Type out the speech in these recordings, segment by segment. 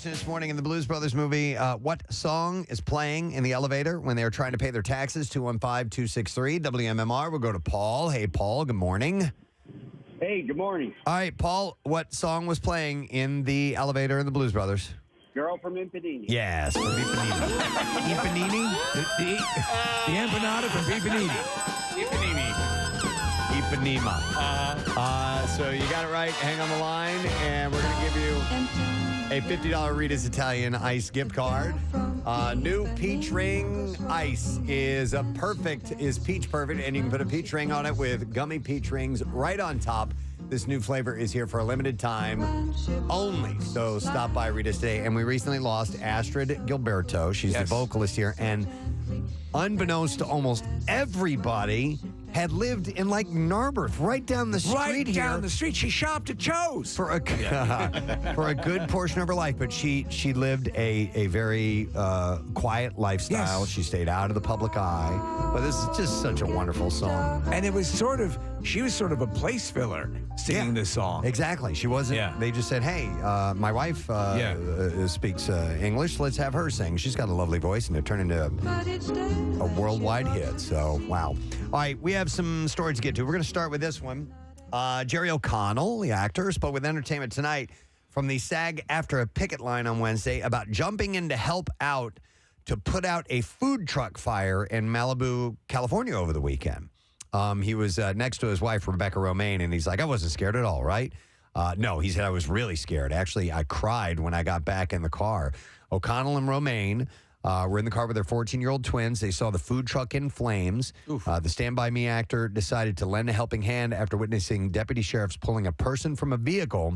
question this morning in the Blues Brothers movie. What song is playing in the elevator when they're trying to pay their taxes? 215-263 WMMR. We'll go to Paul. Hey, Paul. Good morning. Hey, good morning. All right, Paul. What song was playing in the elevator in the Blues Brothers? Girl from Impanini. Yes, from Ipanema. Ipanini? The empanada from Ipanini. Ipanema. So you got it right. Hang on the line, and we're going to give you a $50 Rita's Italian Ice gift card. New peach ring ice is peach perfect, and you can put a peach ring on it with gummy peach rings right on top. This new flavor is here for a limited time only. So stop by Rita's today. And we recently lost Astrid Gilberto. She's the vocalist here. And unbeknownst to almost everybody, had lived in like Narberth, right down the street Right down the street. She shopped at Joe's. for a good portion of her life, but she lived a very quiet lifestyle. Yes. She stayed out of the public eye. But this is just such a wonderful song. And it was she was sort of a place filler singing this song. Exactly. She wasn't. Yeah. They just said, "Hey, my wife speaks English. Let's have her sing." She's got a lovely voice, and it turned into a worldwide hit. So, wow. All right, we have some stories to get to. We're going to start with this one. Jerry O'Connell, the actor, spoke with Entertainment Tonight from the SAG after a picket line on Wednesday about jumping in to help out to put out a food truck fire in Malibu, California over the weekend. He was next to his wife, Rebecca Romaine, and he's like, I wasn't scared at all, right? No, he said, I was really scared. Actually, I cried when I got back in the car. O'Connell and Romaine were in the car with their 14-year-old twins. They saw the food truck in flames. The Stand By Me actor decided to lend a helping hand after witnessing deputy sheriffs pulling a person from a vehicle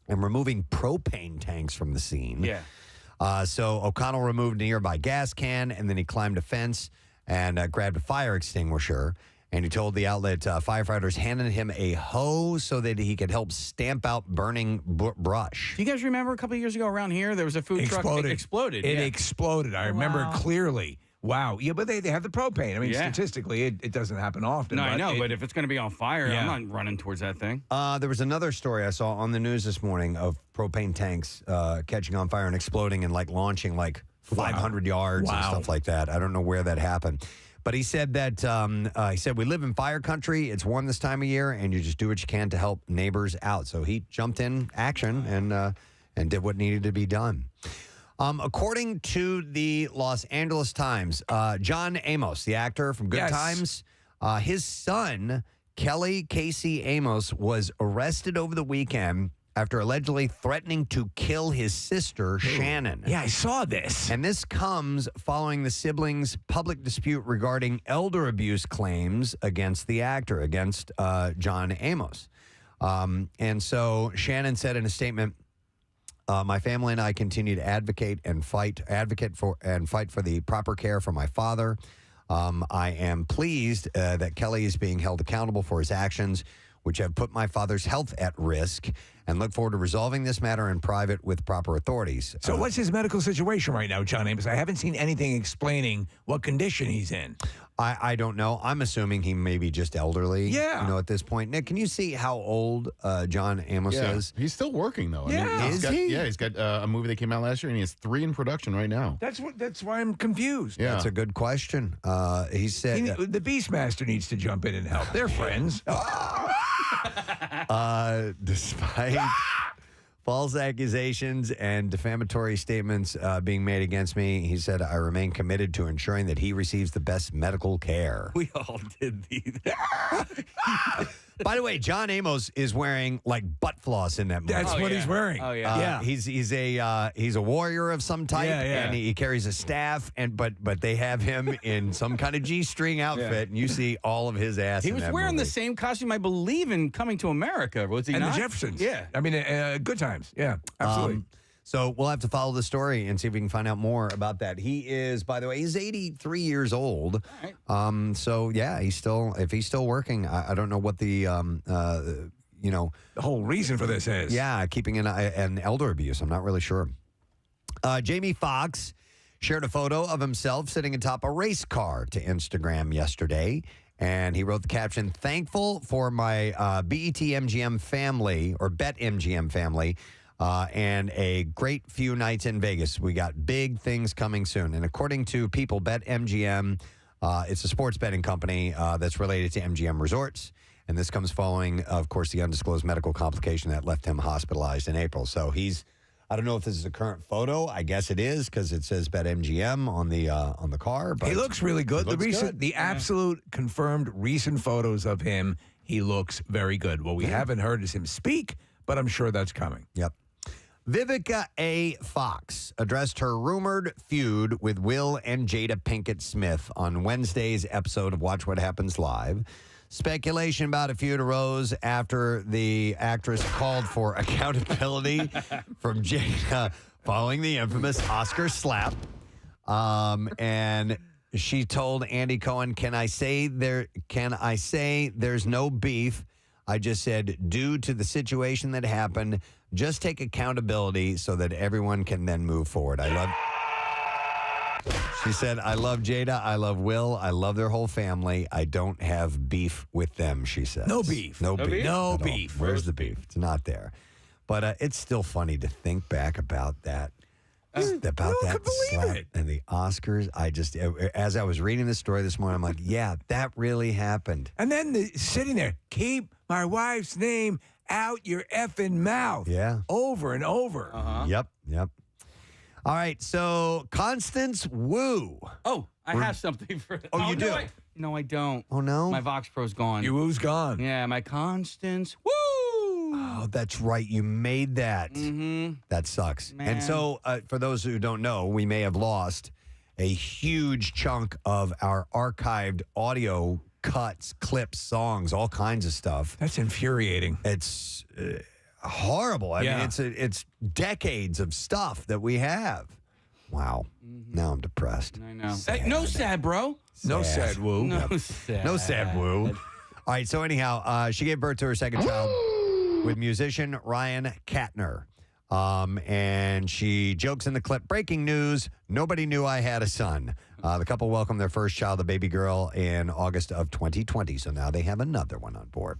and removing propane tanks from the scene. Yeah. So O'Connell removed a nearby gas can, and then he climbed a fence and grabbed a fire extinguisher. And he told the outlet firefighters handed him a hose so that he could help stamp out burning brush. Do you guys remember a couple of years ago around here, there was a food truck that exploded? It exploded. I remember clearly. Wow. Yeah, but they have the propane. I mean, statistically, it doesn't happen often. No, I know, but if it's going to be on fire, I'm not running towards that thing. There was another story I saw on the news this morning of propane tanks catching on fire and exploding and like launching like 500 yards and stuff like that. I don't know where that happened. But he said that we live in fire country. It's warm this time of year, and you just do what you can to help neighbors out. So he jumped in action and did what needed to be done. According to the Los Angeles Times, John Amos, the actor from Good Times, his son, Kelly Casey Amos, was arrested over the weekend after allegedly threatening to kill his sister, Shannon. Yeah, I saw this. And this comes following the siblings' public dispute regarding elder abuse claims against the actor, against John Amos. And so Shannon said in a statement, my family and I continue to advocate for the proper care for my father. I am pleased that Kelly is being held accountable for his actions, which have put my father's health at risk, and look forward to resolving this matter in private with proper authorities. So what's his medical situation right now, John Amos? I haven't seen anything explaining what condition he's in. I don't know. I'm assuming he may be just elderly. Yeah. You know, at this point. Nick, can you see how old John Amos is? He's still working, though. Yeah. He's got a movie that came out last year, and he has 3 in production right now. That's why I'm confused. Yeah. That's a good question. He said... the Beastmaster needs to jump in and help. They're friends. Despite false accusations and defamatory statements being made against me, he said, I remain committed to ensuring that he receives the best medical care. We all did these. By the way, John Amos is wearing like butt floss in that movie. That's what he's wearing. Oh, yeah. He's a warrior of some type, and he carries a staff, but they have him in some kind of G-string outfit, and you see all of his ass. He was wearing the same costume, I believe, in Coming to America. Was he and not? the Jeffersons. Yeah. I mean, Good Times. Yeah, absolutely. So we'll have to follow the story and see if we can find out more about that. He is, by the way, he's 83 years old. Right. So yeah, if he's still working, I don't know what the the whole reason for this is. Yeah, keeping an elder abuse. I'm not really sure. Jamie Foxx shared a photo of himself sitting atop a race car to Instagram yesterday. And he wrote the caption, thankful for my BET MGM family, or Bet MGM family. and a great few nights in Vegas. We got big things coming soon. And according to People Bet MGM, it's a sports betting company that's related to MGM Resorts. And this comes following, of course, the undisclosed medical complication that left him hospitalized in April. So I don't know if this is a current photo. I guess it is because it says Bet MGM on the car. But he looks really good. good. The absolute confirmed recent photos of him, he looks very good. What we haven't heard is him speak, but I'm sure that's coming. Yep. Vivica A. Fox addressed her rumored feud with Will and Jada Pinkett Smith on Wednesday's episode of Watch What Happens Live. Speculation about a feud arose after the actress called for accountability from Jada following the infamous Oscar slap. And she told Andy Cohen, Can I say there's no beef? I just said, due to the situation that happened, just take accountability so that everyone can then move forward. She said, I love Jada. I love Will. I love their whole family. I don't have beef with them, she says. No beef. No beef. No at all. beef. Where's the beef? It's not there. But it's still funny to think back about that. About that slap and the Oscars. As I was reading the story this morning, I'm like, yeah, that really happened. And then sitting there, keep my wife's name out your effing mouth. Yeah. Over and over. Yep. All right, so Constance Wu. Oh, I have something for. Oh, you do? No, I don't. Oh, no? My Vox Pro's gone. Your Wu's gone. Yeah, my Constance. Woo! Oh, that's right. You made that. Mm-hmm. That sucks. Man. And so, for those who don't know, we may have lost a huge chunk of our archived audio cuts, clips, songs, all kinds of stuff. That's infuriating. It's horrible. I mean, it's decades of stuff that we have. Wow. Now I'm depressed. I know. Hey, no sad, bro. No sad Wu. No sad. No sad Woo. All right, so anyhow, she gave birth to her second child with musician Ryan Katner. And she jokes in the clip, breaking news, nobody knew I had a son. The couple welcomed their first child, a baby girl, in August of 2020. So now they have another one on board.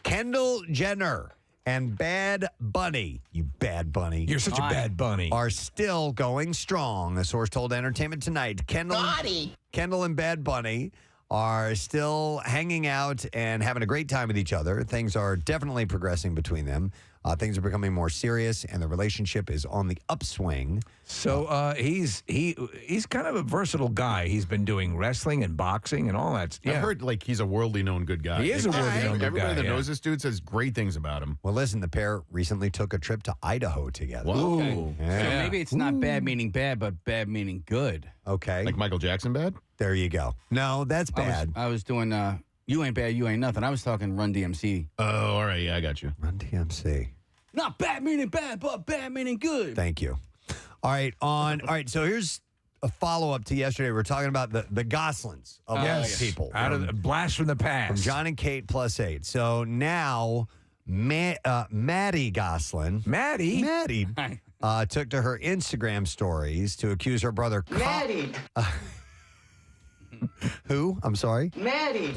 Kendall Jenner and Bad Bunny, you bad bunny. You're such a bad bunny. Are still going strong. A source told Entertainment Tonight. Kendall and Bad Bunny are still hanging out and having a great time with each other. Things are definitely progressing between them. Things are becoming more serious, and the relationship is on the upswing. So he's kind of a versatile guy. He's been doing wrestling and boxing and all that. I've heard he's a worldly known good guy. He is a worldly known good Everybody guy, that knows this dude says great things about him. Well, listen, the pair recently took a trip to Idaho together. Whoa. Okay. Yeah. So maybe it's not bad meaning bad, but bad meaning good. Okay. Like Michael Jackson bad? There you go. No, that's bad. I was doing You Ain't Bad, You Ain't Nothing. I was talking Run DMC. Oh, all right. Yeah, I got you. Run DMC. Not bad meaning bad, but bad meaning good. Thank you. All right, so here's a follow-up to yesterday. We were talking about the Goslings of all people. Out of the blast from the past. From John and Kate +8. So now Maddie Goslin. Maddie took to her Instagram stories to accuse her brother. Maddie. Who? I'm sorry? Maddie.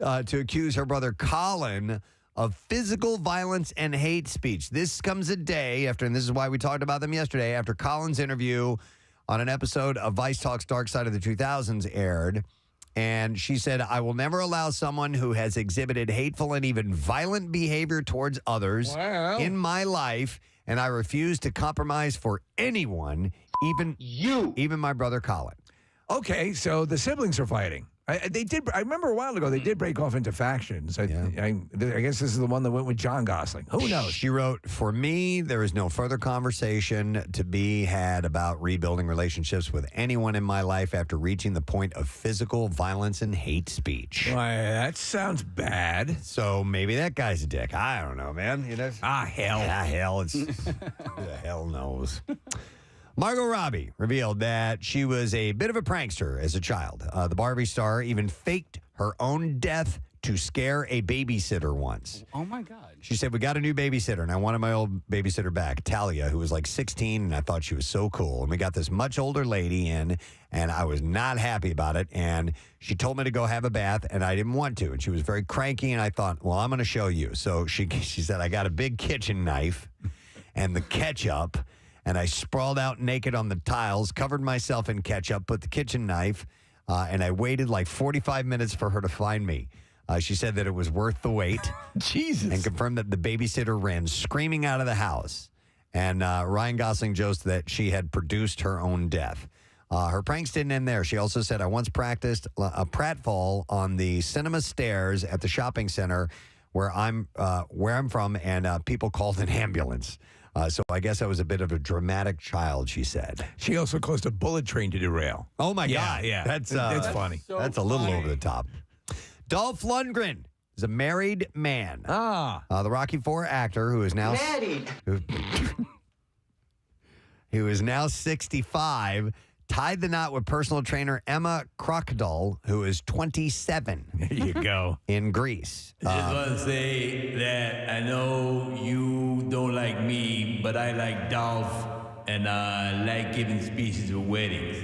To accuse her brother Colin of physical violence and hate speech. This comes a day after, and this is why we talked about them yesterday, after Colin's interview on an episode of Vice Talk's Dark Side of the 2000s aired. And she said, I will never allow someone who has exhibited hateful and even violent behavior towards others in my life, and I refuse to compromise for anyone, even my brother Colin. Okay, so the siblings are fighting. They did. I remember a while ago they did break off into factions. I guess this is the one that went with John Gosling. Who knows? She wrote, "For me, there is no further conversation to be had about rebuilding relationships with anyone in my life after reaching the point of physical violence and hate speech." Why, that sounds bad. So maybe that guy's a dick. I don't know, man. Hell. Hell. It's the hell knows. Margot Robbie revealed that she was a bit of a prankster as a child. The Barbie star even faked her own death to scare a babysitter once. Oh, my God. She said, we got a new babysitter, and I wanted my old babysitter back, Talia, who was like 16, and I thought she was so cool. And we got this much older lady in, and I was not happy about it. And she told me to go have a bath, and I didn't want to. And she was very cranky, and I thought, well, I'm going to show you. So she said, I got a big kitchen knife and the ketchup, and I sprawled out naked on the tiles, covered myself in ketchup, put the kitchen knife, and I waited like 45 minutes for her to find me. She said that it was worth the wait. Jesus. And confirmed that the babysitter ran screaming out of the house. And Ryan Gosling joked that she had produced her own death. Her pranks didn't end there. She also said, I once practiced a pratfall on the cinema stairs at the shopping center where I'm from, and people called an ambulance. So I guess I was a bit of a dramatic child, she said. She also caused a bullet train to derail. Oh, my God. Yeah. That's funny. So that's a little funny. over the top. Dolph Lundgren is a married man. The Rocky IV actor who is now married. Who is now 65, tied the knot with personal trainer Emma Crocodile, who is 27. There you go. In Greece. I just want to say that I know you don't like me, but I like Dolph, and I like giving speeches at weddings.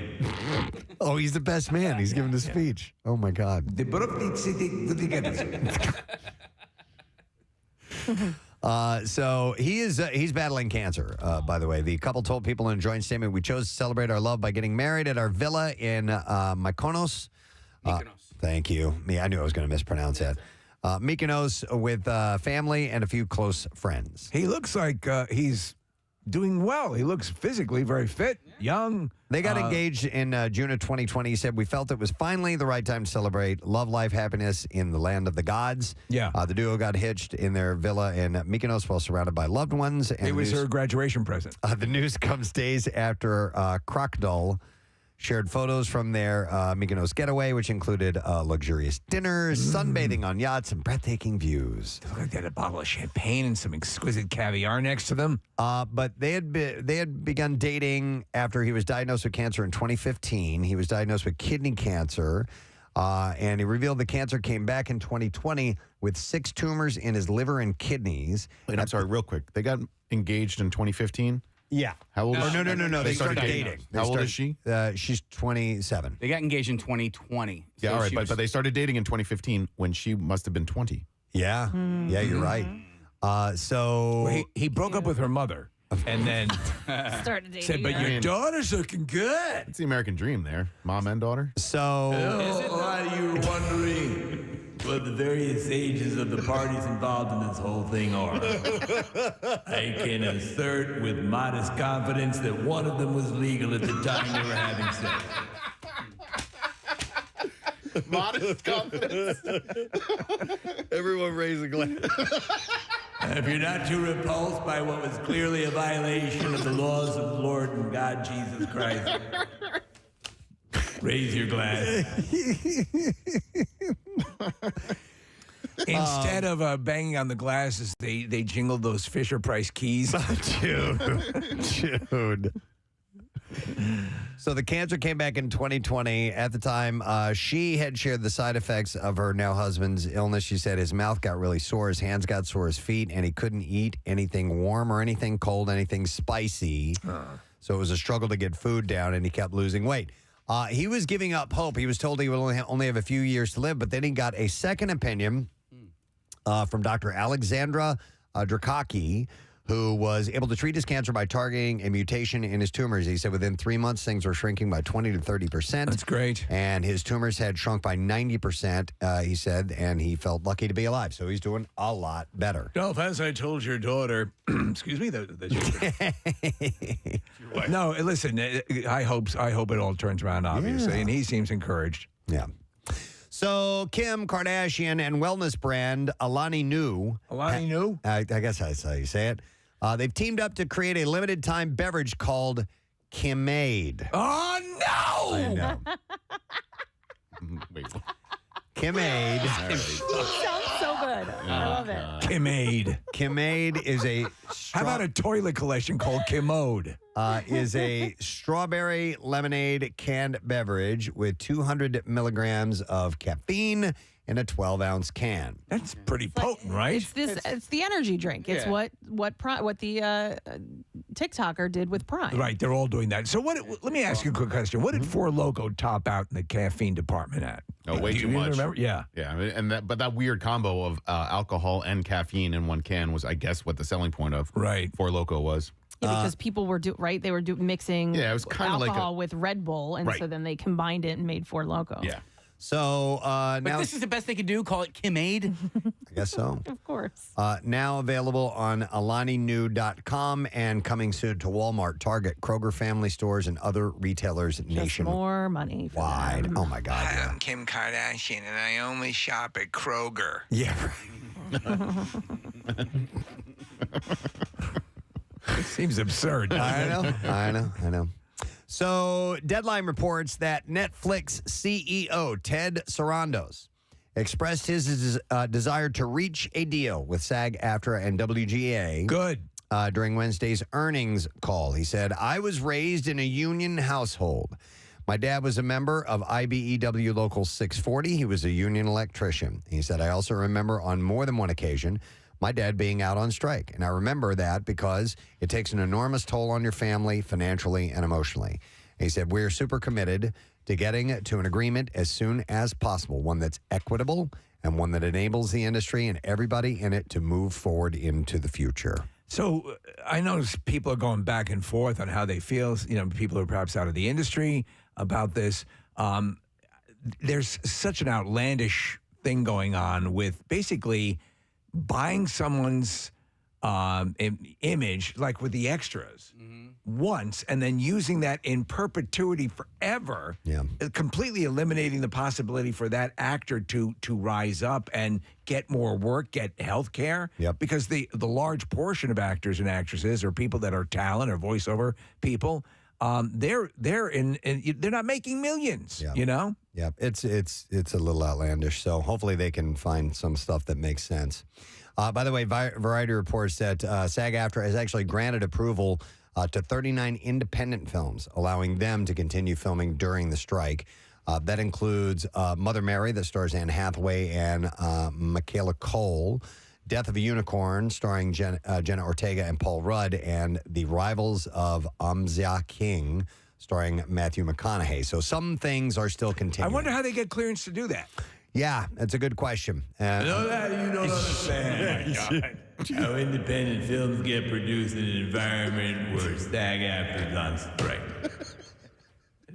Oh, he's the best man. He's giving the speech. Oh, my God. The Brooklyn City together. So he's battling cancer, by the way. The couple told people in a joint statement, we chose to celebrate our love by getting married at our villa in Mykonos. Thank you. I knew I was going to mispronounce that. Mykonos with family and a few close friends. He looks like he's doing well. He looks physically very fit, young. They got engaged in June of 2020. He said, we felt it was finally the right time to celebrate love, life, happiness in the land of the gods. Yeah. The duo got hitched in their villa in Mykonos while surrounded by loved ones. And It was her graduation present. the news comes days after Crocodile shared photos from their Mykonos getaway, which included luxurious dinners, sunbathing on yachts, and breathtaking views. They look like they had a bottle of champagne and some exquisite caviar next to them. But they had begun dating after he was diagnosed with cancer in 2015. He was diagnosed with kidney cancer, and he revealed the cancer came back in 2020 with 6 tumors in his liver and kidneys. Wait, I'm sorry, real quick. They got engaged in 2015? Yeah. How old is she? No. They started dating. How old is she? She's 27. They got engaged in 2020. Yeah, So all right, she but was- they started dating in 2015 when she must have been 20. Yeah. Yeah, you're right. So Well, he broke up with her mother and then Started dating said, but her. your daughter's looking good. It's the American dream there. Mom and daughter. Are you wondering what the various ages of the parties involved in this whole thing are? I can assert with modest confidence that one of them was legal at the time they were having sex. Modest confidence. everyone raise a glass. If you're not too repulsed by what was clearly a violation of the laws of the Lord and God Jesus Christ, raise your glass. Instead of banging on the glasses, they jingled those Fisher Price keys. Dude. So the cancer came back in 2020. At the time, she had shared the side effects of her now husband's illness. She said his mouth got really sore, his hands got sore, his feet, and he couldn't eat anything warm or anything cold, anything spicy. So it was a struggle to get food down, and he kept losing weight. He was giving up hope. He was told he would only have a few years to live, but then he got a second opinion from Dr. Alexandra Drakaki, who was able to treat his cancer by targeting a mutation in his tumors. He said within 3 months, things were shrinking by 20 to 30%. That's great. And his tumors had shrunk by 90%, he said, and he felt lucky to be alive. So he's doing a lot better. Dolph, as I told your daughter, excuse me, no, listen, I hope it all turns around, obviously, and he seems encouraged. Yeah. So Kim Kardashian and wellness brand Alani Nu. Alani Nu? I guess that's how you say it. They've teamed up to create a limited time beverage called Kimade. Oh, no! I know. Wait. Kimade. Sounds so good. I love it. Kimade. Kimade is a How about a toilet collection called Kimode? is a strawberry lemonade canned beverage with 200 milligrams of caffeine in a 12-ounce can. That's pretty potent, right? It's the energy drink. It's Yeah. what the TikToker did with Prime. Right, they're all doing that. So let me ask you a quick question. What did Four Loko top out in the caffeine department at? Oh, way Do too you much. Remember? Yeah. Yeah, I mean, but that weird combo of alcohol and caffeine in one can was, I guess, what the selling point of Four Loko was. Yeah, because people were they were mixing Yeah, it was kinda like alcohol with Red Bull, and so then they combined it and made Four Loko. Yeah. So But now, this is the best they could do. Call it Kim-Aid. I guess so. Of course. Now available on AlaniNew.com and coming soon to Walmart, Target, Kroger family stores, and other retailers Just nationwide. more money for them. Oh, my God. Hi, Yeah. I'm Kim Kardashian, and I only shop at Kroger. Yeah, right. It seems absurd. I know. So, Deadline reports that Netflix CEO Ted Sarandos expressed his desire to reach a deal with SAG-AFTRA and WGA. Good. During Wednesday's earnings call. He said, I was raised in a union household. My dad was a member of IBEW Local 640. He was a union electrician. He said, I also remember on more than one occasion my dad being out on strike. And I remember that because it takes an enormous toll on your family financially and emotionally. And he said, we're super committed to getting to an agreement as soon as possible, one that's equitable and one that enables the industry and everybody in it to move forward into the future. So I notice people are going back and forth on how they feel. You know, people who are perhaps out of the industry about this. There's such an outlandish thing going on with basically buying someone's image, like with the extras, once, and then using that in perpetuity forever, completely eliminating the possibility for that actor to rise up and get more work, get health care. Because the large portion of actors and actresses or people that are talent or voiceover people, they're not making millions, you know? Yeah, it's a little outlandish. So hopefully they can find some stuff that makes sense. By the way, Variety reports that SAG-AFTRA has actually granted approval to 39 independent films, allowing them to continue filming during the strike. That includes Mother Mary, that stars Anne Hathaway and Michaela Cole, Death of a Unicorn, starring Jenna Ortega and Paul Rudd, and The Rivals of Amzia King, starring Matthew McConaughey. So some things are still continuing. I wonder how they get clearance to do that. Yeah, that's a good question. No, that you don't understand. How independent films get produced in an environment where SAG-AFTRA is on strike.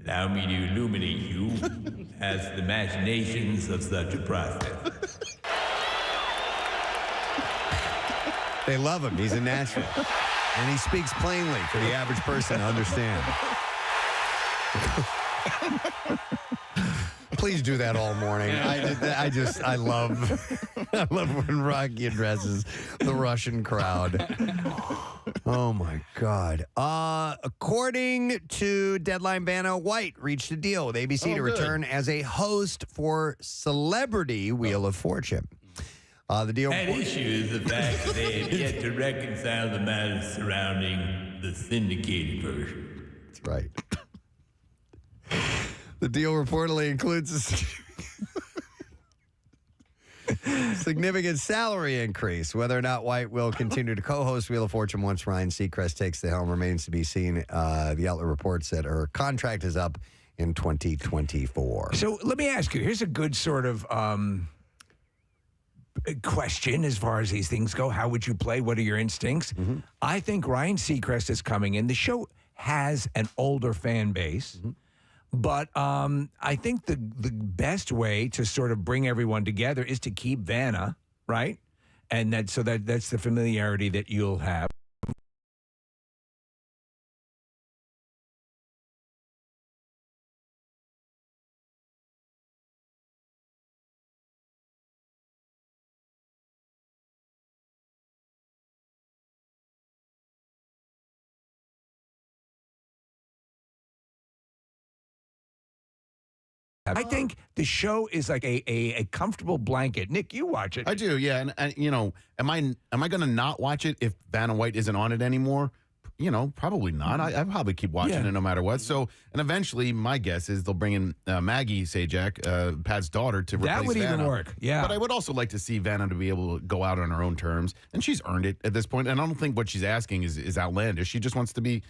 Allow me to illuminate you as the machinations of such a process. They love him. He's a natural. And he speaks plainly for the average person to understand. Please do that all morning. I love when Rocky addresses the Russian crowd. Oh my God. According to Deadline, Vanna White reached a deal with ABC to return as a host for Celebrity Wheel of Fortune. The deal. At issue is the fact that they have yet to reconcile the matters surrounding the syndicated version. That's right. The deal reportedly includes a significant salary increase. Whether or not White will continue to co-host Wheel of Fortune once Ryan Seacrest takes the helm remains to be seen. The outlet reports that her contract is up in 2024. So let me ask you, here's a good sort of question as far as these things go. How would you play? What are your instincts? I think Ryan Seacrest is coming in. The show has an older fan base. But I think the best way to sort of bring everyone together is to keep Vanna, right? And that's the familiarity that you'll have. I think the show is like a comfortable blanket. Nick, you watch it. I do, yeah. And you know, am I going to not watch it if Vanna White isn't on it anymore? probably not. I probably keep watching it no matter what. So, and eventually, my guess is they'll bring in Maggie Sajak, Pat's daughter, to replace That would Vanna. even work, yeah. But I would also like to see Vanna to be able to go out on her own terms, and she's earned it at this point. And I don't think what she's asking is outlandish. She just wants to be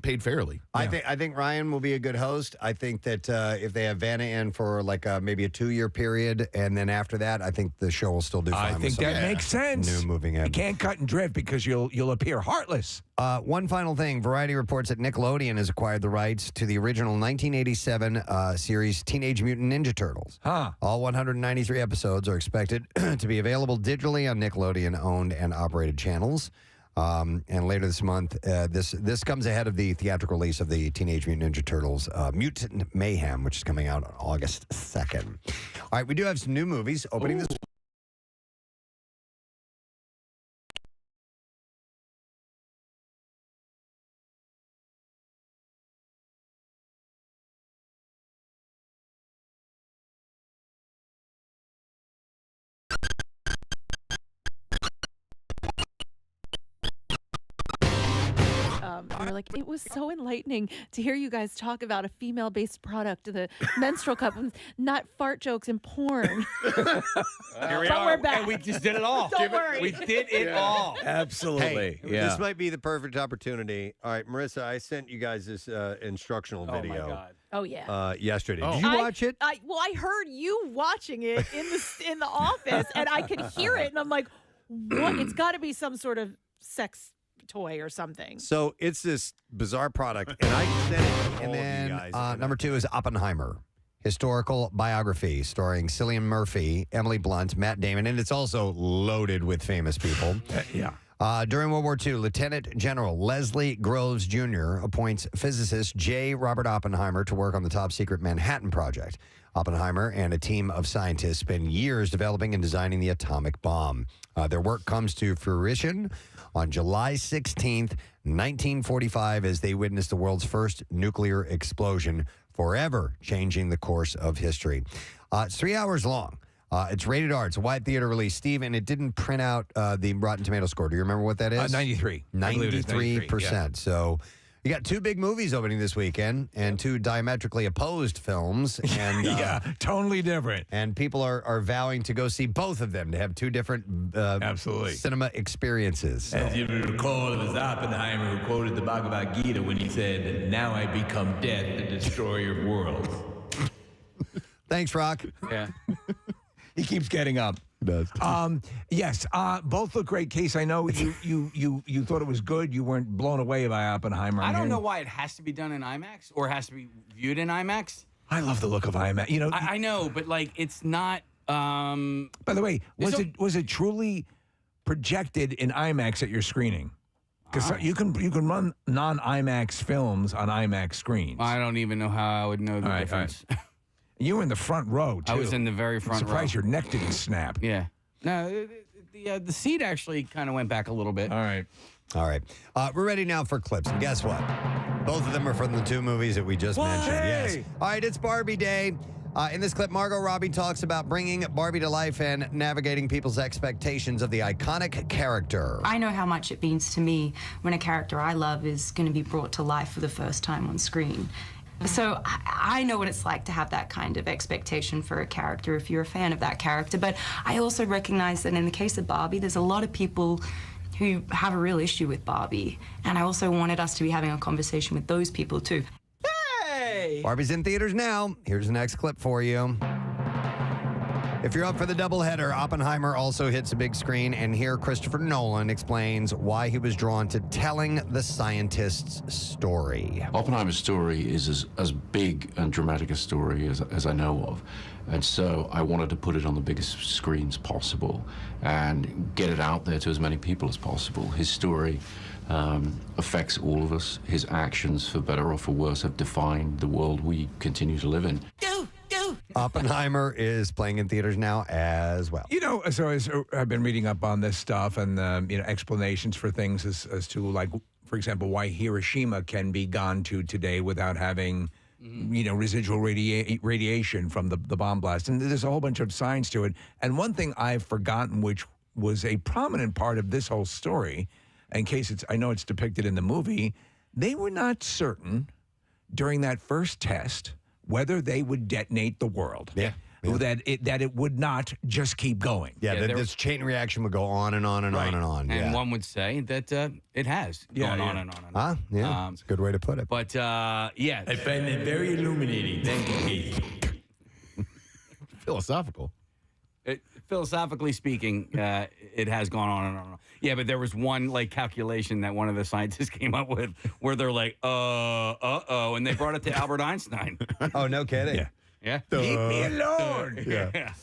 paid fairly. I think Ryan will be a good host. I think that if they have Vanna in for like maybe a 2-year period, and then after that, I think the show will still do fine. I think that makes sense. New moving in. You can't cut and drift because you'll appear heartless. One final thing. Variety reports that Nickelodeon has acquired the rights to the original 1987 series Teenage Mutant Ninja Turtles. Huh. All 193 episodes are expected to be available digitally on Nickelodeon-owned and operated channels. And later this month, this comes ahead of the theatrical release of the Teenage Mutant Ninja Turtles Mutant Mayhem, which is coming out on August 2nd. All right, we do have some new movies opening this. We were like, it was so enlightening to hear you guys talk about a female-based product, the menstrual cup, and not fart jokes and porn. Here we But are. we're back. And we just did it all. Don't worry. We did it all. Absolutely. This might be the perfect opportunity. All right, Marissa, I sent you guys this instructional Oh, my video God. Oh yeah. yesterday. Oh. Did you watch it? I heard you watching it in the office, and I could hear it, and I'm like, what? It's got to be some sort of sex toy or something. So it's this bizarre product, and I sent it to all And of then you guys. number 2 is Oppenheimer. Historical biography starring Cillian Murphy, Emily Blunt, Matt Damon, and it's also loaded with famous people. Yeah. During World War II, Lieutenant General Leslie Groves Jr. appoints physicist J. Robert Oppenheimer to work on the top-secret Manhattan Project. Oppenheimer and a team of scientists spend years developing and designing the atomic bomb. Their work comes to fruition on July 16th, 1945, as they witness the world's first nuclear explosion, forever changing the course of history. It's 3 hours long. It's rated R. It's a wide theater release, Steve, and it didn't print out the Rotten Tomato score. Do you remember what that is? 93. I believe it is 93%. yeah. So you got 2 big movies opening this weekend and 2 diametrically opposed films. And Yeah, totally different. and people are vowing to go see both of them to have 2 different Absolutely. cinema experiences. So. As you recall, it was Oppenheimer who quoted the Bhagavad Gita when he said, "Now I become death, the destroyer of worlds." Thanks, Rock. Yeah. He keeps getting up. Does. Yes, both look great. Case, I know you thought it was good. You weren't blown away by Oppenheimer. I don't know why it has to be done in IMAX or has to be viewed in IMAX. I love the look of IMAX. You know, I know, but like it's not. by the way, was it truly projected in IMAX at your screening? Because you can run non-IMAX films on IMAX screens. I don't even know how I would know the difference. You were in the front row too. I was in the very I'm front row. surprised your neck didn't snap. Yeah. No, the seat actually kind of went back a little bit. All right. All right. We're ready now for clips. And guess what? Both of them are from the 2 movies that we just mentioned. Yes. All right, it's Barbie Day. In this clip, Margot Robbie talks about bringing Barbie to life and navigating people's expectations of the iconic character. I know how much it means to me when a character I love is going to be brought to life for the first time on screen. So I know what it's like to have that kind of expectation for a character if you're a fan of that character. But I also recognize that in the case of Barbie, there's a lot of people who have a real issue with Barbie. And I also wanted us to be having a conversation with those people too. Hey! Barbie's in theaters now. Here's the next clip for you. If you're up for the doubleheader, Oppenheimer also hits a big screen, and here Christopher Nolan explains why he was drawn to telling the scientist's story. Oppenheimer's story is as big and dramatic a story as I know of. And so I wanted to put it on the biggest screens possible and get it out there to as many people as possible. His story affects all of us. His actions, for better or for worse, have defined the world we continue to live in. Oppenheimer is playing in theaters now as well. You know, so as I've been reading up on this stuff and explanations for things as to, like, for example, why Hiroshima can be gone to today without having residual radiation from the bomb blast. And there's a whole bunch of science to it. And one thing I've forgotten, which was a prominent part of this whole story, in case I know it's depicted in the movie, they were not certain during that first test whether they would detonate the world. Yeah. That it would not just keep going. Yeah, this chain reaction would go on and on and on and on. And one would say that it has gone on and on and on. Yeah, it's a good way to put it. But, yeah. I find it very illuminating. Thank you, Casey. Philosophical. Philosophically speaking, it has gone on and on and on. Yeah, but there was one calculation that one of the scientists came up with where they're like, and they brought it to Albert Einstein. Oh, no kidding. Yeah. Yeah. Leave me alone. Yeah.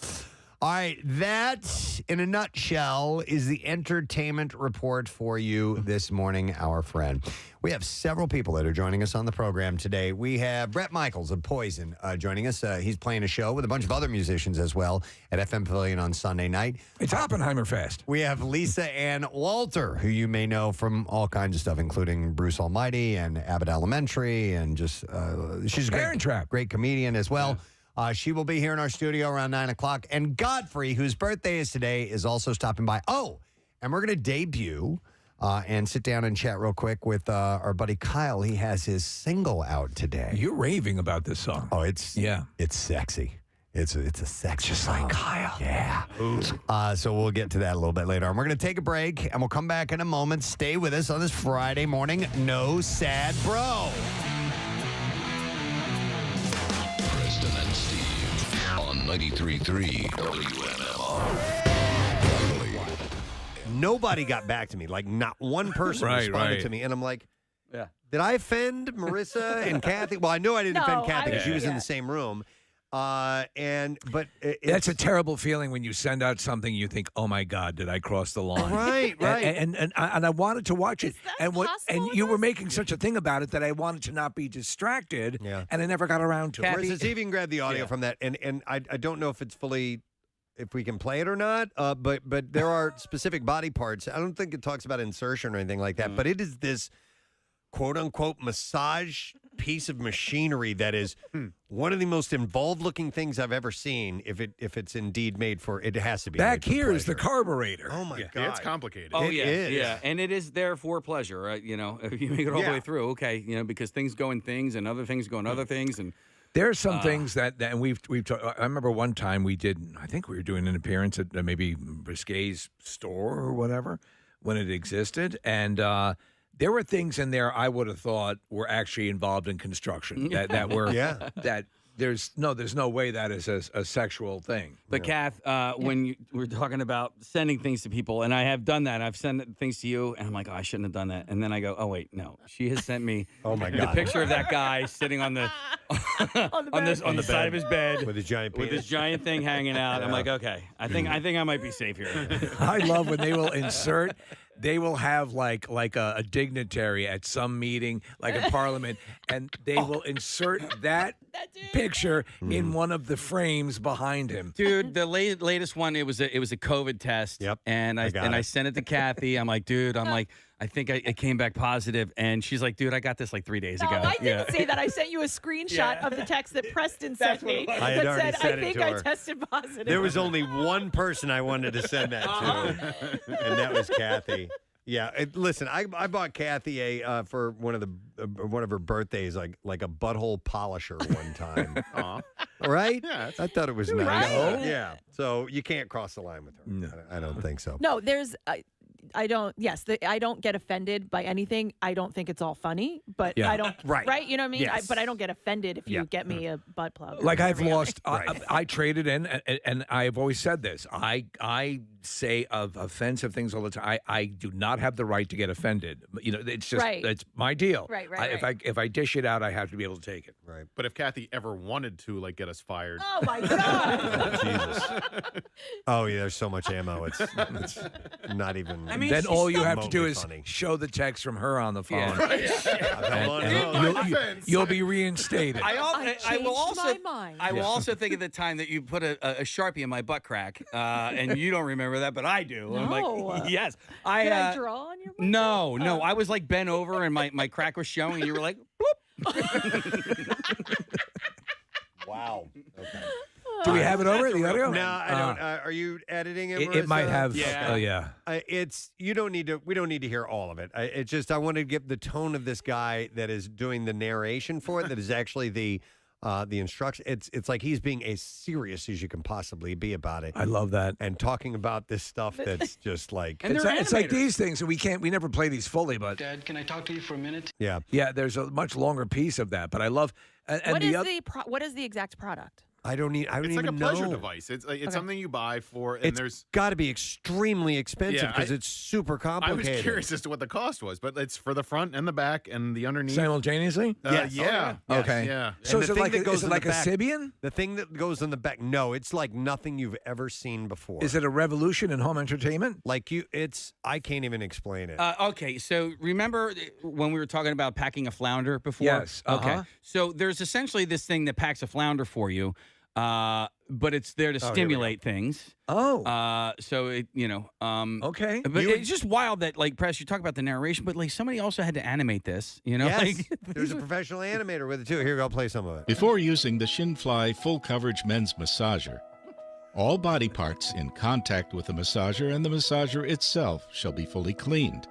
All right, that, in a nutshell, is the entertainment report for you this morning, our friend. We have several people that are joining us on the program today. We have Bret Michaels of Poison joining us. He's playing a show with a bunch of other musicians as well at FM Pavilion on Sunday night. It's Oppenheimer Fest. We have Lisa Ann Walter, who you may know from all kinds of stuff, including Bruce Almighty and Abbott Elementary, and just she's a great comedian as well. Yeah. She will be here in our studio around 9 o'clock. And Godfrey, whose birthday is today, is also stopping by. Oh, and we're going to debut and sit down and chat real quick with our buddy Kyle. He has his single out today. You're raving about this song. Oh, it's sexy. It's a sexy just song. like Kyle. Yeah. So we'll get to that a little bit later. And we're going to take a break, and we'll come back in a moment. Stay with us on this Friday morning. No Sad Bro. Preston and Steve on 93.3 WMMR. Nobody got back to me. Like, not one person responded to me. And I'm like, did I offend Marissa and Kathy? Well, I know I didn't offend Kathy because she was in the same room. But that's a terrible feeling when you send out something you think, oh my God, did I cross the line? Right. And I wanted to watch it, and you were making such a thing about it that I wanted to not be distracted, and I never got around to it. Marissa, see if you can grab the audio from that, and I don't know if it's fully, if we can play it or not, but there are specific body parts. I don't think it talks about insertion or anything like that, but it is this quote-unquote massage piece of machinery that is one of the most involved-looking things I've ever seen. If it's indeed made for, it has to be. Back here is the carburetor. Oh my God, it's complicated. Oh, It is. Yeah, and it is there for pleasure, right? You know, if you make it all the way through, okay, because things go in things, and other things go in other things, and there are some things that and we've talked. I remember one time we did. I think we were doing an appearance at maybe Risque's store or whatever when it existed, and there were things in there I would have thought were actually involved in construction that were that there's no way that is a sexual thing. But Kath, when you were talking about sending things to people, and I have done that, I've sent things to you, and I'm like, oh, I shouldn't have done that, and then I go, oh wait, no, she has sent me the picture of that guy sitting on the on the side of his bed with his giant penis. with his giant thing hanging out. I'm like, okay, I think I might be safe here. I love when they will insert. They will have like a dignitary at some meeting, like a parliament, and they will insert that picture in one of the frames behind him. Dude, the latest one, it was a COVID test. Yep. And I sent it to Kathy. I'm like, dude, I think I came back positive, and she's like, dude, I got this like 3 days ago. I didn't say that. I sent you a screenshot of the text that Preston sent me I had that already said, said I it think to I her. tested positive. There was only one person I wanted to send that to, and that was Kathy. Yeah, listen, I bought Kathy for one of her birthdays, like a butthole polisher one time. Aw. Right? Yeah, I thought it was nice. Right? Yeah. So you can't cross the line with her. No. I don't think so. No, I don't get offended by anything. I don't think it's all funny, but I don't. Right. You know what I mean? Yes. But I don't get offended if you get me a butt plug. Like I've lost. I traded in, and I've always said this. I say of offensive things all the time. I do not have the right to get offended. You know, it's just it's my deal. Right. If I dish it out, I have to be able to take it. Right. But if Kathy ever wanted to get us fired, Oh my God! Jesus. Oh yeah, there's so much ammo. It's not even. I mean, Then all you have to do remotely is funny. show the text from her on the phone. Yeah. You'll be reinstated. I will also my mind. I will also think of the time that you put a Sharpie in my butt crack, and you don't remember that, but I do. I'm No. like, yes. Did I draw on your butt? No. I was like bent over, and my crack was showing, and you were like, bloop. Wow. Okay. Do we have it over the audio? No, I don't. Are you editing it? It might have. Yeah. Oh yeah. It's you don't need to. We don't need to hear all of it. It's just I want to get the tone of this guy that is doing the narration for it. That is actually the instruction. It's like he's being as serious as you can possibly be about it. I love that. And talking about this stuff that's just like it's like these things. We never play these fully, but Dad, can I talk to you for a minute? Yeah. Yeah, there's a much longer piece of that, but I love. What is the exact product? I don't it's like even a pleasure know. device. It's something you buy for, and It's there's got to be extremely expensive Yeah, because it's super complicated. I was curious as to what the cost was, but it's for the front and the back and the underneath. Simultaneously? Yes. Yeah. Yes. Okay. Yeah. So And is the it thing like that goes in the a back- Sibian? The thing that goes in the back, no, it's like nothing you've ever seen before. Is it a revolution in home entertainment? Like I can't even explain it. Okay, so remember when we were talking about packing a flounder before? Yes, Okay. So there's essentially this thing that packs a flounder for you, but it's there to stimulate things. Oh. So it, Okay. But it's just wild that, like, Press, you talk about the narration, but like somebody also had to animate this. Yes, like, there's a professional animator with it too. Here, I'll play some of it. Before using the Shinfly full coverage men's massager, all body parts in contact with the massager and the massager itself shall be fully cleaned.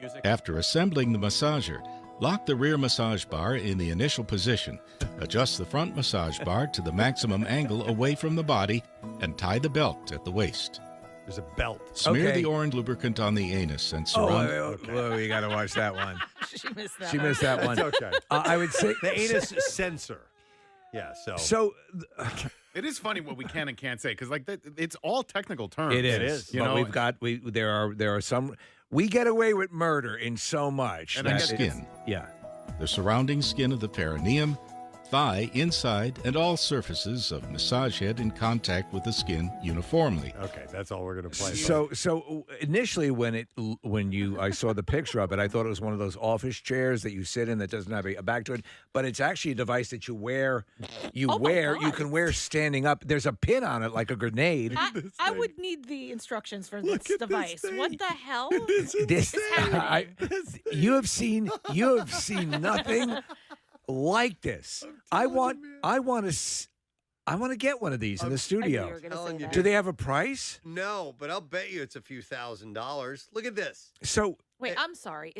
music. After assembling the massager, lock the rear massage bar in the initial position, adjust the front massage bar to the maximum angle away from the body, and tie the belt at the waist. There's a belt. Smear Okay. the orange lubricant on the anus and surround. Whoa, you got to watch that one. She missed that. She missed that one. It's okay. I would say The anus sensor. Yeah. So It is funny what we can and can't say because like it's all technical terms. it is. You But know, there are some. We get away with murder in so much. And that skin. Yeah. The surrounding skin of the perineum, thigh, inside, and all surfaces of massage head in contact with the skin uniformly. Okay, that's all we're gonna play. So initially when I saw the picture of it, I thought it was one of those office chairs that you sit in that doesn't have a back to it, but it's actually a device that you wear. You can wear standing up. There's a pin on it like a grenade. I would need the instructions for this device. What the hell? This happening? you have seen nothing like this. I want to get one of these in the studio. Do they have a price? No, but I'll bet you it's a few $1,000s. Look at this. So Wait, I'm sorry.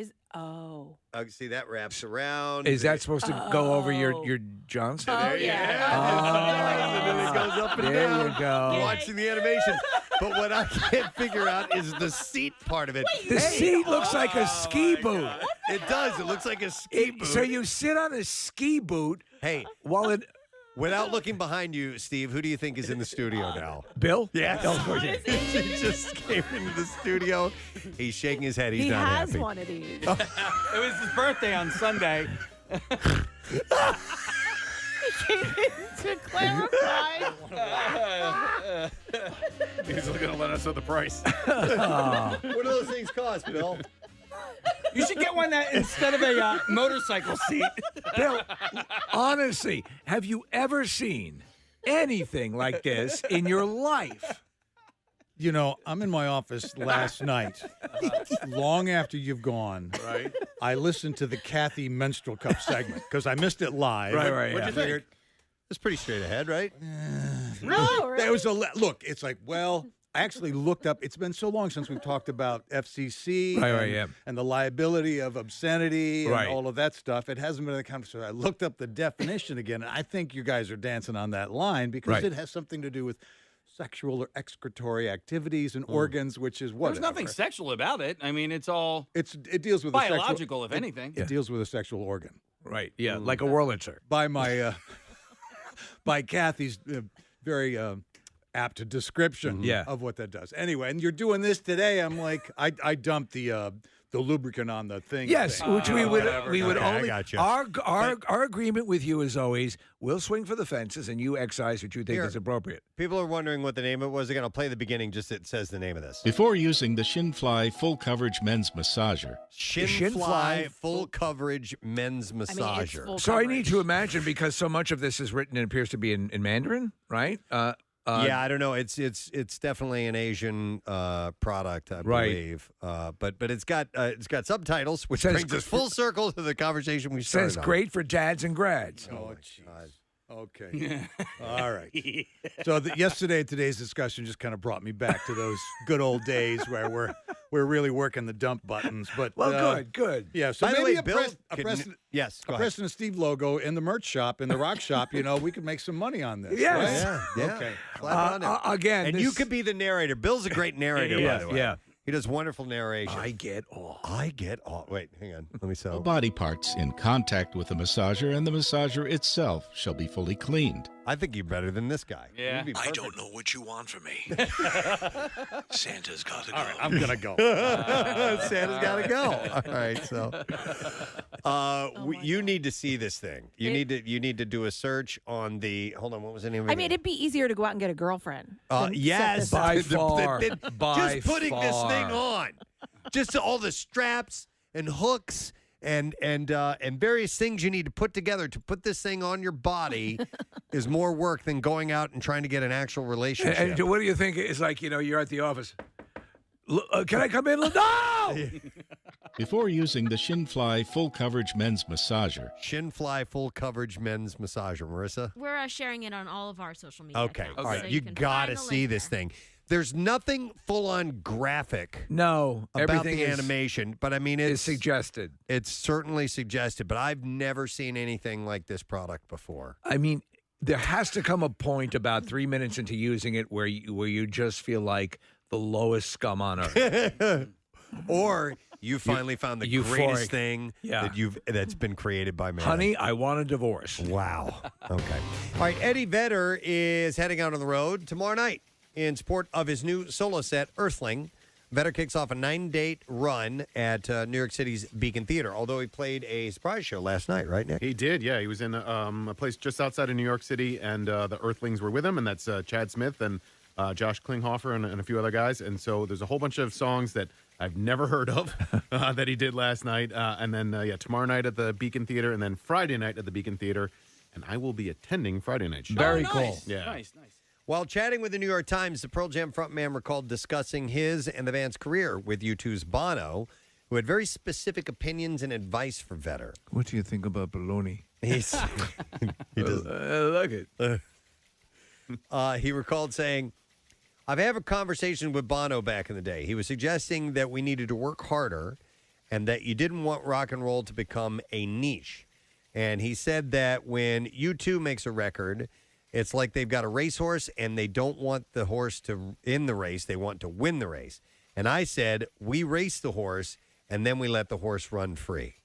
See that wraps around. is that supposed to go over your Johnson? Oh, yeah. And then it goes up and There down. you go. Watching the animation. But what I can't figure out is the seat part of it. The seat looks like a ski boot. It does. It looks like a ski boot. So you sit on a ski boot. Hey, while it. Without looking behind you, Steve, who do you think is in the studio now? Bill? Yes. Oh, He just came into the studio. He's shaking his head. He's he not has happy. one of these. It was his birthday on Sunday. He came in to clarify. he's going to let us know the price. What do those things cost, Bill? You should get one that instead of a motorcycle seat. Bill, honestly, have you ever seen anything like this in your life? You know, I'm in my office last night, long after you've gone. Right. I listened to the Kathy Menstrual Cup segment because I missed it live. Right. What'd you think? It's pretty straight ahead, right? No, There was look. It's like, well, I actually looked up. It's been so long since we've talked about FCC and the liability of obscenity and all of that stuff. It hasn't been a conversation. I looked up the definition again, and I think you guys are dancing on that line because it has something to do with sexual or excretory activities and organs, which is what There's nothing sexual about it. I mean, it's all it deals with biological, if anything. It deals with a sexual organ. Right. Yeah, like a Wurlitzer. By my by Kathy's very apt description of what that does. Anyway, and you're doing this today. I'm like, I dumped the lubricant on the thing. Yes, which we would Okay, I only. got you. Our agreement with you is always we'll swing for the fences and you excise what you think is appropriate. People are wondering what the name of it was. Again, I'll play the beginning. Just it says the name of this. Before using the Shinfly full coverage men's massager, Shinfly full coverage men's massager. So I need to imagine because so much of this is written and appears to be in Mandarin, right? Yeah, I don't know. It's definitely an Asian product, I believe. But it's got subtitles, which brings us full circle to the conversation we started. Says great for dads and grads. Oh, jeez. Okay. All right. So yesterday, today's discussion just kind of brought me back to those good old days where we're really working the dump buttons. But good. Yeah. So By the maybe way, a Bill, Preston, yes, go a ahead. Preston and Steve logo in the merch shop, in the rock shop. We could make some money on this. Yes. Right? Yeah. Okay. Slap it on there. Again, and you could be the narrator. Bill's a great narrator, by the way. Yeah. He does wonderful narration. I get all. Wait, hang on. Let me All sew. body parts in contact with the massager and the massager itself shall be fully cleaned. I think you're better than this guy. Yeah. You'd be I perfect. don't know what you want from me. Santa's got to go. All right, I'm gonna go. Santa's got to go. All right, so you need to see this thing. You need to do a search on the. Hold on, what was the name of it? I mean, it'd be easier to go out and get a girlfriend. than set Yes, this up. By far. By just putting this thing far. on, just all the straps and hooks and various things you need to put together to put this thing on your body is more work than going out and trying to get an actual relationship. And what do you think? It's like, you're at the office. Can I come in? No! Before using the Shinfly full coverage men's massager, Shinfly full coverage men's massager, Marissa. We're sharing it on all of our social media. Okay, accounts, all right. so You can gotta find the see link this there. thing. There's nothing full on graphic No. about Everything the is, animation, but I mean is it's suggested. It's certainly suggested, but I've never seen anything like this product before. I mean, there has to come a point about 3 minutes into using it where you just feel like the lowest scum on earth. Or you finally found the euphoric. greatest thing Yeah. that's been created by man. Honey, I want a divorce. Wow. Okay. All right. Eddie Vedder is heading out on the road tomorrow night in support of his new solo set, Earthling. Vedder kicks off a 9-date run at New York City's Beacon Theater, although he played a surprise show last night, right, Nick? He did, yeah. He was in a place just outside of New York City, and the Earthlings were with him, and that's Chad Smith and Josh Klinghoffer and a few other guys. And so there's a whole bunch of songs that I've never heard of that he did last night. And then, tomorrow night at the Beacon Theater, and then Friday night at the Beacon Theater. And I will be attending Friday night show. Very cool. Yeah. Nice. While chatting with the New York Times, the Pearl Jam frontman recalled discussing his and the band's career with U2's Bono, who had very specific opinions and advice for Vedder. What do you think about baloney? He does. I like it. He recalled saying, I've had a conversation with Bono back in the day. He was suggesting that we needed to work harder and that you didn't want rock and roll to become a niche. And he said that when U2 makes a record, it's like they've got a racehorse and they don't want the horse to in the race. They want to win the race. And I said, we race the horse and then we let the horse run free.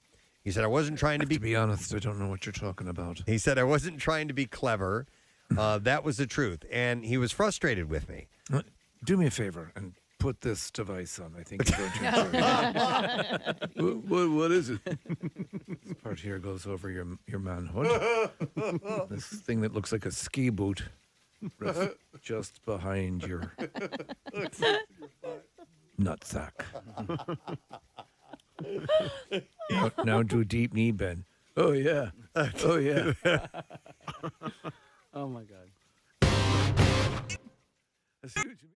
He said, I wasn't trying to be honest, I don't know what you're talking about. He said, I wasn't trying to be clever. That was the truth. And he was frustrated with me. Do me a favor and put this device on. I think you're going to what is it? This part here goes over your manhood. This thing that looks like a ski boot rests just behind your nutsack. Now do a deep knee bend. Oh, yeah. Oh, yeah. Oh my God. I see what you mean.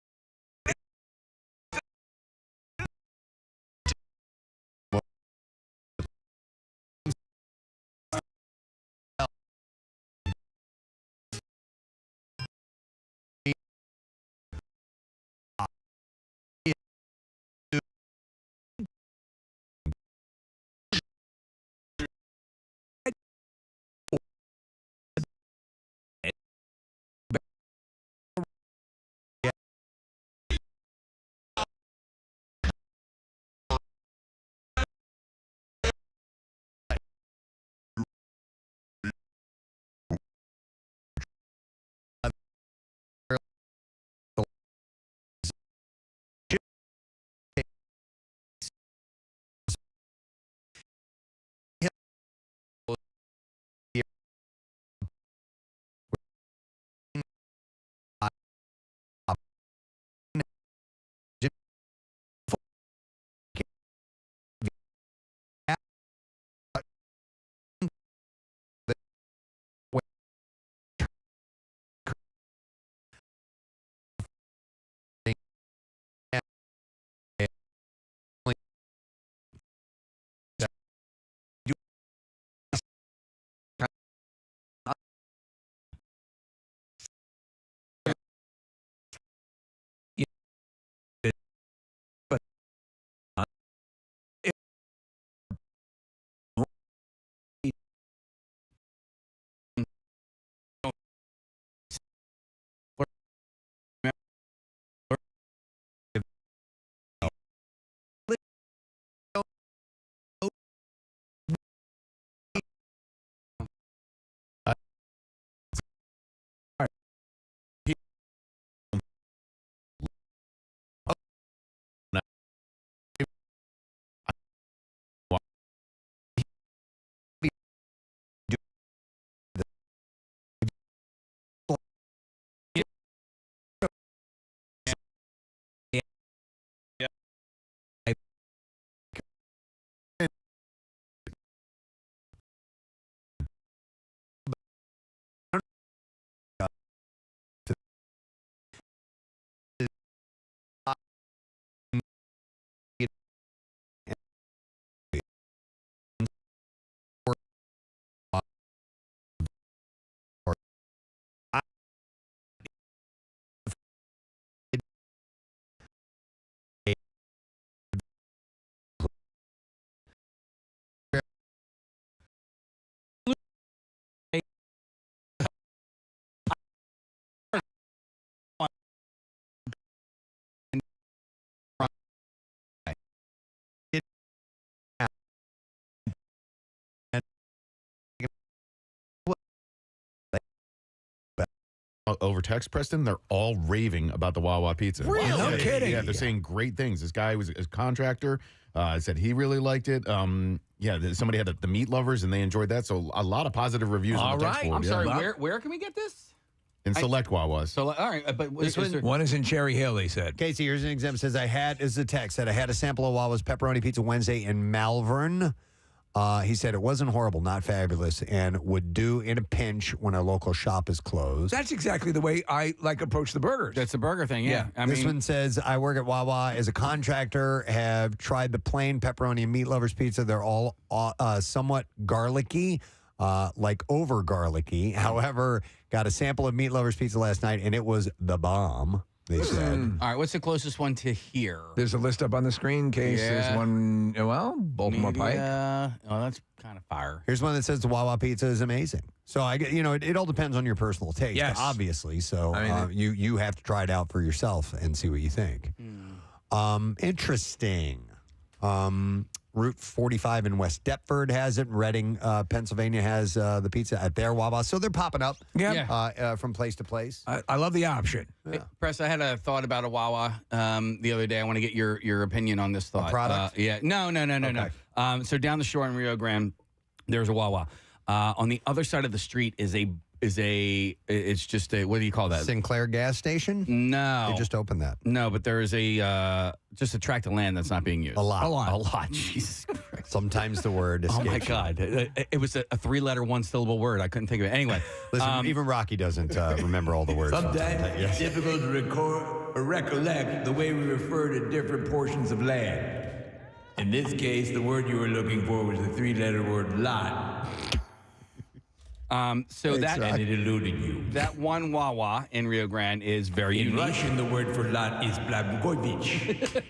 over text, Preston, they're all raving about the Wawa pizza. Really? No kidding. Yeah, they're saying great things. This guy was a contractor. Said he really liked it. Somebody had the meat lovers, and they enjoyed that. So a lot of positive reviews on the text board. I'm sorry, where can we get this? In select Wawas. So, all right, but one is in Cherry Hill, he said. Casey, here's an example. Says, I had a sample of Wawa's pepperoni pizza Wednesday in Malvern. He said it wasn't horrible, not fabulous, and would do in a pinch when a local shop is closed. That's exactly the way I approach the burgers. That's a burger thing, yeah. This one says, I work at Wawa as a contractor, have tried the plain pepperoni and meat lovers pizza. They're all somewhat garlicky, like over garlicky. However, got a sample of meat lovers pizza last night, and it was the bomb. They said. All right, what's the closest one to here? There's a list up on the screen in case there's one, Baltimore Pike. That's kind of fire. Here's one that says the Wawa pizza is amazing. So, it all depends on your personal taste, obviously. So, you have to try it out for yourself and see what you think. Interesting. Route 45 in West Deptford has it. Reading, Pennsylvania has the pizza at their Wawa. So they're popping up from place to place. I love the option. Hey, Press, I had a thought about a Wawa the other day. I want to get your opinion on this thought. A product? No. So down the shore in Rio Grande, there's a Wawa. On the other side of the street it's just a, what do you call that? Sinclair gas station? No. They just opened that. No, but there is just a tract of land that's not being used. A lot. Jesus Christ. Sometimes the word escapes. Oh, my God. It was a three-letter, one-syllable word. I couldn't think of it. Anyway. Listen, even Rocky doesn't remember all the words. Sometimes it's difficult to record or recollect the way we refer to different portions of land. In this case, the word you were looking for was the three-letter word lot. And it eluded you. That one Wawa in Rio Grande is very unique. In Russian, the word for lot is blagogovich.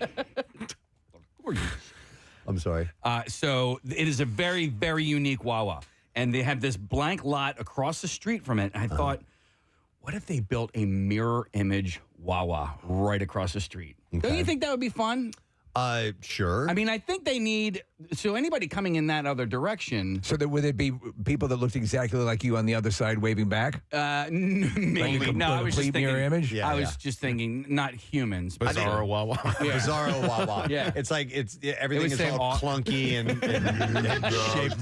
I'm sorry. So it is a very, very unique Wawa. And they have this blank lot across the street from it. And I thought, what if they built a mirror image Wawa right across the street? Okay. Don't you think that would be fun? Sure. I mean, I think they need, so anybody coming in that other direction. So would it be people that looked exactly like you on the other side waving back? Maybe. No, I was just thinking. Mirror image? I was just thinking, not humans. But Bizarro Wawa. Yeah. Bizarro Wawa. Yeah. It's like, everything is all clunky and shaped.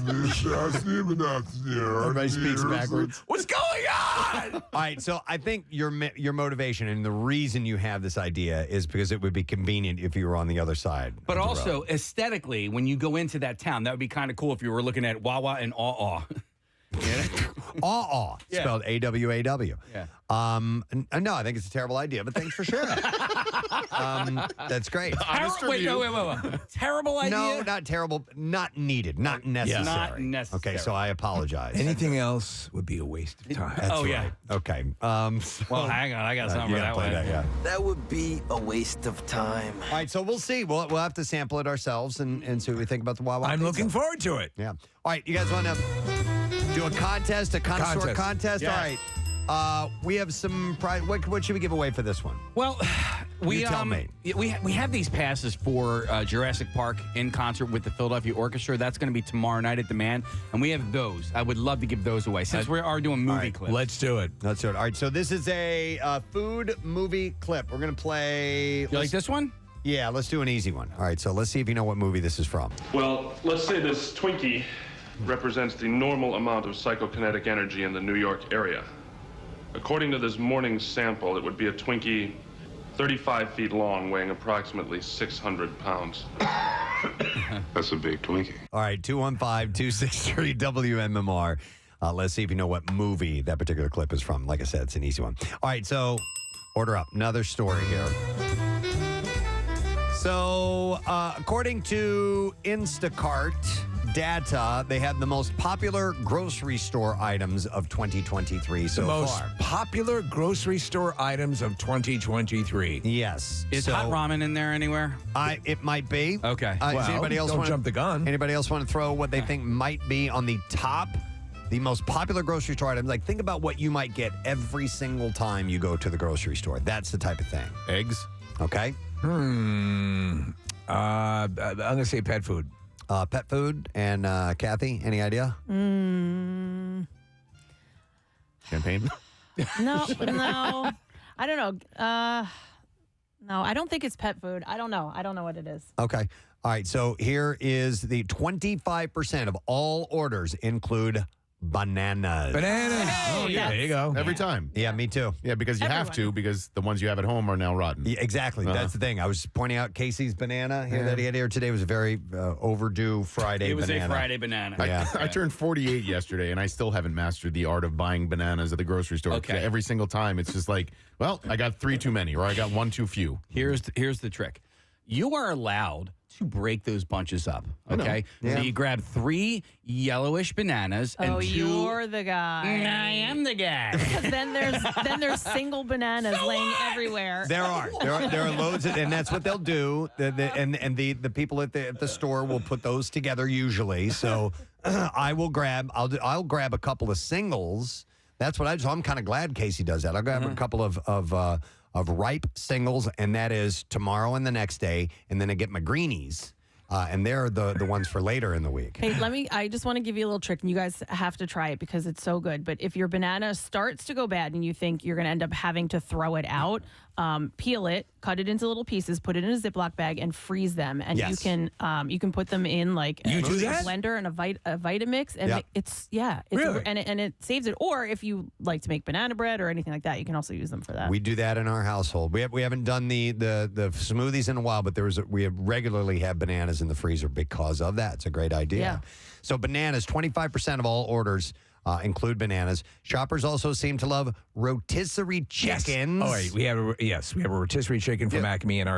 Everybody speaks backwards. What's going on? All right, so I think your motivation and the reason you have this idea is because it would be convenient if you were on the other side. But also, aesthetically, when you go into that town, that would be kind of cool if you were looking at Wawa and Aw-Aw. Aw-Aw, spelled A-W-A-W. Yeah. No, I think it's a terrible idea, but thanks for sharing. That's great. Wait. Terrible idea? No, not terrible. Not needed. Not necessary. Not necessary. Okay, so I apologize. Anything else would be a waste of time. That's right. Okay. Well, hang on. I got something for that one. That would be a waste of time. All right, so we'll see. We'll have to sample it ourselves and see what we think about the Wawa. I'm looking forward to it. Yeah. All right, you guys want to do a contest, a connoisseur contest? Yes. All right. We have some prize. What should we give away for this one? Well, you tell me. We have these passes for Jurassic Park in concert with the Philadelphia Orchestra. That's going to be tomorrow night at the Man, and we have those. I would love to give those away since we are doing movie clips. Let's do it. All right, so this is a food movie clip. We're going to play. You like this one? Yeah, let's do an easy one. All right, so let's see if you know what movie this is from. Well, let's say this Twinkie represents the normal amount of psychokinetic energy in the New York area. According to this morning's sample, it would be a Twinkie 35 feet long, weighing approximately 600 pounds. That's a big Twinkie. All right, 215-263-WMMR. Let's see if you know what movie that particular clip is from. Like I said, it's an easy one. All right, so order up. Another story here. So, according to Instacart data, they have the most popular grocery store items of 2023 so far. The most popular grocery store items of 2023. Yes. Is hot ramen in there anywhere? It might be. Okay. Does anybody else don't jump the gun. Anybody else want to throw what they think might be on the top? The most popular grocery store items. Like, think about what you might get every single time you go to the grocery store. That's the type of thing. Eggs. Okay. I'm going to say pet food. Pet food. And Kathy, any idea? Champagne. No. I don't know. No, I don't think it's pet food. I don't know. I don't know what it is. Okay. All right. So here is the 25% of all orders include bananas. Bananas. Hey, Oh, yeah. There you go. Every time. Yeah, me too. Yeah, because you have to, because the ones you have at home are now rotten. Yeah, exactly. That's the thing. I was pointing out Casey's banana here that he had here today was a very overdue Friday It was banana. a Friday banana. I turned 48 yesterday, and I still haven't mastered the art of buying bananas at the grocery store. Okay. Every single time, it's just like, well, I got 3 too many, or I got 1 too few. Here's the trick. You are allowed to break those bunches up, okay? Yeah. So you grab 3 yellowish bananas and 2... You're the guy. I am the guy. Because then there's single bananas laying everywhere. There are loads, and that's what they'll do. The people at the store will put those together usually. So I'll grab a couple of singles. That's what so I'm kind of glad Casey does that. I'll grab a couple of ripe singles, and that is tomorrow and the next day, and then I get my greenies, and they're the ones for later in the week. Hey, I just want to give you a little trick, and you guys have to try it because it's so good. But if your banana starts to go bad and you think you're going to end up having to throw it out, peel it, cut it into little pieces, put it in a Ziploc bag, and freeze them. And you can put them in like a blender and a Vitamix, and it's really? and it saves it. Or if you like to make banana bread or anything like that, you can also use them for that. We do that in our household. We haven't done the smoothies in a while, but we regularly have bananas in the freezer because of that. It's a great idea. Yeah. So bananas, 25% of all orders include bananas. Shoppers also seem to love rotisserie chickens. Yes. Oh, wait, we have a rotisserie chicken from Acme in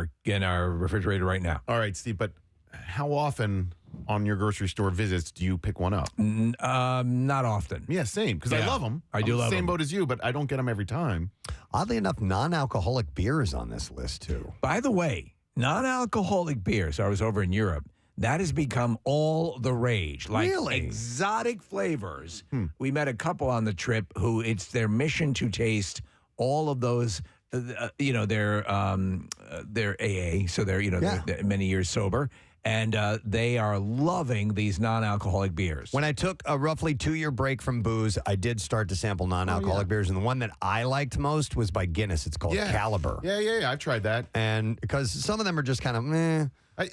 our refrigerator right now. All right, Steve, but how often on your grocery store visits do you pick one up? Not often. Yeah, same, because I love them. I do love them. Same boat as you, but I don't get them every time. Oddly enough, non-alcoholic beer is on this list too. By the way, non-alcoholic beer. So I was over in Europe. That has become all the rage. Like exotic flavors. We met a couple on the trip who it's their mission to taste all of those. They're AA, so they're many years sober, and they are loving these non-alcoholic beers. When I took a roughly 2-year break from booze, I did start to sample non-alcoholic beers, and the one that I liked most was by Guinness. It's called Caliber. Yeah, I've tried that. And because some of them are just kind of meh.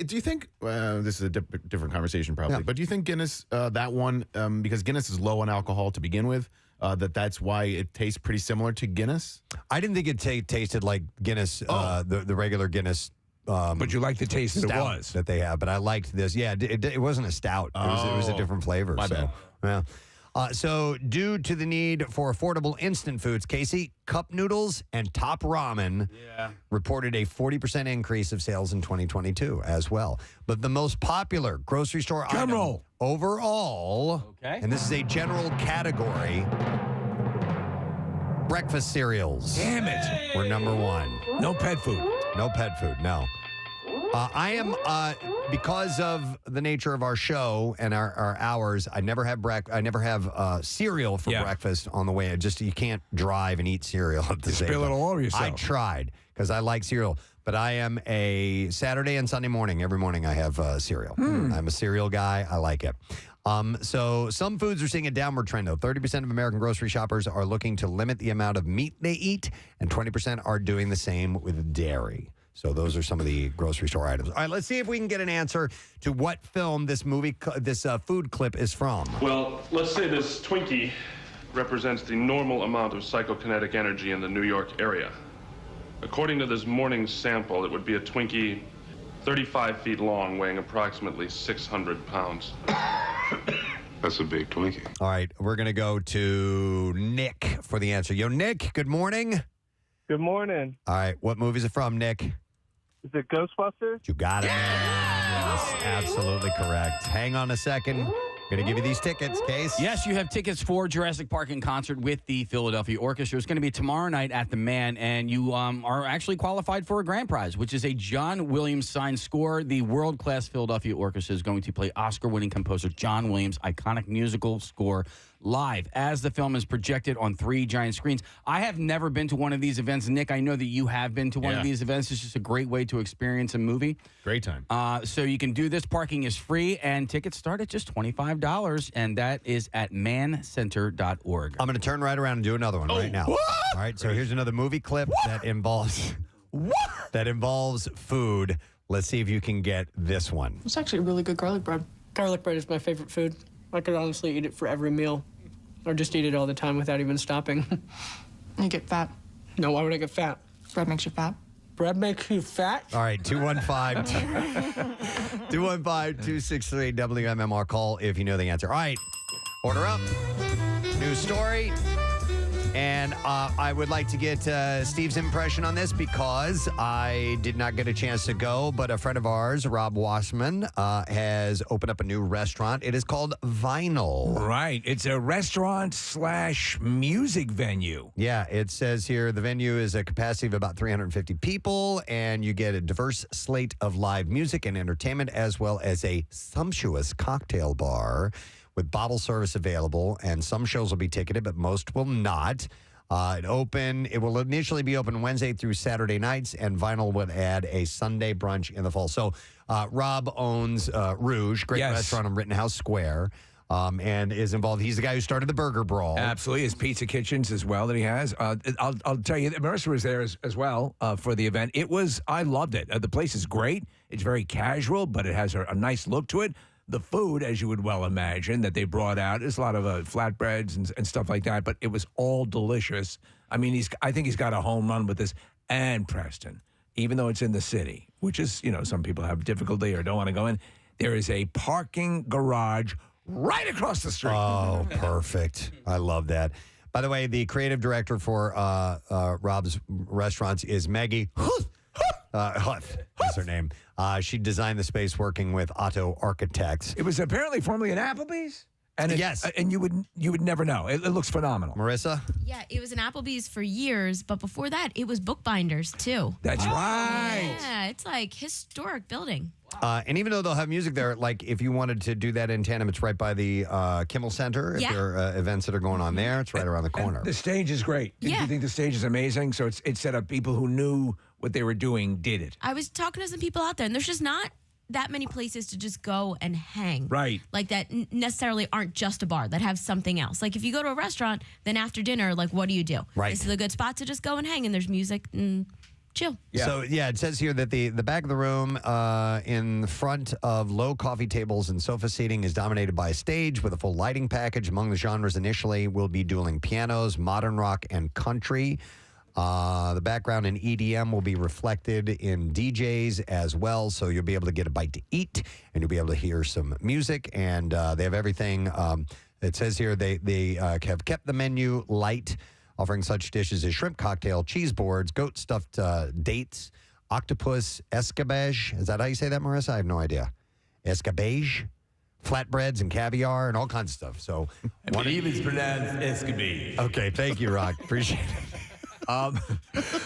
Do you think, this is a different conversation probably, but do you think Guinness, that one, because Guinness is low on alcohol to begin with, that's why it tastes pretty similar to Guinness? I didn't think it tasted like Guinness, the regular Guinness. But you like the taste that it was. That they have, but I liked this. Yeah, it wasn't a stout. It was a different flavor. My bad. Yeah. So, due to the need for affordable instant foods, Casey, Cup Noodles and Top Ramen reported a 40% increase of sales in 2022 as well. But the most popular grocery store item overall, and this is a general category, breakfast cereals. Damn it. Were number 1. No pet food. No pet food, no. I am, because of the nature of our show and our hours, I never have cereal for breakfast on the way. You can't drive and eat cereal at the same time. Spill it all over yourself. I tried because I like cereal, but I am a Saturday and Sunday morning. Every morning I have cereal. I'm a cereal guy. I like it. So some foods are seeing a downward trend, though. 30% of American grocery shoppers are looking to limit the amount of meat they eat, and 20% are doing the same with dairy. So those are some of the grocery store items. All right, let's see if we can get an answer to what film this food clip is from. Well, let's say this Twinkie represents the normal amount of psychokinetic energy in the New York area. According to this morning's sample, it would be a Twinkie 35 feet long, weighing approximately 600 pounds. That's a big Twinkie. All right, we're going to go to Nick for the answer. Yo, Nick, good morning. Good morning. All right, what movie is it from, Nick? Is it Ghostbusters? You got it. Yes, absolutely correct. Hang on a second. Going to give you these tickets, Case. Yes, you have tickets for Jurassic Park in concert with the Philadelphia Orchestra. It's going to be tomorrow night at the Man, and you are actually qualified for a grand prize, which is a John Williams signed score. The world-class Philadelphia Orchestra is going to play Oscar-winning composer John Williams' iconic musical score live as the film is projected on 3 giant screens. I have never been to one of these events. Nick, I know that you have been to one of these events. It's just a great way to experience a movie. Great time. So you can do this. Parking is free, and tickets start at just $25. $5, and that is at mancenter.org. I'm going to turn right around and do another one right now. What? All right, so here's another movie clip that involves food. Let's see if you can get this one. It's actually a really good garlic bread. Garlic bread is my favorite food. I could honestly eat it for every meal, or just eat it all the time without even stopping. You get fat. No, why would I get fat? Bread makes you fat. Bread makes you fat? All right, 215-263 WMMR. Call if you know the answer. All right, order up. New story. And I would like to get Steve's impression on this because I did not get a chance to go, but a friend of ours, Rob Wassman, has opened up a new restaurant. It is called Vinyl. Right. It's a restaurant/music venue. Yeah, it says here the venue is a capacity of about 350 people, and you get a diverse slate of live music and entertainment, as well as a sumptuous cocktail bar with bottle service available, and some shows will be ticketed, but most will not. It will initially be open Wednesday through Saturday nights, and Vinyl would add a Sunday brunch in the fall. So Rob owns Rouge, great restaurant on Rittenhouse Square, and is involved. He's the guy who started the Burger Brawl. Absolutely. His pizza kitchens as well that he has. I'll tell you, Marissa was there as well for the event. I loved it. The place is great. It's very casual, but it has a nice look to it. The food, as you would well imagine, that they brought out is a lot of flatbreads and stuff like that, but it was all delicious. I mean, I think he's got a home run with this. And Preston, even though it's in the city, which is, some people have difficulty or don't want to go in, there is a parking garage right across the street. Oh, perfect. I love that. By the way, the creative director for Rob's restaurants is Maggie Huth is her name. She designed the space working with Otto Architects. It was apparently formerly an Applebee's. And yes. And you would never know. It looks phenomenal. Marissa? Yeah, it was an Applebee's for years, but before that, it was Bookbinders, too. That's right. Yeah, it's like historic building. And even though they'll have music there, like if you wanted to do that in tandem, it's right by the Kimmel Center. If there are events that are going on there, it's right around the corner. The stage is great. Yeah. You think the stage is amazing? So it's set up. People who knew what they were doing did it. I was talking to some people out there, and there's just not that many places to just go and hang. Right. Like that necessarily aren't just a bar, that have something else. Like if you go to a restaurant, then after dinner, like what do you do? Right. This is a good spot to just go and hang, and there's music and chill. Yeah. So, it says here that the back of the room in front of low coffee tables and sofa seating is dominated by a stage with a full lighting package. Among the genres initially will be dueling pianos, modern rock, and country. The background in EDM will be reflected in DJs as well, so you'll be able to get a bite to eat, and you'll be able to hear some music, and they have everything. It says here they have kept the menu light, offering such dishes as shrimp cocktail, cheese boards, goat-stuffed dates, octopus escabage. Is that how you say that, Marissa? I have no idea. Escabage, flatbreads and caviar and all kinds of stuff. So I believe it's pronounced escabage. Okay, thank you, Rock. Appreciate it.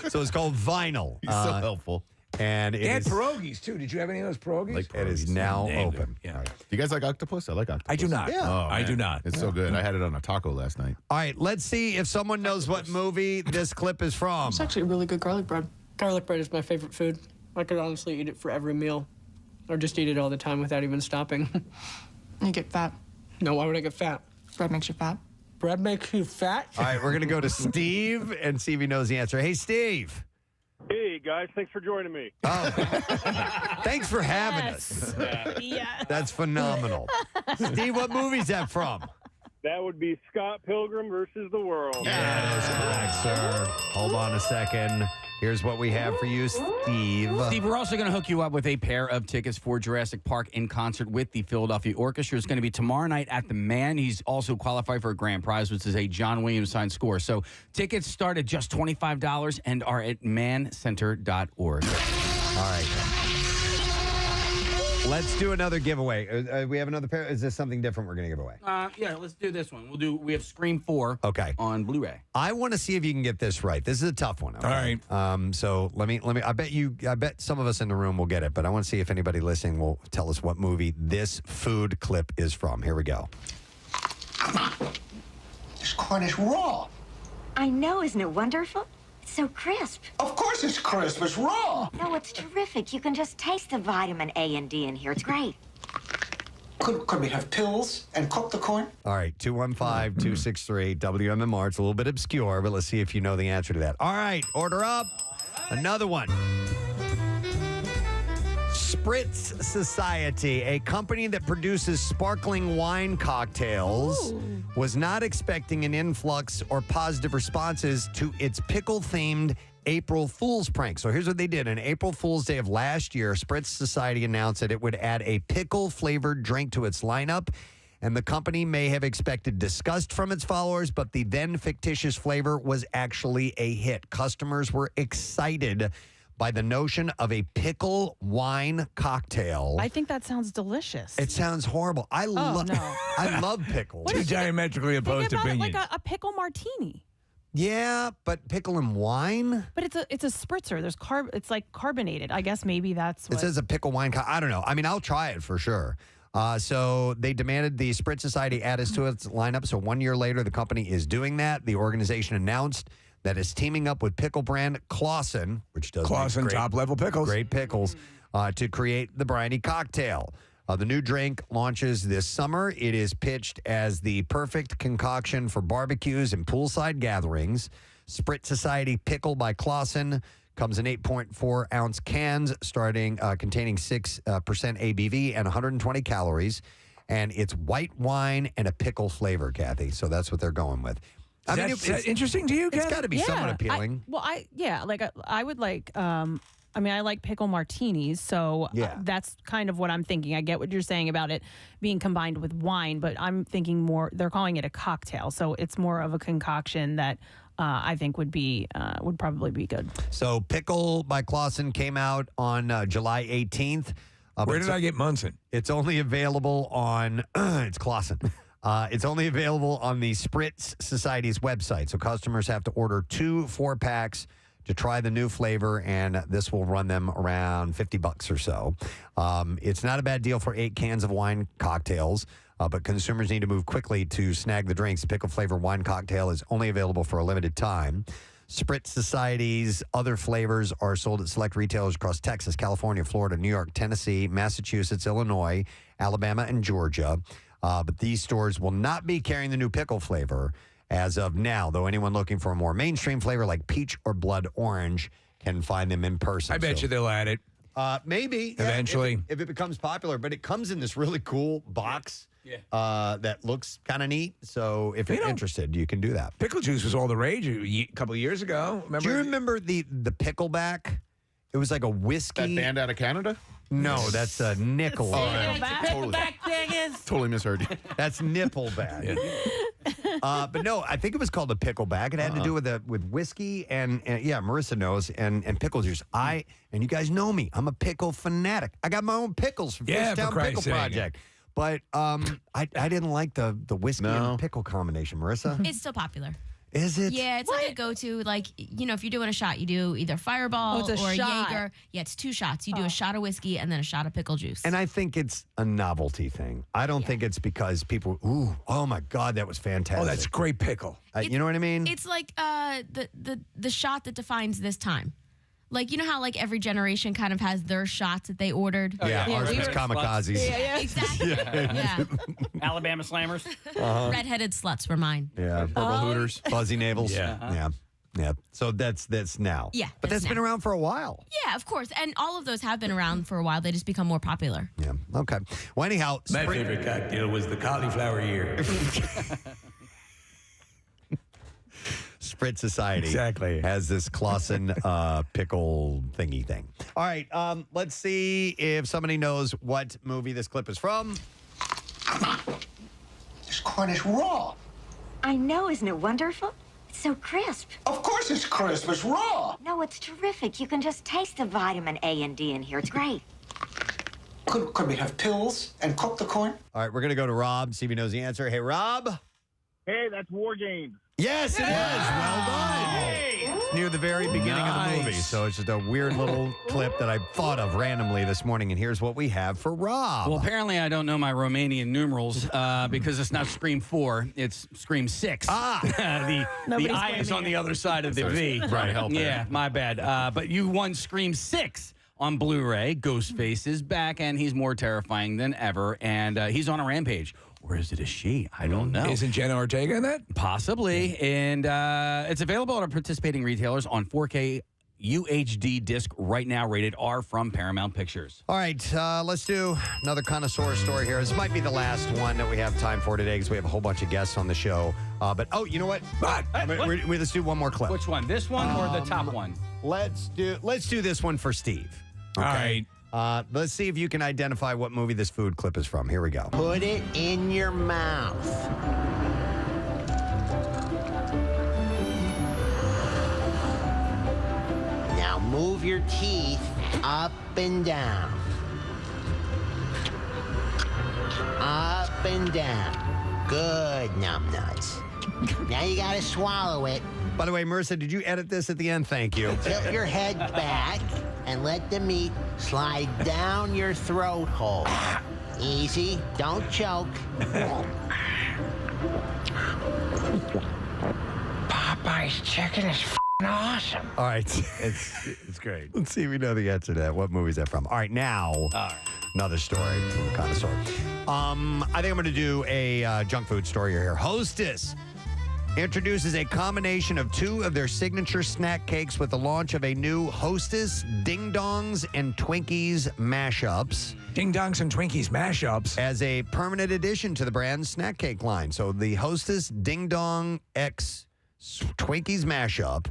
So it's called Vinyl. He's so helpful. And They had pierogies, too. Did you have any of those pierogies? It is now open. Yeah. Do you guys like octopus? I like octopus. I do not. Yeah. Oh, I man. do not. It's so good. I had it on a taco last night. All right, let's see if someone knows what movie this clip is from. It's actually a really good garlic bread. Garlic bread is my favorite food. I could honestly eat it for every meal, or just eat it all the time without even stopping. You get fat. No, why would I get fat? Bread makes you fat. Bread makes you fat? All right, we're going to go to Steve and see if he knows the answer. Hey, Steve. Hey, guys. Thanks for joining me. Thanks for having us. That's phenomenal. Steve, what movie is that from? That would be Scott Pilgrim versus the World. That is correct, sir. Hold on a second. Here's what we have for you, Steve. Steve, we're also going to hook you up with a pair of tickets for Jurassic Park in concert with the Philadelphia Orchestra. It's going to be tomorrow night at the Man. He's also qualified for a grand prize, which is a John Williams signed score. So tickets start at just $25 and are at mancenter.org. All right. Let's do another giveaway. We have another pair. Is this something different we're going to give away? Yeah, let's do this one. We have Scream 4 on Blu-ray. I want to see if you can get this right. This is a tough one. Okay? All right. So let me. I bet some of us in the room will get it, but I want to see if anybody listening will tell us what movie this food clip is from. Here we go. This corn is raw. I know, isn't it wonderful? It's so crisp. Of course it's crisp. It's raw. No, it's terrific. You can just taste the vitamin A and D in here. It's great. Could we have pills and cook the corn? All right, 215-263 WMMR. It's a little bit obscure, but let's see if you know the answer to that. All right, order up. Another one. Spritz Society, a company that produces sparkling wine cocktails, was not expecting an influx or positive responses to its pickle-themed April Fool's prank. So here's what they did. On April Fool's Day of last year, Spritz Society announced that it would add a pickle-flavored drink to its lineup, and the company may have expected disgust from its followers, but the then fictitious flavor was actually a hit. Customers were excited by the notion of a pickle wine cocktail. I think that sounds delicious. It sounds horrible. I love pickles. Two diametrically opposed Think about it opinions. like a pickle martini. Yeah, but pickle and wine? But it's a spritzer. There's it's like carbonated. I guess maybe that's what. It says a pickle wine. I don't know. I mean, I'll try it for sure. So they demanded the Spritz Society add us to its lineup. So 1 year later, the company is doing that. The organization announced that it's teaming up with pickle brand Clausen, which does Clausen top-level pickles. Great pickles, to create the briny cocktail. The new drink launches this summer. It is pitched as the perfect concoction for barbecues and poolside gatherings. Spritz Society Pickle by Clausen comes in 8.4-ounce cans, containing 6% ABV and 120 calories. And it's white wine and a pickle flavor, Kathy. So that's what they're going with. I mean, That's interesting to you, It's Kathy? got to be somewhat appealing. I would like. I mean, I like pickle martinis, so that's kind of what I'm thinking. I get what you're saying about it being combined with wine, but I'm thinking more. They're calling it a cocktail, so it's more of a concoction that I think would probably be good. So, Pickle by Clausen came out on July 18th. Where did I get Munson? It's only available on it's Clausen. It's only available on the Spritz Society's website. So customers have to order 2 4-packs to try the new flavor, and this will run them around $50 or so. It's not a bad deal for 8 cans of wine cocktails, but consumers need to move quickly to snag the drinks. The pickle flavor wine cocktail is only available for a limited time. Spritz Society's other flavors are sold at select retailers across Texas, California, Florida, New York, Tennessee, Massachusetts, Illinois, Alabama, and Georgia. But these stores will not be carrying the new pickle flavor as of now, though anyone looking for a more mainstream flavor like peach or blood orange can find them in person. I bet you they'll add it. Maybe. Eventually. If it becomes popular. But it comes in this really cool box that looks kind of neat. So if you're interested, you can do that. Pickle juice was all the rage a couple of years ago. Remember? Do you remember the Pickleback? It was like a whiskey. That band out of Canada? No, that's a nickel. Totally misheard you. That's Nippleback. But no, I think it was called a Pickleback. It had to do with whiskey and Marissa knows and pickle juice. And you guys know me. I'm a pickle fanatic. I got my own pickles from Fishtown Pickle Project. But I didn't like the whiskey and pickle combination, Marissa. It's still popular. Is it? Yeah, it's like a go-to. Like, if you're doing a shot, you do either Fireball or shot. Jaeger. Yeah, it's 2 shots. You do a shot of whiskey and then a shot of pickle juice. And I think it's a novelty thing. I don't think it's because people, oh my God, that was fantastic. Oh, that's great pickle. You know what I mean? It's like the shot that defines this time. Like, you know how like every generation kind of has their shots that they ordered? Ours was kamikazes. Yeah. Exactly. Yeah. Alabama Slammers. Redheaded sluts were mine. Yeah. Purple Hooters. Fuzzy navels. Yeah. So that's now. Yeah. But that's been around for a while. Yeah, of course. And all of those have been around for a while. They just become more popular. Yeah. Okay. Well, anyhow. My favorite cocktail was the cauliflower ear. Spritz Society exactly has this Clausen pickle thingy thing. All right, let's see if somebody knows what movie this clip is from. This corn is raw. I know, isn't it wonderful? It's so crisp. Of course it's crisp. It's raw. No, it's terrific. You can just taste the vitamin A and D in here. It's great. Could we have pills and cook the corn? All right, we're going to go to Rob, see if he knows the answer. Hey, Rob. Hey, that's War Games. Yes, it is. Well done. It's near the very beginning of the movie, so it's just a weird little clip that I thought of randomly this morning, and here's what we have for Rob. Well, apparently I don't know my Romanian numerals because it's not Scream 4, it's Scream 6. The I is on the other side of the V. Right, help there. Yeah, my bad. But you won Scream 6 on Blu-ray. Ghostface is back, and he's more terrifying than ever, and he's on a rampage. Or is it a she? I don't know. Isn't Jenna Ortega in that? Possibly. And it's available at participating retailers on 4K UHD disc right now, rated R from Paramount Pictures. All right, let's do another Connoisseur story here. This might be the last one that we have time for today because we have a whole bunch of guests on the show. But you know what? Let's do one more clip. Which one? This one or the top one? Let's do this one for Steve. Okay. All right. Let's see if you can identify what movie this food clip is from. Here we go. Put it in your mouth. Now move your teeth up and down. Up and down. Good, numbnuts. Now you gotta swallow it. By the way, Marissa, did you edit this at the end? Thank you. Tilt your head back and let the meat slide down your throat hole. Easy, don't choke. Popeye's chicken is awesome. All right. It's great. Let's see if we know the answer to that. What movie is that from? All right, now another story from Connoisseur. I think I'm going to do a junk food story here. Hostess introduces a combination of 2 of their signature snack cakes with the launch of a new Hostess Ding Dongs and Twinkies mashups. Ding Dongs and Twinkies mashups. As a permanent addition to the brand's snack cake line. So the Hostess Ding Dong X Twinkies mashup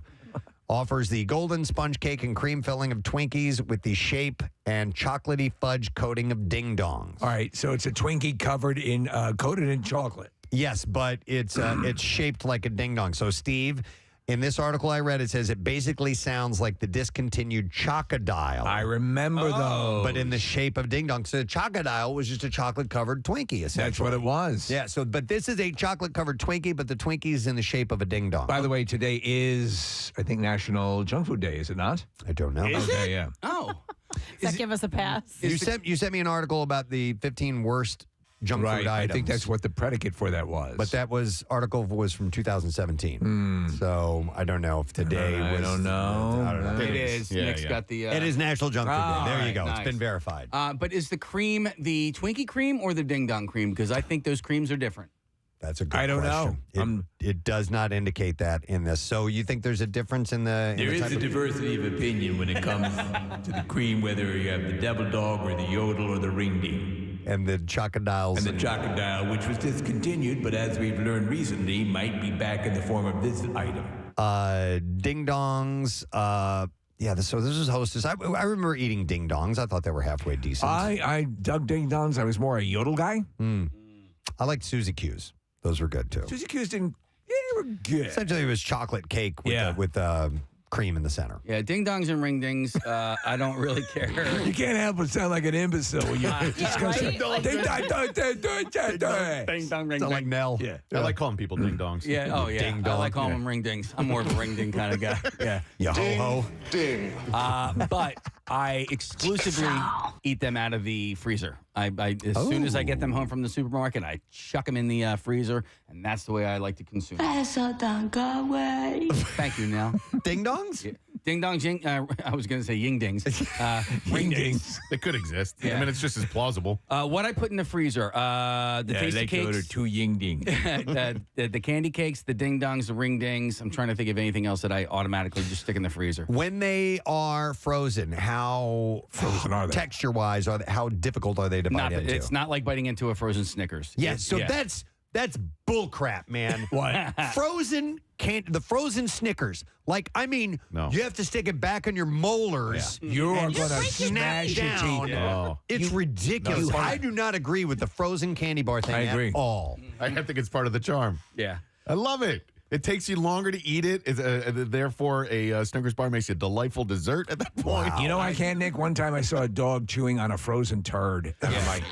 offers the golden sponge cake and cream filling of Twinkies with the shape and chocolatey fudge coating of Ding Dongs. All right, so it's a Twinkie coated in chocolate. Yes, but it's shaped like a ding dong. So, Steve, in this article I read, it says it basically sounds like the discontinued Chocodile. I remember those. But in the shape of ding dong. So, the Chocodile was just a chocolate-covered Twinkie, essentially. That's what it was. Yeah, but this is a chocolate-covered Twinkie, but the Twinkie is in the shape of a ding dong. By the way, today is, I think, National Junk Food Day, is it not? I don't know. Is it? Yeah. Oh. Does that give us a pass? You sent me an article about the 15 worst junk food items. I think that's what the predicate for that was. But that article was from 2017. So I don't know if today was. I don't know. It is. Yeah, Nick's got the. It is National Junk Food Day. There you go. Nice. It's been verified. But is the cream the Twinkie cream or the Ding Dong cream? Because I think those creams are different. That's a good I don't question. know. It does not indicate that in this. So you think there's a difference in the. There is a diversity of opinion when it comes to the cream, whether you have the devil dog or the yodel or the ring ding. And the Chocodiles. And the Chocodile, which was discontinued, but as we've learned recently, might be back in the form of this item. Ding Dongs. So this is Hostess. I remember eating Ding Dongs. I thought they were halfway decent. I dug Ding Dongs. I was more a yodel guy. I liked Suzy Q's. Those were good too. Suzy Q's didn't. Yeah, they were good. Essentially, it was chocolate cake with cream in the center. Yeah, Ding Dongs and Ring Dings. I don't really care. You can't help but sound like an imbecile when you just go say, Ding Dong, Ring Sound like Ding. Nell. Yeah. I like calling people ding dongs. Yeah. Oh yeah. Ding I dong. like calling them Ring Dings. I'm more of a Ring Ding kind of guy. Yeah. Yeah, ho-ho. Ding. But I exclusively eat them out of the freezer. As soon as I get them home from the supermarket, I chuck them in the freezer, and that's the way I like to consume them. Thank you, Nell. Ding Dongs? Yeah. Ding Dongs, I was going to say Ying Dings. Ring Dings. They could exist. Yeah. I mean, it's just as plausible. What I put in the freezer, the tasty cakes. Or 2 Ying Dings. the candy cakes, the Ding Dongs, the Ring Dings. I'm trying to think of anything else that I automatically just stick in the freezer. When they are frozen, how frozen are they? Texture-wise, how difficult are they to bite into? It's not like biting into a frozen Snickers. Yes, that's bull crap, man. What? The frozen Snickers. Like, I mean, you have to stick it back on your molars. Yeah. You are and going to snap smash your down. teeth. Yeah. It's ridiculous. No, I do not agree with the frozen candy bar thing I agree. at all. I think it's part of the charm. Yeah. I love it. It takes you longer to eat it. Therefore, a Snickers bar makes you a delightful dessert at that point. Wow. You know, I can't, Nick. One time I saw a dog chewing on a frozen turd. And I'm like,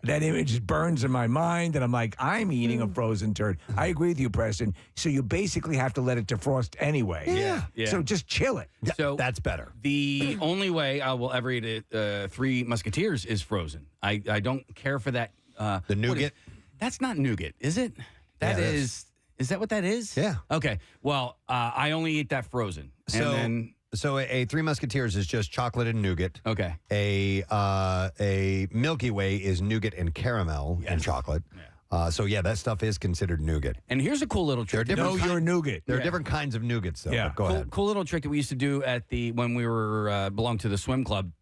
that image just burns in my mind. And I'm like, I'm eating a frozen turd. I agree with you, Preston. So you basically have to let it defrost anyway. Yeah. So just chill it. So that's better. The only way I will ever eat it, Three Musketeers is I don't care for that. The nougat? That's not nougat, is it? That is. Is that what that is? Yeah. Okay. Well, I only eat that frozen. So, and then So a Three Musketeers is just chocolate and nougat. Okay. A Milky Way is nougat and caramel and chocolate. So that stuff is considered nougat. And here's a cool little trick. Your nougat. There are different kinds of nougats, though. Yeah. Go ahead. Cool little trick that we used to do when we were belonged to the swim club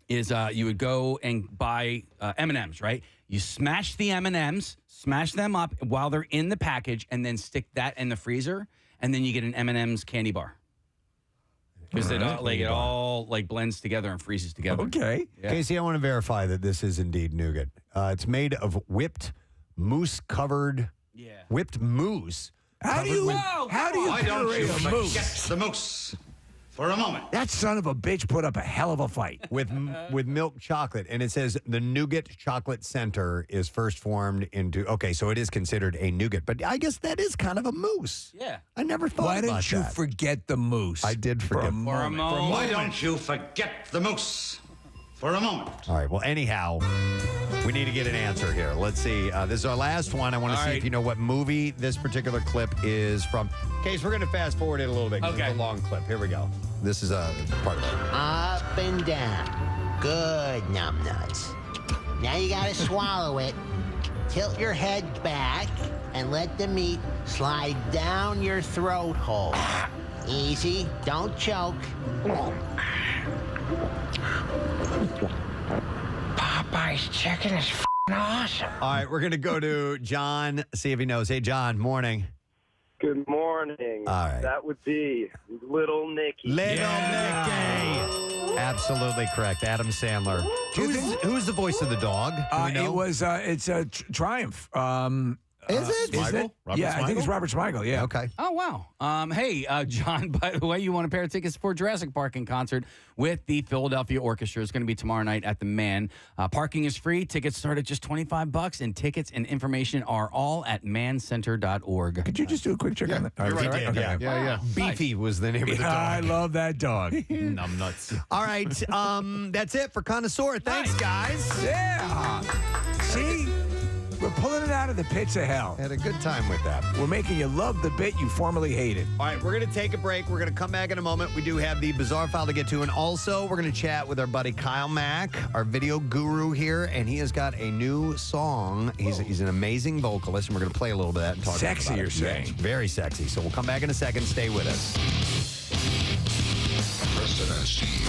is you would go and buy M&Ms, right? You smash the M&Ms, smash them up while they're in the package, and then stick that in the freezer, and then you get an M&M's candy bar. Because it all blends together and freezes together. Okay. Yeah. Casey, I want to verify that this is indeed nougat. It's made of whipped mousse covered. Yeah. Whipped mousse. How do you puree a moose? Get the moose for a moment. That son of a bitch put up a hell of a fight. With milk chocolate. And it says the nougat chocolate center is first formed into... Okay, so it is considered a nougat. But I guess that is kind of a mousse. Yeah. I never thought Why about don't you that. forget the moose? I did forget. For a moment. Why don't you forget the moose for a moment? All right, well, anyhow, we need to get an answer here. Let's see. This is our last one. I want to see if you know what movie this particular clip is from. Case, we're going to fast forward it a little bit because it's a long clip. Here we go. This is a part of it. Up and down. Good, numbnuts. Now you gotta swallow it. Tilt your head back and let the meat slide down your throat hole. Easy, don't choke. Popeye's chicken is awesome. All right, we're going to go to John, see if he knows. Hey, John, morning. Good morning. All right. That would be Little Nicky. Nicky. Absolutely correct. Adam Sandler. Who's the voice of the dog? Do we know? It's a Triumph. Is it? Smigel? Robert I think it's Smigel? Robert Smigel. Yeah. Okay. Oh, wow. Hey, John, by the way, you won a pair of tickets for Jurassic Park in concert with the Philadelphia Orchestra. It's going to be tomorrow night at the Mann. Parking is free. Tickets start at just $25, and tickets and information are all at mancenter.org. Could you just do a quick check on that? You're right. Okay. Yeah. Beefy was the name of the dog. I love that dog. Numb nuts. All right. That's it for Connoisseur. Thanks, guys. Yeah. See? We're pulling it out of the pits of hell. Had a good time with that. We're making you love the bit you formerly hated. All right, we're going to take a break. We're going to come back in a moment. We do have the bizarre file to get to. And also, we're going to chat with our buddy Kyle Maack, our video guru here. And he has got a new song. He's an amazing vocalist. And we're going to play a little bit of that and talk Sexy, about it. you're saying. Yeah, very sexy. So we'll come back in a second. Stay with us. Preston and Steve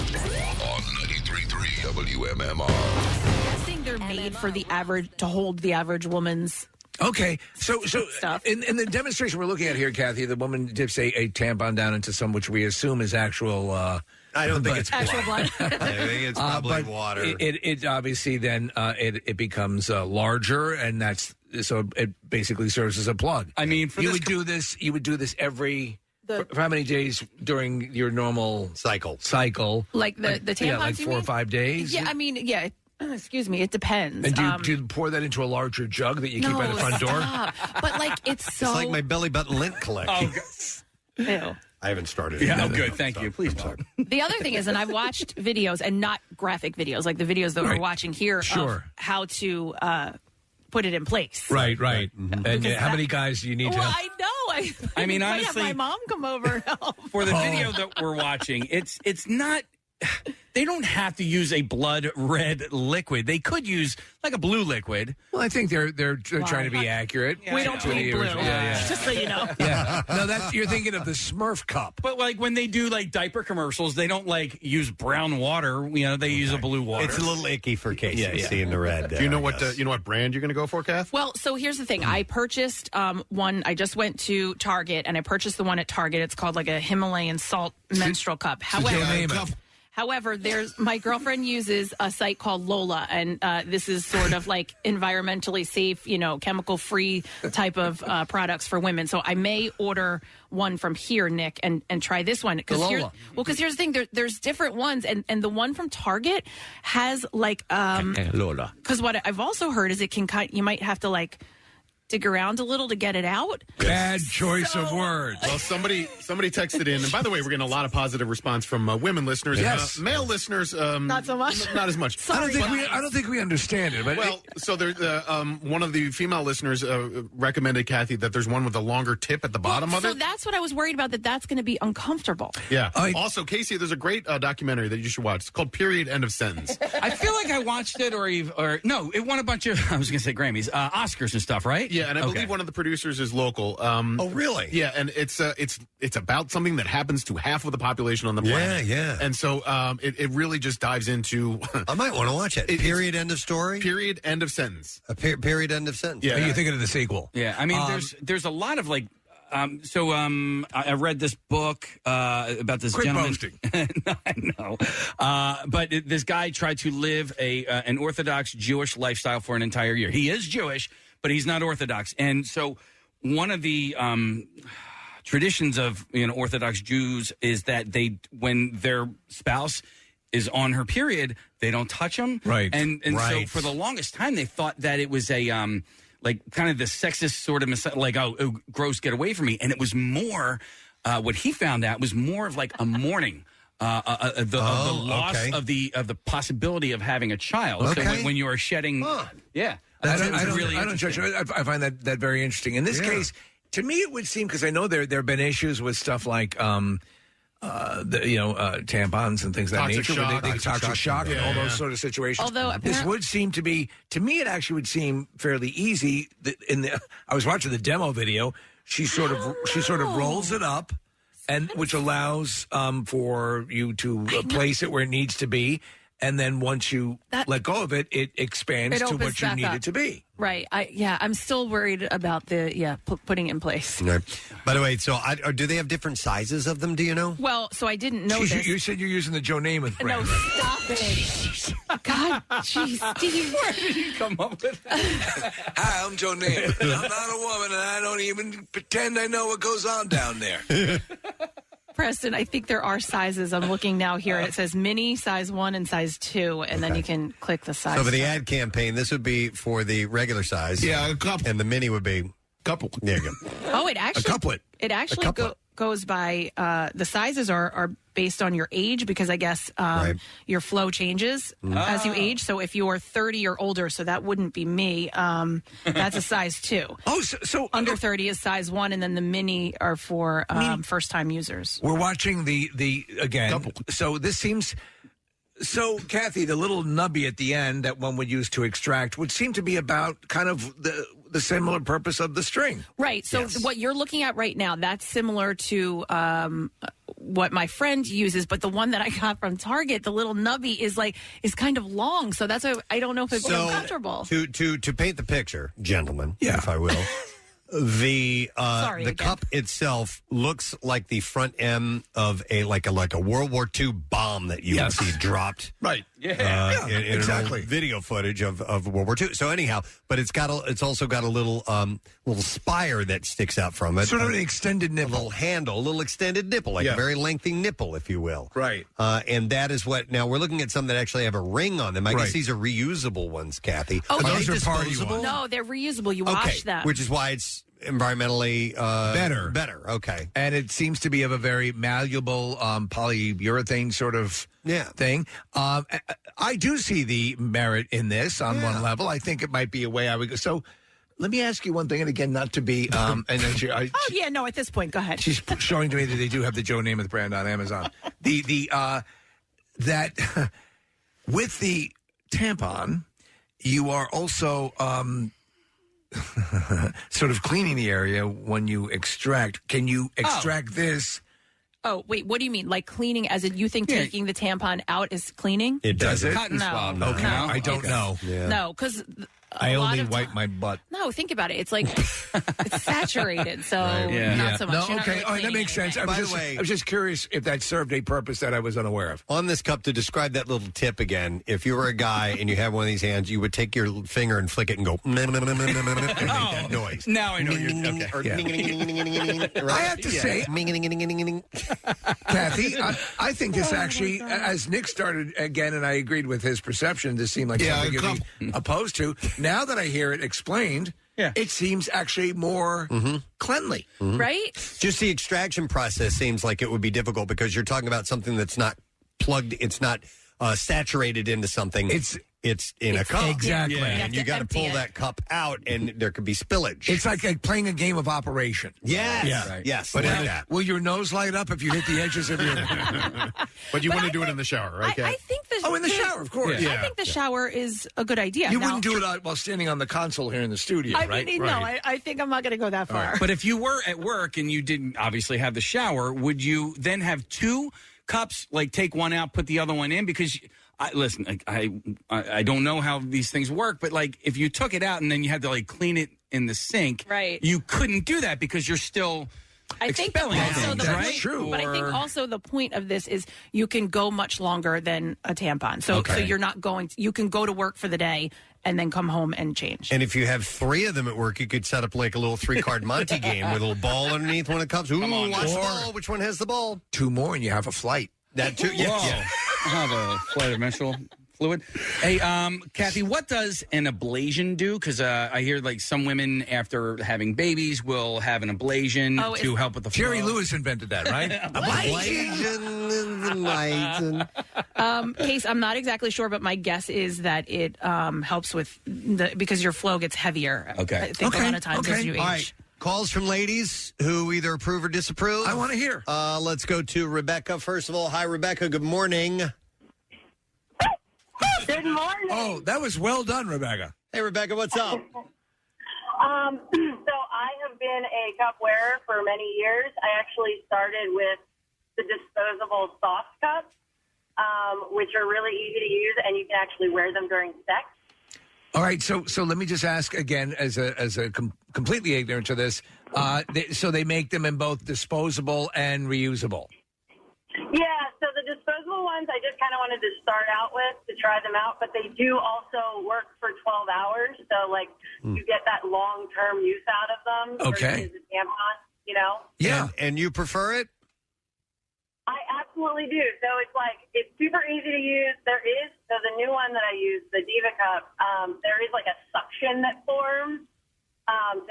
on 93.3 WMMR. I think they're made for the average, to hold the average woman's. Okay, so in the demonstration we're looking at here, Kathy, the woman dips a tampon down into some which we assume is actual. I don't think it's Actual blood. I think it's probably but water. It obviously then it becomes larger, and so it basically serves as a plug. I mean, you would do this every. For how many days during your normal cycle? Like the tampons, yeah, like you 4 or mean? 5 days. Yeah, I mean, yeah. Excuse me, it depends. And do you pour that into a larger jug that you keep by the front door? But like it's so. It's like my belly button lint collection. Ew. I haven't started. Yeah, good. Thank you. Please talk. The other thing is, and I've watched videos, and not graphic videos, like the videos that we're watching here, of how to put it in place. Right. Mm-hmm. And how many guys do you need to Well, have? I know. I mean, might honestly, have my mom come over and help. For the video that we're watching, it's not. They don't have to use a blood red liquid. They could use like a blue liquid. Well, I think they're trying to be accurate. We don't bleed blue, just so you know. Yeah. No, you're thinking of the Smurf cup. But like when they do like diaper commercials, they don't like use brown water. You know, they use a blue water. It's a little icky for Casey seeing the red. Do you know what brand you're going to go for, Kath? Well, so here's the thing. I purchased one. I just went to Target and I purchased the one at Target. It's called like a Himalayan salt menstrual cup. However, my girlfriend uses a site called Lola, and this is sort of like environmentally safe, chemical-free type of products for women. So I may order one from here, Nick, and try this one. Because here's the thing: there's different ones, and the one from Target has like Lola. Because what I've also heard is it can you might have to like dig around a little to get it out. Bad choice of words. Well, somebody texted in, and by the way, we're getting a lot of positive response from women listeners. Yes. Male listeners, not so much. Not as much. I don't think we understand it. But so there, one of the female listeners recommended, Kathy, that there's one with a longer tip at the bottom of So it. that's what I was worried about, that's going to be uncomfortable. Yeah. Also, Casey, there's a great documentary that you should watch. It's called Period, End of Sentence. I feel like I watched it, or no, it won a bunch of, I was going to say Grammys, Oscars and stuff, right? Yeah, and I believe one of the producers is local. Oh, really? Yeah, and it's about something that happens to half of the population on the planet. Yeah. And so it really just dives into. I might want to watch it. Period, end of story? Period, end of sentence. Period, end of sentence. Yeah. Are you thinking of the sequel? Yeah, I mean, there's a lot of like. I read this book about this Quit gentleman. boasting. No, I know, but this guy tried to live an Orthodox Jewish lifestyle for an entire year. He is Jewish, but he's not Orthodox, and so one of the traditions of Orthodox Jews is that when their spouse is on her period, they don't touch them. Right. And Right. so for the longest time, they thought that it was a like kind of the sexist sort of like, oh, gross, get away from me. And it was more, what he found out was more of like a mourning. The loss okay. of the possibility of having a child. Okay. So when you are shedding, yeah, I really don't judge. I find that very interesting. In this case, to me, it would seem, because I know there have been issues with stuff like tampons and things of that Toxic nature, shock. where they toxic shock and all those Yeah. sort of situations. Although this would seem to be, to me, it actually would seem fairly easy. I was watching the demo video. She sort of rolls it up, and which allows for you to place it where it needs to be. And then once you let go of it, it expands to what you need it to be. Right. I'm still worried about putting it in place. Right. By the way, so do they have different sizes of them? Do you know? Well, so I didn't know this. You said you're using the Joe Namath brand. No, stop it. God, jeez, Steve. Where did you come up with that? Hi, I'm Joe Namath. I'm not a woman, and I don't even pretend I know what goes on down there. Preston, I think there are sizes. I'm looking now here. It says mini, size 1, and size 2, and then you can click the size. So for the ad campaign, this would be for the regular size. Yeah, a couple. And the mini would be couple. There you go. Oh, it actually couplet. It actually goes by the sizes are based on your age, because I guess your flow changes as you age. So if you're 30 or older, so that wouldn't be me. That's a size 2. Oh, so under 30 is size 1, and then the mini are for first time users. We're watching the again. Couple. So this seems. So, Kathy, the little nubby at the end that one would use to extract would seem to be about kind of the similar purpose of the string. Right. So what you're looking at right now, that's similar to what my friend uses, but the one that I got from Target, the little nubby is kind of long. So that's why I don't know if it's comfortable. To paint the picture, gentlemen, if I will. The cup itself looks like the front end of a World War II bomb that you would see dropped. Right. In exactly. Video footage of World War II. So anyhow, but it's also got a little spire that sticks out from it. Sort of an extended nipple. A little handle, a little extended nipple, like a very lengthy nipple, if you will. Right. And that is what, now we're looking at some that actually have a ring on them. I guess these are reusable ones, Kathy. Oh, those are party disposable? ones. No, they're reusable. You wash them. Which is why it's environmentally better. Okay. And it seems to be of a very malleable polyurethane sort of thing. I do see the merit in this on one level. I think it might be a way I would go. So let me ask you one thing, and again, not to be. And then no, at this point, go ahead. She's showing to me that they do have the Joe Namath brand on Amazon. That with the tampon, you are also sort of cleaning the area when you extract. Can you extract this? Oh, wait, what do you mean? Like cleaning as in you think taking the tampon out is cleaning? It does it? Cotton swab. Okay, No. I don't know. No, because I only wipe my butt. No, think about it. It's like it's saturated, so not so much. No, You're not okay, really that makes sense. By the way, I was just curious if that served a purpose that I was unaware of. On this cup, to describe that little tip again, if you were a guy and you have one of these hands, you would take your finger and flick it and go, and make that noise. Now I know you're I have to say, Kathy, I think this actually, as Nick started again, and I agreed with his perception, this seemed like something you'd be opposed to. Now that I hear it explained, it seems actually more cleanly. Right? Just the extraction process seems like it would be difficult because you're talking about something that's not plugged, it's not saturated into something. It's in a cup. Exactly. Yeah. And you got to pull that cup out, and there could be spillage. It's like playing a game of Operation. Yes. Yeah. Right. Yes. But like that. will your nose light up if you hit the edges of your... But you want to do it in the shower, right, Kat? I think in the shower, of course. I think the shower is a good idea. You Now- wouldn't do it while standing on the console here in the studio, I right? mean, no, I think I'm not going to go that far. But if you were at work and you didn't obviously have the shower, would you then have two cups, like take one out, put the other one in? Because listen, I don't know how these things work, but like if you took it out and then you had to like clean it in the sink, right? You couldn't do that because you're still expelling things, That's right? true. But I think also the point of this is you can go much longer than a tampon. So you're not going. You can go to work for the day and then come home and change. And if you have three of them at work, you could set up like a little 3-card Monte game with a little ball underneath one of the cups. Ooh, watch the ball. Which one has the ball? Two more and you have a flight. That too, Whoa. I have a flight of menstrual fluid. Hey, Kathy, what does an ablation do? Because I hear like some women after having babies will have an ablation to help with the flow. Jerry Lewis invented that, right? Case, I'm not exactly sure, but my guess is that it helps with because your flow gets heavier. Okay. I think a lot of times as you age. All right. Calls from ladies who either approve or disapprove. I want to hear. Let's go to Rebecca. First of all, hi, Rebecca. Good morning. Good morning. Oh, that was well done, Rebecca. Hey, Rebecca, what's up? So I have been a cup wearer for many years. I actually started with the disposable soft cups, which are really easy to use, and you can actually wear them during sex. All right, so let me just ask again, as a completely ignorant to this. So they make them in both disposable and reusable. Yeah, so the disposable ones I just kind of wanted to start out with to try them out, but they do also work for 12 hours, so like you get that long-term use out of them. Okay. Versus a tampon, you know? Yeah. And you prefer it? I absolutely do. So it's super easy to use. So the new one that I use, the Diva Cup, there is like a suction that forms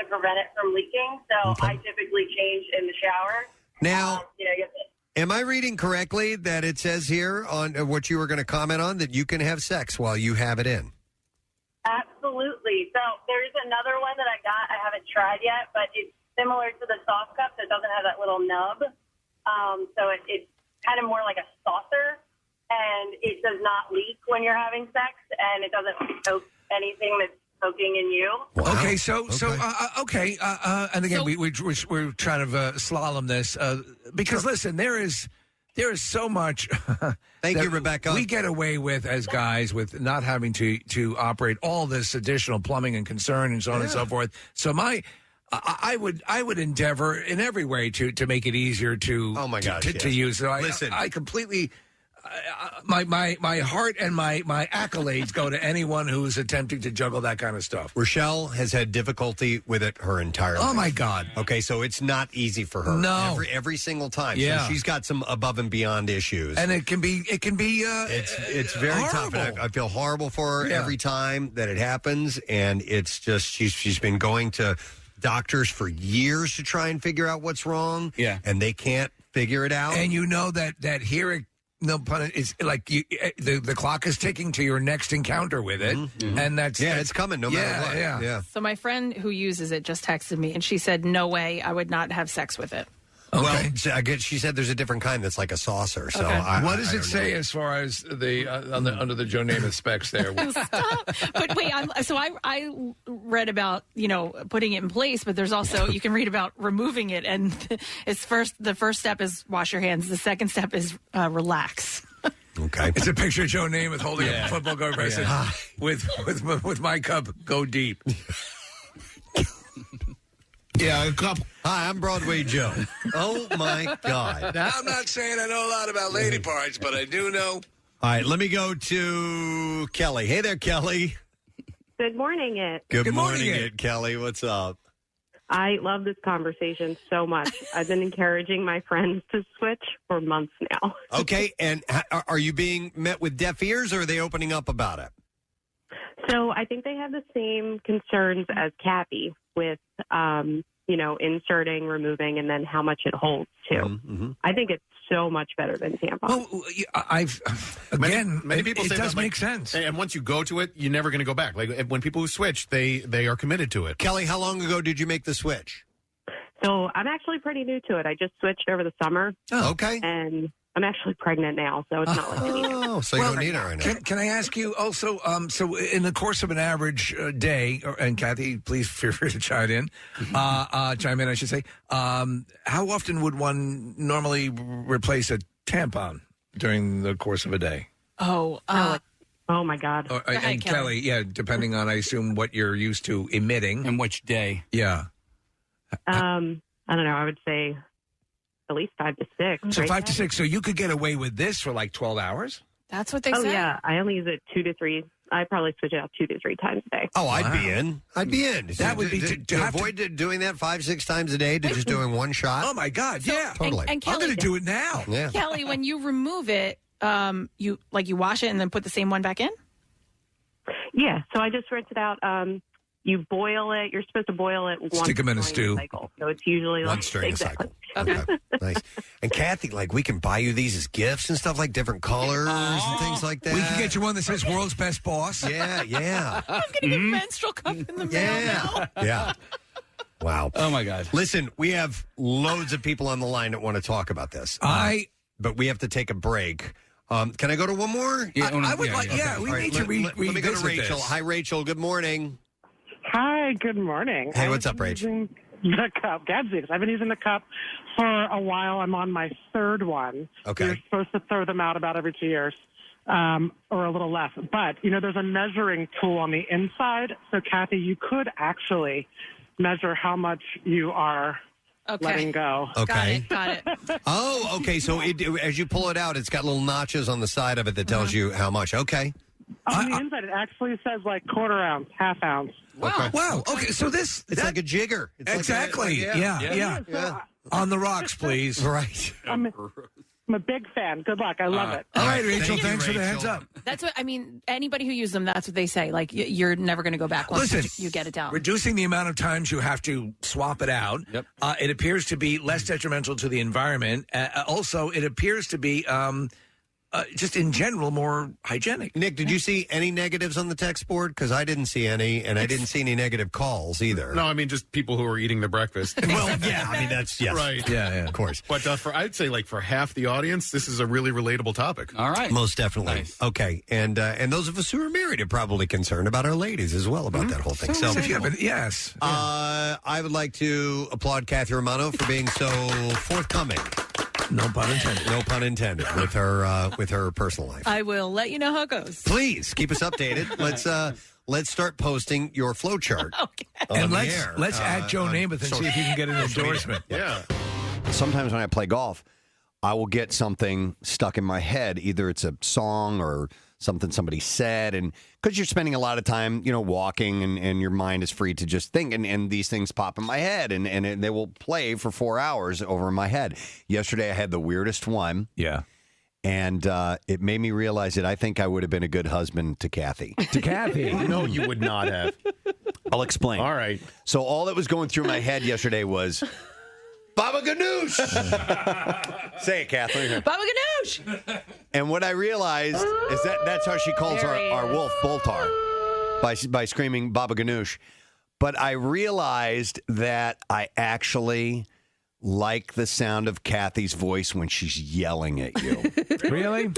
to prevent it from leaking. So I typically change in the shower. Now, you have to- am I reading correctly that it says here on what you were going to comment on that you can have sex while you have it in? Absolutely. So there's another one that I got. I haven't tried yet, but it's similar to the soft cup. So it doesn't have that little nub. So it's kind of more like a saucer, and it does not leak when you're having sex, and it doesn't poke anything that's poking in you. Okay, and again, we're trying to slalom this because listen, there is so much. Thank you, Rebecca. We get away with as guys with not having to operate all this additional plumbing and concern and so on and so forth. So I would endeavor in every way to make it easier to to use. So I completely. My heart and my accolades go to anyone who's attempting to juggle that kind of stuff. Rochelle has had difficulty with it her entire life. Oh, my God. Okay, so it's not easy for her. No. Every single time. Yeah. So she's got some above and beyond issues. And it can be it's very tough. And I feel horrible for her every time that it happens. And it's just she's been going to doctors for years to try and figure out what's wrong. Yeah. And they can't figure it out. And you know that here no pun is like the clock is ticking to your next encounter with it, and it's coming no matter what. Yeah. So my friend who uses it just texted me, and she said, "No way, I would not have sex with it." Well, I guess she said there's a different kind that's like a saucer. So what does I it don't say know. as far as the under the Joe Namath specs there? But wait, I read about putting it in place, but there's also you can read about removing it, and the first step is wash your hands. The second step is relax. Okay, it's a picture of Joe Namath holding up a football guard and said, with my cup, go deep. Yeah, a couple. Hi, I'm Broadway Joe. Oh, my God. Now, I'm not saying I know a lot about lady parts, but I do know. All right, let me go to Kelly. Hey there, Kelly. Good morning, it. Good morning, Kelly. What's up? I love this conversation so much. I've been encouraging my friends to switch for months now. Okay, and are you being met with deaf ears, or are they opening up about it? So I think they have the same concerns as Kathy with, inserting, removing, and then how much it holds too. Mm-hmm. I think it's so much better than tampons. Well, many people it say does that, like, make sense. And once you go to it, you're never going to go back. Like when people who switch, they are committed to it. Kelly, how long ago did you make the switch? So I'm actually pretty new to it. I just switched over the summer. Oh, okay. And I'm actually pregnant now, so it's not like I need it. Oh, so you don't need it right now. Can I ask you also, so in the course of an average day, and Kathy, please feel free to chime in, I should say, how often would one normally replace a tampon during the course of a day? Oh my God. And Kelly, yeah, depending on, I assume, what you're used to emitting. And which day. Yeah. I don't know. I would say at least 5 to 6. So right? 5 to 6. So you could get away with this for like 12 hours? That's what they Oh say. yeah, I only use it 2 to 3. I probably switch it out 2 to 3 times a day. Oh, I'd be in. I'd be in. That would be to avoid doing that 5-6 times a day to just doing one shot. Oh my God! Yeah, totally. And Kelly, I'm going to do it now. Yeah. Kelly, when you remove it, you wash it and then put the same one back in? Yeah, so I just rinse it out. You boil it. You're supposed to boil it once. Stick 'em in a stew. Cycle. So it's usually Once during exactly. a cycle. Okay. Nice. And Kathy, like, we can buy you these as gifts and stuff, like different colors and things like that. We can get you one that says "World's Best Boss." Yeah, yeah. I'm getting a menstrual cup in the mail now. Yeah. Wow. Oh my God. Listen, we have loads of people on the line that want to talk about this. But we have to take a break. Can I go to one more? Yeah, I would like. Yeah, we All right, need to let me go to revisit Rachel. this. Hi, Rachel. Good morning. Hi, good morning. Hey, what's up, Rach? Using the cup, Gadzooks. I've been using the cup for a while. I'm on my third one. Okay. You're supposed to throw them out about every 2 years, or a little less. But, there's a measuring tool on the inside. So, Kathy, you could actually measure how much you are letting go. Okay. Got it. Oh, okay. So as you pull it out, it's got little notches on the side of it that tells you how much. Okay. On the inside, it actually says like quarter ounce, half ounce. Okay. Wow. Okay. So it's like a jigger. It's exactly. Like yeah. On the rocks, please. Right. I'm a big fan. Good luck. I love it. All right, Rachel. Thank you, Thanks for the Rachel. heads up. That's what I mean. Anybody who uses them, that's what they say. Like you're never going to go back once Listen, you get it down. Reducing the amount of times you have to swap it out. Yep. It appears to be less detrimental to the environment. Also, it appears to be just in general more hygienic. Nick, did you see any negatives on the text board? Because I didn't see any, and I didn't see any negative calls either. No, I mean just people who are eating their breakfast. Well, yeah, I mean that's yes. Right. Yeah, of course. But I'd say for half the audience, this is a really relatable topic. All right. Most definitely. Nice. Okay, and those of us who are married are probably concerned about our ladies as well about that whole thing. So, if you have yes. I would like to applaud Kathy Romano for being so forthcoming. No pun intended. No pun intended with her personal life. I will let you know how it goes. Please keep us updated. Let's start posting your flow chart. Okay. And the let's air, add Joe Namath and see if you can get an endorsement. Yeah. Sometimes when I play golf, I will get something stuck in my head. Either it's a song or something somebody said. And because you're spending a lot of time, walking and your mind is free to just think. And these things pop in my head and they will play for 4 hours over in my head. Yesterday, I had the weirdest one. Yeah. And it made me realize that I think I would have been a good husband to Kathy. To Kathy? No, you would not have. I'll explain. All right. So all that was going through my head yesterday was, Baba Ganoush! Say it, Kathleen. Baba Ganoush! And what I realized is that's how she calls our wolf, Boltar, by screaming Baba Ganoush. But I realized that I actually like the sound of Kathy's voice when she's yelling at you. Really?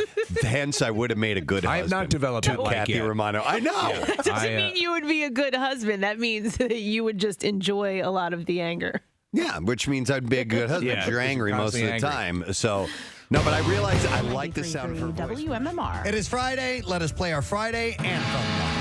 Hence, I would have made a good husband. I have not developed it like Kathy yet. Romano. I know. Yeah. That doesn't mean you would be a good husband. That means that you would just enjoy a lot of the anger. Yeah, which means I'd be a good husband. Yeah, You're angry most of the constantly time. So, no, but I realized I like the sound of her voice. WMMR. It is Friday. Let us play our Friday anthem.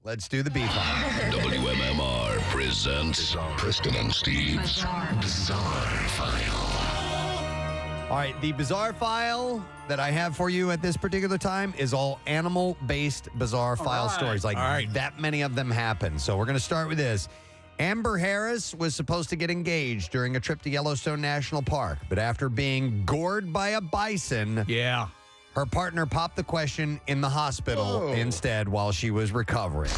Let's do the B file. WMMR presents Preston and Steve's Bizarre File. All right, the bizarre file that I have for you at this particular time is all animal-based bizarre file stories. Like that many of them happen. So we're going to start with this. Amber Harris was supposed to get engaged during a trip to Yellowstone National Park, but after being gored by a bison, her partner popped the question in the hospital instead while she was recovering.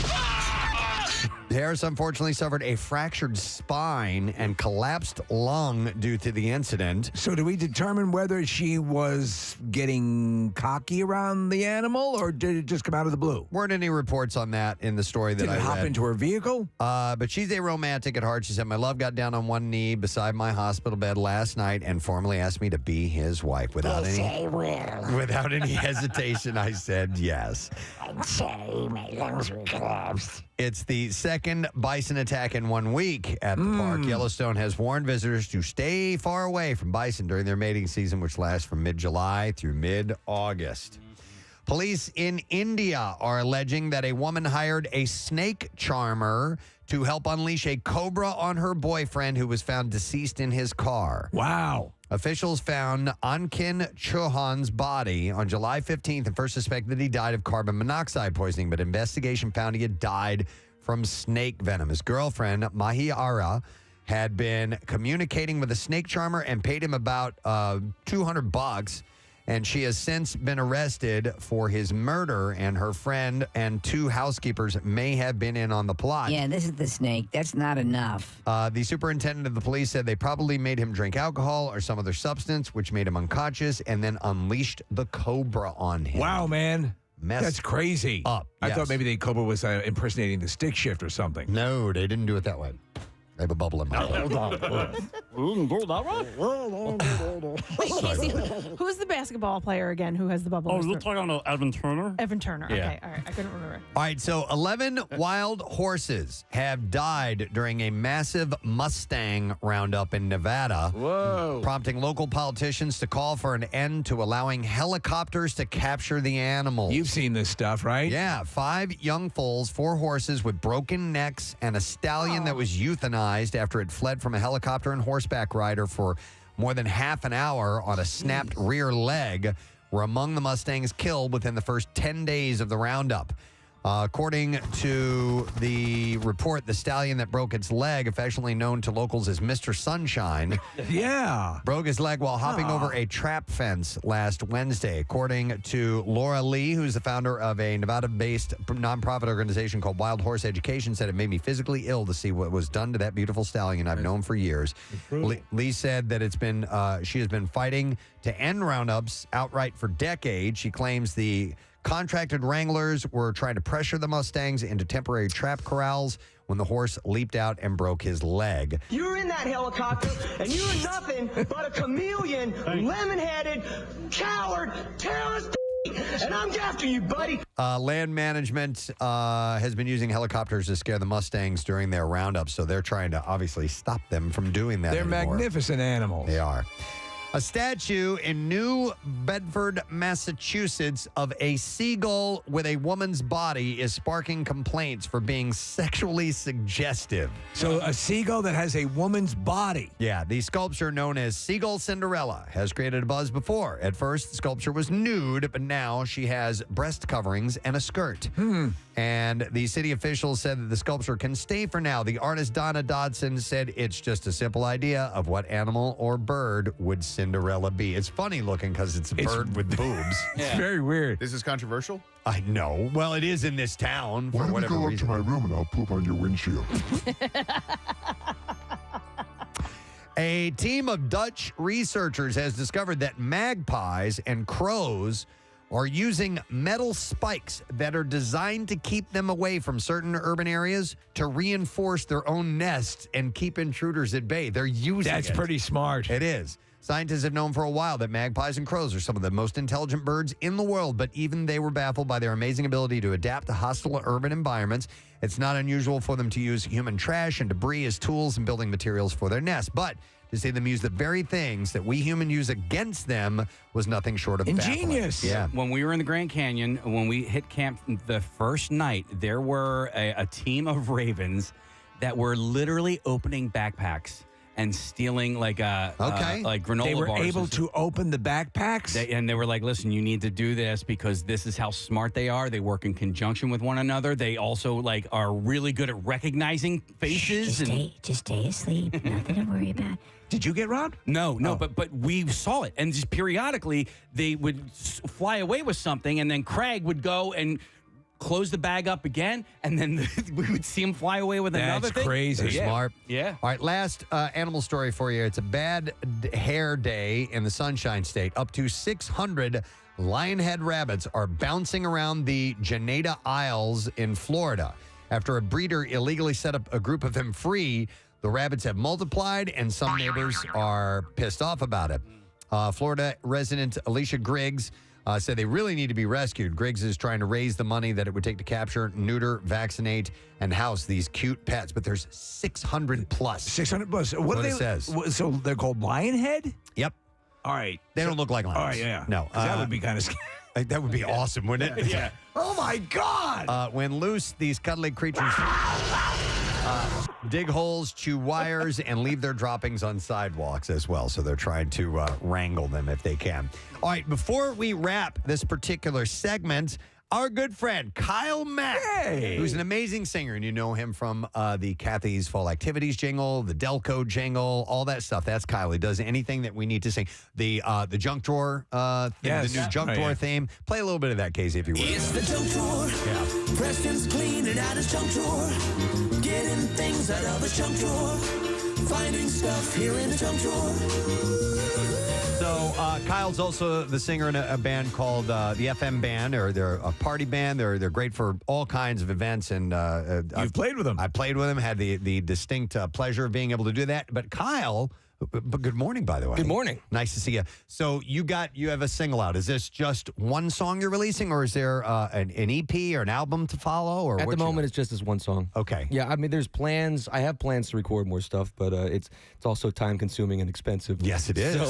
Harris unfortunately suffered a fractured spine and collapsed lung due to the incident. So do we determine whether she was getting cocky around the animal or did it just come out of the blue? Weren't any reports on that in the story that I read. Did it hop into her vehicle? But she's a romantic at heart. She said, my love got down on one knee beside my hospital bed last night and formally asked me to be his wife. Without any hesitation, I said yes. I'm sorry, my lungs were collapsed. It's the second bison attack in 1 week at the park. Yellowstone has warned visitors to stay far away from bison during their mating season, which lasts from mid-July through mid-August. Police in India are alleging that a woman hired a snake charmer to help unleash a cobra on her boyfriend who was found deceased in his car. Wow. Officials found Ankin Chauhan's body on July 15th and first suspected that he died of carbon monoxide poisoning, but investigation found he had died from snake venom. His girlfriend, Mahi Ara, had been communicating with a snake charmer and paid him about $200, and she has since been arrested for his murder, and her friend and 2 housekeepers may have been in on the plot. Yeah, this is the snake. That's not enough. The superintendent of the police said they probably made him drink alcohol or some other substance, which made him unconscious, and then unleashed the cobra on him. Wow, man. That's crazy. Up. I Yes. thought maybe the cobra was impersonating the stick shift or something. No, they didn't do it that way. I have a bubble in my throat. Wait, Casey, who's the basketball player again who has the bubble? Oh, you're talking about Evan Turner? Evan Turner. Yeah. Okay, all right. I couldn't remember. All right, so 11 wild horses have died during a massive Mustang roundup in Nevada. Whoa. Prompting local politicians to call for an end to allowing helicopters to capture the animals. You've seen this stuff, right? Yeah, 5 young foals, 4 horses with broken necks, and a stallion that was euthanized after it fled from a helicopter and horseback rider for more than half an hour on a snapped rear leg were among the Mustangs killed within the first 10 days of the roundup. According to the report, the stallion that broke its leg, affectionately known to locals as Mr. Sunshine, broke his leg while hopping over a trap fence last Wednesday. According to Laura Lee, who's the founder of a Nevada-based nonprofit organization called Wild Horse Education, said it made me physically ill to see what was done to that beautiful stallion I've known for years. Lee said that she has been fighting to end roundups outright for decades. She claims the contracted wranglers were trying to pressure the Mustangs into temporary trap corrals when the horse leaped out and broke his leg. You're in that helicopter, and you're nothing but a chameleon, lemon-headed, coward, terrorist, and I'm after you, buddy. Land management has been using helicopters to scare the Mustangs during their roundup, so they're trying to obviously stop them from doing that They're anymore. magnificent animals. They are. A statue in New Bedford, Massachusetts, of a seagull with a woman's body is sparking complaints for being sexually suggestive. So a seagull that has a woman's body. Yeah, the sculpture known as Seagull Cinderella has created a buzz before. At first, the sculpture was nude, but now she has breast coverings and a skirt. And the city officials said that the sculpture can stay for now. The artist Donna Dodson said it's just a simple idea of what animal or bird would Cinderella be. It's funny looking because it's a bird with boobs. It's very weird. This is controversial? I know. Well, it is in this town for whatever reason. Why don't you go up to my room and I'll poop on your windshield? A team of Dutch researchers has discovered that magpies and crows are using metal spikes that are designed to keep them away from certain urban areas to reinforce their own nests and keep intruders at bay. They're using That's it. pretty smart. It is. Scientists have known for a while that magpies and crows are some of the most intelligent birds in the world, but even they were baffled by their amazing ability to adapt to hostile urban environments. It's not unusual for them to use human trash and debris as tools and building materials for their nests, but to see them use the very things that we humans use against them was nothing short of ingenious. baffling. Yeah. When we were in the Grand Canyon, when we hit camp the first night, there were a team of ravens that were literally opening backpacks and stealing like like granola They were bars. able to open the backpacks? And they were like, listen, you need to do this because this is how smart they are. They work in conjunction with one another. They also like are really good at recognizing faces. Just stay asleep. Nothing to worry about. Did you get robbed? No, but we saw it. And just periodically, they would fly away with something, and then Craig would go and close the bag up again, and then we would see him fly away with another thing. That's crazy. They're smart. Yeah. All right, last animal story for you. It's a bad hair day in the Sunshine State. Up to 600 lionhead rabbits are bouncing around the Janeda Isles in Florida. After a breeder illegally set up a group of them free, the rabbits have multiplied, and some neighbors are pissed off about it. Florida resident Alicia Griggs said they really need to be rescued. Griggs is trying to raise the money that it would take to capture, neuter, vaccinate, and house these cute pets, but there's 600 plus. 600 plus. What it says. So they're called lionhead? Yep. All right. They don't look like lions. All right, yeah. No. 'Cause that would be kind of scary. That would be awesome, wouldn't it? Yeah. Oh, my God. When loose, these cuddly creatures dig holes, chew wires, and leave their droppings on sidewalks as well. So they're trying to wrangle them if they can. All right, before we wrap this particular segment, our good friend Kyle Maack, who's an amazing singer, and you know him from the Kathy's Fall Activities jingle, the Delco jingle, all that stuff. That's Kyle. He does anything that we need to sing. The junk drawer, the new junk drawer theme. Play a little bit of that, Casey, if you would. It's the junk drawer. Yeah. Preston's cleaning out his junk drawer. Getting things out of his junk drawer. Finding stuff here in the junk drawer. So Kyle's also the singer in a band called the FM Band, or they're a party band. They're great for all kinds of events. And you've played with them. I played with them. Had the distinct pleasure of being able to do that. But Kyle, but good morning, by the way. Good morning. Nice to see you. So you have a single out. Is this just one song you're releasing, or is there an EP or an album to follow? Or At the moment, it's just this one song. Okay. Yeah, I mean, there's plans. I have plans to record more stuff, but it's also time consuming and expensive. Yes, it is.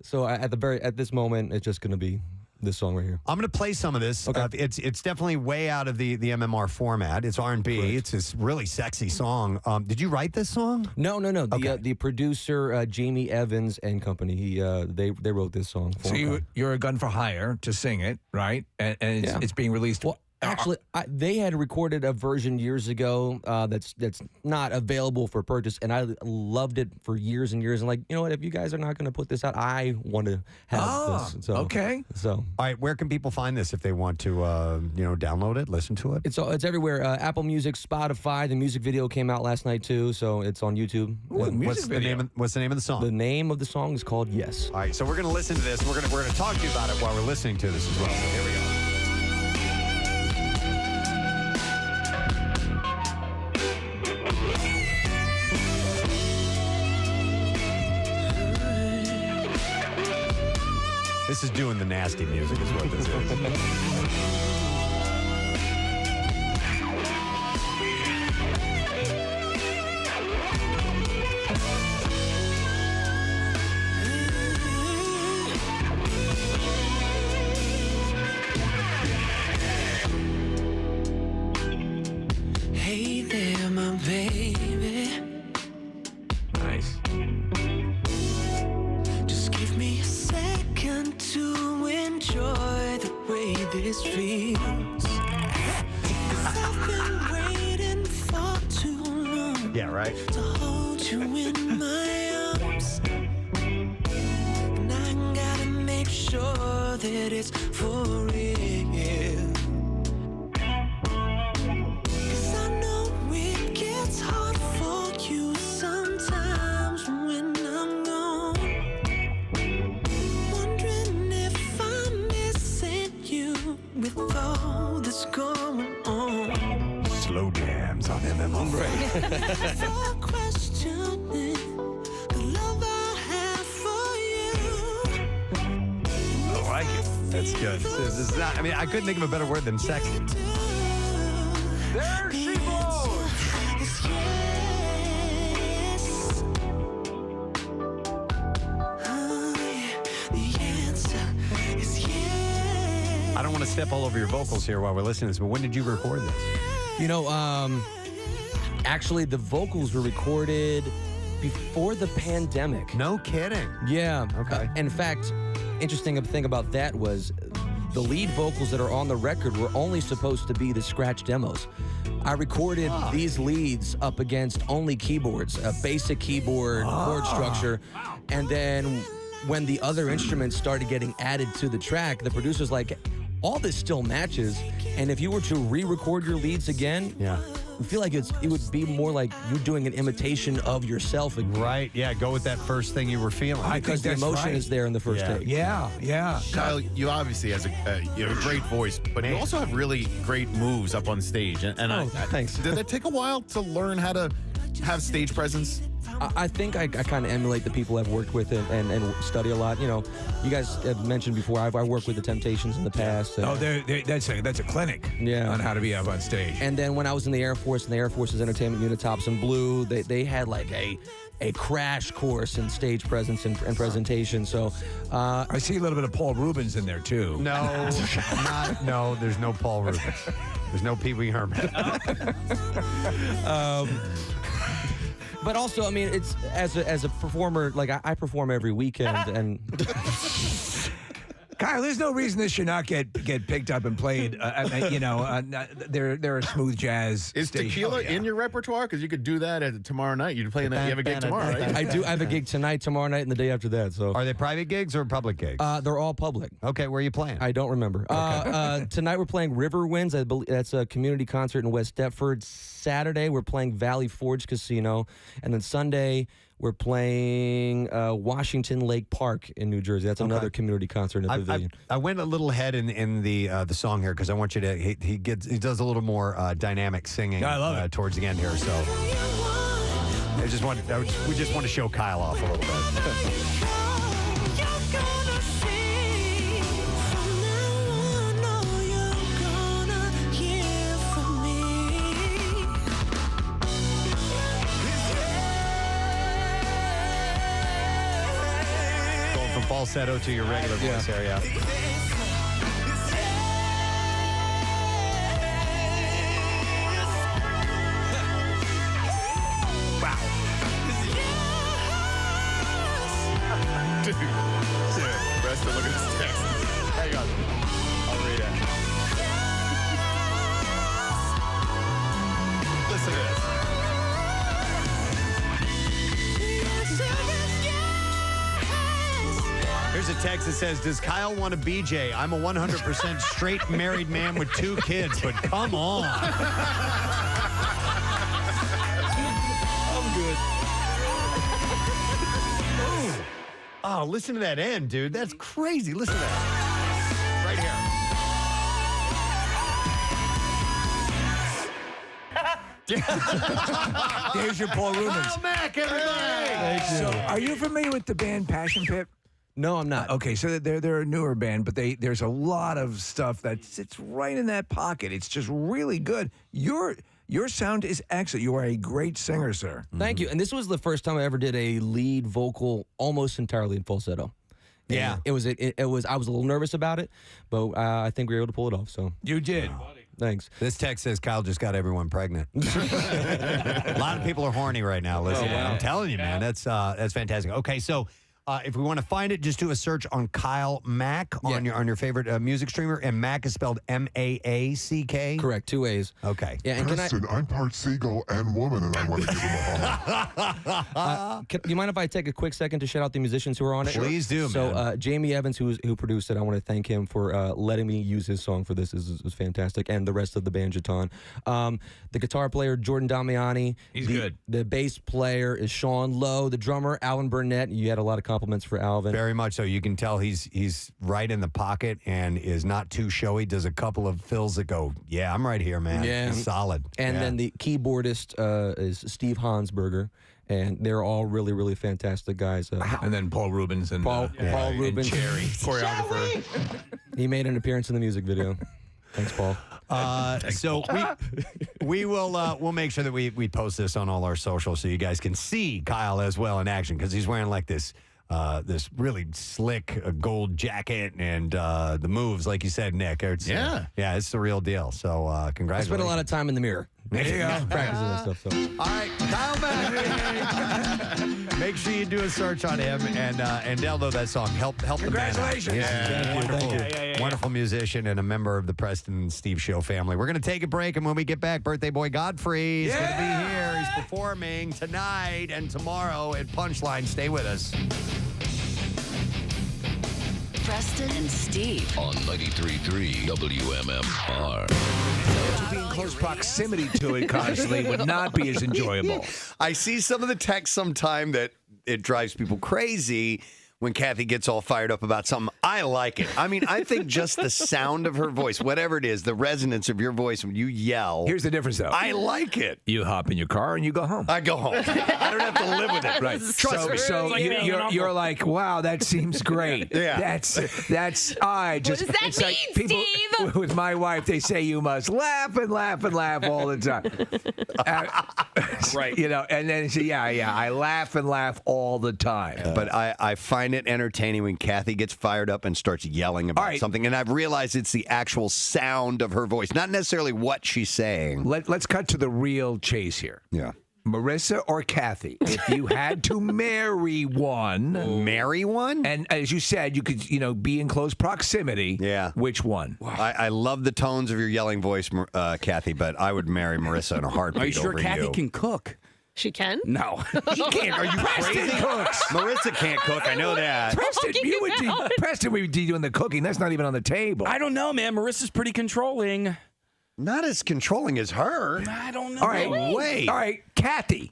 So at this moment, it's just going to be this song right here. I'm going to play some of this. Okay. It's definitely way out of the MMR format. It's R&B. Correct. It's this really sexy song. Did you write this song? No. The producer Jamie Evans and company. They wrote this song. So you're a gun for hire to sing it, right? And it's being released. Well, actually, they had recorded a version years ago that's not available for purchase, and I loved it for years and years. And like, you know what? If you guys are not going to put this out, I want to have this. So, okay. So, all right, where can people find this if they want to, download it, listen to it? It's everywhere. Apple Music, Spotify. The music video came out last night too, so it's on YouTube. What's the name of the song? The name of the song is called Yes. All right, so we're going to listen to this. We're going to talk to you about it while we're listening to this as well. So here we go. This is doing the nasty music is what this is. Hey there, my baby. Nice. Just give me a second to enjoy the way this feels. 'Cause I've been waiting for too long. Yeah, right. To hold you in my arms. And I gotta make sure that it's for real. With all that's going on. Slow jams on MMO. For questioning the love I have for That's good. This is not, I mean, I couldn't think of a better word than sexy. There she goes. I don't want to step all over your vocals here while we're listening to this, but when did you record this? You know, actually, the vocals were recorded before the pandemic. No kidding. Yeah. Okay. In fact, interesting thing about that was the lead vocals that are on the record were only supposed to be the scratch demos. I recorded these leads up against only keyboards, a basic keyboard chord structure, and then when the other instruments started getting added to the track, the producer's like, all this still matches, and if you were to re-record your leads again, I feel like it would be more like you doing an imitation of yourself again. Right, yeah, go with that first thing you were feeling. Because the emotion is there in the first take. Yeah. Kyle, you obviously you have a great voice, but you also have really great moves up on stage. And thanks. Did it take a while to learn how to have stage presence? I think I kind of emulate the people I've worked with and study a lot. You know, you guys have mentioned before, I worked with the Temptations in the past. That's a clinic on how to be up on stage. And then when I was in the Air Force, and the Air Force's entertainment unit, Tops in Blue, they had like a crash course in stage presence and presentation. So I see a little bit of Paul Rubens in there too. No, no, there's no Paul Rubens. There's no Pee Wee Herman. But also, I mean, it's as a performer, like I perform every weekend, and Kyle, there's no reason this should not get picked up and played. They're a smooth jazz. Is station. tequila in your repertoire? Because you could do that tomorrow night. You'd play. You have a gig tomorrow, right? I do. I have a gig tonight, tomorrow night, and the day after that. So, are they private gigs or public gigs? They're all public. Okay, where are you playing? I don't remember. Tonight we're playing River Winds. I believe that's a community concert in West Deptford. Saturday we're playing Valley Forge Casino, and then Sunday we're playing Washington Lake Park in New Jersey. That's another community concert in the pavilion. I went a little ahead in the song here because I want you to. He does a little more dynamic singing. I love it towards the end here. So we just want to show Kyle off a little bit. From falsetto to your regular voice area. Wow. Dude. Preston, look at this text. Hang on. I'll read it. Listen to this. Here's a text that says, does Kyle want a BJ? I'm a 100% straight married man with 2 kids, but come on. I'm good. Oh, listen to that end, dude. That's crazy. Listen to that. Right here. There's your Paul Rubens. Kyle Maack, everybody. Thank you. So, are you familiar with the band Passion Pit? No, I'm not. Okay, so they're a newer band, but there's a lot of stuff that sits right in that pocket. It's just really good. Your sound is excellent. You are a great singer, sir. Thank you. And this was the first time I ever did a lead vocal almost entirely in falsetto. Yeah. It was I was a little nervous about it, but I think we were able to pull it off. So you did. Thanks. This text says Kyle just got everyone pregnant. A lot of people are horny right now. Listen, I'm telling you, man, that's fantastic. Okay, so if we want to find it, just do a search on Kyle Maack on your favorite music streamer, and Maack is spelled M-A-A-C-K. Correct, 2 A's. Okay. Yeah, and Preston, I'm part seagull and woman, and I want to give him a hug. Do you mind if I take a quick second to shout out the musicians who are on it? Please do, So, man. Jamie Evans, who produced it, I want to thank him for letting me use his song for this. It was fantastic, and the rest of the band, Jatan. The guitar player, Jordan Damiani. He's good. The bass player is Sean Lowe. The drummer, Alan Burnett. You had a lot of compliments for Alvin. Very much so. You can tell he's right in the pocket and is not too showy. Does a couple of fills that go, yeah, I'm right here, man. Yeah. He's solid. And Yeah. then the keyboardist is Steve Hansberger. And they're all really, really fantastic guys. And then Paul Rubens and Paul Rubens, Cherry, choreographer. He made an appearance in the music video. Thanks, Paul. So we will we'll make sure that we post this on all our socials so you guys can see Kyle as well in action because he's wearing like this really slick gold jacket and the moves, like you said, Nick. It's the real deal. So congratulations. I spent a lot of time in the mirror. There you go. Practicing that stuff. So. All right, Kyle Maack. Make sure you do a search on him and download that song. Help the man out. Congratulations. Wonderful musician and a member of the Preston and Steve Show family. We're going to take a break, and when we get back, birthday boy Godfrey is going to be here. He's performing tonight and tomorrow at Punchline. Stay with us. Preston and Steve on 93.3 WMMR. To be in close proximity to it constantly would not be as enjoyable. I see some of the text sometime that it drives people crazy when Kathy gets all fired up about something. I like it. I mean, I think just the sound of her voice, whatever it is, the resonance of your voice when you yell. Here's the difference, though. I like it. You hop in your car and you go home. I go home. I don't have to live with it. Right. Trust me. So Like you're like, wow, that seems great. Yeah. That's I just. What does that it's like mean, people, Steve? With my wife, they say you must laugh and laugh and laugh all the time. Right. You know, and then say, I laugh and laugh all the time. But I find it entertaining when Kathy gets fired up and starts yelling about something. And I've realized it's the actual sound of her voice, not necessarily what she's saying. Let's cut to the real chase here. Yeah. Marissa or Kathy, if you had to marry one. Marry one? And as you said, you could, be in close proximity. Yeah. Which one? I love the tones of your yelling voice, Kathy, but I would marry Marissa in a heartbeat. Are you sure over Kathy you. can cook? She can? No. She can't. Are you crazy? Cooks. Marissa can't cook. I know that. Preston would be doing the cooking. That's not even on the table. I don't know, man. Marissa's pretty controlling. Not as controlling as her. I don't know. All right, wait. All right, Kathy,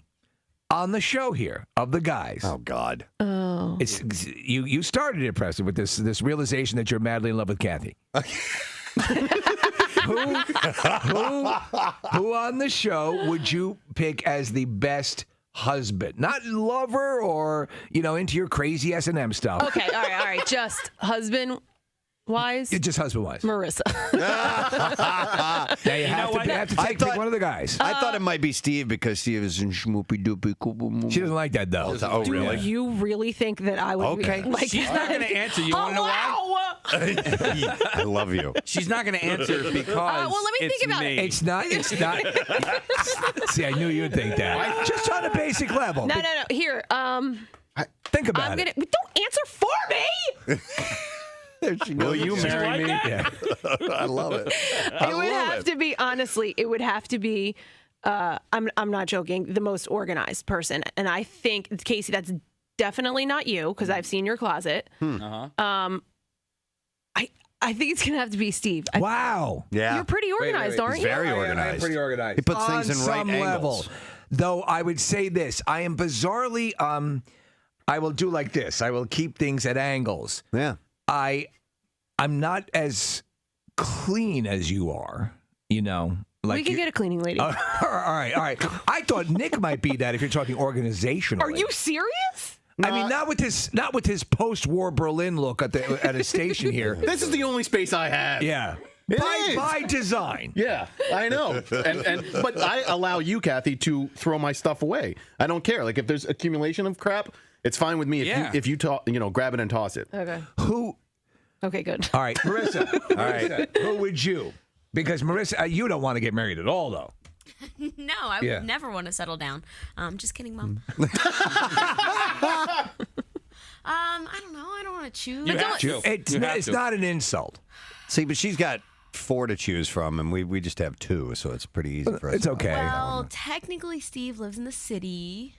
on the show here of the guys. Oh God. Oh. It's you started it, Preston, with this realization that you're madly in love with Kathy. Who on the show would you pick as the best husband? Not lover or, into your crazy S&M stuff. Okay, all right. Just husband-wise? Just husband-wise. Marissa. Now you have to pick one of the guys. I thought it might be Steve because Steve is in schmoopy doopy cool. She doesn't like that, though. Oh, Do really? you really think that I would Okay. be like She's not going to answer. You want to know why? I love you. She's not going to answer because well, let me think about me. it. It's not. See, I knew you'd think that. Just on a basic level. No. Here, Think about it. Don't answer for me. There she goes. Will you marry me? Yeah. I love it. It would have to be, honestly, I'm not joking, the most organized person. And I think, Casey, that's definitely not you because I've seen your closet. I think it's going to have to be Steve. Wow. Yeah. You're pretty organized, aren't He's you? very I am organized. pretty organized. He puts things on in right some angles. level. Though I would say this, I am bizarrely, I will do like this. I will keep things at angles. Yeah. I'm not as clean as you are, Like we could get a cleaning lady. All right. I thought Nick might be that if you're talking organizational. Are you serious? I mean, not with his post-war Berlin look at a station here. This is the only space I have. Yeah. By design. Yeah, I know. But I allow you, Kathy, to throw my stuff away. I don't care. Like if there's accumulation of crap, it's fine with me if you grab it and toss it. Okay. Who? Okay, good. All right, Marissa. Marissa, who would you? Because Marissa, you don't want to get married at all, though. No, I would never want to settle down. Just kidding, Mom. I don't know. I don't want to choose. It's not an insult. See, but she's got 4 to choose from, and we just have 2, so it's pretty easy for us. It's okay. Well, technically, Steve lives in the city.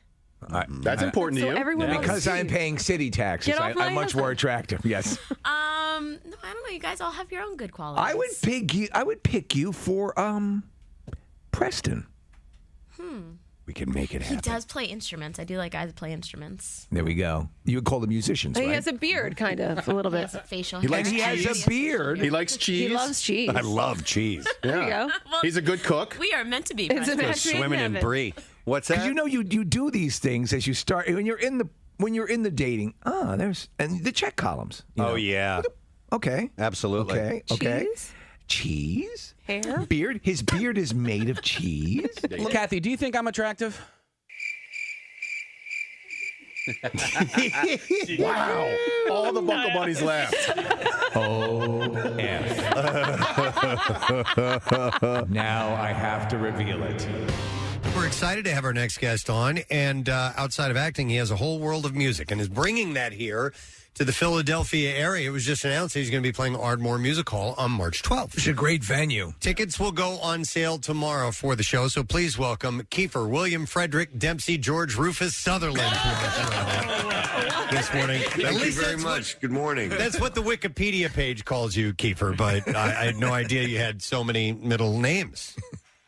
That's important to you. Because I'm paying city taxes, I'm much more attractive. Yes. No, I don't know. You guys all have your own good qualities. I would pick you for Preston. We can make it He happen. does play instruments. I do like guys that play instruments. There we go. You would call them musicians, He right? has a beard, kind of, a little He bit. has a facial He hair. likes has a beard. He likes cheese. He loves cheese. I love cheese. There you go. He's a good cook. We are meant to be. It's a Preston. match made in Swimming in heaven. brie. What's that? Because you do these things as you start when you're in the dating. There's and the check columns. you know. Oh, yeah. Okay. Absolutely. Okay. Cheese? Cheese. Hair? Beard. His beard is made of cheese. Kathy, do you think I'm attractive? Wow. All the Buckle Bunnies laughed. Now I have to reveal it. We're excited to have our next guest on, and outside of acting, he has a whole world of music and is bringing that here to the Philadelphia area. It was just announced he's going to be playing Ardmore Music Hall on March 12th. It's a great venue. Tickets will go on sale tomorrow for the show, so please welcome Kiefer, William Frederick, Dempsey, George, Rufus, Sutherland to our show this morning. Thank you very much. Good morning. That's what the Wikipedia page calls you, Kiefer, but I had no idea you had so many middle names.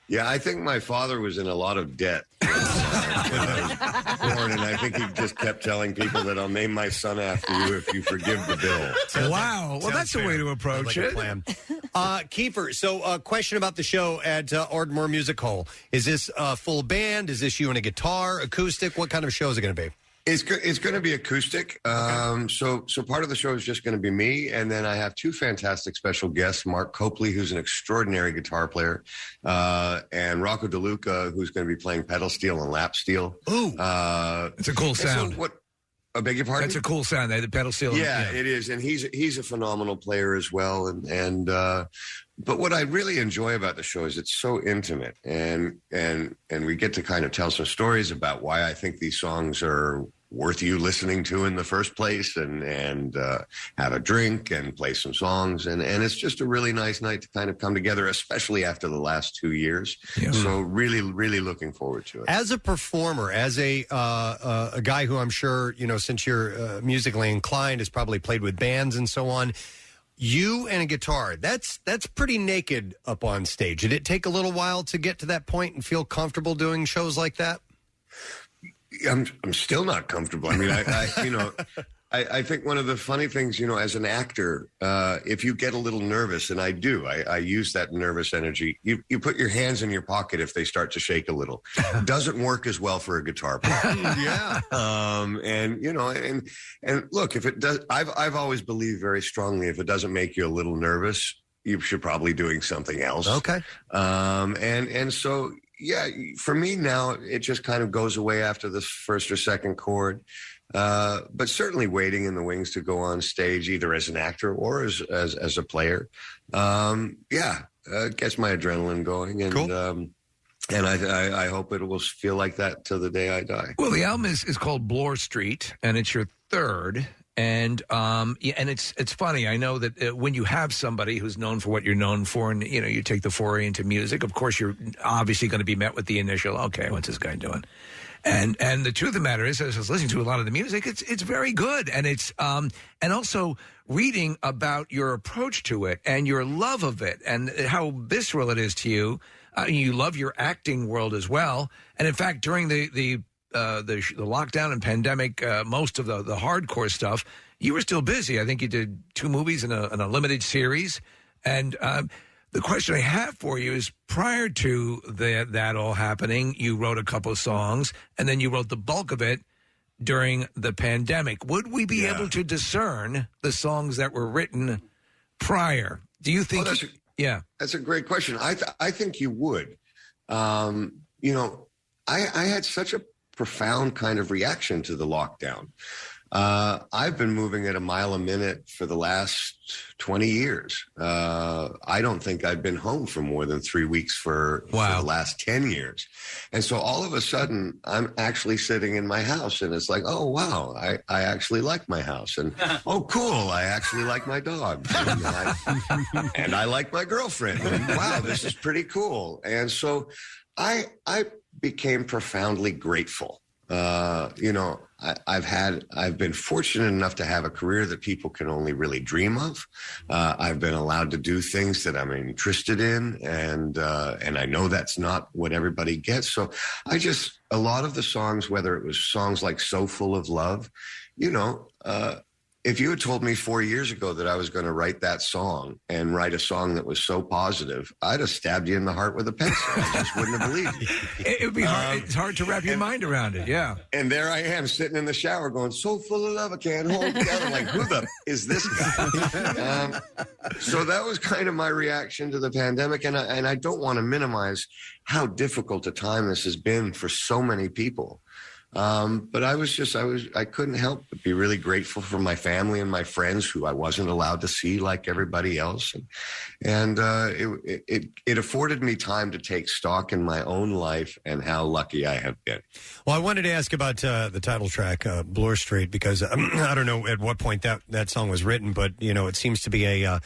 Yeah, I think my father was in a lot of debt when I was born, and I think he just kept telling people that I'll name my son after you if you forgive the bill. Wow. Well, that's a way to approach it. Kiefer, so question about the show at Ardmore Music Hall. Is this a full band? Is this you and a guitar, acoustic? What kind of show is it going to be? It's going to be acoustic. So part of the show is just going to be me, and then I have two fantastic special guests: Mark Copley, who's an extraordinary guitar player, and Rocco DeLuca, who's going to be playing pedal steel and lap steel. Ooh, it's a cool sound. I beg your pardon? That's a cool sound. The pedal steel. Yeah, it is, and he's a phenomenal player as well. And but what I really enjoy about the show is it's so intimate, and we get to kind of tell some stories about why I think these songs are worth you listening to in the first place, and have a drink and play some songs, and it's just a really nice night to kind of come together, especially after the last 2 years. Yeah. So really looking forward to it. As a performer, as a guy who I'm sure, since you're musically inclined, has probably played with bands and so on, you and a guitar, that's pretty naked up on stage. Did it take a little while to get to that point and feel comfortable doing shows like that? I'm still not comfortable. I mean, I think one of the funny things, as an actor, if you get a little nervous, and I do, I use that nervous energy. You put your hands in your pocket if they start to shake a little. Doesn't work as well for a guitar player. Yeah. And look, if it does, I've always believed very strongly, if it doesn't make you a little nervous, you should probably doing something else. Okay. And so. Yeah, for me now, it just kind of goes away after the first or second chord. But certainly waiting in the wings to go on stage, either as an actor or as a player. It gets my adrenaline going. And, cool. And I hope it will feel like that till the day I die. Well, the album is called Bloor Street, and it's your third. And and it's funny. I know that when you have somebody who's known for what you're known for, and you take the foray into music, of course you're obviously going to be met with the initial, okay, what's this guy doing? And the truth of the matter is, as I was listening to a lot of the music, it's very good, and it's and also reading about your approach to it and your love of it and how visceral it is to you. You love your acting world as well, and in fact, during the lockdown and pandemic, most of the hardcore stuff, you were still busy. I think you did 2 movies and a limited series. And the question I have for you is, prior to that all happening, you wrote a couple of songs, and then you wrote the bulk of it during the pandemic. Would we be able to discern the songs that were written prior? Do you think? That's a great question. I think you would. I had such a profound kind of reaction to the lockdown. I've been moving at a mile a minute for the last 20 years. I don't think I've been home for more than 3 weeks for the last 10 years. And so all of a sudden, I'm actually sitting in my house, and it's like, oh, wow, I actually like my house. And, oh, cool, I actually like my dog. And I like my girlfriend. And, wow, this is pretty cool. And so I became profoundly grateful You know, I've been fortunate enough to have a career that people can only really dream of. I've been allowed to do things that I'm interested in, and I know that's not what everybody gets. So a lot of the songs, whether it was songs like "So Full of Love," you know, if you had told me 4 years ago that I was going to write that song and write a song that was so positive, I'd have stabbed you in the heart with a pencil. I just wouldn't have believed you. It would be hard. It's hard to wrap your mind around it. Yeah. And there I am sitting in the shower going, so full of love, I can't hold it together. I'm like, who the is this guy? So that was kind of my reaction to the pandemic. And I don't want to minimize how difficult a time this has been for so many people. But I couldn't help but be really grateful for my family and my friends who I wasn't allowed to see like everybody else. And it afforded me time to take stock in my own life and how lucky I have been. Well, I wanted to ask about the title track, Bloor Street, because I don't know at what point that song was written, but, you know, it seems to be a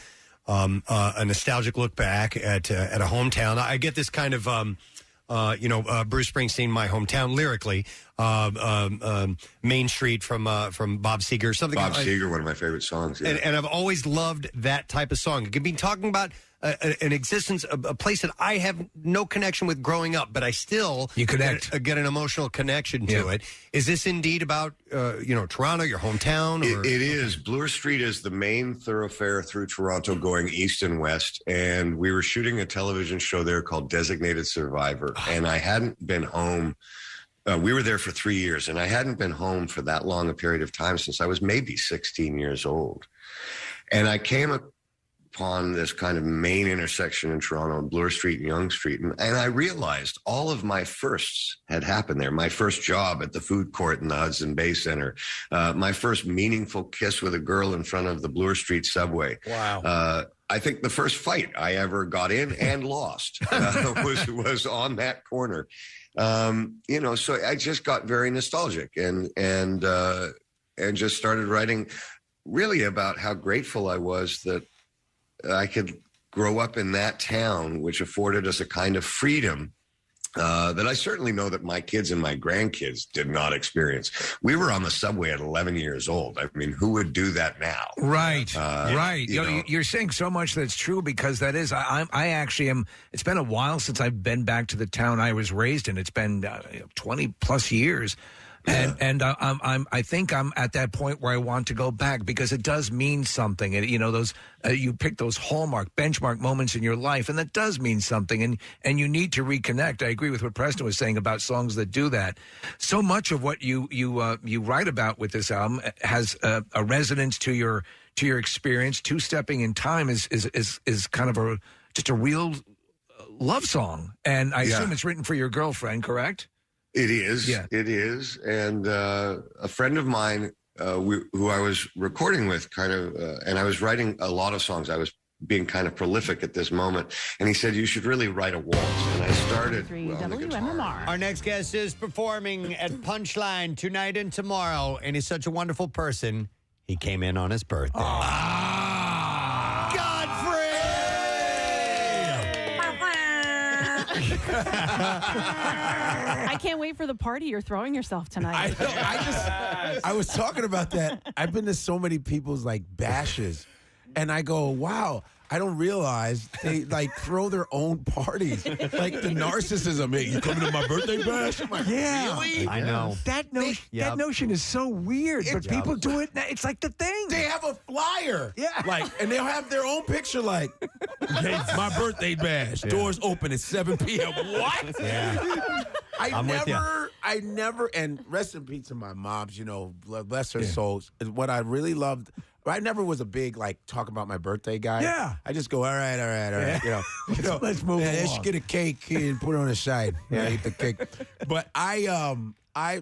nostalgic look back at a hometown. I get this kind of... Bruce Springsteen, My Hometown, lyrically, Main Street from Bob Seger, something. Bob Seger, one of my favorite songs. Yeah. And I've always loved that type of song. It could be talking about an existence, a place that I have no connection with growing up, but I still get an emotional connection to it. Is this indeed about Toronto, your hometown? Or? It is. Bloor Street is the main thoroughfare through Toronto, going east and west. And we were shooting a television show there called Designated Survivor, and I hadn't been home. We were there for 3 years, and I hadn't been home for that long a period of time since I was maybe 16 years old. And I came upon this kind of main intersection in Toronto, Bloor Street and Yonge Street, and I realized all of my firsts had happened there. My first job at the food court in the Hudson Bay Center, my first meaningful kiss with a girl in front of the Bloor Street subway. Wow. I think the first fight I ever got in and lost was on that corner. So I just got very nostalgic and just started writing really about how grateful I was that I could grow up in that town, which afforded us a kind of freedom that I certainly know that my kids and my grandkids did not experience. We were on the subway at 11 years old. I mean, who would do that now? Right, right. You're saying so much that's true, because that is, I actually am, it's been a while since I've been back to the town I was raised in. It's been 20 plus years. And I think I'm at that point where I want to go back, because it does mean something. And those you pick those hallmark benchmark moments in your life, and that does mean something. And you need to reconnect. I agree with what Preston was saying about songs that do that. So much of what you write about with this album has a resonance to your experience. Two Stepping in Time is kind of just a real love song, and I assume it's written for your girlfriend, correct? It is. Yeah. It is. And a friend of mine who I was recording with and I was writing a lot of songs. I was being kind of prolific at this moment. And he said, you should really write a waltz. And I started. WMMR. Our next guest is performing at Punchline tonight and tomorrow. And he's such a wonderful person. He came in on his birthday. I can't wait for the party you're throwing yourself tonight. I was talking about that. I've been to so many people's bashes, and I go, wow, I don't realize they throw their own parties. Like the narcissism. Hey, you coming to my birthday bash? I'm like, really? I know. That notion is so weird, but people do it. It's like the thing. They have a flyer. Yeah. And they'll have their own picture hey, it's my birthday bash. Yeah. Doors open at 7 p.m. What? Yeah. I never, and rest in peace to my moms, bless her souls, is what I really loved. I never was a big talk about my birthday guy. Yeah. I just go, all right. Let's move along. Let's get a cake and put it on the side. Eat the cake. But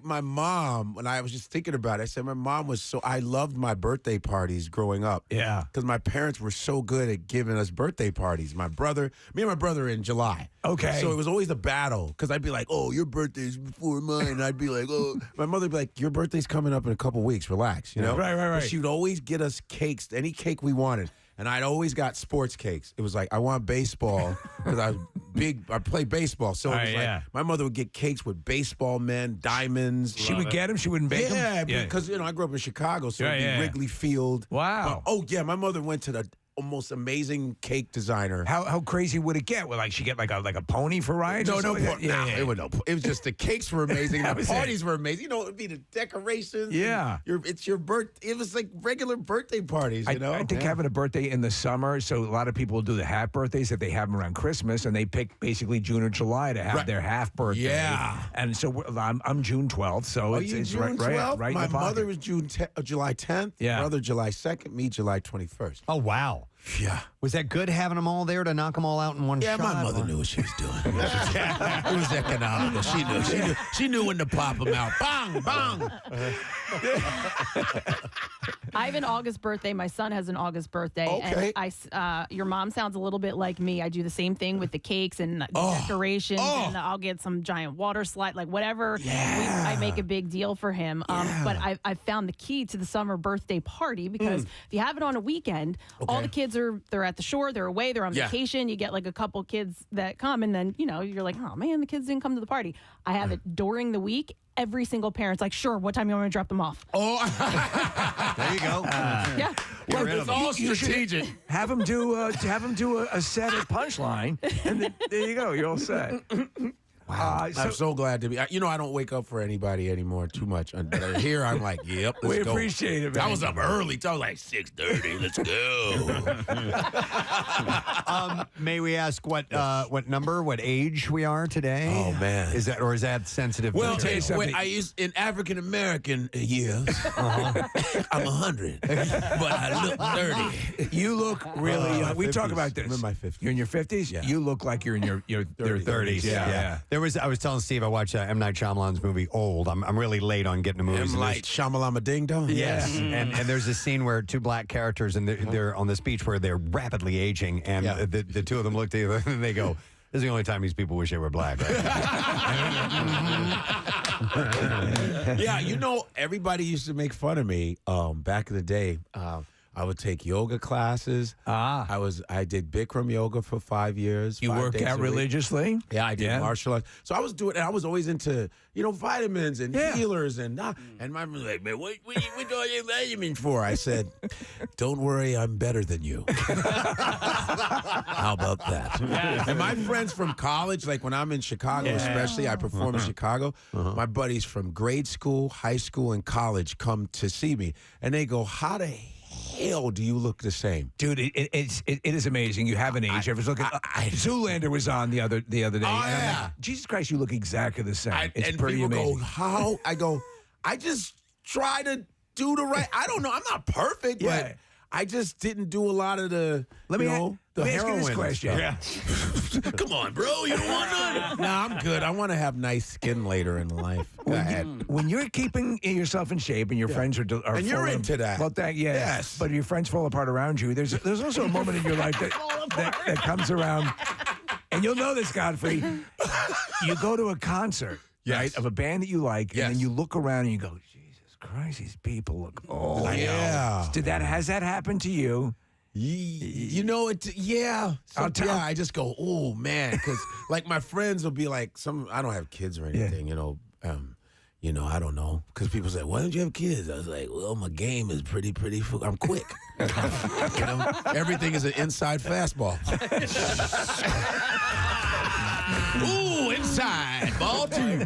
my mom, when I was just thinking about it, I said my mom I loved my birthday parties growing up. Yeah. Because my parents were so good at giving us birthday parties. Me and my brother in July. Okay. So it was always a battle, because I'd be like, oh, your birthday's before mine. And I'd be like, oh. My mother would be like, your birthday's coming up in a couple weeks. Relax, Right. But she would always get us cakes, any cake we wanted. and I'd always got sports cakes. It was like, I want baseball because I was big. I played baseball, so it was like my mother would get cakes with baseball men, diamonds. She would get them. She wouldn't bake them. Yeah, because I grew up in Chicago, so it'd be Wrigley Field. Wow. But, my mother went to the most amazing cake designer. How crazy would it get? Would she get like a pony for rides? No, It was just the cakes were amazing. The parties were amazing. It would be the decorations. Yeah. It's your birthday. It was like regular birthday parties, you know? I think having a birthday in the summer, so a lot of people will do the half birthdays if they have them around Christmas, and they pick basically June or July to have their half birthday. Yeah. And so I'm June 12th, so it's June 12th? right in My the pocket. mother was July 10th. Yeah. Brother July 2nd. Me July 21st. Oh, wow. Yeah. Was that good having them all there to knock them all out in one shot? Yeah, my mother knew what she was doing. It was economical. She knew when to pop them out. Bang, bang. I have an August birthday. My son has an August birthday. Okay. And your mom sounds a little bit like me. I do the same thing with the cakes and the decorations, and I'll get some giant water slide, like whatever. Yeah. I make a big deal for him. But I found the key to the summer birthday party because if you have it on a weekend, all the kids they're at the shore, they're away, they're on vacation. You get like a couple kids that come, and then you're like, oh man, the kids didn't come to the party. I have it during the week. Every single parent's like, sure, what time you want me to drop them off? Oh, there you go. Yeah. Well, it's all strategic. Have them do a set at Punchline, and then, there you go. You're all set. Wow. I'm so glad to be. I don't wake up for anybody anymore too much. But here I'm like, yep, let's we go. appreciate it, man. I was up early. I was like 6:30. Let's go. May we ask what number, what age we are today? Oh man, is that sensitive? Well, material? I used in African American years. I'm 100, but I look 30. You look really young. We 50s. talk about this. I'm in my 50s. You're in your 50s? Yeah. You look like you're in your 30s. Yeah. I was telling Steve I watched M. Night Shyamalan's movie Old. I'm really late on getting to movies. M. Night Shyamalama Ding Dong. Yes, and there's a scene where two black characters and they're on this beach where they're rapidly aging, and the two of them look together and they go, "This is the only time these people wish they were black." Right? Yeah, everybody used to make fun of me back in the day. I would take yoga classes. I did Bikram yoga for 5 years. You 5 work days out a week. religiously? Yeah, I did martial arts. So I was doing, and I was always into, vitamins and healers and my mom was like, man, what all your vitamins for? I said, don't worry, I'm better than you. How about that? And my friends from college, like when I'm in Chicago, especially, I perform in Chicago. My buddies from grade school, high school, and college come to see me, and they go, how the hell do you look the same, dude? It is amazing. You have an age. I was looking. Zoolander was on the other day. And I'm like, Jesus Christ, you look exactly the same. It's and pretty people amazing. go, how? I go, I just try to do the right. I don't know. I'm not perfect, but I just didn't do a lot of the. Let me the ask you this heroin question. stuff. Come on, bro. You don't want none. Nah, I'm good. I want to have nice skin later in life. Go ahead. When you're keeping yourself in shape and your friends are And you're falling- into that. Well, yes. But your friends fall apart around you. There's also a moment in your life that comes around, and you'll know this, Godfrey. You go to a concert, right, of a band that you like, and then you look around and you go, Jesus Christ, these people look old. Yeah. Has that happened to you? I just go, oh man, because like my friends will be like, I don't have kids or anything, I don't know, because people say, why don't you have kids? I was like, well, my game is pretty. I'm quick. Everything is an inside fastball. Ooh, inside ball two.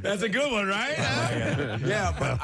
That's a good one, right? Yeah, but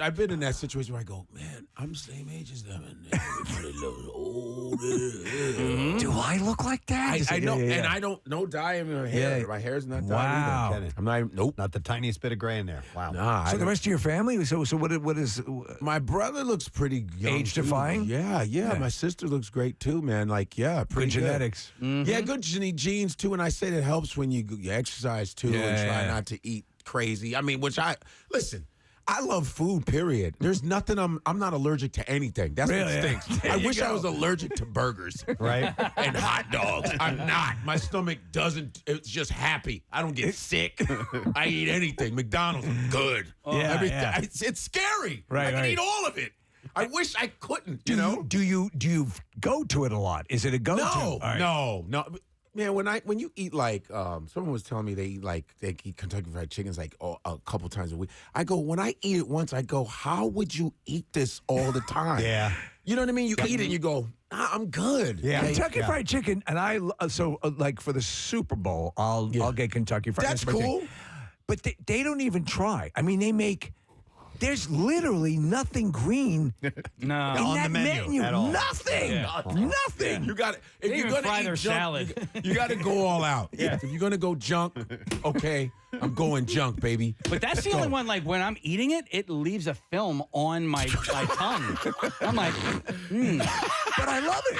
I've been in that situation where I go, man, I'm the same age as them, and everybody looks old. Do I look like that? I know, and I don't, no dye in my hair. Yeah. My hair's not dyed Wow. either. I'm not, nope. Not the tiniest bit of gray in there. Wow. Nah, So the rest of your family? So what is my brother looks pretty young. age too. defying? Yeah. My sister looks great too, man. Like, pretty good genetics? Yeah, good genes too. And I say that helps when you exercise too and try not to eat crazy. I mean, listen, I love food, period. There's nothing I'm not allergic to anything. That's what stinks. I wish I was allergic to burgers. Right. And hot dogs. I'm not. My stomach doesn't, it's just happy. I don't get sick. I eat anything. McDonald's, I'm good. Everything. It's scary. Right, I can right. eat all of it. I wish I couldn't, Do you go to it a lot? Is it a go-to? No, All right. no. Man, when you eat like someone was telling me they eat Kentucky Fried Chickens like a couple times a week. I go, when I eat it once, I go, how would you eat this all the time? Yeah. You know what I mean? You eat it and you go, I'm good. Yeah. Kentucky Fried Chicken, and like for the Super Bowl, I'll get Kentucky Fried. That's Chicken. cool. But they don't even try. I mean, they make. There's literally nothing green No. in On that the menu at all. Nothing. Yeah. Nothing. You got if They you're even gonna fry eat their junk, salad. You got to go all out. If you're gonna go junk, okay, I'm going junk, baby. But that's the only one, like, when I'm eating it, it leaves a film on my tongue. I'm like, But I love it.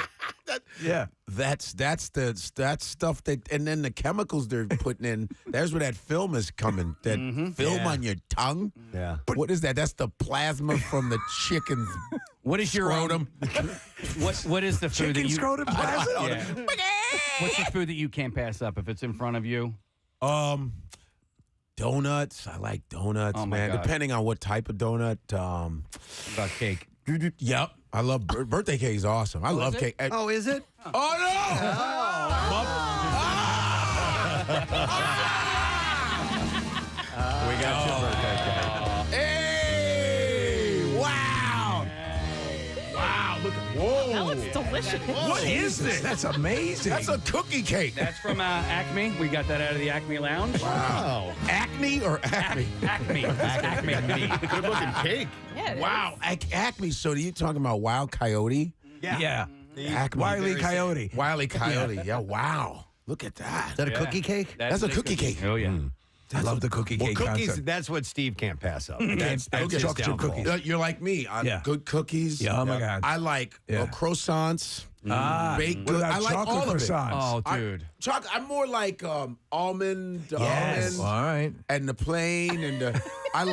That's stuff that, and then the chemicals they're putting in. There's where that film is coming. That film on your tongue. Yeah. What is that? That's the plasma from the chicken's what is your scrotum. What is the food that you scrotum plasma? Yeah. What's the food that you can't pass up if it's in front of you? Donuts. I like donuts, Oh, my man. God. Depending on what type of donut. About cake. Yep. I love birthday cake is awesome. I love is cake. Oh, is it? Oh no! We got your birthday cake. Hey! Wow! Wow! Look at That looks delicious. What is this? That's amazing. That's a cookie cake. That's from Acme. We got that out of the Acme Lounge. Wow. Acme or Acme? Acme. Acme. Good looking cake. Yeah, it Wow. Acme. So are you talking about Wild Coyote? Yeah. Acme. Wile E. Coyote. Wile E. Coyote. Yeah. Wow. Look at that. Is that a cookie cake? That's a cookie cake. Oh, yeah. I love the cookie Well, cake cookies, concept. that's what Steve can't pass up. Okay, That's his chocolate chip downfall. cookies. You're like me. Good cookies. Yeah, oh my God. I like croissants. Baked What goods. about I like chocolate all of it. croissants? Oh, dude. I'm more like almond, Yes. almond, All right. and the plain, and the. I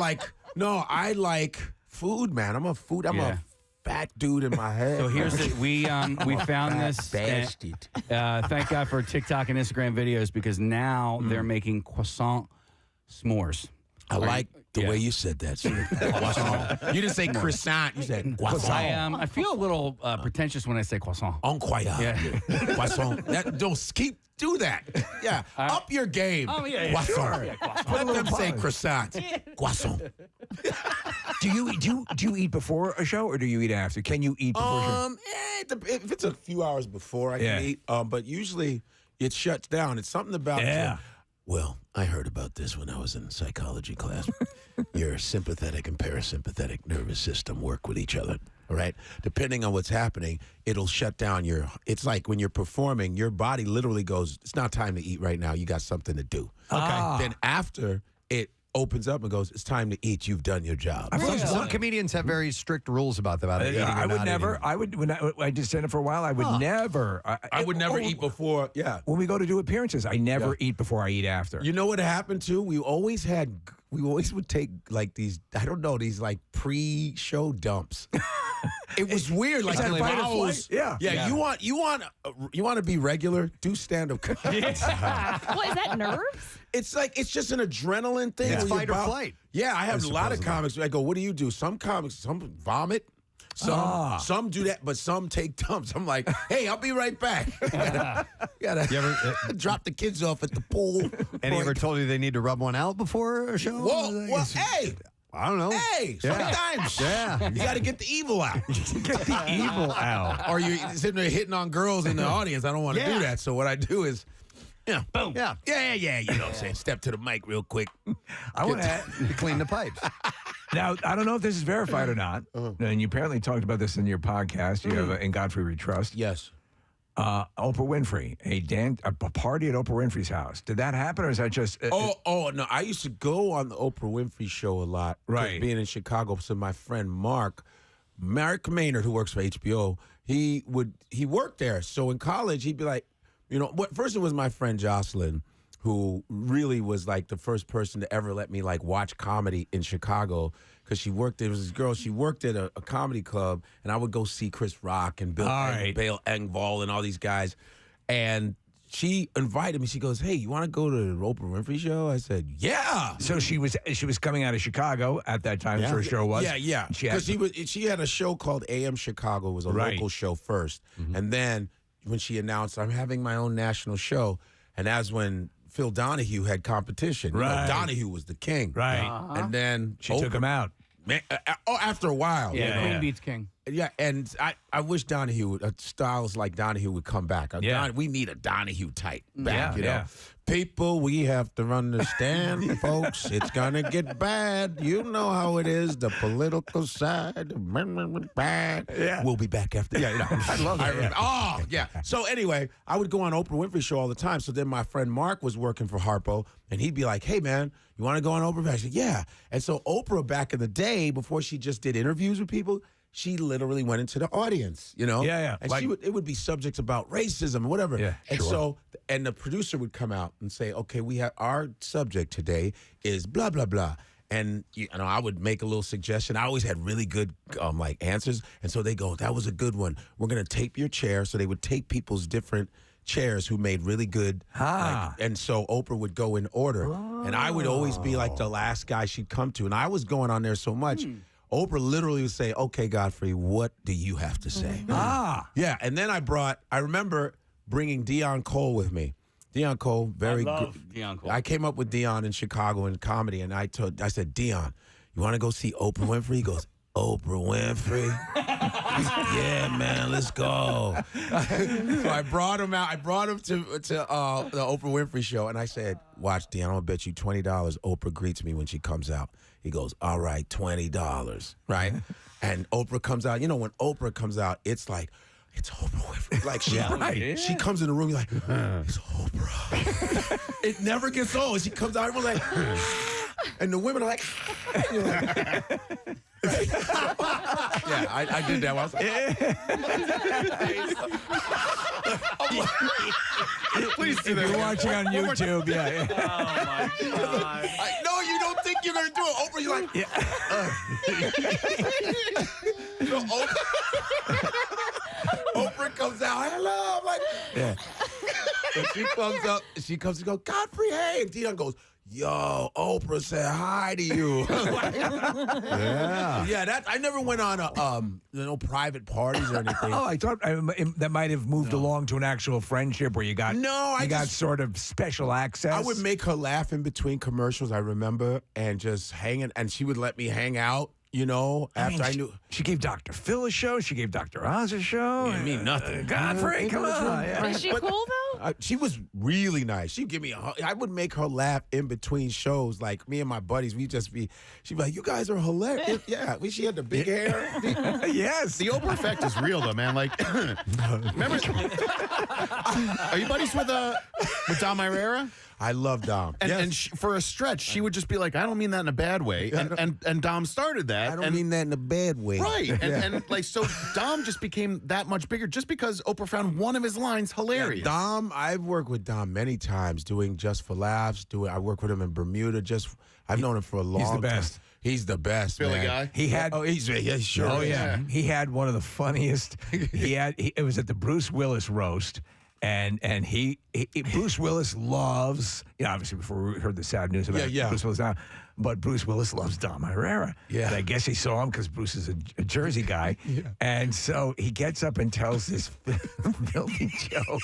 like food, man. I'm a fat dude in my head. So here's the we found this. bastard. Thank God for TikTok and Instagram videos because now they're making croissant s'mores. I like the way you said that. Croissant. You didn't say croissant. You said croissant. I feel a little pretentious when I say croissant. Incroyable. Yeah. Croissant. Do that. Yeah. Up your game. Oh, yeah, Croissant. sure. Yeah, croissant. Let them say croissant. Croissant. Do you eat before a show or do you eat after? Can you eat before a show? If it's a few hours before, I can eat. But usually it shuts down. It's something about well, I heard about this when I was in psychology class. Your sympathetic and parasympathetic nervous system work with each other. All right. Depending on what's happening, it'll shut down it's like when you're performing, your body literally goes, it's not time to eat right now. You got something to do. Okay. Then after it opens up and goes, it's time to eat. You've done your job. Some comedians have very strict rules about that. Eating or I would not never. eating. When I did stand up for a while, I would never. I would never eat before. Yeah. When we go to do appearances, I never eat before I eat after. You know what happened too? We always would take like these, I don't know, these like pre-show dumps. It was weird. Like that the fight or vowels. flight? Yeah. You want to be regular? Do stand-up comedy. What is that? Nerves? It's just an adrenaline thing. It's where fight you're or flight. Yeah, I have a lot of comics. I go, what do you do? Some comics, some vomit. Some do that, but some take dumps. I'm like, hey, I'll be right back. gotta drop the kids off at the pool. Any ever told you they need to rub one out before a show? Well, hey. I don't know. Hey, sometimes. Yeah. You got to get the evil out. Get the evil out. Or you're sitting there hitting on girls in the audience. I don't want to do that. So what I do is, boom. Yeah. You know what I'm saying? Step to the mic real quick. I want to clean the pipes. Now, I don't know if this is verified or not. And you apparently talked about this in your podcast. You have in Godfrey We Trust. Yes. Oprah Winfrey, a party at Oprah Winfrey's house. Did that happen, or is that just? No. I used to go on the Oprah Winfrey show a lot. 'Cause Right. Being in Chicago, so my friend Mark Maynard, who works for HBO, he worked there. So in college, he'd be like, first it was my friend Jocelyn, who really was like the first person to ever let me like watch comedy in Chicago. Because she worked, there was this girl, she worked at a comedy club, and I would go see Chris Rock and Bill Engvall and all these guys. And she invited me. She goes, "Hey, you want to go to the Oprah Winfrey show?" I said, "Yeah." So she was coming out of Chicago at that time. Her show was. Yeah. Because she had a show called AM Chicago. It was a local show first, and then when she announced, "I'm having my own national show," and that's when Phil Donahue had competition. You know, Donahue was the king. And then she took him out. Man, after a while. Yeah, Queen beats King. Yeah, and I wish Donahue, styles like Donahue would come back. We need a Donahue type back, you know. People, we have to understand, folks, it's going to get bad. You know how it is, the political side, bad. We'll be back after. I love that. So anyway, I would go on Oprah Winfrey show all the time. So then my friend Mark was working for Harpo, and he'd be like, "Hey, man, you want to go on Oprah?" I said, "Yeah." And so Oprah, back in the day, before she just did interviews with people, she literally went into the audience, you know? And like, it would be subjects about racism and whatever. And so, and the producer would come out and say, "Okay, we have our subject today is blah, blah, blah." And, you know, I would make a little suggestion. I always had really good, like, answers. And so they go, "That was a good one. We're going to tape your chair." So they would tape people's different chairs who made really good. And so Oprah would go in order. And I would always be like the last guy she'd come to. And I was going on there so much. Oprah literally would say, "Okay, Godfrey, what do you have to say?" Yeah, and then I remember bringing Dion Cole with me. Dion Cole, very good. Dion Cole. I came up with Dion in Chicago in comedy, and I said, "Dion, you want to go see Oprah Winfrey?" He goes, "Oprah Winfrey?" "Yeah, man, let's go." So I brought him out. I brought him to the Oprah Winfrey show, and I said, "Watch, Dion, I'm going to bet you $20 Oprah greets me when she comes out." He goes, "All right, $20, right?" And Oprah comes out. You know, when Oprah comes out, it's like, it's Oprah Winfrey. Like, she comes in the room, you're like, "It's Oprah." It never gets old. She comes out, everyone's like, and the women are like, and you're like, I did that. I was like, Please do If that. you're watching on YouTube, Oh my God. no, you don't think you're going to do it. Oprah, you're like, So Oprah comes out, "Hello." I'm like, So she comes up, she comes and goes, "Godfrey, hey." And Dion goes, "Yo, Oprah said hi to you." I never went on private parties or anything. I thought that might have moved along to an actual friendship where you got got sort of special access. I would make her laugh in between commercials, I remember, and just hanging, and she would let me hang out, you know, after I knew. She gave Dr. Phil a show. She gave Dr. Oz a show. I mean, nothing. Godfrey, come on. Is she cool though? She was really nice. She'd give me I would make her laugh in between shows. Like, me and my buddies, she'd be like, "You guys are hilarious." Yeah, she had the big hair. Yes. The Oprah effect is real, though, man. Like, remember, are you buddies with Dom Irrera? I love Dom. And for a stretch, she would just be like, "I don't mean that in a bad way." And Dom started that. I don't mean that in a bad way. Right. And like, so Dom just became that much bigger just because Oprah found one of his lines hilarious. Dom, I've worked with Dom many times doing Just for Laughs. I work with him in Bermuda. I've known him for a long time. He's the best. He's the best, Philly man. guy? He had. Sure. Oh yeah. He had one of the funniest. It was at the Bruce Willis roast. And Bruce Willis loves, obviously before we heard the sad news about Bruce Willis now, but Bruce Willis loves Dom Irrera. Yeah. And I guess he saw him because Bruce is a Jersey guy. And so he gets up and tells this filthy joke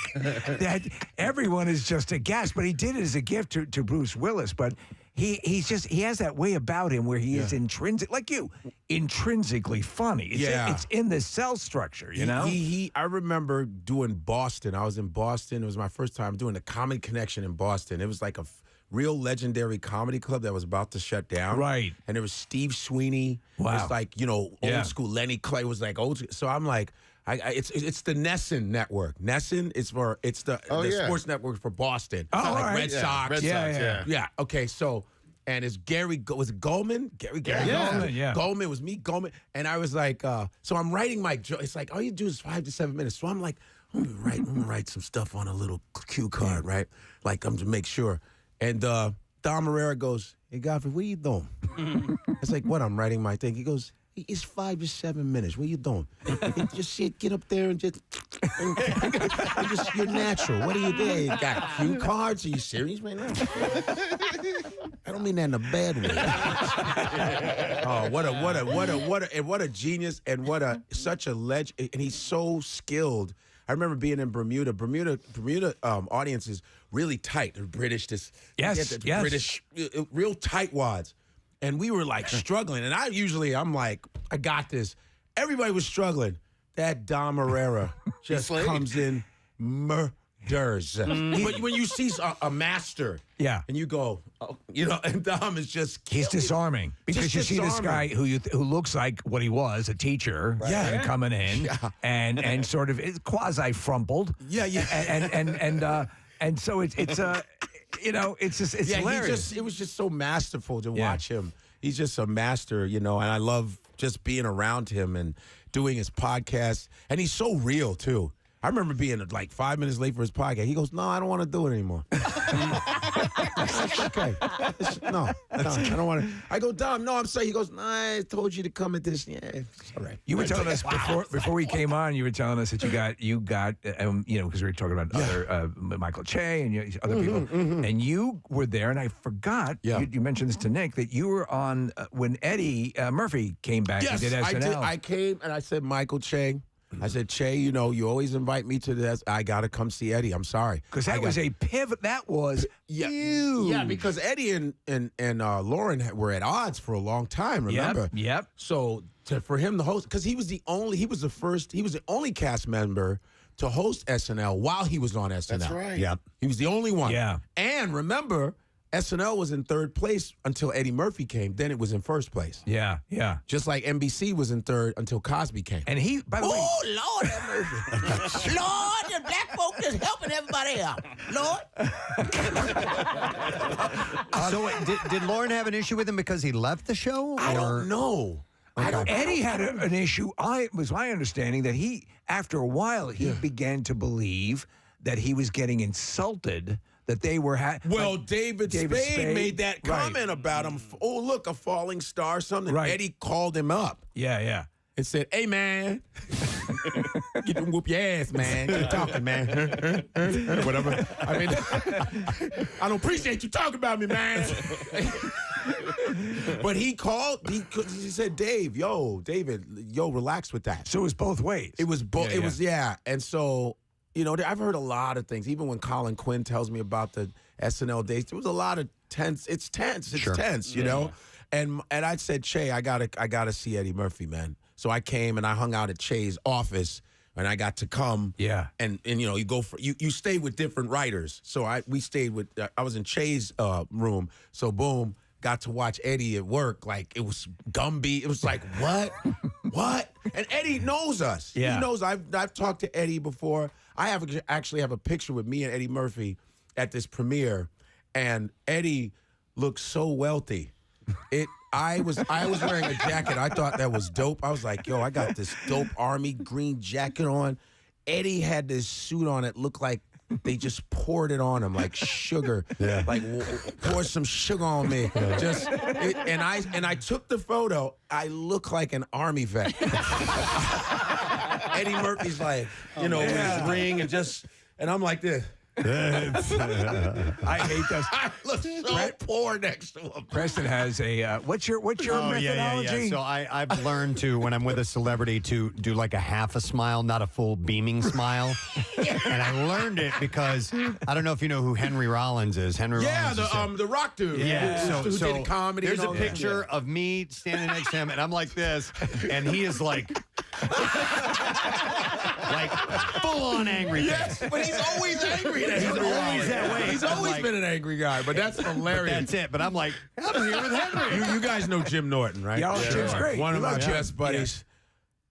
that everyone is just aghast, but he did it as a gift to Bruce Willis. But he has that way about him where he is intrinsically funny. It's in the cell structure, you know? I remember doing Boston. I was in Boston. It was my first time doing the Comedy Connection in Boston. It was like a real legendary comedy club that was about to shut down. Right. And there was Steve Sweeney. Wow. It was like, old school. Lenny Clay was like old school. So I'm like, it's the Nesson network. Nesson is it's the sports network for Boston. Oh, like right. Red Sox. Red Sox. Yeah. Okay. So, and it's was it Goldman? Gary Goldman. Yeah. Goldman was me. Goldman. And I was like, so I'm writing my joke. It's like all you do is 5 to 7 minutes. So I'm like, I'm gonna write some stuff on a little cue card, right? Like, I'm to make sure. And Don Herrera goes, hey, Godfrey, what are you doing? I was like, what? I'm writing my thing. He goes, it's 5 to 7 minutes. What are you doing? Just get up there and just you're natural. What are you doing? You got cue cards? Are you serious right now? I don't mean that in a bad way. Oh, what a genius and such a legend. And he's so skilled. I remember being in Bermuda. Bermuda audience is really tight. They're British. Yes. British, real tight wads. And we were like struggling. And I'm like, I got this. Everybody was struggling. That Dom Herrera just comes in, murders. But when you see a master, and you go, and Dom is just he's disarming because you see this guy who looks like what he was, a teacher, right? Coming in and sort of quasi frumpled, and so it's hilarious. It was just so masterful to watch him. He's just a master, and I love just being around him and doing his podcast. And he's so real too. I remember being like 5 minutes late for his podcast. He goes, no, I don't want to do it anymore. It's okay. No, I don't want to. I go, Dom, no, I'm sorry. He goes, no, I told you to come at this. Yeah, it's all right. You were telling us before we came on, you were telling us that you got because we were talking about other Michael Che and other people. And you were there, and I forgot, you mentioned this to Nick, that you were on when Eddie Murphy came back and did SNL. I came and I said, Michael Che. I said, Che, you always invite me to this. I got to come see Eddie. I'm sorry. Because that was a pivot. That was huge. Yeah, because Eddie and Lauren were at odds for a long time, remember? Yep. So for him to host, because he was the only cast member to host SNL while he was on SNL. That's right. Yep. He was the only one. Yeah. And remember, SNL was in third place until Eddie Murphy came. Then it was in first place. Yeah. Just like NBC was in third until Cosby came. And he, by the way. Oh, Lord have mercy. Lord, the black folk just helping everybody out. Lord. So did Lauren have an issue with him because he left the show? I don't know. Eddie had an issue. It was my understanding that after a while, he began to believe that he was getting insulted. That they were David Spade made that comment about him. Oh, look, a falling star, something. Right. Eddie called him up. Yeah. And said, hey, man, get to whoop your ass, man. Keep talking, man. Whatever. I mean, I don't appreciate you talking about me, man. But he said, David, relax with that. So it was both ways. It was both. It was, And so, I've heard a lot of things. Even when Colin Quinn tells me about the SNL days, there was a lot of tense. It's tense. It's tense, you know. And I said, Che, I gotta see Eddie Murphy, man. So I came and I hung out at Che's office, and I got to come. Yeah. And you go for you stay with different writers. So we stayed with. I was in Che's room. So boom. Got to watch Eddie at work. Like, it was Gumby. It was like, what? What? And Eddie knows us. Yeah. He knows. I've talked to Eddie before. I actually have a picture with me and Eddie Murphy at this premiere, and Eddie looks so wealthy. I was wearing a jacket. I thought that was dope. I was like, yo, I got this dope army green jacket on. Eddie had this suit on. It looked like they just poured it on him like sugar. Yeah. Like pour some sugar on me. And I took the photo. I look like an army vet. Eddie Murphy's like, with his ring and I'm like this. I hate those. I look so poor next to him. Preston has a what's your methodology? Yeah. So I've learned to, when I'm with a celebrity, to do like a half a smile, not a full beaming smile. And I learned it because I don't know if you know who Henry Rollins is. Henry Rollins is the rock dude. Yeah. Who did comedy. There's a picture of me standing next to him, and I'm like this, and he is like full on angry. Yes, but he's always angry. He's always that way. He's always been an angry guy, but that's hilarious. That's it. But I'm like, I'm here with Henry. You guys know Jim Norton, right? Yeah, Jim's great. One of my best buddies.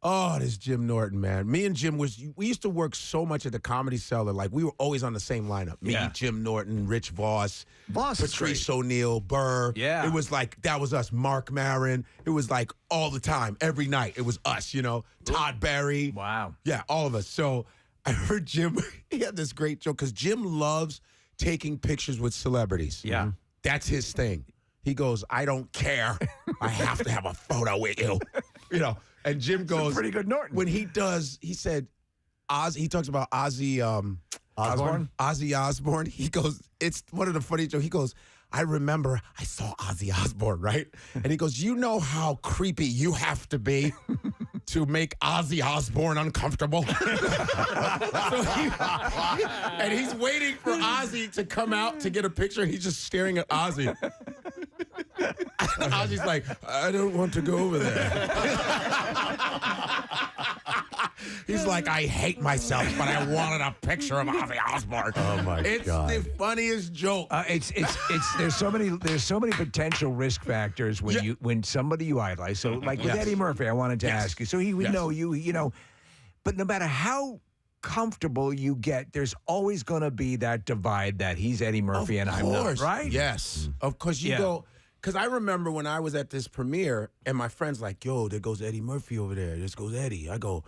Oh, this Jim Norton, man. Me and Jim we used to work so much at the Comedy Cellar. Like, we were always on the same lineup. Me, Jim Norton, Rich Voss, Patrice O'Neill, Burr. Yeah. It was like, that was us. Mark Maron. It was like all the time, every night. It was us, Todd Barry. Wow. Yeah, all of us. So I heard Jim, he had this great joke because Jim loves taking pictures with celebrities. Yeah. That's his thing. He goes, I don't care. I have to have a photo with you. You know, and Jim goes, pretty good Norton. When he does, he said, he talks about Ozzy Osbourne. He goes, it's one of the funny jokes. He goes, I remember I saw Ozzy Osbourne, right? And he goes, you know how creepy you have to be to make Ozzy Osbourne uncomfortable? And he's waiting for Ozzy to come out to get a picture. He's just staring at Ozzy. Ozzy's like, I don't want to go over there. He's like, I hate myself, but I wanted a picture of Ozzy Osbourne. Oh my God! It's the funniest joke. It's there's so many potential risk factors when somebody you idolize. So like with Eddie Murphy, I wanted to ask you. So he would know you know, but no matter how comfortable you get, there's always going to be that divide that he's Eddie Murphy and I'm not, right? Yes, of course you go. Because I remember when I was at this premiere and my friend's like, yo, there goes Eddie Murphy over there. There goes Eddie. I go,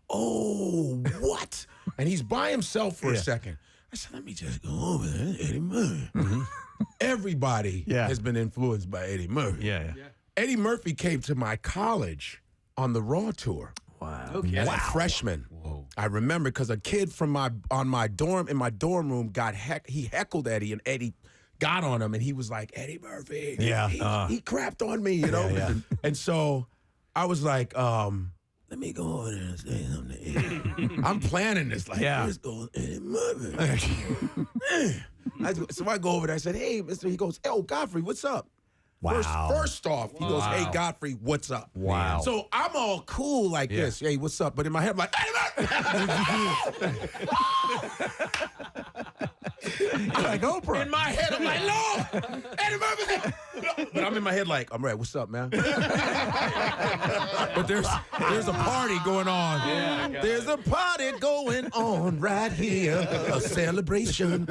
oh, what? And he's by himself for a second. I said, let me just go over there. Eddie Murphy. Everybody has been influenced by Eddie Murphy. Yeah. Eddie Murphy came to my college on the Raw tour. Wow. Okay. As a freshman. Whoa. I remember because a kid from in my dorm room he heckled Eddie, and Eddie got on him, and he was like, Eddie Murphy. Yeah. He crapped on me, you know? Yeah. And so I was like, let me go over there and say something to Eddie. I'm planning this like, let's go Eddie Murphy. So I go over there, I said, hey, mister. He goes, oh, Godfrey, what's up? Wow. First off, he goes, hey, Godfrey, what's up? Wow. So I'm all cool like this. Hey, what's up? But in my head, I'm like, Eddie Murphy. You're like Oprah. In my head, I'm like, no, Eddie Murphy. But I'm in my head like, I'm right. What's up, man? But there's a party going on. There's a party going on right here. A celebration.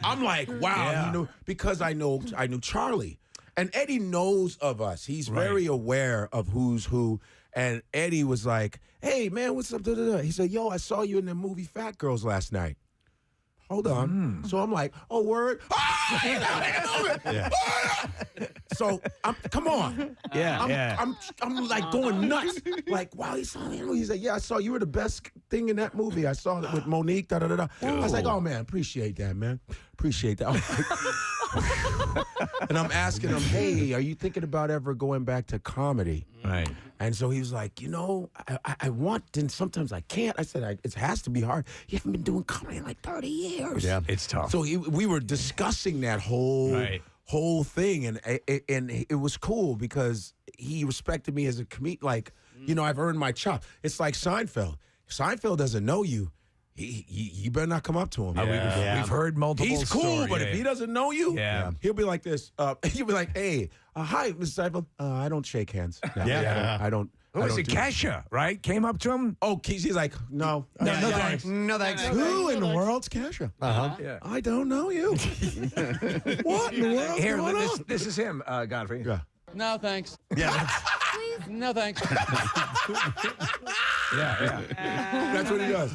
I'm like, wow, you know, because I knew Charlie. And Eddie knows of us. He's very aware of who's who. And Eddie was like, hey, man, what's up? He said, yo, I saw you in the movie Fat Girls last night. Hold on. So I'm like, oh, word. So come on. I'm like going nuts. Like, wow, he saw me. He said, yeah, I saw you were the best thing in that movie. I saw it with Monique. I was like, oh man, appreciate that, man. Appreciate that. And I'm asking him, hey, are you thinking about ever going back to comedy? Right. And so he was like, you know, I want, and sometimes I can't. I said, it has to be hard. You haven't been doing comedy in like 30 years. Yeah, it's tough. So we were discussing that whole thing, and it was cool because he respected me as a comedian. Like, you know, I've earned my chop. It's like Seinfeld. If Seinfeld doesn't know you, you better not come up to him. We've heard multiple He's cool, stories. but if he doesn't know you, he'll be like this. He'll be like, hey, hi, Mr. Seinfeld. I don't shake hands. I don't. Who was it? Kesha, right? Came up to him. Oh, he's like, no thanks. No thanks. Who in the world's Kesha? Yeah. I don't know you. What in the world? Here, this is him, Godfrey. Yeah. No, thanks. Yeah. Please? No, thanks. Yeah. That's what he does.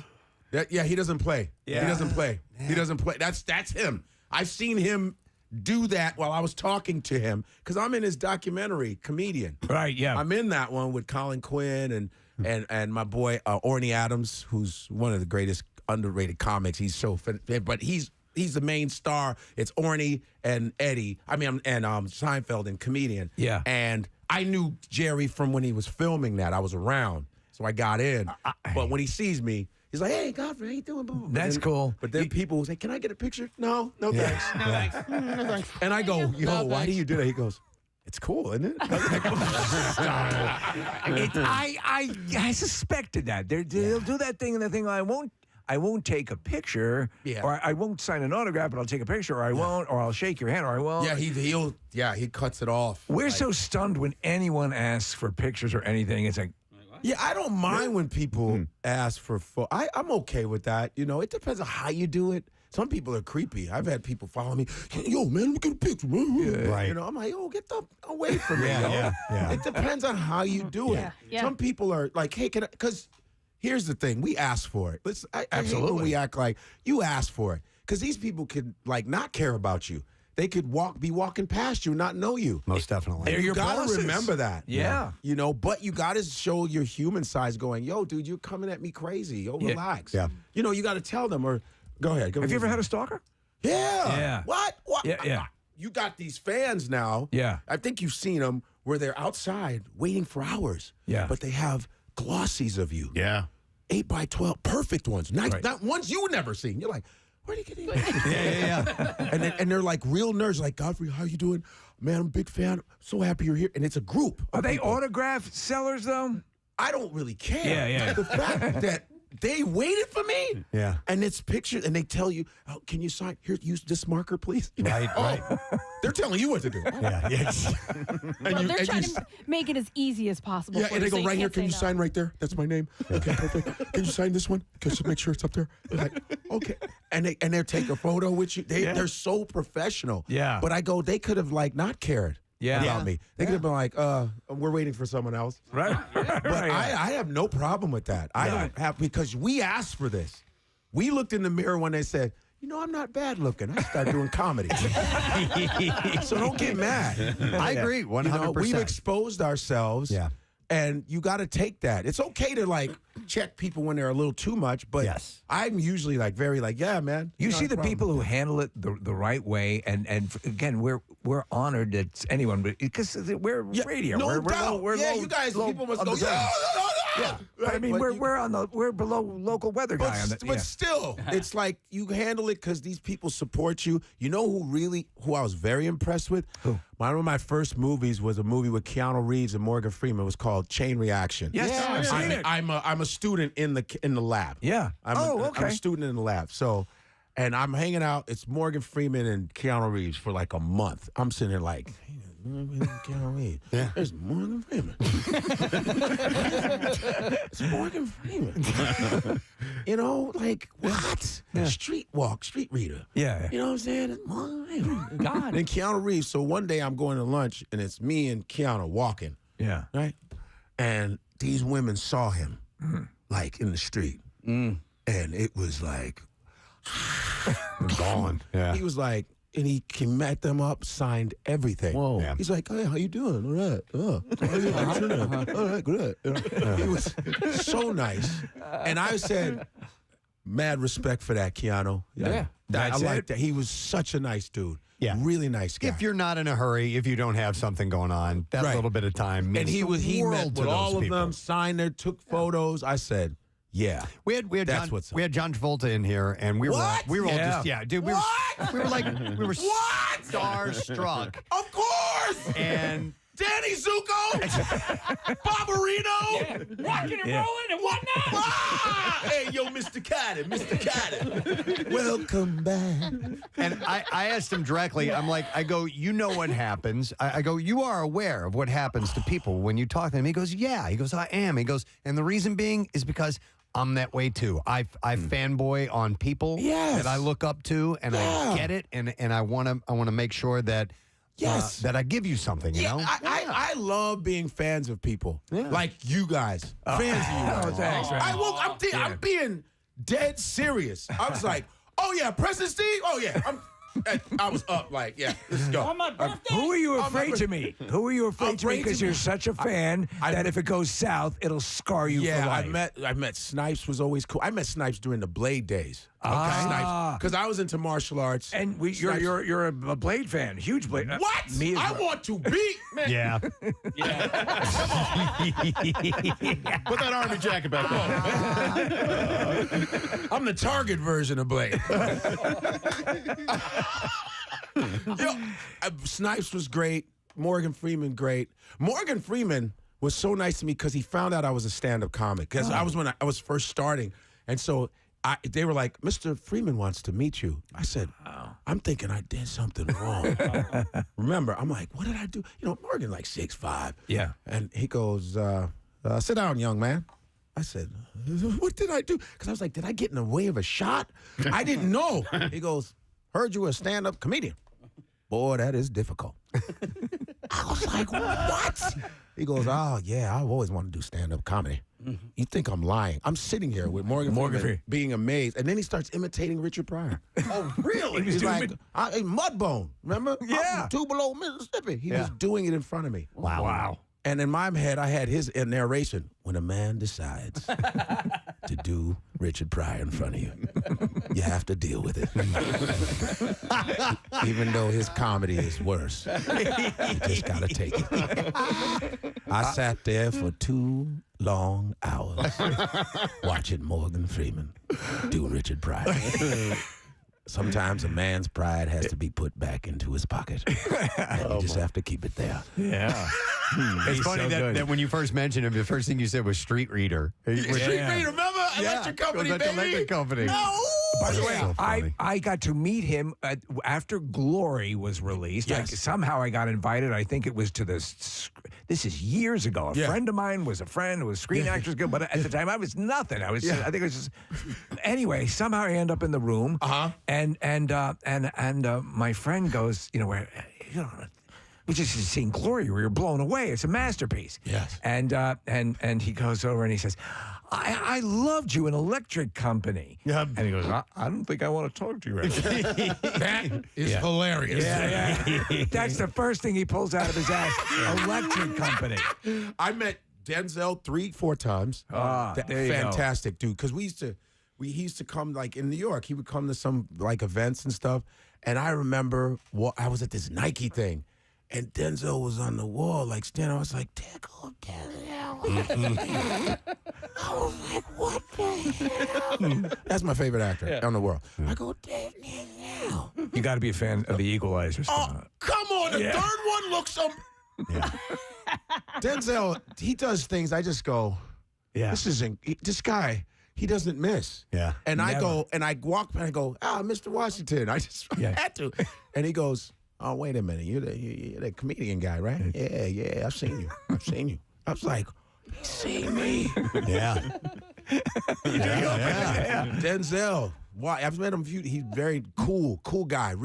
He doesn't play. Yeah. He doesn't play. He doesn't play. That's him. I've seen him do that while I was talking to him because I'm in his documentary, Comedian. Right, yeah. I'm in that one with Colin Quinn and my boy Orny Adams, who's one of the greatest underrated comics. He's so but he's the main star. It's Orny and Eddie. I mean, and Seinfeld and Comedian. Yeah. And I knew Jerry from when he was filming that. I was around, so I got in. But when he sees me, he's like, hey, Godfrey, how you doing, boo? That's cool. But then people will say, can I get a picture? No, thanks. No, thanks. No, thanks. And I go, yo, No, why do thanks. you do that? He goes, it's cool, isn't it? I suspected that. They'll do that thing, and the thing I won't take a picture, or I won't sign an autograph, but I'll take a picture, or I won't, or I'll shake your hand, or I won't. Yeah, he cuts it off. We're so stunned when anyone asks for pictures or anything. It's like, yeah, I don't mind when people ask for I'm okay with that. You know, it depends on how you do it. Some people are creepy. I've had people follow me. Yo, man, look at the picture. Right. You know, I'm like, yo, get away from me. Yeah. It depends on how you do it. Yeah. Some people are like, hey, can I? Because here's the thing. We ask for it. I hate when we act like you asked for it. Because these people could, like, not care about you. They could be walking past you and not know you. Most definitely. And you got to remember that. Yeah. You know, but you got to show your human side going, yo, dude, you're coming at me crazy. Yo, relax. Yeah. You know, you got to tell them or go ahead. Have you ever had a stalker? Yeah. Yeah. What? Yeah. You got these fans now. Yeah. I think you've seen them where they're outside waiting for hours. Yeah. But they have glossies of you. Yeah. 8x12, perfect ones. Not ones you never seen. You're like, where'd he get these? Yeah. And they're like real nerds, like, Godfrey, how you doing? Man, I'm a big fan. So happy you're here. And it's a group. Are they autograph sellers, though? I don't really care. Yeah. The fact that they waited for me. Yeah. And it's pictures, and they tell you, oh, can you sign? Here, use this marker, please. Right. They're telling you what to do. Yeah. Well, they're trying to make it as easy as possible. Yeah, for and they you, so go you right here. can't Can say you no. sign right there? That's my name. Okay, perfect. Can you sign this one? Can you make sure it's up there? They're like, okay. And they'll take a photo with you. They're so professional. Yeah. But I go, they could have like not cared about me. They could have been like, we're waiting for someone else. Right. But I have no problem with that. I don't have, because we asked for this. We looked in the mirror when they said, you know, I'm not bad looking. I started doing comedy. So don't get mad. I agree, 100%. You know, we've exposed ourselves. Yeah. And you got to take that. It's okay to like check people when they're a little too much, but I'm usually like very like, yeah, man. You see no the problem. people who handle it the right way, and again, we're honored that anyone, because we're radio. No we're doubt. We're yeah, low, you guys, low people must on go, the yeah. Yeah, Right, I mean, but we're below local weather guy on that. But still, it's like you handle it because these people support you. You know who I was very impressed with? Who? One of my first movies was a movie with Keanu Reeves and Morgan Freeman. It was called Chain Reaction. Yes, I've seen it. I'm a student in the lab. Yeah. I'm okay. a student in the lab. So, and I'm hanging out. It's Morgan Freeman and Keanu Reeves for like a month. I'm sitting there like, Keanu Reeves. Yeah. There's Morgan Freeman. It's Morgan Freeman. You know, like what? Yeah. Street reader. Yeah. You know what I'm saying? It's Morgan Freeman. God. And Keanu Reeves. So one day I'm going to lunch and it's me and Keanu walking. Yeah. Right? And these women saw him like in the street. And it was like gone. Yeah. He was like, and he met them up, signed everything. Whoa. Yeah. He's like, hey, how you doing? All right. How you doing? All right, good. He was so nice. And I said, mad respect for that, Keanu. Yeah. I like that. He was such a nice dude. Yeah. Really nice guy. If you're not in a hurry, if you don't have something going on, that Right. little bit of time means and he the world met to with those all of people. them, signed there, took photos. I said, yeah. We had That's John, what's up. we had John Travolta in here, and we What? were all Yeah. just dude. We were like starstruck, Of course. and Danny Zuko, Barbarino, Rocking and rolling and whatnot. Hey, yo, Mr. Caddy. Welcome back. and I asked him directly. I go, you know what happens? I go, you are aware of what happens to people when you talk to them. He goes, yeah. He goes, I am. He goes, and the reason being is because I'm that way too. I fanboy on people that I look up to, and I get it, and I want to make sure that that I give you something. You know, I love being fans of people like you guys. Fans of you guys. Oh, thanks, man. I'm being dead serious. I was like, oh yeah, Preston Steve. Oh yeah, I was up like, yeah, let's go. On my birthday. Who are you afraid to meet? Who are you afraid to meet? Afraid to Because you're meet. such a fan that if it goes south, it'll scar you for Yeah, life. I met Snipes was always cool. I met Snipes during the Blade days. Ah. Because I was into martial arts. And Snipes- you're a Blade fan, huge Blade. What? Me as I well. want to beat. Man. yeah. Put that army jacket back on. I'm the Target version of Blade. Snipes was great. Morgan Freeman, great. Morgan Freeman was so nice to me because he found out I was a stand-up comic. Because I was when I was first starting, and so they were like, "Mr. Freeman wants to meet you." I said, "I'm thinking I did something wrong." Remember, I'm like, "What did I do?" You know, Morgan like 6'5". Yeah. And he goes, "Sit down, young man." I said, "What did I do?" Because I was like, "Did I get in the way of a shot?" I didn't know. He goes, "Heard you were a stand-up comedian." Boy, that is difficult. I was like, what? He goes, oh, yeah, I've always wanted to do stand-up comedy. You think I'm lying? I'm sitting here with Morgan Freeman being amazed, and then he starts imitating Richard Pryor. Oh, really? He's like, Mudbone, remember? Yeah. I'm from Tupelo, Mississippi. He was doing it in front of me. Wow. And in my head, I had his narration. When a man decides to do Richard Pryor in front of you, you have to deal with it. Even though his comedy is worse, you just got to take it. I sat there for 2 long hours watching Morgan Freeman do Richard Pryor. Sometimes a man's pride has to be put back into his pocket. And you just have to keep it there. Yeah. It's funny that when you first mentioned him, the first thing you said was street reader. Street reader, remember? Electric Company, goes back to baby. Electric Company. No! By the That's way, so funny. I got to meet him after Glory was released. Yes. Somehow I got invited. I think it was to this is years ago. A friend of mine was a friend who was Screen Actors Guild, but at the time I was nothing. I think it was just anyway. Somehow I end up in the room, and my friend goes, we just seen Glory. We were blown away. It's a masterpiece. Yes. And he goes over and he says, I loved you in Electric Company. Yeah. And he goes, I don't think I want to talk to you right now. That is hilarious. Yeah. That's the first thing he pulls out of his ass. Electric Company. I met Denzel 3-4 times. There you go. Fantastic dude. Because he used to come like in New York. He would come to some like events and stuff. And I remember I was at this Nike thing. And Denzel was on the wall, like standing. I was like, "Tickle Denzel." I was like, "What the hell?" That's my favorite actor in the world. I go, Denzel. You got to be a fan of The Equalizer. Oh, come on! The third one looks Denzel, he does things. I just go, this guy. He doesn't miss. Yeah. And I go, and I walk and I go, Mr. Washington. I just had to. And he goes, oh, wait a minute. You're the comedian guy, right? Yeah. I've seen you. I was like, he's seen me. Yeah. Denzel. Why? I've met him. He's very cool guy.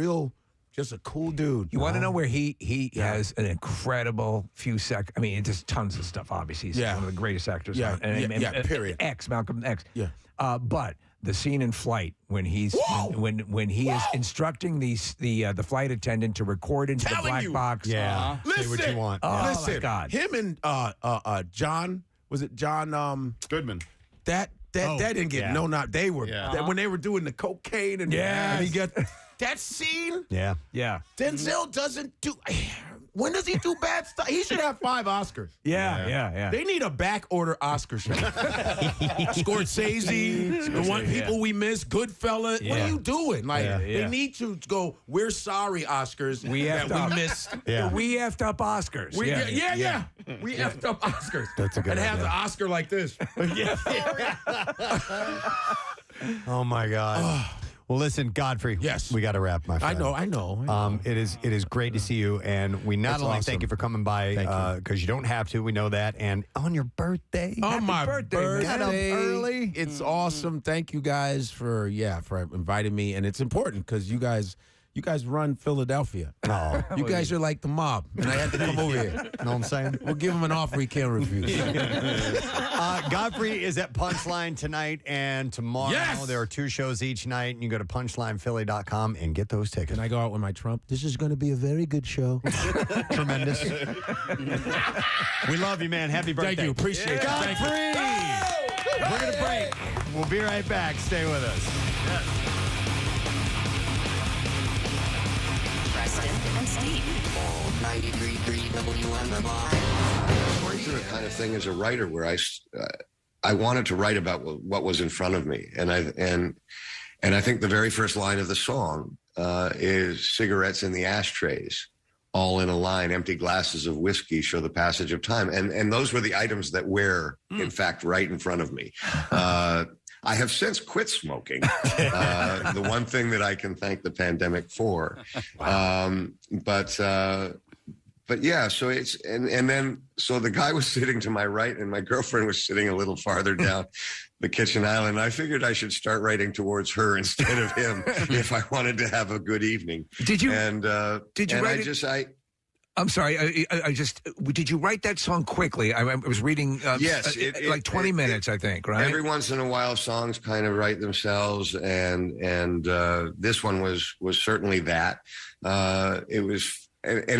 Just a cool dude. You want to know where he has an incredible few seconds? I mean, just tons of stuff, obviously. He's one of the greatest actors on. Period. Malcolm X. Yeah. But the scene in Flight when he's when he is instructing the flight attendant to record into the black box. Yeah. Listen, say what you want. Oh, my God. Him and John, was it John Goodman. That didn't get they were when they were doing the cocaine and he got that scene. Yeah. Denzel doesn't do. When does he do bad stuff? He should have 5 Oscars. Yeah. They need a back order Oscar show. Scorsese, the one people we miss, Goodfella. What are you doing? Like they need to go. We're sorry, Oscars. We missed. We effed up Oscars. We effed up Oscars. That's a good and have idea. the Oscar like this. Oh my God. Well, listen, Godfrey. Yes. We got to wrap, my friend. I know. It is great to see you, and we not That's only awesome. thank you for coming by because you don't have to. We know that, and on your birthday. On my birthday. Got up early. It's awesome. Thank you guys for inviting me, and it's important because you guys run Philadelphia. Oh, you guys are like the mob, and I had to come over here. You know what I'm saying? We'll give him an offer he can't refuse. Godfrey is at Punchline tonight and tomorrow. Yes! There are 2 shows each night, and you go to punchlinephilly.com and get those tickets. Can I go out with my Trump? This is going to be a very good show. Tremendous. We love you, man. Happy birthday. Thank you. Appreciate it. Godfrey! We're going to break. We'll be right back. Stay with us. Preston and Steve. 93.3 WMMR. Going through a kind of thing as a writer where I wanted to write about what was in front of me, and I think the very first line of the song is cigarettes in the ashtrays, all in a line, empty glasses of whiskey show the passage of time, and those were the items that were in fact right in front of me. I have since quit smoking, the one thing that I can thank the pandemic for. But yeah, so it's, and then, so the guy was sitting to my right and my girlfriend was sitting a little farther down the kitchen island. I figured I should start writing towards her instead of him if I wanted to have a good evening. Did you? And did you and write I'm sorry. I just did you write that song quickly? I was reading. Yes, like 20 minutes, I think. Right. Every once in a while, songs kind of write themselves, and this one was certainly that. It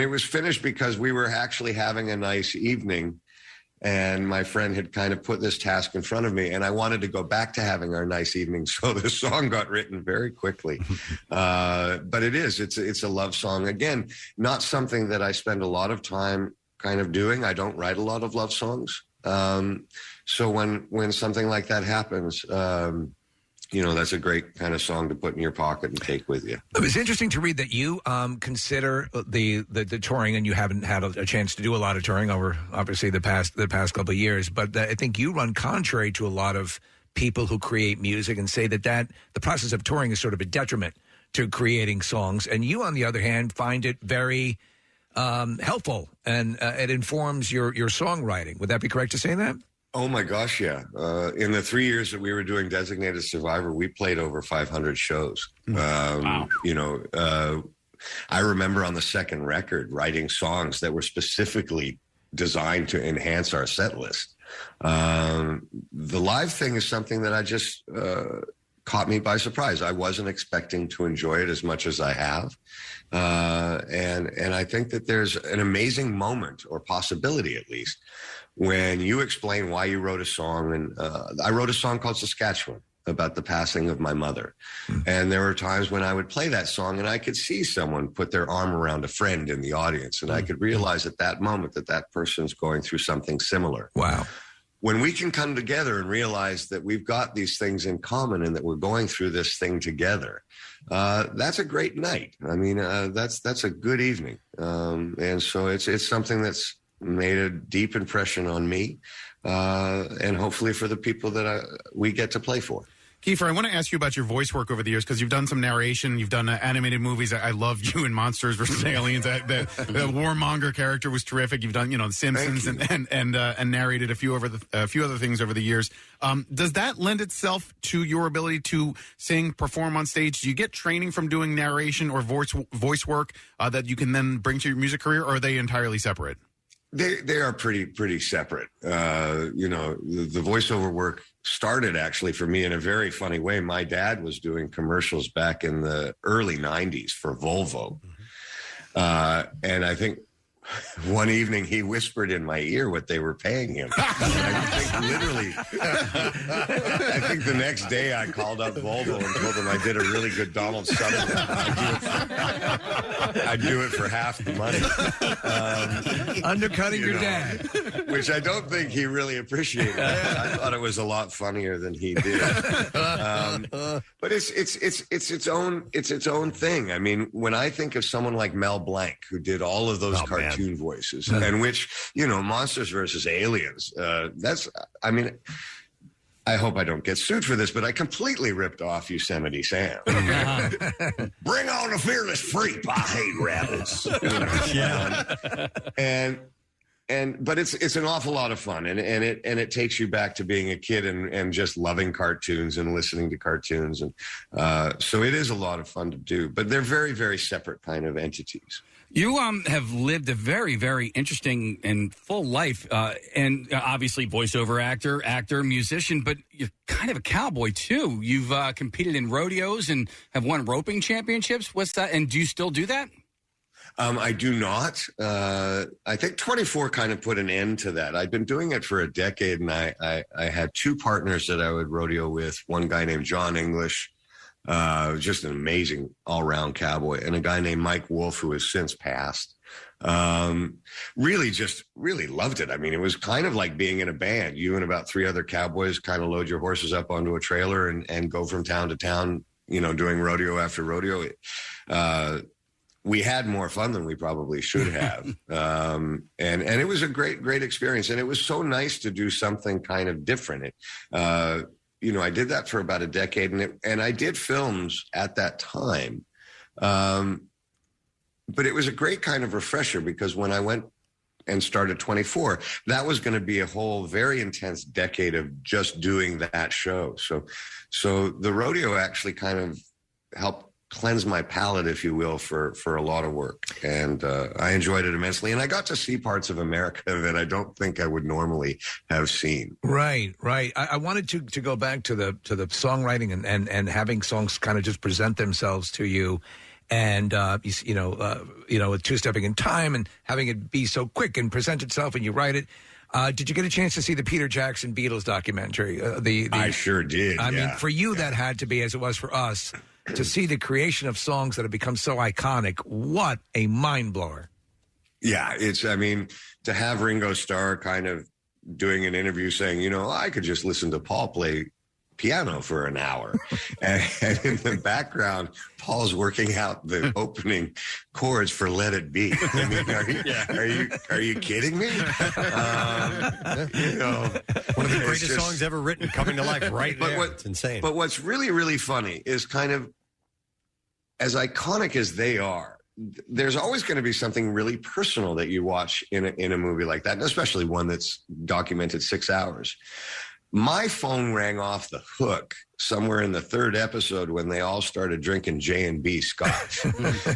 was finished because we were actually having a nice evening. And my friend had kind of put this task in front of me, and I wanted to go back to having our nice evening. So the song got written very quickly. But it's a love song. Again, not something that I spend a lot of time kind of doing. I don't write a lot of love songs. So when something like that happens, that's a great kind of song to put in your pocket and take with you. It was interesting to read that you consider the touring, and you haven't had a chance to do a lot of touring over, obviously, the past couple of years. But I think you run contrary to a lot of people who create music and say that the process of touring is sort of a detriment to creating songs. And you, on the other hand, find it very helpful, and it informs your songwriting. Would that be correct to say that? Oh my gosh, yeah. In the 3 years that we were doing Designated Survivor, we played over 500 shows. Wow. I remember on the second record writing songs that were specifically designed to enhance our set list. The live thing is something that I just caught me by surprise. I wasn't expecting to enjoy it as much as I have. And I think that there's an amazing moment, or possibility at least, when you explain why you wrote a song. And I wrote a song called Saskatchewan about the passing of my mother. And there were times when I would play that song and I could see someone put their arm around a friend in the audience. And I could realize at that moment that person's going through something similar. Wow. When we can come together and realize that we've got these things in common and that we're going through this thing together, that's a great night. I mean, that's a good evening. And so it's something that's made a deep impression on me, and hopefully for the people that we get to play for. Kiefer, I want to ask you about your voice work over the years, because you've done some narration, you've done animated movies. I loved you in Monsters vs. Aliens. The warmonger character was terrific. You've done, The Simpsons, and narrated a few other things over the years. Does that lend itself to your ability to sing, perform on stage? Do you get training from doing narration or voice work that you can then bring to your music career, or are they entirely separate? They are pretty separate. The voiceover work started actually for me in a very funny way. My dad was doing commercials back in the early 90s for Volvo. And I think one evening he whispered in my ear what they were paying him. I think the next day I called up Volvo and told them I did a really good Donald Sutherland. I'd do it for half the money. Undercutting your dad. Which I don't think he really appreciated. I thought it was a lot funnier than he did. But it's its own thing. I mean, when I think of someone like Mel Blanc, who did all of those cartoon voices, and which, Monsters versus Aliens, I hope I don't get sued for this, but I completely ripped off Yosemite Sam. Bring on the fearless freak. I hate rabbits. But it's an awful lot of fun, and it takes you back to being a kid and just loving cartoons and listening to cartoons, and so it is a lot of fun to do. But they're very, very separate kind of entities. You have lived a very, very interesting and full life, and obviously voiceover actor, musician, but you're kind of a cowboy too. You've competed in rodeos and have won roping championships. What's that? And do you still do that? I do not. I think 24 kind of put an end to that. I'd been doing it for a decade, and I had two partners that I would rodeo with. One guy named John English, just an amazing all-round cowboy, and a guy named Mike Wolf, who has since passed. Really loved it. I mean, it was kind of like being in a band. You and about three other cowboys kind of load your horses up onto a trailer and go from town to town, doing rodeo after rodeo. We had more fun than we probably should have. And it was a great experience. And it was so nice to do something kind of different. I did that for about a decade, and I did films at that time. But it was a great kind of refresher, because when I went and started 24, that was going to be a whole very intense decade of just doing that show. So the rodeo actually kind of helped cleanse my palate, if you will, for a lot of work. And I enjoyed it immensely. And I got to see parts of America that I don't think I would normally have seen. Right. I wanted to go back to the songwriting and having songs kind of just present themselves to you. And, with two-stepping in time and having it be so quick and present itself and you write it. Did you get a chance to see the Peter Jackson Beatles documentary? I sure did. I mean, for you, that had to be, as it was for us, to see the creation of songs that have become so iconic. What a mind blower. Yeah, to have Ringo Starr kind of doing an interview saying, I could just listen to Paul play piano for an hour. and in the background, Paul's working out the opening chords for Let It Be. I mean, are you kidding me? One of the greatest songs ever written coming to life right there. It's insane. But what's really, really funny is kind of, as iconic as they are, there's always going to be something really personal that you watch in a movie like that, and especially one that's documented 6 hours. My phone rang off the hook somewhere in the third episode when they all started drinking J&B Scotch.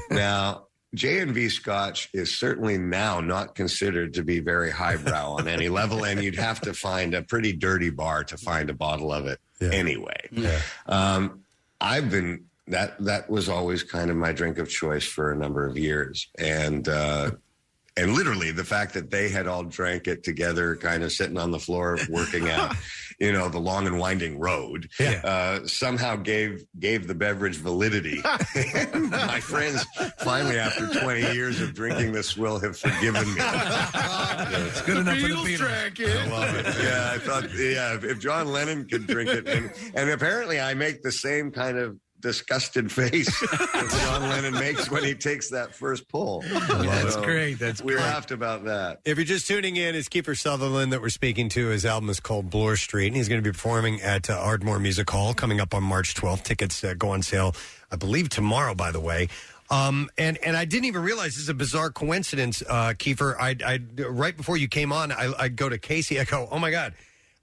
Now, J&B Scotch is certainly now not considered to be very highbrow on any level, and you'd have to find a pretty dirty bar to find a bottle of it anyway. Yeah. That was always kind of my drink of choice for a number of years. And literally the fact that they had all drank it together, kind of sitting on the floor working out, the long and winding road, somehow gave the beverage validity. My friends finally, after 20 years of drinking this swill, have forgiven me. It's good enough for the Beatles. I love it. Yeah, I thought, if John Lennon could drink it, and apparently I make the same kind of disgusted face that John Lennon makes when he takes that first pull. That's great. We laughed about that. If you're just tuning in, it's Kiefer Sutherland that we're speaking to. His album is called Bloor Street, and he's going to be performing at Ardmore Music Hall coming up on March 12th. Tickets go on sale, I believe, tomorrow, by the way. And I didn't even realize this is a bizarre coincidence, Kiefer. I right before you came on, I go to Casey. I go, oh, my God.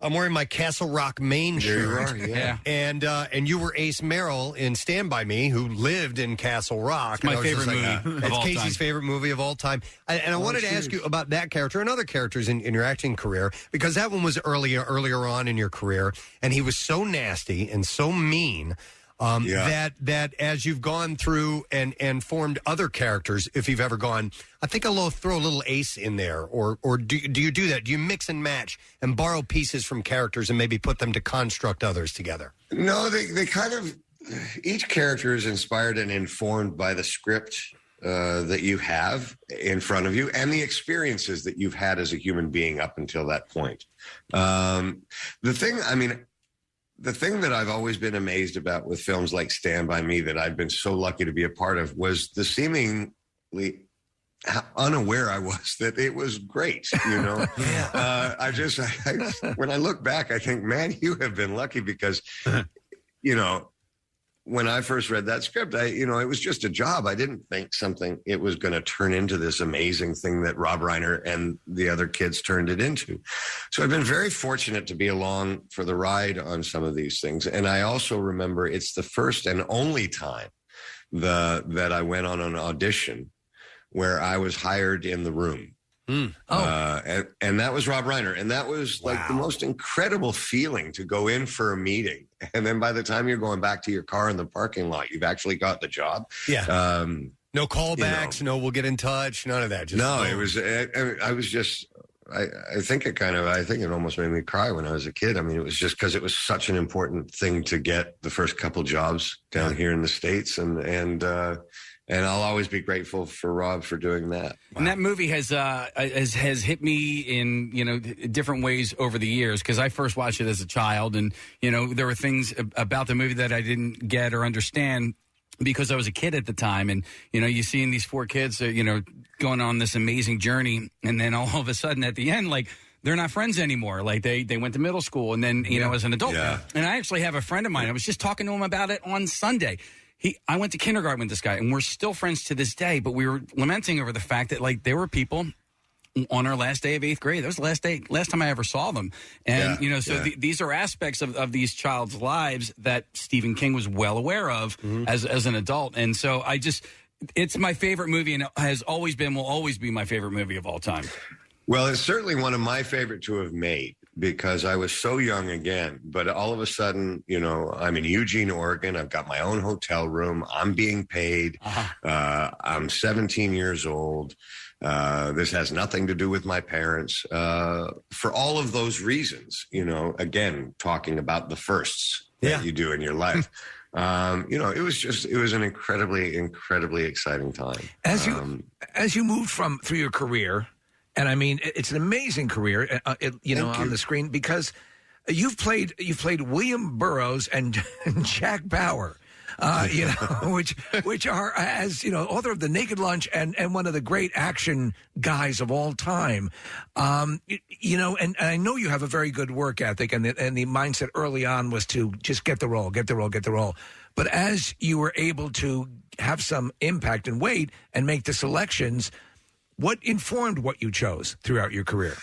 I'm wearing my Castle Rock Maine shirt. You are, yeah. And you were Ace Merrill in Stand By Me, who lived in Castle Rock. It's my favorite movie of all time. It's Casey's favorite movie of all time. And I wanted to ask you about that character and other characters in your acting career, because that one was earlier on in your career, and he was so nasty and so mean. That as you've gone through and formed other characters, if you've ever gone, I think I'll throw a little Ace in there, or do you do that? Do you mix and match and borrow pieces from characters and maybe put them to construct others together? No, they kind of, each character is inspired and informed by the script that you have in front of you and the experiences that you've had as a human being up until that point. The thing that I've always been amazed about with films like Stand By Me that I've been so lucky to be a part of was the seemingly how unaware I was that it was great, when I look back, I think, man, you have been lucky because, when I first read that script, it was just a job. I didn't think it was going to turn into this amazing thing that Rob Reiner and the other kids turned it into. So I've been very fortunate to be along for the ride on some of these things. And I also remember it's the first and only time that I went on an audition where I was hired in the room. And that was Rob Reiner. And that was like the most incredible feeling to go in for a meeting. And then by the time you're going back to your car in the parking lot, you've actually got the job. Yeah. No callbacks, no we'll get in touch, none of that. It was, I think it almost made me cry when I was a kid. I mean, it was just because it was such an important thing to get the first couple jobs down here in the States. And I'll always be grateful for Rob for doing that. And that movie has hit me in different ways over the years, because I first watched it as a child, and there were things about the movie that I didn't get or understand because I was a kid at the time. And you seeing these four kids going on this amazing journey, and then all of a sudden at the end, like, they're not friends anymore. Like they went to middle school, and then as an adult. Yeah. And I actually have a friend of mine. I was just talking to him about it on Sunday. I went to kindergarten with this guy, and we're still friends to this day, but we were lamenting over the fact that, like, there were people on our last day of 8th grade. That was the last time I ever saw them. And, these are aspects of these child's lives that Stephen King was well aware of as an adult. And so it's my favorite movie, and it has always been, will always be my favorite movie of all time. Well, it's certainly one of my favorite to have made because I was so young again. But all of a sudden, I'm in Eugene, Oregon. I've got my own hotel room. I'm being paid. I'm 17 years old. This has nothing to do with my parents. For all of those reasons, again, talking about the firsts that you do in your life. It was an incredibly, incredibly exciting time. As you moved through your career, and I mean, it's an amazing career, on the screen because you've played William Burroughs and Jack Bauer, which are, as author of The Naked Lunch and one of the great action guys of all time. And I know you have a very good work ethic, and the mindset early on was to just get the role. But as you were able to have some impact and weight and make the selections, what informed what you chose throughout your career?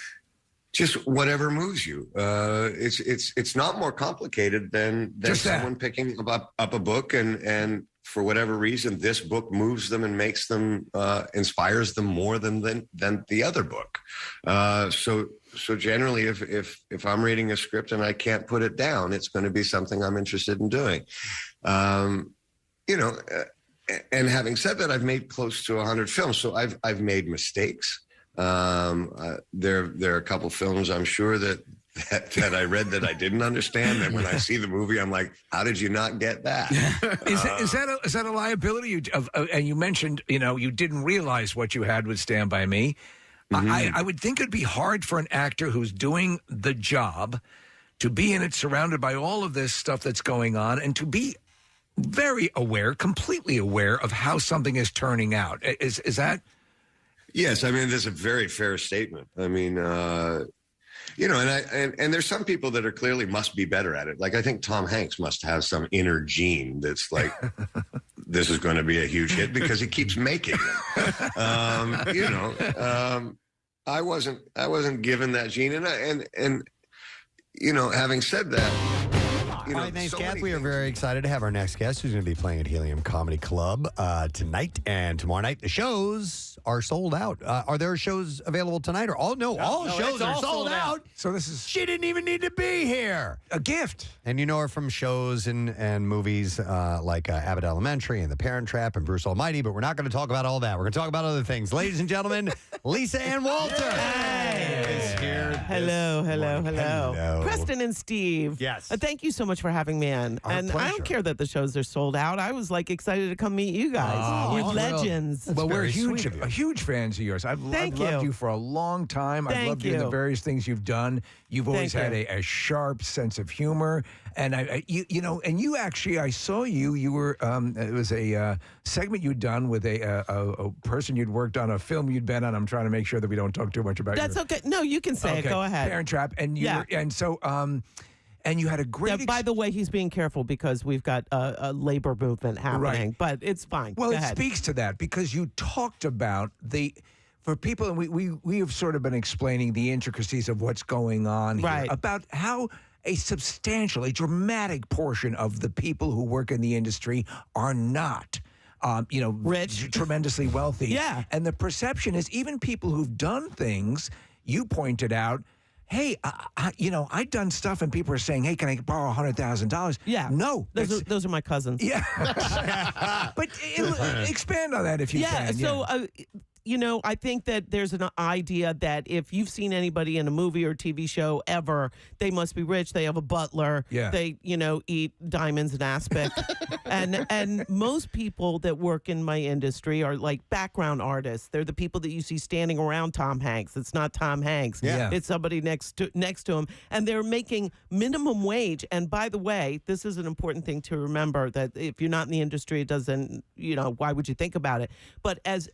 Just whatever moves you. It's not more complicated than someone picking up a book and for whatever reason this book moves them and makes them inspires them more than the other book. So generally, if I'm reading a script and I can't put it down, it's going to be something I'm interested in doing. And having said that, I've made close to 100 films, so I've made mistakes. There are a couple films I'm sure that I read that I didn't understand, and when I see the movie, I'm like, how did you not get that? Is that a liability? And you mentioned you didn't realize what you had with Stand By Me. I would think it'd be hard for an actor who's doing the job to be in it, surrounded by all of this stuff that's going on, and to be very aware, completely aware of how something is turning out. Is that? Yes, I mean, that's a very fair statement. I mean, and there's some people that are clearly must be better at it. Like, I think Tom Hanks must have some inner gene that's like, this is going to be a huge hit because he keeps making them. I wasn't given that gene, and having said that. All right, thanks, Kath. We are very excited to have our next guest who's going to be playing at Helium Comedy Club tonight and tomorrow night. The shows are sold out. Are there shows available tonight? All shows are sold out. So she didn't even need to be here. A gift. And you know her from shows and movies like Abbott Elementary and The Parent Trap and Bruce Almighty, but we're not going to talk about all that. We're going to talk about other things. Ladies and gentlemen, Lisa Ann Walter is here. Hello. Preston and Steve. Yes. Thank you so much for having me on. Our and pleasure. I don't care that the shows are sold out. I was excited to come meet you guys. You're legends. Well, we're huge fans of yours. I've loved you for a long time. I've loved you in the various things you've done. You've always had a sharp sense of humor. And you actually, I saw you. You were it was a segment you'd done with a person you'd worked on, a film you'd been on. I'm trying to make sure that we don't talk too much about. That's okay. No, you can say it. Go ahead. Parent Trap, and and you had a great. By the way, he's being careful because we've got a labor movement happening, but it's fine. Well, Go it ahead. speaks to that because you talked about for people, and we have sort of been explaining the intricacies of what's going on here, about how a dramatic portion of the people who work in the industry are not. Rich, tremendously wealthy. Yeah. And the perception is even people who've done things, you pointed out, hey, I've done stuff and people are saying, hey, can I borrow $100,000? Yeah. No. Those are my cousins. Yeah. But expand on that if you can. So, I think that there's an idea that if you've seen anybody in a movie or TV show ever, they must be rich. They have a butler. Yeah. They, eat diamonds and aspic. and most people that work in my industry are like background artists. They're the people that you see standing around Tom Hanks. It's not Tom Hanks. Yeah. It's somebody next to him. And they're making minimum wage. And by the way, this is an important thing to remember, that if you're not in the industry, it doesn't, why would you think about it? But as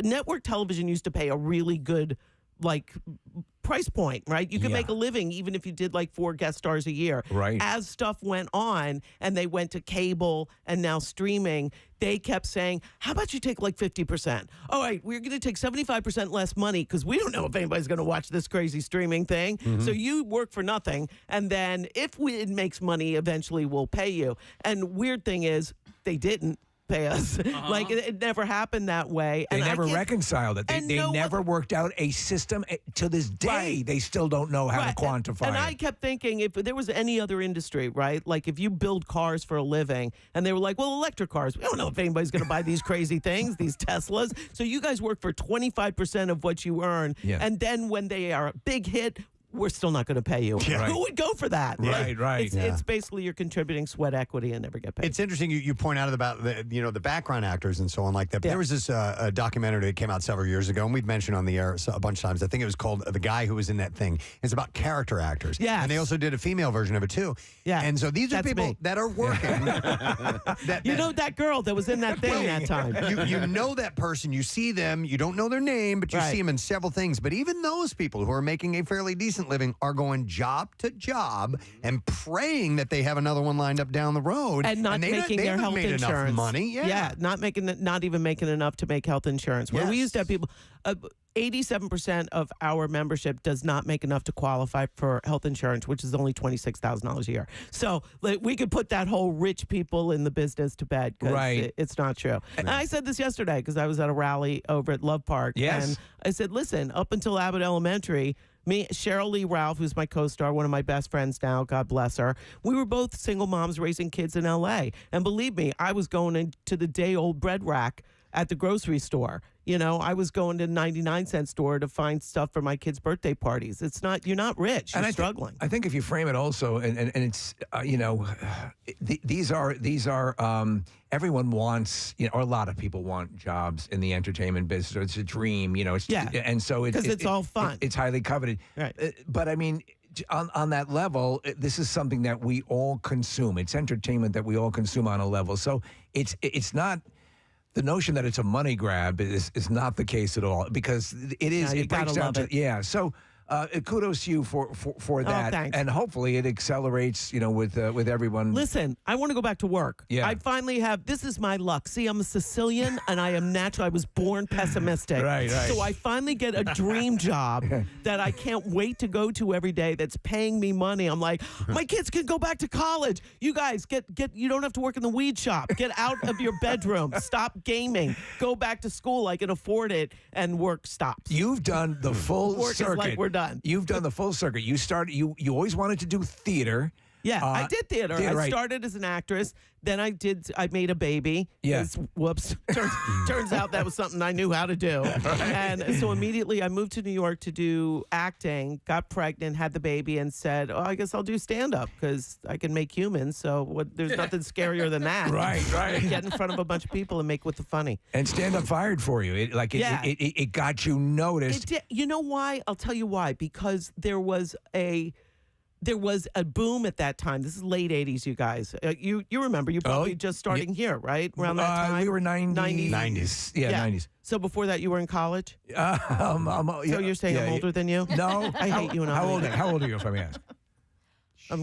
network television used to pay a really good like price point, right? You could make a living even if you did like 4 guest stars a year. Right. As stuff went on and they went to cable and now streaming, they kept saying, how about you take like 50%? All right, we're going to take 75% less money because we don't know if anybody's going to watch this crazy streaming thing. So you work for nothing. And then if it makes money, eventually we'll pay you. And weird thing is, they didn't pay us. Like it never happened that way. They And never reconciled it. They never worked out a system. To this day, they still don't know how to quantify and it. I kept thinking if there was any other industry, right? Like if you build cars for a living and they were like, well, electric cars, we don't know if anybody's going to buy these crazy things, these Teslas. So you guys work for 25% of what you earn. Yeah. And then when they are a big hit, we're still not going to pay you. Yeah. Who would go for that? Right. It's basically you're contributing sweat equity and never get paid. It's interesting you point out about the background actors and so on like that. But there was this a documentary that came out several years ago, and we've mentioned on the air a bunch of times. I think it was called The Guy Who Was in That Thing. It's about character actors. Yeah. And they also did a female version of it too. Yeah. And so these are That's people me. that are working. You know that girl that was in that thing that time. You know that person. You see them. You don't know their name, but you see them in several things. But even those people who are making a fairly decent living are going job to job and praying that they have another one lined up down the road and not they making they their haven't health made insurance enough money. not even making enough to make health insurance. Where we Yes. used to have people 87% of our membership does not make enough to qualify for health insurance, which is only $26,000 a year. So like, we could put that whole rich people in the business to bed because it's not true. And I said this yesterday because I was at a rally over at Love Park. Yes. And I said, listen, up until Abbott Elementary, me, Cheryl Lee Ralph, who's my co-star, one of my best friends now, God bless her, we were both single moms raising kids in L.A. And believe me, I was going into the day-old bread rack at the grocery store. You know, I was going to the 99-cent store to find stuff for my kids' birthday parties. It's not, you're not rich, you're struggling. I think if you frame it also, and it's, these are everyone wants, or a lot on lot of jobs in the entertainment business. Or it's a dream, it's, and so because it's all fun. It's highly coveted. Right. But I mean, on that level, this is something that we all consume. It's entertainment that we all consume on a level. So it's not. The notion that it's a money grab is not the case at all, because it is. You it breaks gotta down love to it. So kudos to you for that, thanks. and hopefully it accelerates. With everyone. Listen, I want to go back to work. Yeah. I finally have. This is my luck. See, I'm a Sicilian, and I am natural. I was born pessimistic. Right. So I finally get a dream job that I can't wait to go to every day. That's paying me money. I'm like, my kids can go back to college. You guys get. You don't have to work in the weed shop. Get out of your bedroom. Stop gaming. Go back to school. I can afford it, and work stops. You've done the full Work circuit. is like we're done. You've done the full circuit. You started. You always wanted to do theater. Yeah, I did theater. I right. started as an actress. Then I made a baby. Yeah. Whoops. Turns out that was something I knew how to do. And so immediately I moved to New York to do acting, got pregnant, had the baby, and said, I guess I'll do stand-up because I can make humans. So there's nothing scarier than that. Right. Get in front of a bunch of people and make with the funny. And stand-up fired for you. It got you noticed. You know why? I'll tell you why. Because there was a boom at that time. This is late 80s, you guys. You remember, you're probably just starting here, right? Around that time? We were 90s. 90s. Yeah, 90s. So before that, you were in college? So you're saying I'm older than you? No. I hate you and I'm How old are you, if I may ask?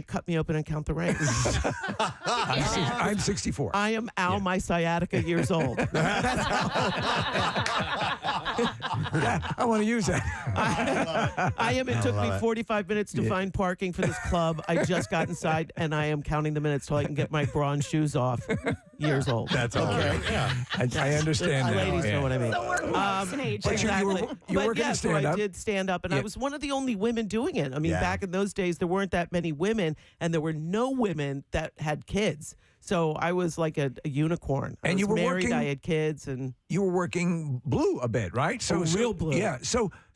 Cut me open and count the rings. I'm 64. I am Al, my sciatica years old. That's I want to use that. I am. It took me 45 minutes to find parking for this club. I just got inside, and I am counting the minutes till I can get my bronze shoes off. Years old. That's all right. Yeah. I understand that. Ladies know what I mean. So we're close in age. But Exactly. you were But going to so stand I up. did stand up, and I was one of the only women doing it. I mean, Yeah. back in those days, there weren't that many women, and there were no women that had kids. So I was like a unicorn. I And was you were married, working- I had kids, and You were working blue a bit, right? real blue. Yeah.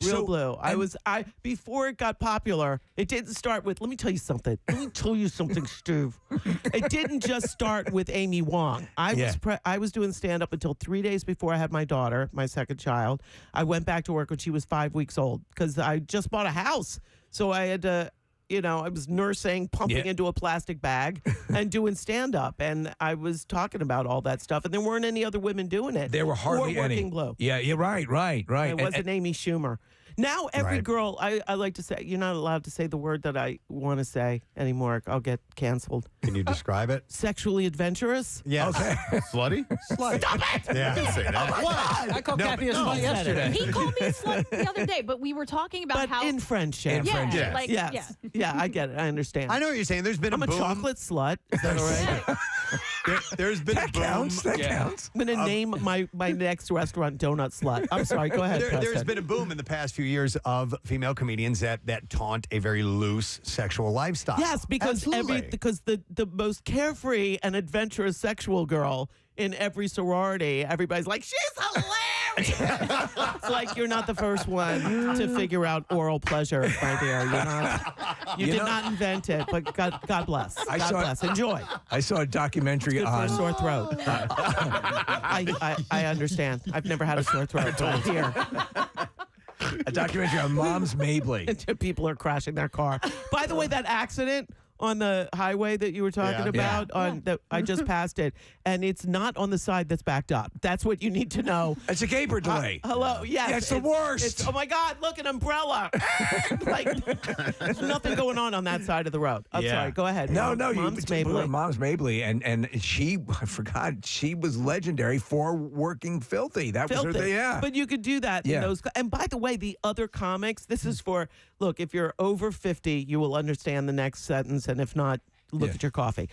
real blue. I before it got popular. It didn't start with. Let me tell you something. Steve. It didn't just start with Amy Wong. I was doing stand up until 3 days before I had my daughter, my second child. I went back to work when she was 5 weeks old because I just bought a house, so I had to. I was nursing, pumping into a plastic bag, and doing stand-up. And I was talking about all that stuff. And there weren't any other women doing it. There were hardly or working any. blue. Yeah, right. It wasn't Amy Schumer. Now every Right. girl, I like to say, you're not allowed to say the word that I want to say anymore. I'll get canceled. Can you describe it? Sexually adventurous? Yes. Okay. Slutty? Slutty. Stop it! Yeah. You can say that. Oh my God. I called No, Kathy a but- slut yesterday. He called me a slut the other day, but we were talking about But how in friendship. yeah, friendship. like Yes. yeah. Yeah, I get it. I understand. I know what you're saying. There's been I'm a a boom. chocolate slut. Is that all right? There's been a boom. Counts. That counts. I'm going to name my next restaurant Donut Slut. I'm sorry. Go ahead, There's Preston. been a boom in the past few years of female comedians that taunt a very loose sexual lifestyle. Yes, because Absolutely. the most carefree and adventurous sexual girl in every sorority, everybody's like, she's hilarious. It's like you're not the first one to figure out oral pleasure, my dear. You're not. You did not invent it, but God bless. God bless. Enjoy. I saw a documentary Good for on a sore throat. I understand. I've never had a sore throat. But here. a documentary on Mom's Mabley. People are crashing their car. By the way, that accident on the highway that you were talking about, that I just passed it, and it's not on the side that's backed up. That's what you need to know. It's a caper delay. Hello, yes. Yeah, it's the worst. It's, oh my God, look, an umbrella. Like, there's nothing going on that side of the road. I'm sorry, go ahead. No, Mom's Mabley. Mom's Mabley, and she, I forgot, she was legendary for working filthy. That was her thing, yeah. But you could do that in those. And by the way, the other comics, this is for, look, if you're over 50, you will understand the next sentence. And if not, look at your coffee.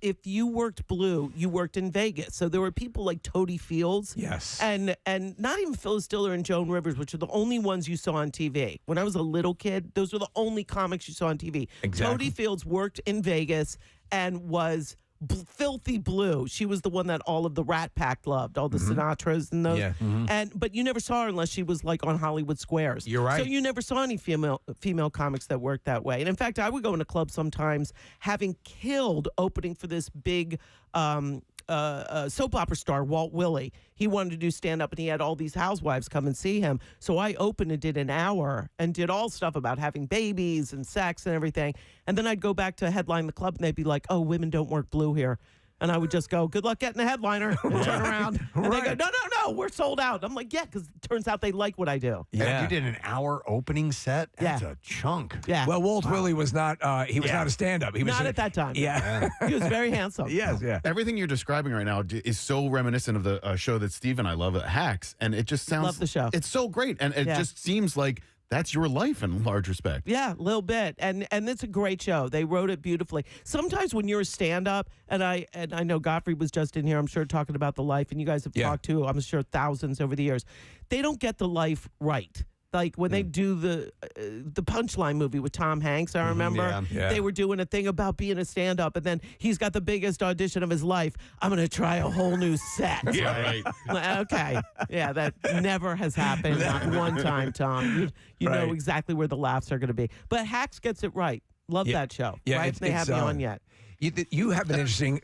If you worked Blue, you worked in Vegas. So there were people like Toady Fields. Yes. And not even Phyllis Diller and Joan Rivers, which are the only ones you saw on TV. When I was a little kid, those were the only comics you saw on TV. Exactly. Toady Fields worked in Vegas and was filthy blue. She was the one that all of the Rat Pack loved, all the Sinatras and those. Yeah. But you never saw her unless she was like on Hollywood Squares. You're right. So you never saw any female comics that worked that way. And in fact, I would go in a club sometimes, having killed opening for this big soap opera star, Walt Willey. He wanted to do stand-up, and he had all these housewives come and see him. So I opened and did an hour and did all stuff about having babies and sex and everything. And then I'd go back to headline the club, and they'd be like, oh, women don't work Blue here. And I would just go, good luck getting a headliner, and turn around. And they go, no, we're sold out. I'm like, yeah, because it turns out they like what I do. Yeah. You did an hour opening set? That's a chunk. Yeah. Well, Walt Willey was not, he was not a stand-up. He was Not at that time. Yeah. He was very handsome. Yes, yeah. Everything you're describing right now is so reminiscent of the show that Steve and I love, Hacks, and it just sounds. Love the show. It's so great, and it just seems like that's your life in large respect. Yeah, a little bit. And it's a great show. They wrote it beautifully. Sometimes when you're a stand-up, and I know Godfrey was just in here, I'm sure, talking about the life, and you guys have talked to, I'm sure, thousands over the years. They don't get the life right. Like when they do the Punchline movie with Tom Hanks, I remember they were doing a thing about being a stand-up, and then he's got the biggest audition of his life. I'm going to try a whole new set. Yeah, right. Like, okay. Yeah, that never has happened. Not one time, Tom. You know exactly where the laughs are going to be. But Hacks gets it right. Love that show. Yeah, right? They haven't on yet. You have an interesting.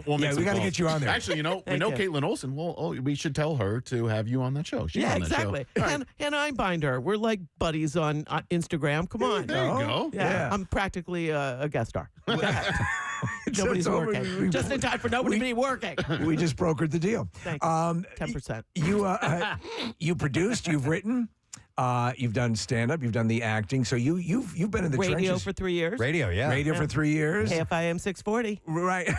We'll make we some got to calls. get you on there. Actually, we know Thank you. Caitlin Olsen. Well, we should tell her to have you on that show. She's on that exactly. show. All right. And I bind her. We're like buddies on Instagram. Come on. There you go. Yeah. I'm practically a guest star. Go ahead. Nobody's So working. Just in time for nobody to be working. We just brokered the deal. Thank you. 10%. You produced. You've written. You've done stand-up. You've done the acting. So you've been in the Radio trenches. for 3 years. Radio, yeah. Radio for 3 years. KFIM 640. Right.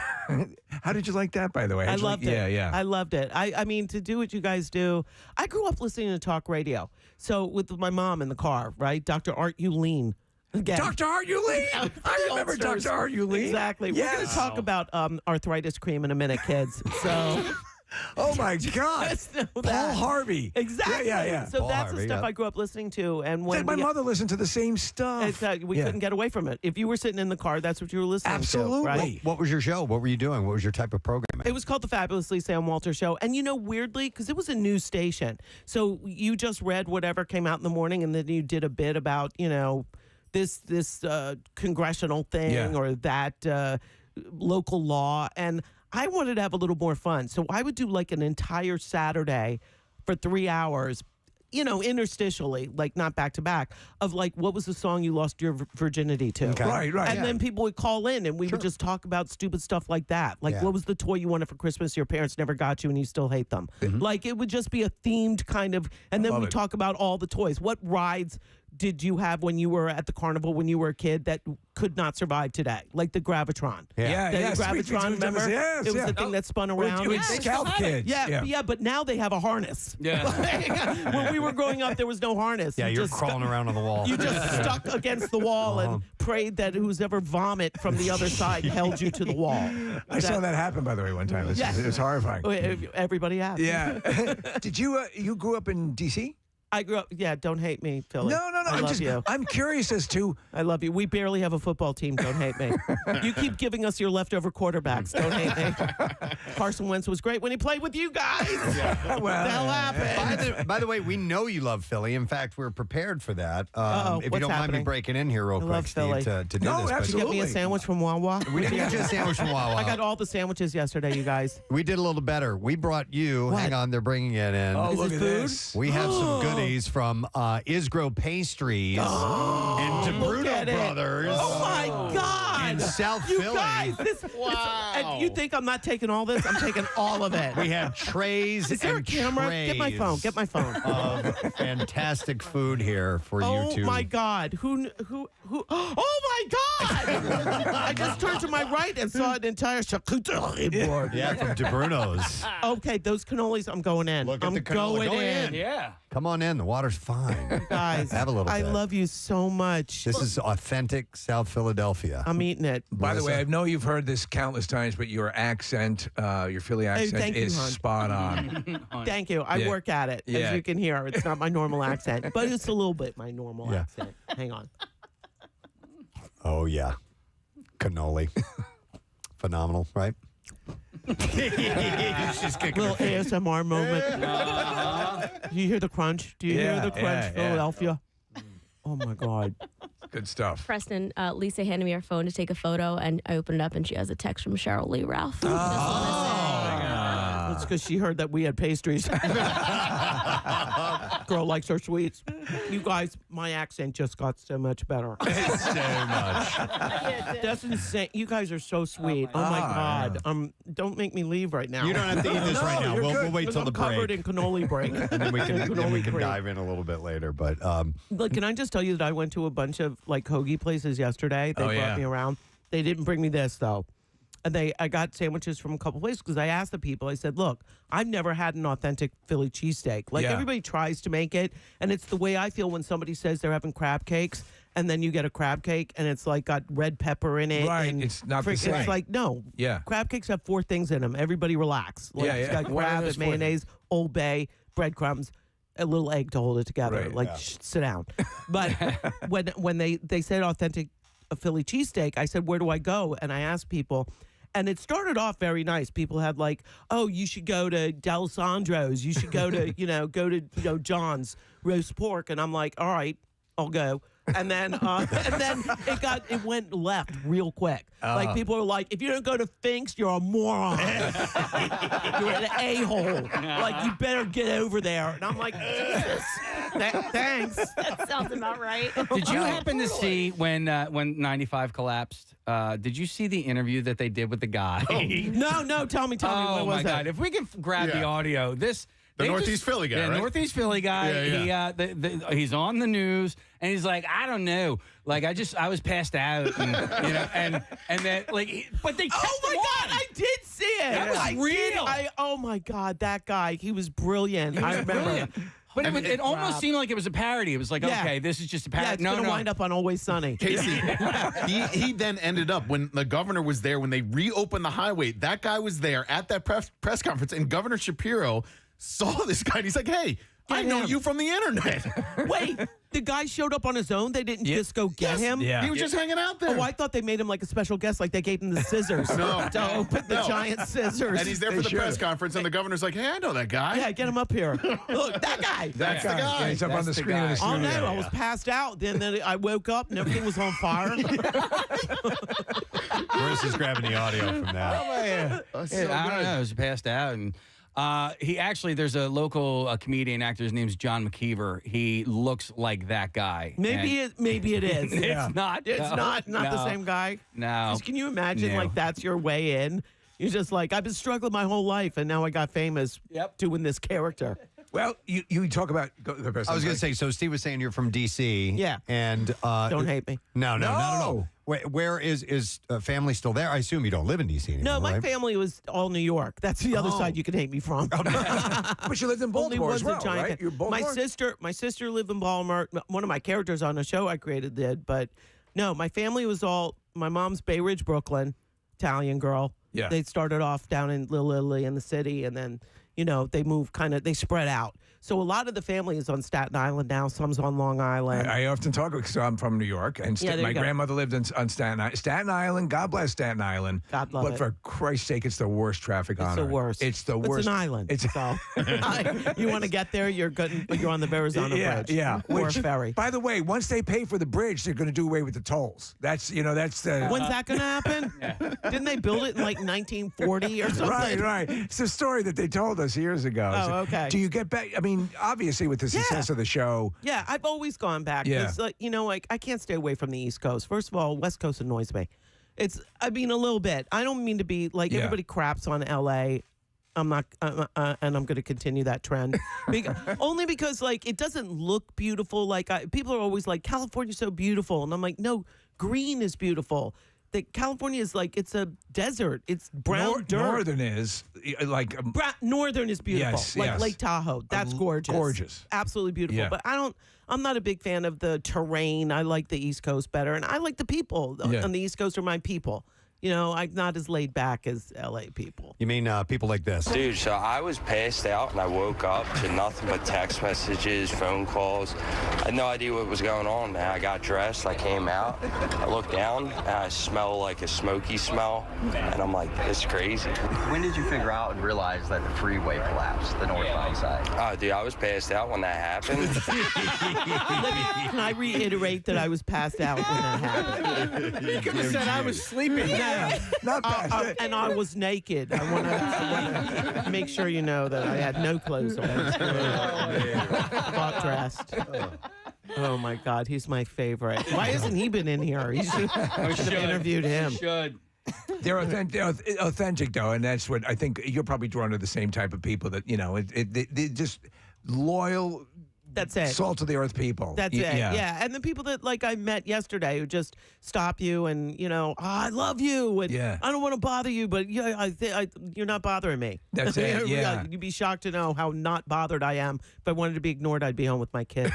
How did you like that, by the way? I loved it. Yeah. I loved it. I mean, to do what you guys do, I grew up listening to talk radio. So with my mom in the car, right? Dr. Art Uleen. Again. Dr. Art Uleen. I remember Dr. Art Uleen. Exactly. Yes. We're going to talk about arthritis cream in a minute, kids. So. Oh my God! Paul Harvey. Exactly. Yeah. So Paul that's Harvey, the stuff I grew up listening to, and when my mother listened to the same stuff. We couldn't get away from it. If you were sitting in the car, that's what you were listening Absolutely. to. Right? What was your show? What were you doing? What was your type of programming? It was called The Fabulously Sam Walter Show. And, weirdly, because it was a news station, so you just read whatever came out in the morning, and then you did a bit about, this congressional thing or that local law. And I wanted to have a little more fun. So I would do like an entire Saturday for 3 hours, interstitially, like not back to back, of like, what was the song you lost your virginity to? Okay. Right. And then people would call in and we would just talk about stupid stuff like that. Like, what was the toy you wanted for Christmas your parents never got you and you still hate them? Like, it would just be a themed kind of, and then we talk about all the toys. What rides did you have when you were at the carnival when you were a kid that could not survive today? Like the Gravitron. The Gravitron, remember? It was the thing that spun around. It was Scout Kids. Yeah, but now they have a harness. Yeah. When we were growing up, there was no harness. Yeah, you're crawling around on the wall. You just stuck against the wall and prayed that who's ever vomit from the other side held you to the wall. I saw that happen, by the way, one time. It was horrifying. Everybody has. Yeah. Did you grew up in D.C.? I grew up, don't hate me, Philly. No. I love you. I'm curious as to. I love you. We barely have a football team. Don't hate me. You keep giving us your leftover quarterbacks. Don't hate me. Carson Wentz was great when he played with you guys. Well, what the hell happened? By the way, we know you love Philly. In fact, we're prepared for that. If you don't mind me breaking in here real quick, Steve, to do this. Did you get me a sandwich from Wawa? We didn't get you a sandwich from Wawa. I got all the sandwiches yesterday, you guys. We did a little better. We brought you. Hang on, they're bringing it in. Oh, look at this. We have some goodies from Isgro Pastries and DeBruno Brothers. Oh my God! In South you Philly. Guys, and you think I'm not taking all this? I'm taking all of it. We have trays Is there and a camera? trays Get my phone. Get my phone. of fantastic food here for you two. Oh my God! Who? Oh my God! I just turned to my right and saw an entire charcuterie board. Yeah, from DeBruno's. Okay, those cannolis, I'm going in. Look at the canola. Go in. Yeah. Come on in. The water's fine. Guys, have a little I bit. love you so much. This is authentic South Philadelphia. I'm eating it. By the way, I know you've heard this countless times, but your accent, your Philly accent, is spot on. Thank you. I work at it, as you can hear. It's not my normal accent, but it's a little bit my normal accent. Hang on. Oh, yeah. Cannoli. Phenomenal, right? She's kicking little ASMR moment. Do you hear the crunch? Do you hear the crunch, Philadelphia? Oh, my God. Good stuff. Preston, Lisa handed me her phone to take a photo, and I opened it up, and she has a text from Cheryl Lee Ralph. That's because she heard that we had pastries. Girl likes her sweets. You guys, my accent just got so much better. So much. That's insane. You guys are so sweet. Oh my God. Don't make me leave right now. You don't have to eat this right now. We'll wait till the break. I'm covered in cannoli break. And then we can dive in a little bit later. But look, can I just tell you that I went to a bunch of like hoagie places yesterday? They brought me around. They didn't bring me this though. And I got sandwiches from a couple places because I asked the people, I said, look, I've never had an authentic Philly cheesesteak. Like everybody tries to make it. And it's the way I feel when somebody says they're having crab cakes and then you get a crab cake and it's like got red pepper in it. Right. And It's not the same. It's like, no. Yeah. Crab cakes have 4 things in them. Everybody relax. Like, it's got What are crab those and 4 mayonnaise, Old Bay, breadcrumbs, a little egg to hold it together. Right, like, sit down. But when they said authentic Philly cheesesteak, I said, where do I go? And I asked people. And it started off very nice. People had like, oh, you should go to D'Alessandro's. You should go to, John's roast pork. And I'm like, all right, I'll go. And then it went left real quick. Like people are like, if you don't go to Fink's, you're a moron. You're an a-hole. Like you better get over there. And I'm like, Jesus. Thanks. That sounds about right. Did you happen to see when 95 collapsed? Did you see the interview that they did with the guy? No. Tell me. Oh what was my God! If we can grab the audio, The Northeast Philly guy, right? Northeast Philly guy. Yeah. He's on the news, and he's like, I don't know. Like, I was passed out, and and then like, but they. Oh my God! I did see it. That was real. Oh my God! That guy. He was brilliant. I remember. Brilliant. But it almost seemed like it was a parody. It was like, okay, this is just a parody. Yeah, it's going to wind up on Always Sunny. Casey, he then ended up, when the governor was there, when they reopened the highway, that guy was there at that press conference, and Governor Shapiro saw this guy, and he's like, hey, I know you from the internet. Wait, the guy showed up on his own? They didn't just go get him? Yeah. He was just hanging out there. Oh, I thought they made him like a special guest, like they gave him the scissors. No. To open the giant scissors. And he's there for the press conference, and the governor's like, hey, I know that guy. Yeah, get him up here. Look, that guy. That's the guy. Yeah, he's up on the screen in the studio. Oh, no, I was passed out. Then I woke up and everything was on fire. Where's grabbing the audio from that? I don't know. I was passed out, and He actually, there's a local comedian actor. His name's John McKeever. He looks like that guy. Maybe it is. It's not. It's no, not no, the same guy. No. 'Cause can you imagine No. like that's your way in? You're just like, I've been struggling my whole life, and now I got famous doing this character. Well, you talk about. I was going to say, so Steve was saying you're from D.C. Yeah. And don't hate me. No, not at all. Where is family still there? I assume you don't live in D.C. anymore. No, my right? family was all New York. That's the other side you can hate me from. But you lived in Baltimore as well, right? You're my sister lived in Baltimore. One of my characters on a show I created did, but no, my family was all. My mom's Bay Ridge, Brooklyn, Italian girl. Yeah. They started off down in Little Italy in the city, and then they moved they spread out. So a lot of the family is on Staten Island now. Some's on Long Island. I often talk because I'm from New York, and Yeah, there my you go. grandmother lived on Staten Island. Staten Island, God bless Staten Island. God love but it. for Christ's sake, it's the worst traffic on It's the earth. worst. It's the It's worst. an island. It's so you want to get there, you're on the Verrazano Bridge. Yeah, Or Which, ferry. By the way, once they pay for the bridge, they're going to do away with the tolls. That's that's the. When's that going to happen? Didn't they build it in like 1940 or something? Right. It's a story that they told us years ago. Oh, So, okay. Do you get back? I mean, obviously, with the success of the show. Yeah, I've always gone back. Yeah. It's like, I can't stay away from the East Coast. First of all, West Coast annoys me. A little bit. I don't mean to be like everybody craps on LA. I'm not, and I'm going to continue that trend. Only because it doesn't look beautiful. People are always like, California's so beautiful, and I'm like, no, green is beautiful. California is it's a desert. It's brown dirt. Northern is Northern is beautiful. Yes, like yes. Lake Tahoe. That's gorgeous. Gorgeous. Absolutely beautiful. Yeah. But I'm not a big fan of the terrain. I like the East Coast better. And I like the people on the East Coast are my people. I'm not as laid back as LA people. You mean people like this? Dude, so I was passed out and I woke up to nothing but text messages, phone calls. I had no idea what was going on, man. I got dressed, I came out, I looked down, and I smell like a smoky smell, and I'm like, this is crazy. When did you figure out and realize that the freeway collapsed, the northbound side? Oh, dude, I was passed out when that happened. Can I reiterate that I was passed out when that happened? You could have said I was sleeping. Not passed. And I was naked. I want to make sure you know that I had no clothes on. Got dressed. Oh my God, he's my favorite. Why hasn't he been in here? We should have interviewed him. Should. They're authentic, though, and that's what I think you're probably drawn to the same type of people that they just loyal. That's it. Salt of the earth people. That's it. Yeah. And the people that I met yesterday who just stop you and I love you and I don't want to bother you, but you're not bothering me. That's it. Yeah. You'd be shocked to know how not bothered I am. If I wanted to be ignored, I'd be home with my kids.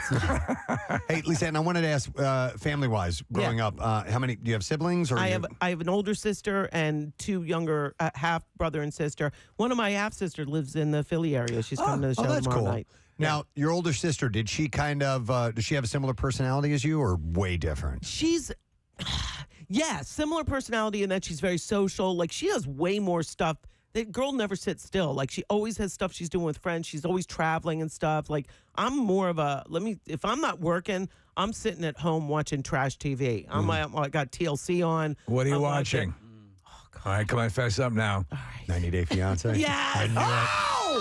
Hey, Lisa, and I wanted to ask, family-wise, growing up, how many do you have siblings? Or I have an older sister and two younger half brother and sister. One of my half sister lives in the Philly area. She's coming to the show that's tomorrow cool. night. Now, your older sister, did she does she have a similar personality as you or way different? She's, similar personality in that she's very social. She does way more stuff. That girl never sits still. She always has stuff she's doing with friends. She's always traveling and stuff. I'm more of if I'm not working, I'm sitting at home watching trash TV. I got TLC on. What are you watching? All right, come on, fess up now. 90 Day Fiance. Yes!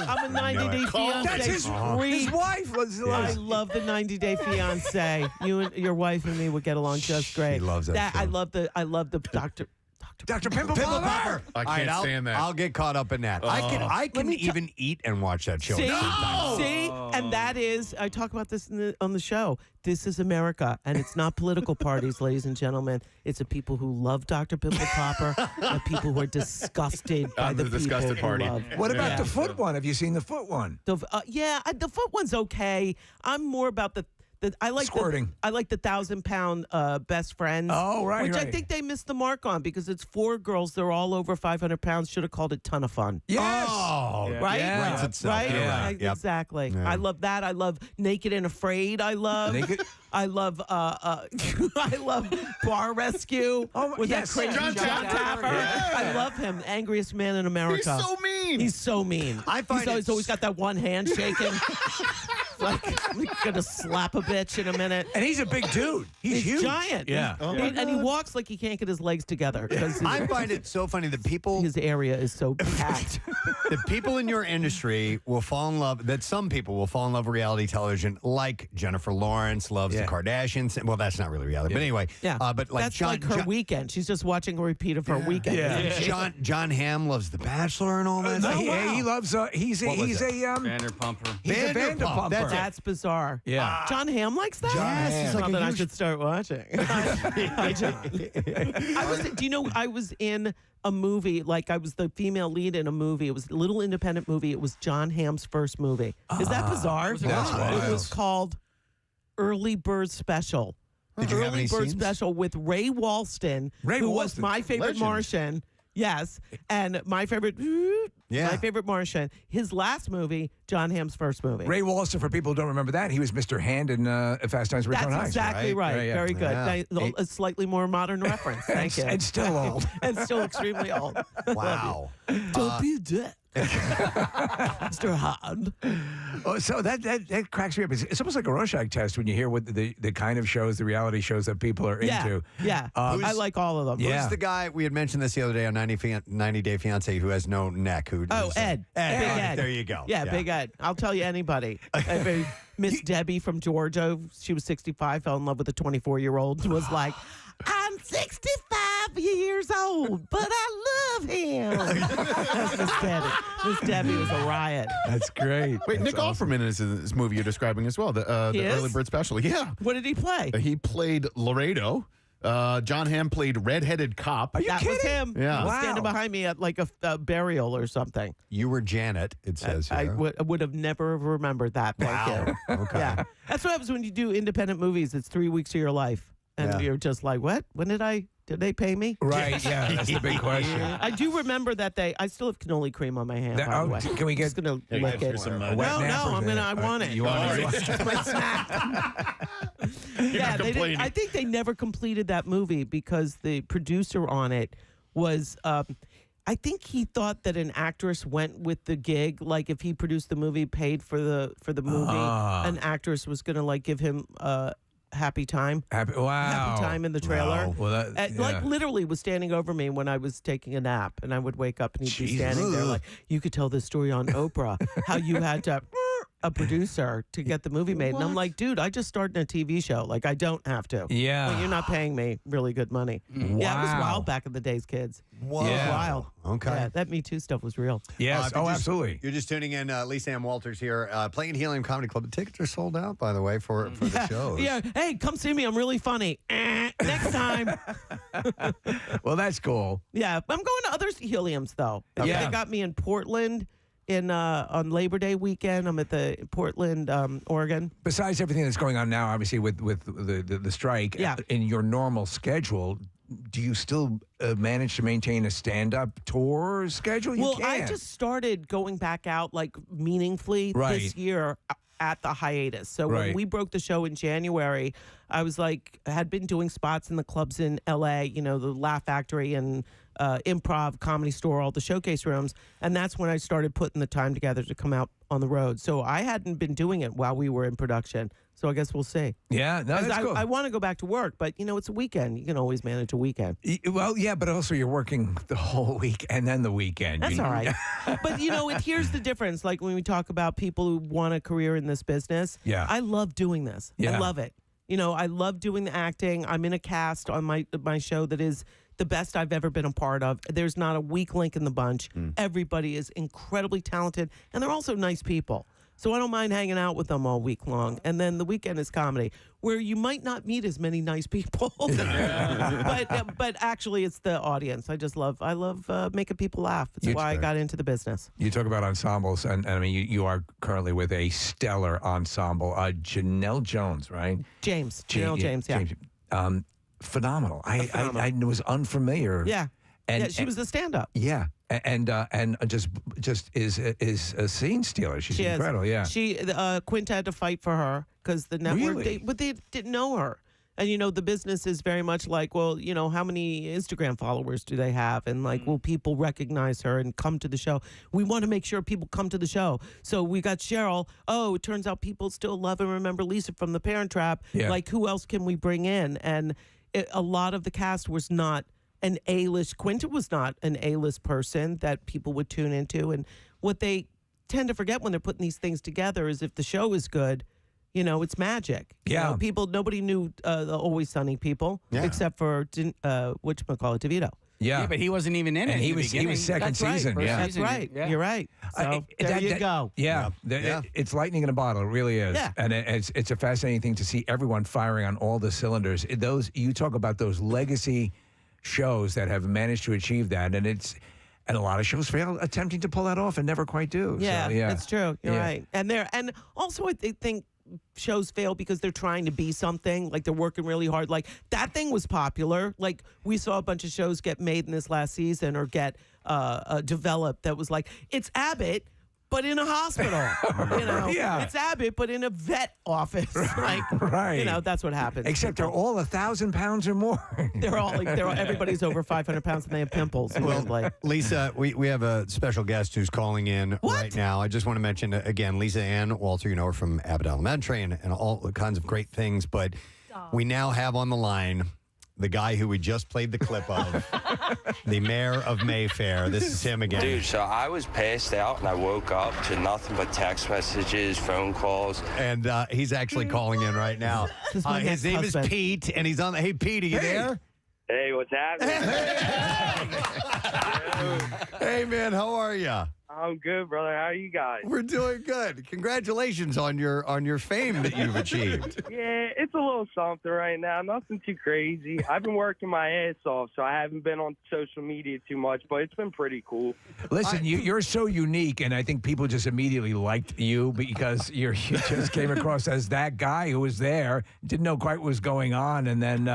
I'm a 90 Day Fiance. That's his wife. I love the 90 Day Fiance. You and your wife and me would get along just great. She loves that show. I love the Dr. Pimple Popper. I can't stand that. I'll get caught up in that. I can even eat and watch that show. See? And that is, I talk about this on the show. This is America, and it's not political parties, ladies and gentlemen. It's the people who love Dr. Pimple Popper, the people who are disgusted by the disgusted people party. who love. What about the foot one? Have you seen the foot one? The foot one's okay. I'm more about I like squirting. I like the 1,000-pound best friends. Oh, right, which I right. think they missed the mark on because it's 4 girls. They're all over 500 pounds. Should have called it Ton of Fun. Yes. Oh, right. Yeah. Writes itself. Right. Yeah. Yep. Exactly. Yeah. I love that. I love Naked and Afraid. I love. Naked? I love. I love Bar Rescue. With yes. that crazy John Tapper. Yeah. I love him. Angriest man in America. He's so mean. He's so mean. I find he's always got that one hand shaking. like gonna slap a bitch in a minute. And he's a big dude. He's huge. Giant. Yeah. And he walks like he can't get his legs together. I find it so funny that people. His area is so packed. The people in your industry will fall in love. That some people will fall in love with reality television, like Jennifer Lawrence loves the Kardashians. Well, that's not really reality, but anyway. Yeah. But like that's like her weekend. She's just watching a repeat of her weekend. Yeah. John Hamm loves The Bachelor and all that. He loves. He's a Vanderpumper. He's a Vanderpumper. That's bizarre. Yeah. John Hamm likes that? Yes, Something I should start watching. I was in a movie, like I was the female lead in a movie. It was a little independent movie. It was John Hamm's first movie. Is that bizarre? It was called Early Bird Special. Did you have any Early Bird scenes? Special with Ray Walston, who was my favorite Martian. Yes, and my favorite Martian. His last movie, John Hamm's first movie. Ray Walston, for people who don't remember that, he was Mr. Hand in Fast Times at Ridgemont High. That's exactly right. Very good. A slightly more modern reference. Thank you. And still old. And still extremely old. Wow. Don't be a dick. Mr. Hand. So that cracks me up. It's almost like a Rorschach test when you hear what the kind of shows, the reality shows that people are into. Yeah, I like all of them. Who's the guy, we had mentioned this the other day on 90 Day Fiancé, who has no neck? Ed. Big Ed. There you go. Yeah, Big Ed. I'll tell you anybody. Miss Debbie from Georgia, she was 65, fell in love with a 24-year-old, was like, I'm 65 years old, but I love him. That's Miss Debbie. Miss Debbie was a riot. That's great. Wait, Nick Offerman is in this movie you're describing as well, the Early Bird Special. Yeah. What did he play? He played Laredo. John Hamm played redheaded cop. Are you kidding? Was him. Yeah. He was standing behind me at like a burial or something. You were Janet, it says here. I would have never remembered that. Thank you. Okay. Yeah. That's what happens when you do independent movies. It's 3 weeks of your life. And you're just like, what? When did they pay me? Right, yeah, that's the big question. I do remember that I still have cannoli cream on my hand, by the way. Can we get gonna lick it? some No, I want it. You want it? It's just my snack. I think they never completed that movie because the producer on it was I think he thought that an actress went with the gig. Like if he produced the movie, paid for the movie, an actress was gonna like give him happy time. Happy time in the trailer. Wow. Well, Like literally was standing over me when I was taking a nap, and I would wake up and he'd be standing there like, you could tell this story on Oprah, how you had to a producer to get the movie made. And I'm like, dude, I just started a TV show. Like, I don't have to. Yeah. But you're not paying me really good money. Yeah, it was wild back in the days, kids. Whoa. It was wild. Okay. Yeah, that Me Too stuff was real. Yes. Absolutely. You're just tuning in. Lisa Ann Walters here, playing at Helium Comedy Club. The tickets are sold out, by the way, for the shows. Yeah. Hey, come see me. I'm really funny. Next time. Well, that's cool. Yeah. I'm going to other Heliums, though. Yeah. They got me in Portland. On Labor Day weekend, I'm at the Portland, Oregon. Besides everything that's going on now, obviously with the strike, in your normal schedule, do you still manage to maintain a stand-up tour schedule? I just started going back out like meaningfully this year at the hiatus. So when we broke the show in January, I was like, had been doing spots in the clubs in LA, the Laugh Factory and Improv, Comedy Store, all the showcase rooms. And that's when I started putting the time together to come out on the road. So I hadn't been doing it while we were in production. So I guess we'll see. Yeah, no, that's cool. I want to go back to work, but, it's a weekend. You can always manage a weekend. Well, yeah, but also you're working the whole week and then the weekend. That's all right. But, here's the difference. Like when we talk about people who want a career in this business, I love doing this. Yeah. I love it. I love doing the acting. I'm in a cast on my show that is the best I've ever been a part of. There's not a weak link in the bunch. Everybody is incredibly talented, and they're also nice people. So I don't mind hanging out with them all week long. And then the weekend is comedy, where you might not meet as many nice people. but actually, it's the audience. I love making people laugh. It's why I got into the business. You talk about ensembles, and I mean, you are currently with a stellar ensemble. Janelle Jones, right? Janelle James, yeah. Phenomenal. I was unfamiliar. Yeah. She was a stand-up. Yeah. And just is a scene stealer. She's incredible. Yeah. Quint had to fight for her because the network, really? but they didn't know her. And, the business is very much like, well, how many Instagram followers do they have? And like, will people recognize her and come to the show? We want to make sure people come to the show. So we got Cheryl. Oh, it turns out people still love and remember Lisa from The Parent Trap. Yeah. Like, who else can we bring in? And a lot of the cast was not an A-list. Quinta was not an A-list person that people would tune into. And what they tend to forget when they're putting these things together is if the show is good, it's magic. Yeah. Nobody knew the Always Sunny people except for DeVito. Yeah, but he wasn't even in it. And he was second season. Right. Yeah, That's right. Yeah. You're right. So there you go. Yeah, it's lightning in a bottle. It really is. Yeah. And it's a fascinating thing to see everyone firing on all the cylinders. You talk about those legacy shows that have managed to achieve that, and a lot of shows fail attempting to pull that off and never quite do. Yeah, so, yeah. that's true. You're right. And also I think shows fail because they're trying to be something, like they're working really hard. Like that thing was popular. Like we saw a bunch of shows get made in this last season or get developed that was like, it's Abbott, but in a hospital. Yeah. It's Abbott, but in a vet office. Right. That's what happens. Except they're all 1,000 pounds or more. They're all everybody's over 500 pounds and they have pimples. Well, Lisa, we have a special guest who's calling in right now. I just want to mention again, Lisa Ann Walter, her from Abbott Elementary and all kinds of great things. But we now have on the line the guy who we just played the clip of, the mayor of Mayfair. This is him again. Dude, so I was passed out and I woke up to nothing but text messages, phone calls. And he's actually calling in right now. His name is Pete, and he's on the... Hey, Pete, are you there? Hey, what's happening? Hey, man, how are you? I'm good, brother. How are you guys? We're doing good. Congratulations on your fame that you've achieved. Yeah, it's a little something right now. Nothing too crazy. I've been working my ass off, so I haven't been on social media too much, but it's been pretty cool. Listen, you're so unique, and I think people just immediately liked you because you just came across as that guy who was there, didn't know quite what was going on, and then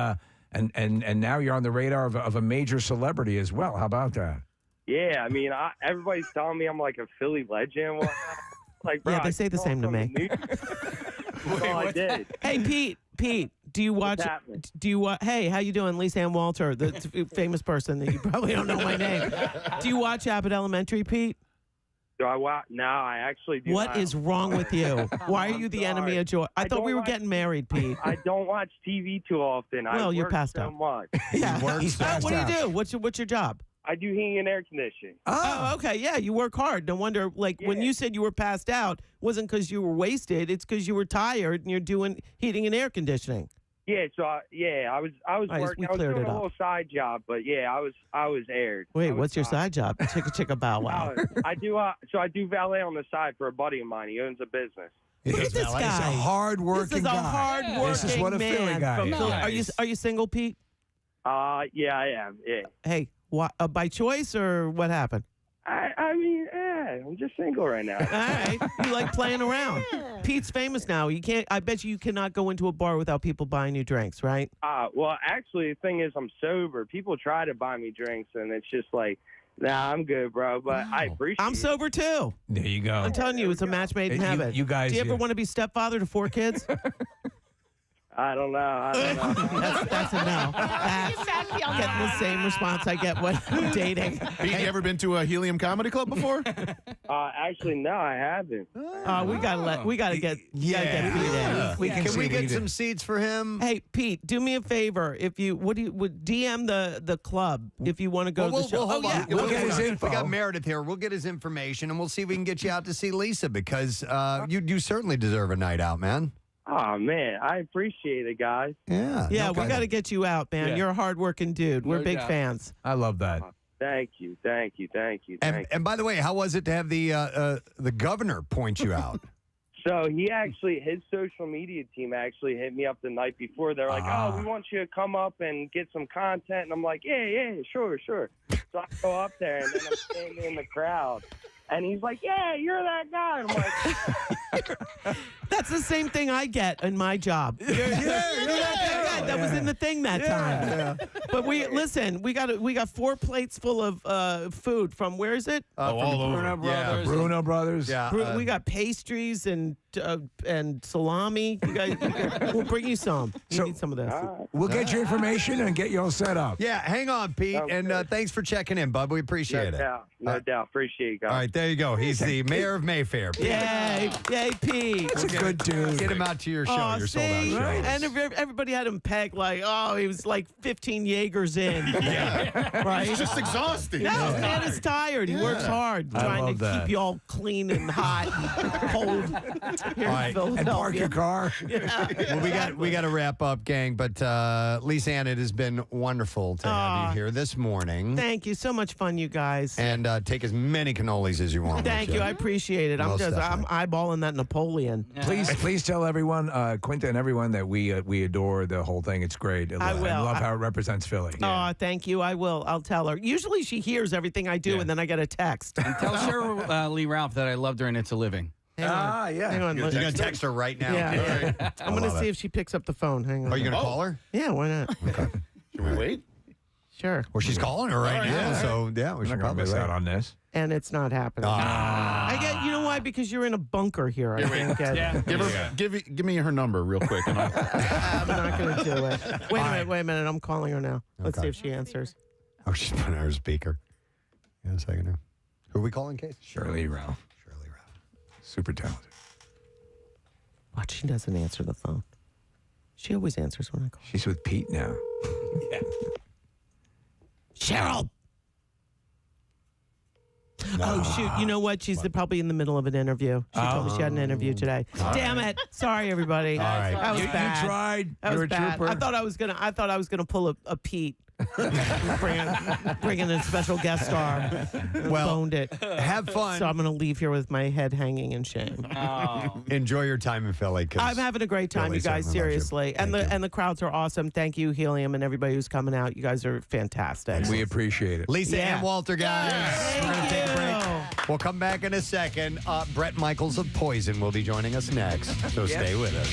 and now you're on the radar of a major celebrity as well. How about that? Yeah, I mean, everybody's telling me I'm like a Philly legend and whatnot. Like, bro, yeah, they say the same to me. That's all I did. Hey, Pete, do you watch? Hey, how you doing, Lisa Ann Walter, the famous person that you probably don't know my name. Do you watch Abbott Elementary, Pete? Do I watch? No, I actually do. What is wrong with you? Why are you the enemy of joy? I thought we were getting married, Pete. I don't watch TV too often. Well, you're work passed so out. Much. Yeah. What do you do? What's your job? I do heating and air conditioning. Oh, okay. Yeah, you work hard. No wonder, when you said you were passed out, wasn't because you were wasted. It's because you were tired and you're doing heating and air conditioning. Yeah, so I was working. I was doing a little side job, but yeah, I was aired. Wait, what's your side job? Chicka bow wow. I do valet on the side for a buddy of mine. He owns a business. Look at this guy. He's a hard-working This is a guy. hardworking This is what a Philly man guy from is. Philly. Are you single, Pete? Yeah, I am. Yeah. Hey, by choice or what happened? I mean, I'm just single right now. All right, you like playing around. Pete's famous now. I bet you cannot go into a bar without people buying you drinks, right? Well, actually, the thing is, I'm sober. People try to buy me drinks, and it's just like, nah, I'm good, bro. But I appreciate I'm sober too. There you go. I'm telling you, it's a match made in heaven. You guys, do you ever want to be stepfather to 4 kids? I don't know. That's a no. Getting the same response I get when I'm dating. Pete, you ever been to a Helium Comedy Club before? Actually, no, I haven't. We gotta get Pete in. Can we get some seats for him? Hey, Pete, do me a favor. If you would DM the club if you want to go to the show. We'll get his info. We got Meredith here. We'll get his information and we'll see if we can get you out to see Lisa because you certainly deserve a night out, man. Oh, man, I appreciate it, guys. Yeah. Yeah, we got to get you out, man. Yeah. You're a hardworking dude. We're big fans. I love that. Thank you. And by the way, how was it to have the governor point you out? So his social media team actually hit me up the night before. They're like, oh, we want you to come up and get some content. And I'm like, yeah, sure. So I go up there, and then I'm standing in the crowd. And he's like, yeah, you're that guy. I'm like, that's the same thing I get in my job. You're that guy that was in the thing that time. Yeah. But we got 4 plates full of food from where is it? All over. Bruno Brothers. We got pastries and and salami. You guys, we'll bring you some. You need some of this. We'll get your information and get you all set up. Yeah, hang on, Pete, and thanks for checking in, bud. We appreciate it. No doubt. Appreciate you guys. All right, there you go. He's the mayor of Mayfair. Yay, Pete. That's a good dude. Get him out to your show, your sold-out show. And everybody had him pegged like, he was like 15 Jaegers in. Right? He's just exhausted. No, man is tired. He works hard trying to keep you all clean and hot and cold here in Philadelphia. And park your car. Well, we got to wrap up, gang. But Lisa Ann, it has been wonderful to have you here this morning. Thank you. So much fun, you guys. And take as many cannolis as you want. Thank you. I appreciate it. I'm eyeballing that Napoleon. Please tell everyone, Quinta and everyone, that we adore the whole thing. It's great. I will. I love how it represents Philly. Oh, thank you. I will. I'll tell her. Usually she hears everything I do, and then I get a text. And tell Cheryl Lee Ralph that I loved her in It's a Living. Yeah. Hang on. You're going to text her right now? Yeah. I'm going to see if she picks up the phone. Hang on. Are you going to call her? Yeah, why not? Okay. Can we wait? Sure. Well, she's calling her right now, so we should probably miss out on this. And it's not happening. I get. You know why? Because you're in a bunker here. I can't get. Give me her number real quick. And I'm not going to do it. Wait a minute. I'm calling her now. Let's see if she answers. Oh, she's putting her speaker. In a second now. Who are we calling, Case? Shirley Ralph. Super talented. Watch, she doesn't answer the phone. She always answers when I call. She's with Pete now. Cheryl! Oh, shoot. You know what? She's probably in the middle of an interview. She told me she had an interview today. Damn it. Sorry, everybody. All right. That was bad. You tried. That You're was a bad. trooper. I thought I was gonna pull a Pete. bring in a special guest star. Boned it. Have fun. So I'm going to leave here with my head hanging in shame. Enjoy your time in Philly. I'm having a great time, Philly you guys. certainly loves you. And the crowds are awesome. Thank you, Helium, and everybody who's coming out. You guys are fantastic. We appreciate it. Lisa Ann Walter, guys. We're going to take a break. We'll come back in a second. Bret Michaels of Poison will be joining us next. So stay with us.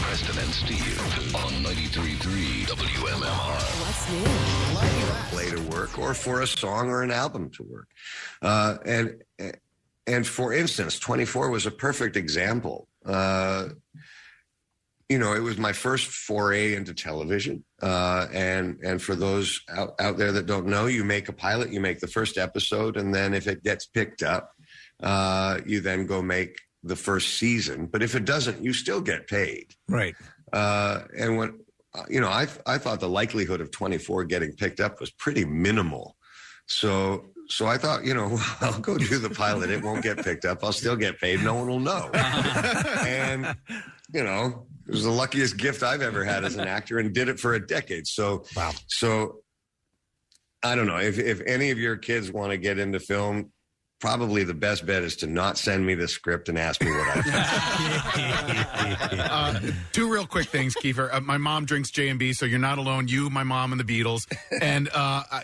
Preston and Steve on 93.3 WMMR. What's new? Like a play to work, or for a song or an album to work. And for instance, 24 was a perfect example. It was my first foray into television. And for those out there that don't know, you make a pilot, you make the first episode, and then if it gets picked up, you then go make the first season. But if it doesn't, you still get paid. Right. And when, I thought the likelihood of 24 getting picked up was pretty minimal. So I thought, I'll go do the pilot. It won't get picked up. I'll still get paid. No one will know. And, it was the luckiest gift I've ever had as an actor, and did it for a decade. So, wow. So I don't know if any of your kids want to get into film, probably the best bet is to not send me the script and ask me what I think. Two real quick things, Kiefer. My mom drinks J&B, so you're not alone. You, my mom, and the Beatles. And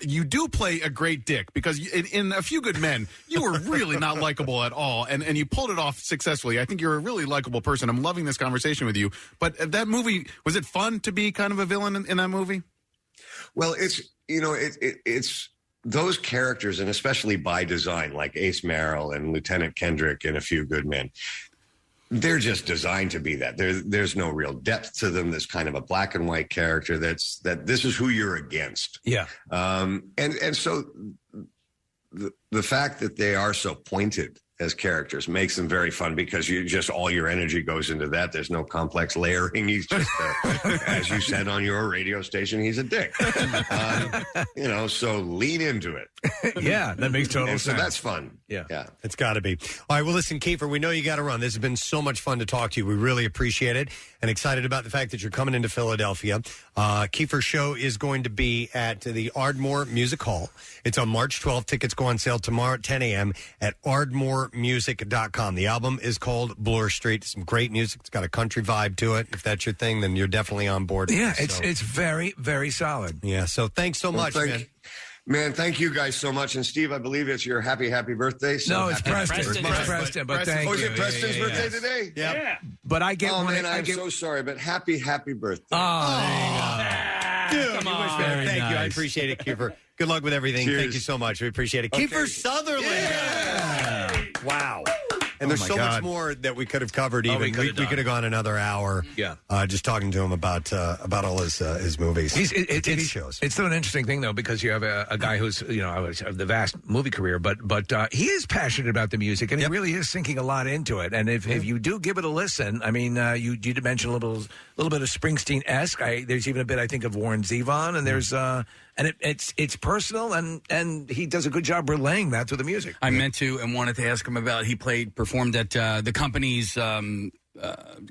you do play a great dick, because in A Few Good Men, you were really not likable at all. And you pulled it off successfully. I think you're a really likable person. I'm loving this conversation with you. But that movie, was it fun to be kind of a villain in that movie? Well, it's those characters, and especially by design, like Ace Merrill and Lieutenant Kendrick in A Few Good Men, they're just designed to be that. There's no real depth to them. There's kind of a black and white character that this is who you're against. Yeah. And so the fact that they are so pointed as characters makes them very fun, because all your energy goes into that. There's no complex layering. He's just, as you said on your radio station, he's a dick. So lean into it. Yeah, that makes total sense. So that's fun. Yeah. It's got to be. All right, well, listen, Kiefer, we know you got to run. This has been so much fun to talk to you. We really appreciate it, and excited about the fact that you're coming into Philadelphia. Kiefer's show is going to be at the Ardmore Music Hall. It's on March 12th. Tickets go on sale tomorrow at 10 a.m. at ardmoremusic.com. The album is called Bloor Street. Some great music. It's got a country vibe to it. If that's your thing, then you're definitely on board. Yeah, it's very, very solid. Yeah, so thanks so much, man. Man, thank you guys so much. And Steve, I believe it's your happy birthday. So no, it's Preston. It's Preston, but thank you. Oh, is it Preston's birthday today? Yeah. But I get one. Oh, man, I'm so sorry, but happy birthday. Oh, there you go. Come on. Thank you. I appreciate it, Kiefer. Good luck with everything. Cheers. Thank you so much. We appreciate it. Okay. Kiefer Sutherland. Yeah. Wow. And there's my so much God. more that we could have covered. Even we we could have could have gone another hour. Yeah. Just talking to him about all his movies, TV shows. It's still an interesting thing though, because you have a guy who's of the vast movie career, but he is passionate about the music, and he really is sinking a lot into it. And if you do give it a listen, I mean, you did mention a little bit of Springsteen-esque. There's even a bit I think of Warren Zevon, and there's and it's personal, and he does a good job relaying that through the music. I meant to and wanted to ask him about. He performed at the company's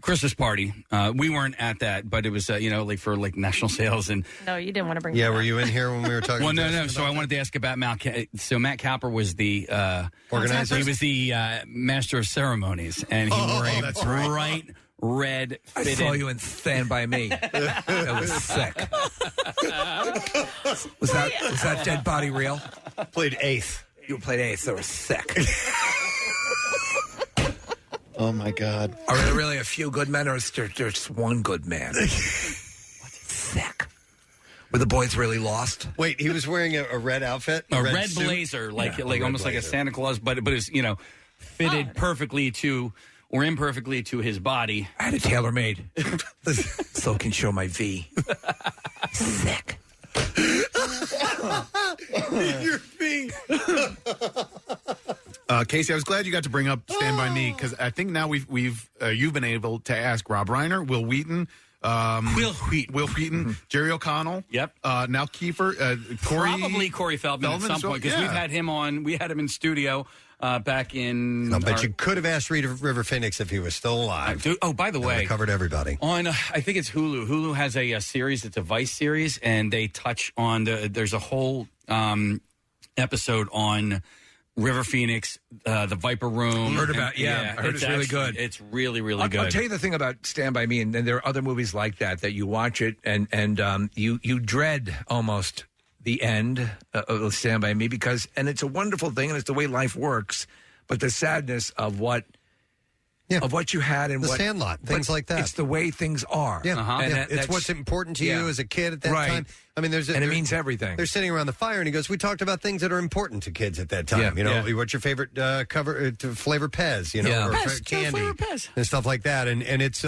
Christmas party. We weren't at that, but it was for national sales and. No, you didn't want to bring. Yeah, that were up. you in here when we were talking? Well, no. So I wanted to ask about Maack. So Matt Capper was the organizer. He was the master of ceremonies, and he wore a bright red. I saw you in Stand By Me. That was sick. Was that dead body real? Played eighth. You played eighth. That was sick. Oh my God! Are there really a few good men, or is there just one good man? Sick. Were the boys really lost? Wait, he was wearing a red outfit, A red suit? blazer, like red almost like a blazer. Santa Claus, but it's fitted perfectly to or imperfectly to his body. I had it tailor made, so it can show my V. Sick. Your feet. Casey, I was glad you got to bring up Stand By Me, because I think now you've been able to ask Rob Reiner, Will Wheaton, Jerry O'Connell. Yep. Now Kiefer, Corey. Probably Corey Feldman at some point, because we've had him on. We had him in studio back in. I bet you could have asked River Phoenix if he was still alive. By the way, covered everybody on. I think it's Hulu. Hulu has a series. It's a Vice series, and they touch on there's a whole episode on River Phoenix, the Viper Room. Heard about, I heard it's really good. It's really, really good. I'll tell you the thing about Stand By Me, and there are other movies like that you watch it and you dread almost the end of Stand By Me, because it's a wonderful thing, and it's the way life works, but the sadness of what you had and the Sandlot, things like that. It's the way things are. Yeah, And it's what's important to you as a kid at that time. I mean, it means everything. They're sitting around the fire, and he goes, "We talked about things that are important to kids at that time. What's your favorite flavor Pez? Or Pez, candy flavor Pez. and stuff like that." And it's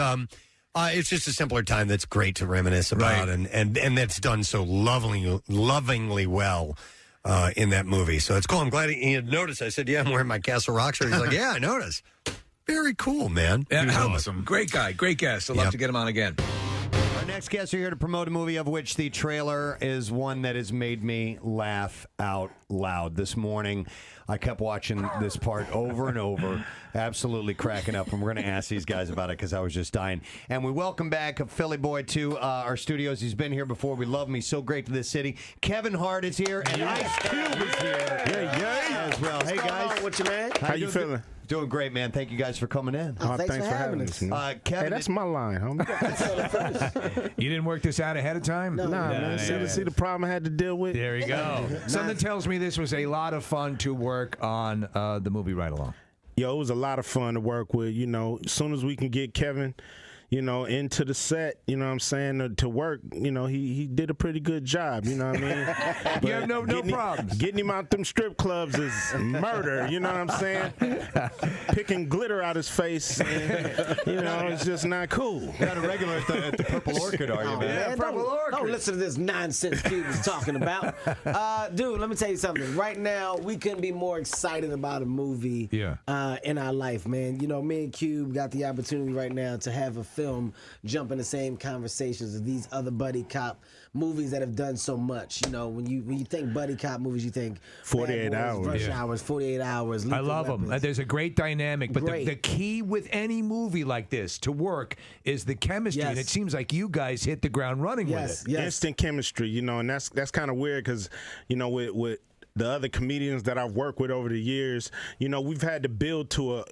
just a simpler time that's great to reminisce about, and that's done so lovingly well. In that movie, so it's cool. I'm glad he had noticed. I said, "Yeah, I'm wearing my Castle Rock shirt." He's like, "Yeah, I noticed." Very cool, man. Yeah, He was awesome. Great guy, great guest. I'd love to get him on again. Our next guests are here to promote a movie of which the trailer is one that has made me laugh out loud. This morning, I kept watching this part over and over, absolutely cracking up. And we're going to ask these guys about it because I was just dying. And we welcome back a Philly boy to our studios. He's been here before. We love him. He's so great to this city. Kevin Hart is here, and Ice Cube is here. As well. Hey, guys. What's your man? How you feeling? Doing great, man. Thank you guys for coming in. Oh, thanks for having us. Kevin, hey, that's my line, homie. You didn't work this out ahead of time? No, man. See the problem I had to deal with? There you go. Something tells me this was a lot of fun to work on the movie Right Along. Yo, it was a lot of fun to work with. As soon as we can get Kevin, into the set, you know what I'm saying, to work, he did a pretty good job, you know what I mean? You have no problems. Getting him out them strip clubs is murder, you know what I'm saying? Picking glitter out his face, it's just not cool. Not a regular at the Purple Orchid, are you, man? Yeah, Purple Orchid. Don't listen to this nonsense Cube is talking about. Dude, let me tell you something. Right now, we couldn't be more excited about a movie in our life, man. Me and Cube got the opportunity right now to have a film jump in the same conversations as these other buddy cop movies that have done so much. When you think buddy cop movies, you think 48 hours, Rush Hours, 48 Hours. I love them. There's a great dynamic, but the key with any movie like this to work is the chemistry, and it seems like you guys hit the ground running with it. Instant chemistry, and that's kind of weird because with the other comedians that I've worked with over the years, we've had to build to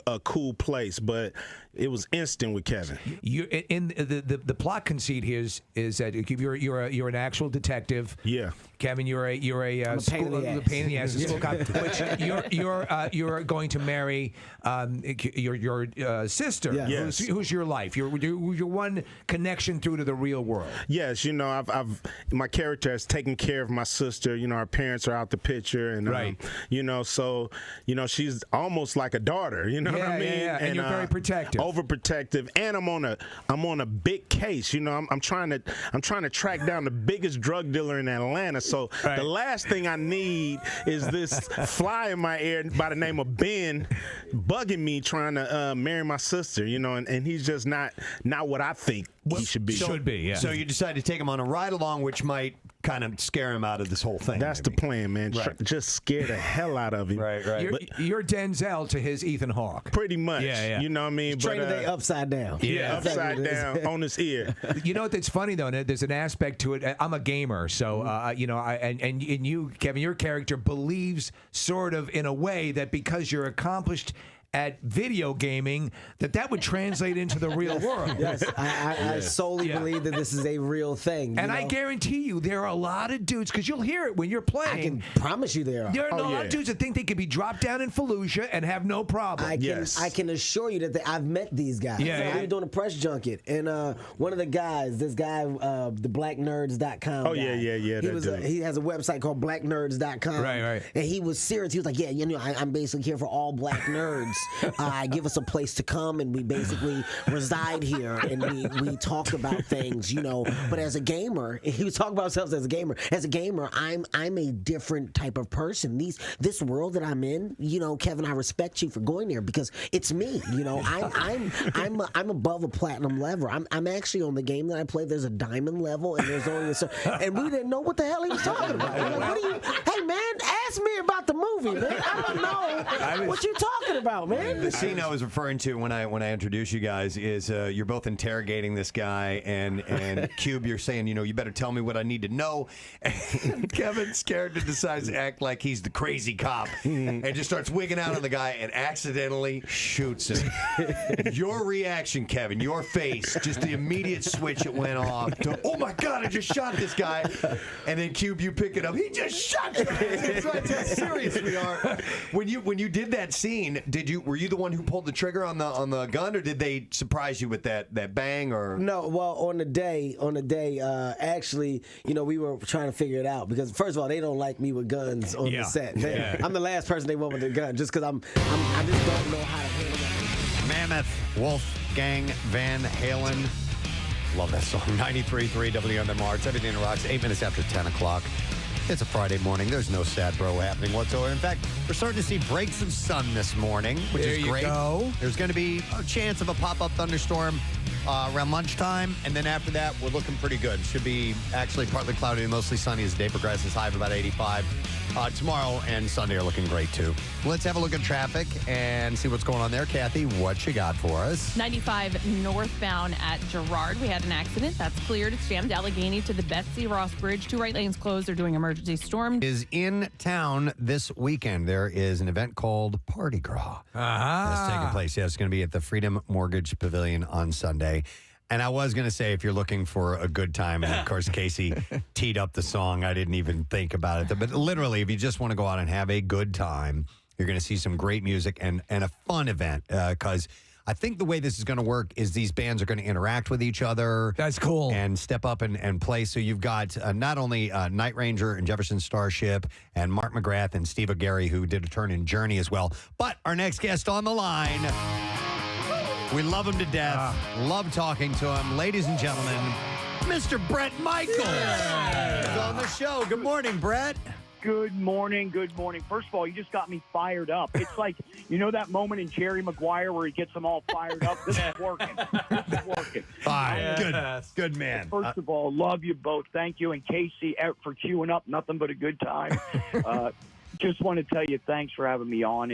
a cool place, but it was instant with Kevin. The plot conceit here is that you're an actual detective. Yeah. Kevin, you're a pain in the ass. pain in the ass. School cop. Which you're going to marry your sister, Yes. who's your life. Your one connection through to the real world. Yes, I've my character has taken care of my sister. Our parents are out the picture, and so she's almost like a daughter. You know what I mean? Yeah. And you're very protective, overprotective, and I'm on a big case. I'm trying to track down the biggest drug dealer in Atlanta. So the last thing I need is this fly in my ear by the name of Ben bugging me trying to marry my sister. And he's just not what I think he should be. So you decide to take him on a ride along, which might kind of scare him out of this whole thing. That's the plan, man. Just scare the hell out of him. Right. You're Denzel to his Ethan Hawke. Pretty much. Yeah. You know what I mean? Training day upside down. Yeah, upside down on his ear. You know what's funny though? There's an aspect to it. I'm a gamer, so and you, Kevin, your character believes sort of in a way that because you're accomplished at video gaming, that would translate into the real world. Yes, I solely believe that this is a real thing. And I guarantee you, there are a lot of dudes, because you'll hear it when you're playing. I can promise you there are. There are a lot of dudes that think they could be dropped down in Fallujah and have no problem. I can assure you that I've met these guys. I've been doing a press junket, and one of the guys, this guy, the blacknerds.com Oh, guy, yeah. He has a website called blacknerds.com. Right. And he was serious. He was like, I'm basically here for all black nerds. Give us a place to come, and we basically reside here, and we talk about things, But as a gamer, he was talking about himself as a gamer. As a gamer, I'm a different type of person. This world that I'm in, Kevin, I respect you for going there because it's me. I'm above a platinum level. I'm actually on the game that I play. There's a diamond level, and there's only and we didn't know what the hell he was talking about. We're like, hey man, ask me about the movie, man. I don't know what you talking about, man. The scene I was referring to when I introduced you guys is you're both interrogating this guy, and Cube, you're saying, you better tell me what I need to know. And Kevin's scared and decides to act like he's the crazy cop and just starts wigging out on the guy and accidentally shoots him. Your reaction, Kevin, your face, just the immediate switch that went off to, oh my God, I just shot this guy. And then Cube, you pick it up. He just shot you. That's right, how serious we are. When you did that scene, were you the one who pulled the trigger on the gun, or did they surprise you with that bang? Or no? Well, on the day, actually, we were trying to figure it out because first of all, they don't like me with guns on the set. I'm the last person they want with a gun just because I just don't know how to handle that. Mammoth, Wolfgang Van Halen. Love that song. 93.3 WMMR. It's Everything That Rocks. 8 minutes after 10 o'clock. It's a Friday morning. There's no sad bro happening whatsoever. In fact, we're starting to see breaks of sun this morning, which is great. Go. There's going to be a chance of a pop-up thunderstorm around lunchtime, and then after that, we're looking pretty good. Should be actually partly cloudy and mostly sunny as the day progresses. High of about 85. Tomorrow and Sunday are looking great, too. Let's have a look at traffic and see what's going on there. Kathy, what you got for us? 95 northbound at Girard. We had an accident. That's cleared. It's jammed Allegheny to the Betsy Ross Bridge. 2 right lanes closed. They're doing emergency storm. Is in town this weekend. There is an event called Party Gras. That's taking place. Yeah, it's going to be at the Freedom Mortgage Pavilion on Sunday. And I was going to say, if you're looking for a good time, and of course, Casey teed up the song. I didn't even think about it. But literally, if you just want to go out and have a good time, you're going to see some great music and a fun event because I think the way this is going to work is these bands are going to interact with each other. That's cool. And step up and play. So you've got not only Night Ranger and Jefferson Starship and Mark McGrath and Steve O'Gary, who did a turn in Journey as well, but our next guest on the line, we love him to death. Love talking to him. Ladies and gentlemen, Mr. Bret Michaels is on the show. Good morning, Bret. Good morning. Good morning. First of all, you just got me fired up. It's like, that moment in Jerry Maguire where he gets them all fired up? This is working. This is working. All right. Good man. First of all, love you both. Thank you. And Casey for queuing up. Nothing but a good time. Just want to tell you thanks for having me on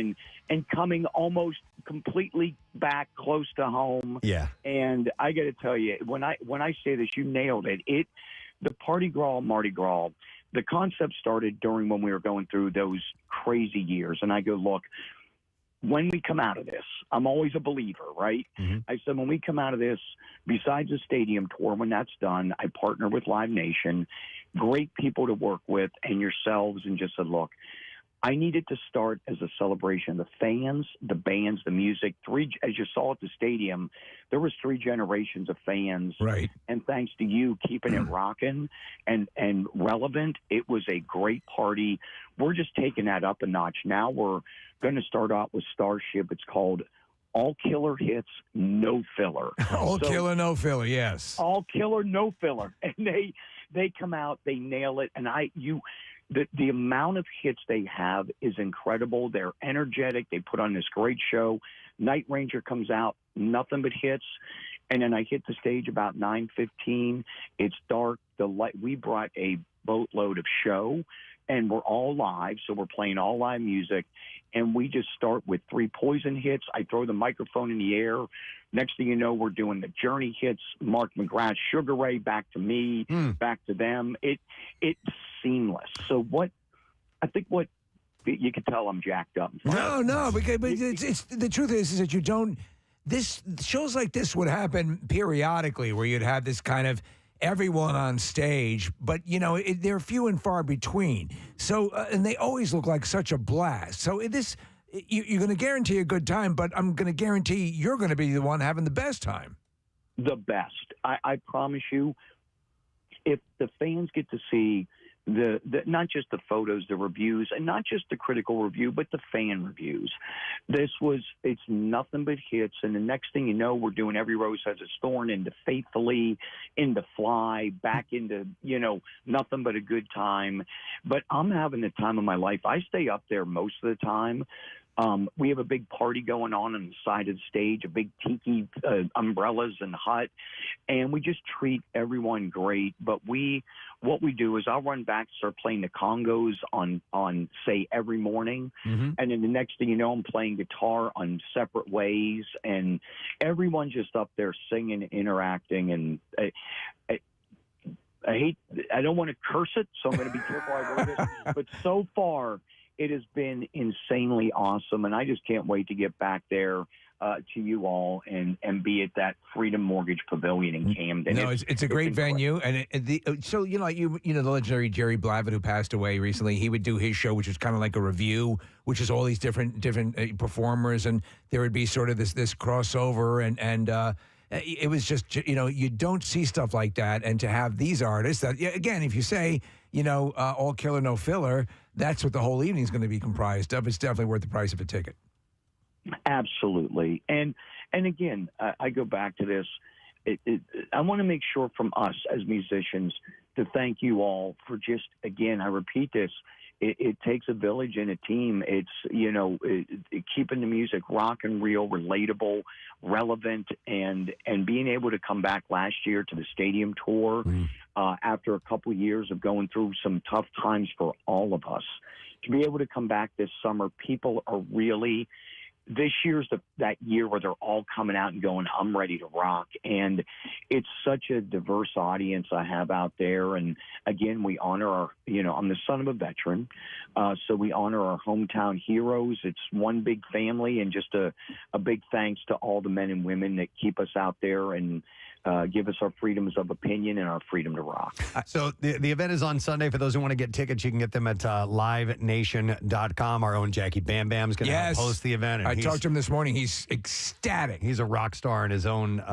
and coming almost completely back close to home. Yeah. And I got to tell you, when I say this, you nailed it. The Party Gras, Mardi Gras, the concept started during when we were going through those crazy years. And I go, look, when we come out of this, I'm always a believer, right? Mm-hmm. I said, when we come out of this, besides the stadium tour, when that's done, I partner with Live Nation great people to work with, and yourselves, and just said, look, I needed to start as a celebration. The fans, the bands, the music. As you saw at the stadium, there was 3 generations of fans. Right. And thanks to you keeping it rocking and relevant, it was a great party. We're just taking that up a notch. Now we're going to start out with Starship. It's called All Killer Hits, No Filler. All killer, no filler. Yes. All killer, no filler. And they come out, they nail it, and the amount of hits they have is incredible. They're energetic. They put on this great show. Night Ranger comes out, nothing but hits. And then I hit the stage about 9:15. It's dark. We brought a boatload of show, and we're all live, so we're playing all live music. And we just start with 3 Poison hits. I throw the microphone in the air. Next thing you know, we're doing the Journey hits, Mark McGrath, Sugar Ray, back to me, back to them. It's seamless. So you can tell I'm jacked up. No, because but it's the truth is that you don't. This shows like this would happen periodically, where you'd have this kind of everyone on stage, but they're few and far between. So and they always look like such a blast. So you're going to guarantee a good time, but I'm going to guarantee you're going to be the one having the best time. The best. I promise you, if the fans get to see the not just the photos, the reviews, and not just the critical review, but the fan reviews. It's nothing but hits, and the next thing you know, we're doing Every Rose Has Its Thorn, into Faithfully, into Fly, back into, nothing but a good time. But I'm having the time of my life. I stay up there most of the time. We have a big party going on the side of the stage, a big tiki umbrellas and hut, and we just treat everyone great. But what we do is I'll run back, start playing the congos on say every morning, and then the next thing you know, I'm playing guitar on separate ways, and everyone's just up there singing, interacting, and I don't want to curse it, so I'm going to be careful I word it. But so far, it has been insanely awesome, and I just can't wait to get back there to you all and be at that Freedom Mortgage Pavilion in Camden. No, it's a great venue, and the legendary Jerry Blavat, who passed away recently, he would do his show, which was kind of like a review, which is all these different performers, and there would be sort of this crossover, and it was just you don't see stuff like that, and to have these artists that again, if you say all killer no filler, that's what the whole evening is going to be comprised of. It's definitely worth the price of a ticket. Absolutely. And again, I go back to this. I want to make sure from us as musicians to thank you all for just, again, I repeat this, it takes a village and a team. It's, keeping the music rock and real, relatable, relevant, and being able to come back last year to the stadium tour after a couple years of going through some tough times for all of us. To be able to come back this summer, people are really... This year's that year where they're all coming out and going, I'm ready to rock. And it's such a diverse audience I have out there. And again, we honor our, I'm the son of a veteran. So we honor our hometown heroes. It's one big family, and just a big thanks to all the men and women that keep us out there and give us our freedoms of opinion and our freedom to rock. So the event is on Sunday. For those who want to get tickets, you can get them at livenation.com. Our own Jackie Bam Bam is going to host the event. And I talked to him this morning. He's ecstatic. He's a rock star in his own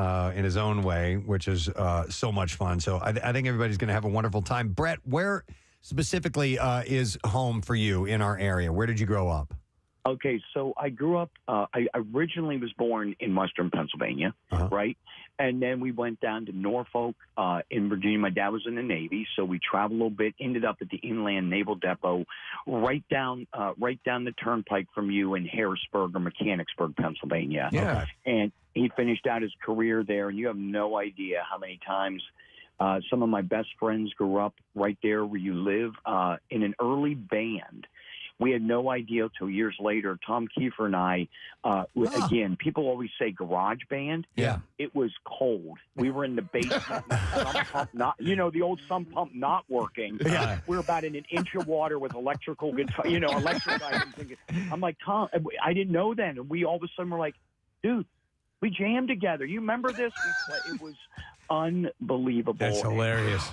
way, which is so much fun. So I think everybody's going to have a wonderful time. Bret, where specifically is home for you in our area? Where did you grow up? Okay, so I grew up, I originally was born in Western Pennsylvania, right? And then we went down to Norfolk in Virginia. My dad was in the Navy, so we traveled a little bit, ended up at the Inland Naval Depot, right down the turnpike from you in Harrisburg or Mechanicsburg, Pennsylvania. Yeah. And he finished out his career there, and you have no idea how many times some of my best friends grew up right there where you live in an early band. We had no idea till years later. Tom Kiefer and I, again, people always say garage band. Yeah. It was cold. We were in the basement, sump pump the old sump pump not working. Yeah. We were about in an inch of water with electrical guitar, electric items. I'm like, Tom, I didn't know then. And we all of a sudden were like, dude, we jammed together. You remember this? It was unbelievable. That's hilarious.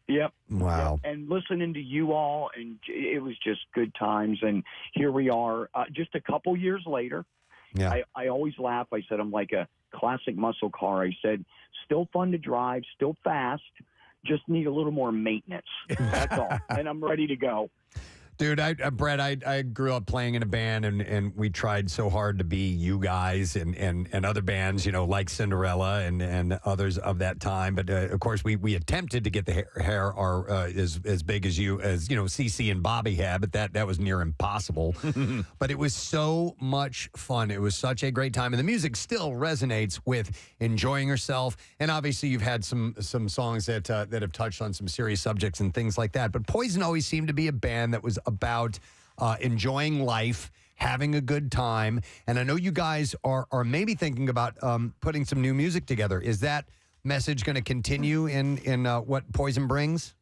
Yep. Wow. Yep. And listening to you all, and it was just good times. And here we are, just a couple years later. Yeah. I always laugh. I said I'm like a classic muscle car. I said still fun to drive, still fast, just need a little more maintenance. That's all. And I'm ready to go. Dude, Brett, I grew up playing in a band, and we tried so hard to be you guys and other bands, like Cinderella and others of that time. But of course, we attempted to get the hair as big as CC and Bobby had, but that was near impossible. But it was so much fun. It was such a great time, and the music still resonates with enjoying yourself. And obviously, you've had some songs that have touched on some serious subjects and things like that. But Poison always seemed to be a band that was about enjoying life, having a good time. And I know you guys are maybe thinking about putting some new music together. Is that message going to continue in what Poison brings?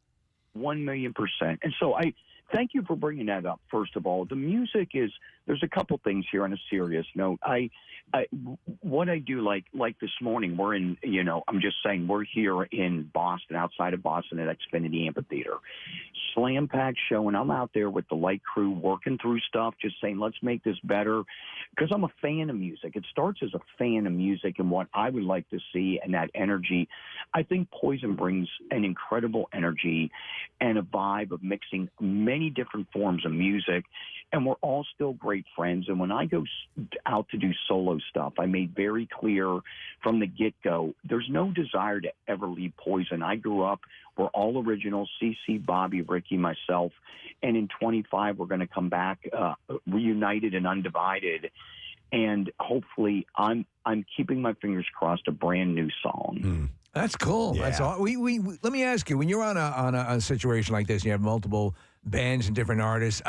1,000,000%. And so I thank you for bringing that up. First of all, the music there's a couple things here on a serious note. What I do, like this morning, we're in, I'm just saying we're here in Boston, outside of Boston at Xfinity Amphitheater. Slam Pack show, and I'm out there with the light crew working through stuff, just saying, let's make this better. Because I'm a fan of music. It starts as a fan of music and what I would like to see and that energy. I think Poison brings an incredible energy and a vibe of mixing many different forms of music. And we're all still great friends. And when I go out to do solo stuff, I made very clear from the get-go, there's no desire to ever leave Poison. I grew up, we're all original, CC, Bobby, Ricky, myself. And in 25, we're going to come back reunited and undivided. And hopefully, I'm keeping my fingers crossed, a brand new song. That's cool. Yeah. That's all. We let me ask you: when you're on a situation like this, and you have multiple bands and different artists,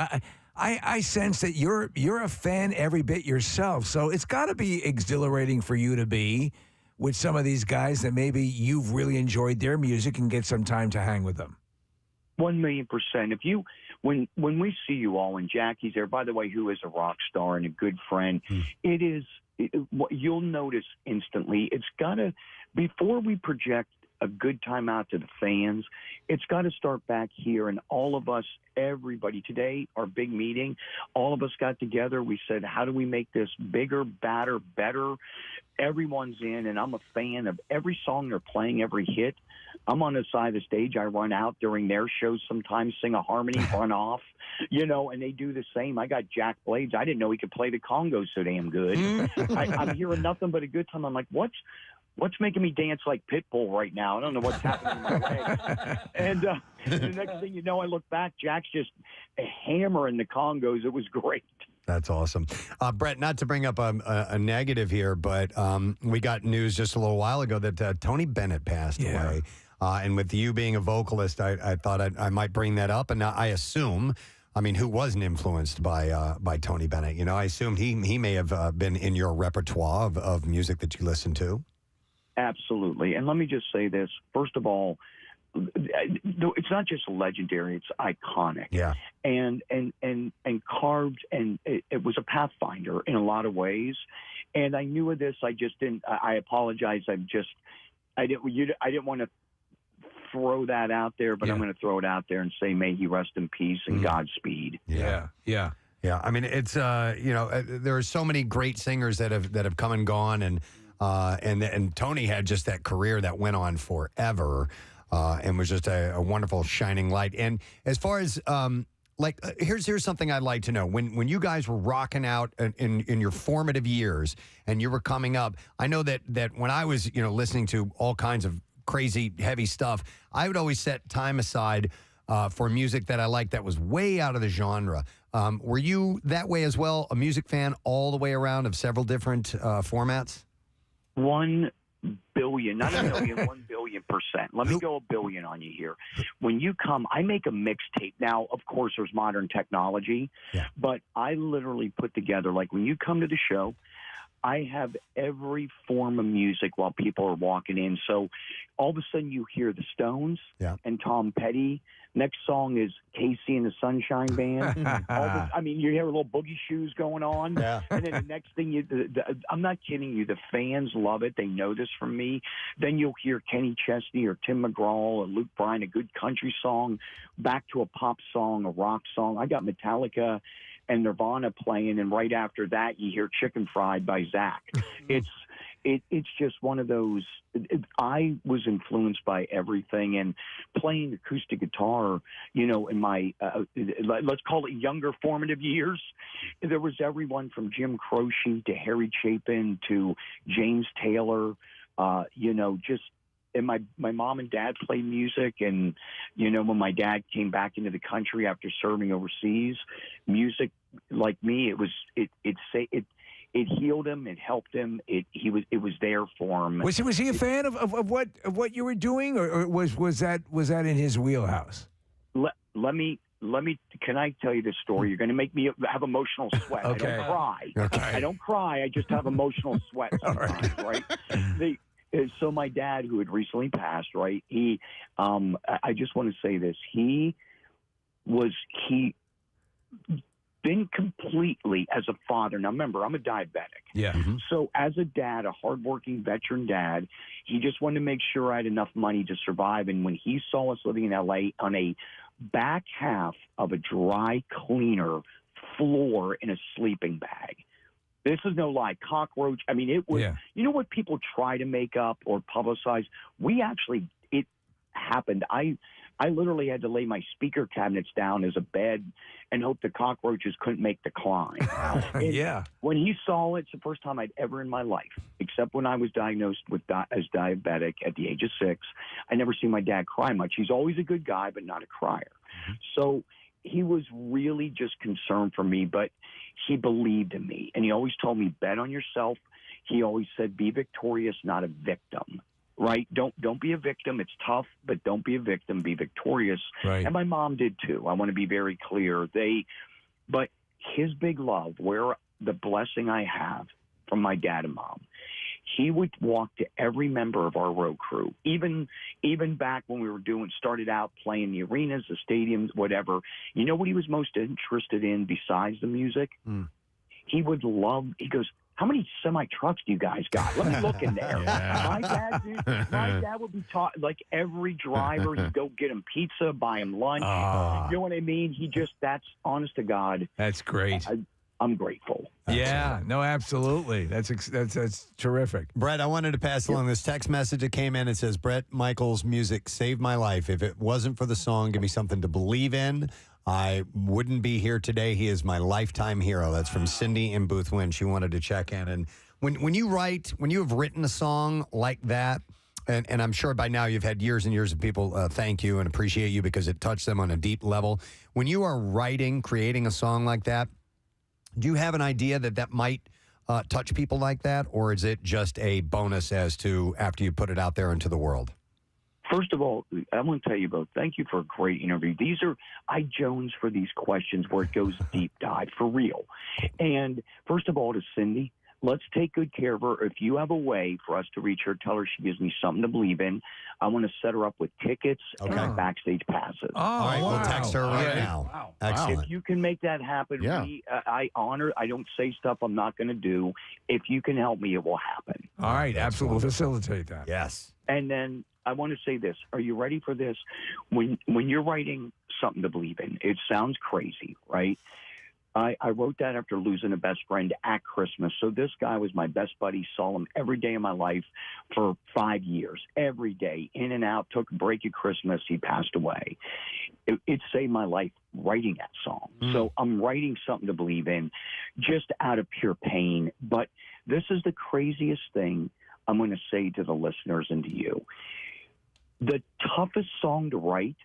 I sense that you're a fan every bit yourself. So it's got to be exhilarating for you to be with some of these guys that maybe you've really enjoyed their music and get some time to hang with them. 1,000,000%. When we see you all, and Jackie's there, by the way, who is a rock star and a good friend, what you'll notice instantly, it's got to, before we project a good time out to the fans, it's got to start back here. And all of us, everybody today, our big meeting, all of us got together. We said, how do we make this bigger, badder, better? Everyone's in, and I'm a fan of every song they're playing, every hit. I'm on the side of the stage. I run out during their shows sometimes, sing a harmony, run off, and they do the same. I got Jack Blades. I didn't know he could play the conga so damn good. I'm hearing nothing but a good time. I'm like, what's making me dance like Pitbull right now? I don't know what's happening in my legs. And the next thing you know, I look back, Jack's just a hammer in the congos. It was great. That's awesome. Brett, not to bring up a negative here, but we got news just a little while ago that Tony Bennett passed away. And with you being a vocalist, I thought I might bring that up. And I assume, who wasn't influenced by Tony Bennett? I assume he may have been in your repertoire of music that you listen to. Absolutely. And let me just say this. First of all, it's not just legendary, it's iconic. Yeah. And carved, and it was a pathfinder in a lot of ways. And I knew of this. I just didn't. I apologize. I didn't want to throw that out there, but I'm going to throw it out there and say, may he rest in peace and Godspeed. Yeah. It's there are so many great singers that have come and gone, and Tony had just that career that went on forever. And was just a wonderful shining light. And as far as here's something I'd like to know. When you guys were rocking out in your formative years and you were coming up, I know that when I was listening to all kinds of crazy heavy stuff, I would always set time aside for music that I liked that was way out of the genre. Were you that way as well? A music fan all the way around of several different formats? 1 billion, not a million, 1 billion%. Let me go a billion on you here. When you come, I make a mixtape. Now, of course, there's modern technology, but I literally put together, like when you come to the show, I have every form of music while people are walking in. So all of a sudden you hear the Stones and Tom Petty. Next song is Casey and the Sunshine Band. You hear little boogie shoes going on. Yeah. And then the next thing, I'm not kidding you, the fans love it. They know this from me. Then you'll hear Kenny Chesney or Tim McGraw or Luke Bryan, a good country song, back to a pop song, a rock song. I got Metallica and Nirvana playing, and right after that, you hear Chicken Fried by Zach. It's just one of those. I was influenced by everything, and playing acoustic guitar, in my let's call it younger formative years. There was everyone from Jim Croce to Harry Chapin to James Taylor. And my mom and dad played music, and when my dad came back into the country after serving overseas, music, like me, it healed him, it helped him, it was there for him. Was he a fan of what you were doing, or was that in his wheelhouse? Let me. Can I tell you this story? You're going to make me have emotional sweat. Okay. I don't cry. Okay. I don't cry. I just have emotional sweat sometimes, right? So my dad, who had recently passed, right? He, I just want to say this. He been completely as a father. Now, remember, I'm a diabetic. Yeah. Mm-hmm. So as a dad, a hardworking veteran dad, he just wanted to make sure I had enough money to survive. And when he saw us living in L.A. on a back half of a dry cleaner floor in a sleeping bag, this is no lie. Cockroach. I mean, it was, you know what people try to make up or publicize? It happened. I literally had to lay my speaker cabinets down as a bed and hope the cockroaches couldn't make the climb. When he saw it, it's the first time I'd ever in my life, except when I was diagnosed as diabetic at the age of 6. I never seen my dad cry much. He's always a good guy, but not a crier. So he was really just concerned for me, but he believed in me. And he always told me, bet on yourself. He always said, be victorious, not a victim. Right? Don't be a victim. It's tough, but don't be a victim. Be victorious. Right. And my mom did too. I want to be very clear. But his big love, where the blessing I have from my dad and mom, he would walk to every member of our road crew, even back when we were started out playing the arenas, the stadiums, whatever. You know what he was most interested in besides the music? He goes, how many semi-trucks do you guys got? Let me look in there. My dad would be taught, like every driver, he'd go get him pizza, buy him lunch. You know what I mean? That's honest to God. That's great. I'm grateful. Yeah, no, absolutely. That's terrific. Bret, I wanted to pass along this text message that came in. It says, Bret Michaels' music saved my life. If it wasn't for the song, Give Me Something to Believe In, I wouldn't be here today. He is my lifetime hero. That's from Cindy in Boothwyn. She wanted to check in. And when you have written a song like that, and I'm sure by now you've had years and years of people thank you and appreciate you because it touched them on a deep level. When you are creating a song like that, do you have an idea that might touch people like that, or is it just a bonus as to after you put it out there into the world? First of all, I want to tell you both, thank you for a great interview. I jones for these questions where it goes deep dive, for real. And first of all, to Cindy, let's take good care of her. If you have a way for us to reach her, tell her she gives me something to believe in. I want to set her up with tickets and backstage passes. All right, we'll text her right now. Wow. Excellent. If you can make that happen, I don't say stuff I'm not going to do. If you can help me, it will happen. All right, absolutely. We'll facilitate that. Yes. And then I want to say this. Are you ready for this? When you're writing something to believe in, it sounds crazy, right? I wrote that after losing a best friend at Christmas. So this guy was my best buddy, saw him every day of my life for 5 years, every day, in and out, took a break at Christmas. He passed away. It saved my life writing that song. So I'm writing something to believe in just out of pure pain. But this is the craziest thing I'm going to say to the listeners and to you. The toughest song to write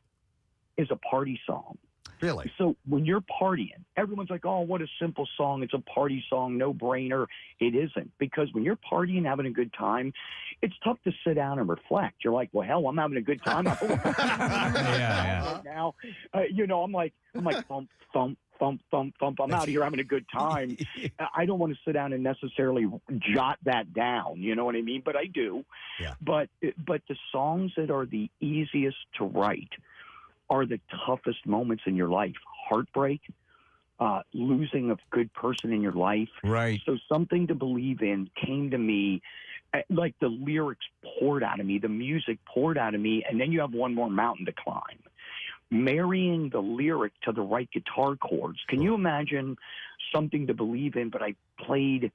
is a party song. Really? So when you're partying, everyone's like, oh, what a simple song. It's a party song, no brainer. It isn't. Because when you're partying, having a good time, it's tough to sit down and reflect. You're like, well, hell, I'm having a good time. Right now, I'm like, thump, thump, thump, thump, thump. I'm out here having a good time. I don't want to sit down and necessarily jot that down. You know what I mean? But I do. Yeah. But the songs that are the easiest to write are the toughest moments in your life. Heartbreak, losing a good person in your life. Right. So Something to Believe In came to me, like the lyrics poured out of me, the music poured out of me, and then you have One More Mountain to Climb. Marrying the lyric to the right guitar chords. Can you imagine Something to Believe In, but I played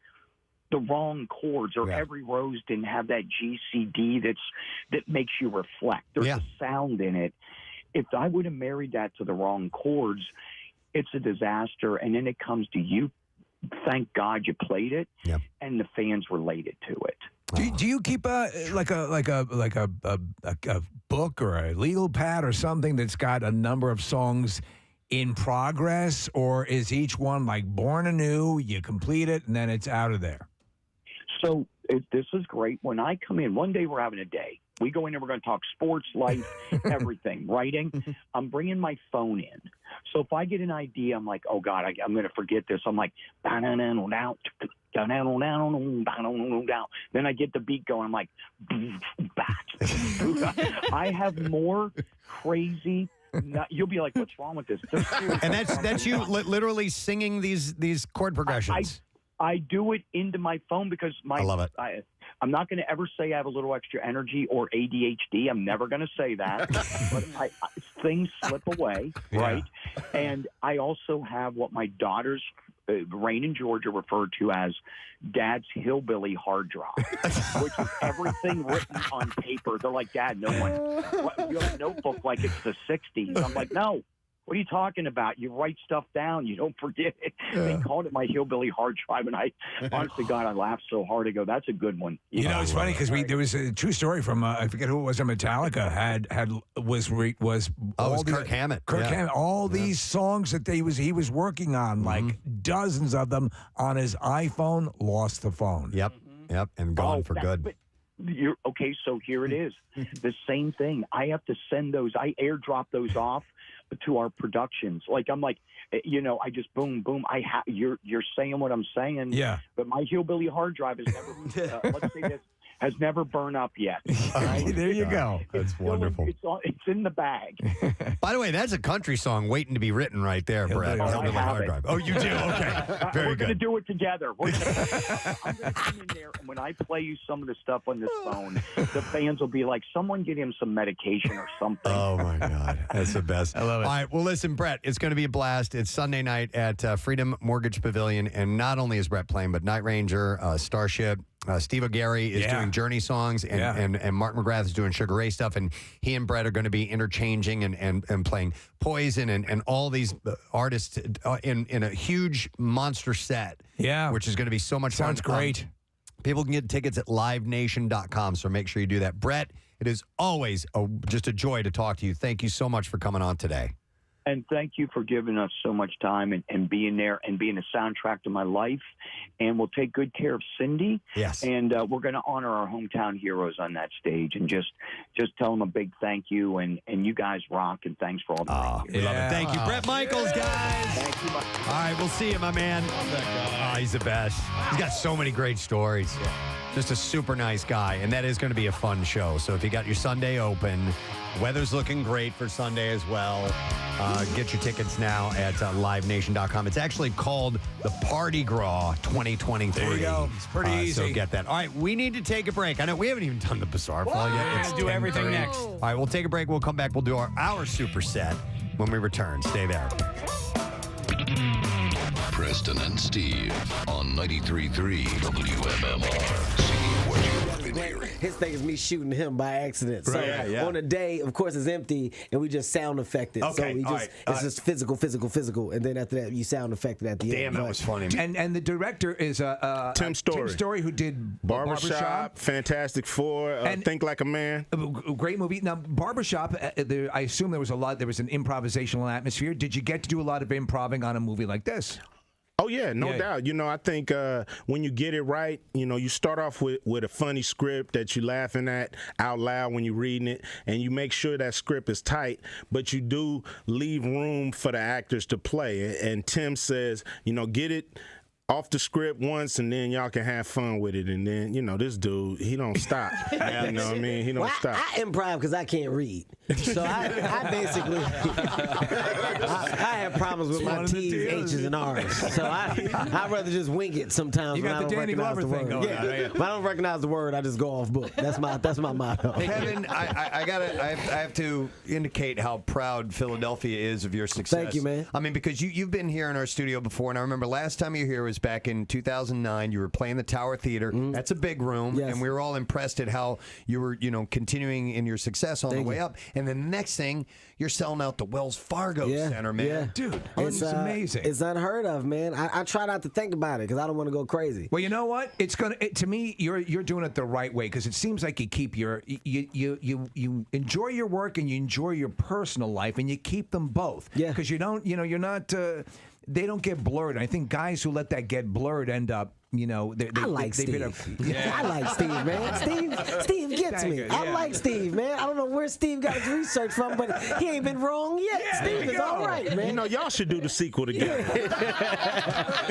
the wrong chords, or Every Rose didn't have that GCD that makes you reflect. There's a sound in it. If I would have married that to the wrong chords, it's a disaster. And then it comes to you. Thank God you played it, and the fans related to it. Do you keep a book or a legal pad or something that's got a number of songs in progress, or is each one like born anew? You complete it and then it's out of there. So this is great. When I come in, one day we're having a day. We go in and we're going to talk sports, life, everything, writing. I'm bringing my phone in. So if I get an idea, I'm like, oh, God, I'm going to forget this. I'm like, then I get the beat going. I'm like, I have more crazy. You'll be like, what's wrong with this? And that's you literally singing these chord progressions. I do it into my phone because I love it. I'm not going to ever say I have a little extra energy or ADHD. I'm never going to say that. But things slip away, right? And I also have what my daughters, Rain in Georgia, refer to as Dad's hillbilly hard drive, which is everything written on paper. They're like, Dad, you have a notebook like it's the 60s. I'm like, no. What are you talking about? You write stuff down. You don't forget it. They called it my hillbilly hard drive, and I, honestly, God, I laughed so hard. I go, that's a good one. It's funny because there was a true story from I forget who it was. Metallica was Kirk Hammett. Kirk Hammett. All these songs that he was working on, like dozens of them on his iPhone, lost the phone. Yep, and gone for good. But okay, so here it is. The same thing. I have to send those. I airdrop those off to our productions. Like I'm like, I just boom. You're saying what I'm saying. Yeah. But my hillbilly hard drive has never. Let's say this has never burned up yet. Right? There you go. That's wonderful. It's in the bag. By the way, that's a country song waiting to be written right there, Brett. Hillbilly hard drive. Oh, you do? Okay. Very We're good. going to do it together. I'm going to come in there, and when I play you some of the stuff on this phone, the fans will be like, someone get him some medication or something. Oh, my God. That's the best. I love it. All right. Well, listen, Brett, it's going to be a blast. It's Sunday night at Freedom Mortgage Pavilion, and not only is Brett playing, but Night Ranger, Starship, Steve O'Gary is doing Journey songs, and Mark McGrath is doing Sugar Ray stuff, and he and Brett are going to be interchanging and playing Poison and all these artists in a huge monster set. Yeah. Which is going to be so much fun. Sounds great. People can get tickets at livenation.com, so make sure you do that. Brett, it is always just a joy to talk to you. Thank you so much for coming on today. And thank you for giving us so much time and being there and being a soundtrack to my life. And we'll take good care of Cindy. Yes. And we're going to honor our hometown heroes on that stage and just tell them a big thank you. And you guys rock. And thanks for all the love it. Thank you. Bret Michaels, guys. Thank you. All right, we'll see you, my man. He's the best. He's got so many great stories. Just a super nice guy, and that is going to be a fun show. So if you got your Sunday open, weather's looking great for Sunday as well. Get your tickets now at livenation.com. It's actually called the Party Gras 2023. There you go. It's pretty easy. So get that. All right, we need to take a break. I know we haven't even done the Bizarre File yet. Let's do everything next. All right, we'll take a break. We'll come back. We'll do our super set when we return. Stay there. Preston and Steve on 93.3 WMMR. See what you've been hearing. His thing is me shooting him by accident. So on a day, of course, it's empty, and we just sound affected. Okay, so we just it's just physical, and then after that, you sound affected at the end. Damn, that was funny. And the director is Tim Story. Tim Story, who did Barbershop, Fantastic Four, and Think Like a Man. Great movie. Now, Barbershop, I assume there was an improvisational atmosphere. Did you get to do a lot of improving on a movie like this? Oh, yeah, no doubt. You know, I think when you get it right, you know, you start off with a funny script that you're laughing at out loud when you're reading it, and you make sure that script is tight, but you do leave room for the actors to play. And Tim says, you know, get it off the script once, and then y'all can have fun with it. And then, you know, this dude, he don't stop. You know what I mean? He don't stop. I improv because I can't read. So I basically, I have problems with my T's, H's, and R's. So I'd rather just wing it sometimes. You when got I the don't Danny recognize Glover the thing word. going on, right? If I don't recognize the word, I just go off book. That's my motto. Kevin, I have to indicate how proud Philadelphia is of your success. Thank you, man. I mean, because you've been here in our studio before, and I remember last time you were here was back in 2009. You were playing the Tower Theater. That's a big room, and we were all impressed at how you were, continuing in your success on the way up. And then the next thing, you're selling out the Wells Fargo Center, man. Yeah. Dude, it's amazing. It's unheard of, man. I try not to think about it because I don't want to go crazy. Well, you know what? To me, you're doing it the right way because it seems like you keep you enjoy your work and you enjoy your personal life and you keep them both. Yeah. Because you don't, you're not. They don't get blurred. I think guys who let that get blurred end up. I like Steve. I like Steve, man. Steve gets me. I like Steve, man. I don't know where Steve got his research from, but he ain't been wrong yet. Steve is all right, man. You know, y'all should do the sequel together.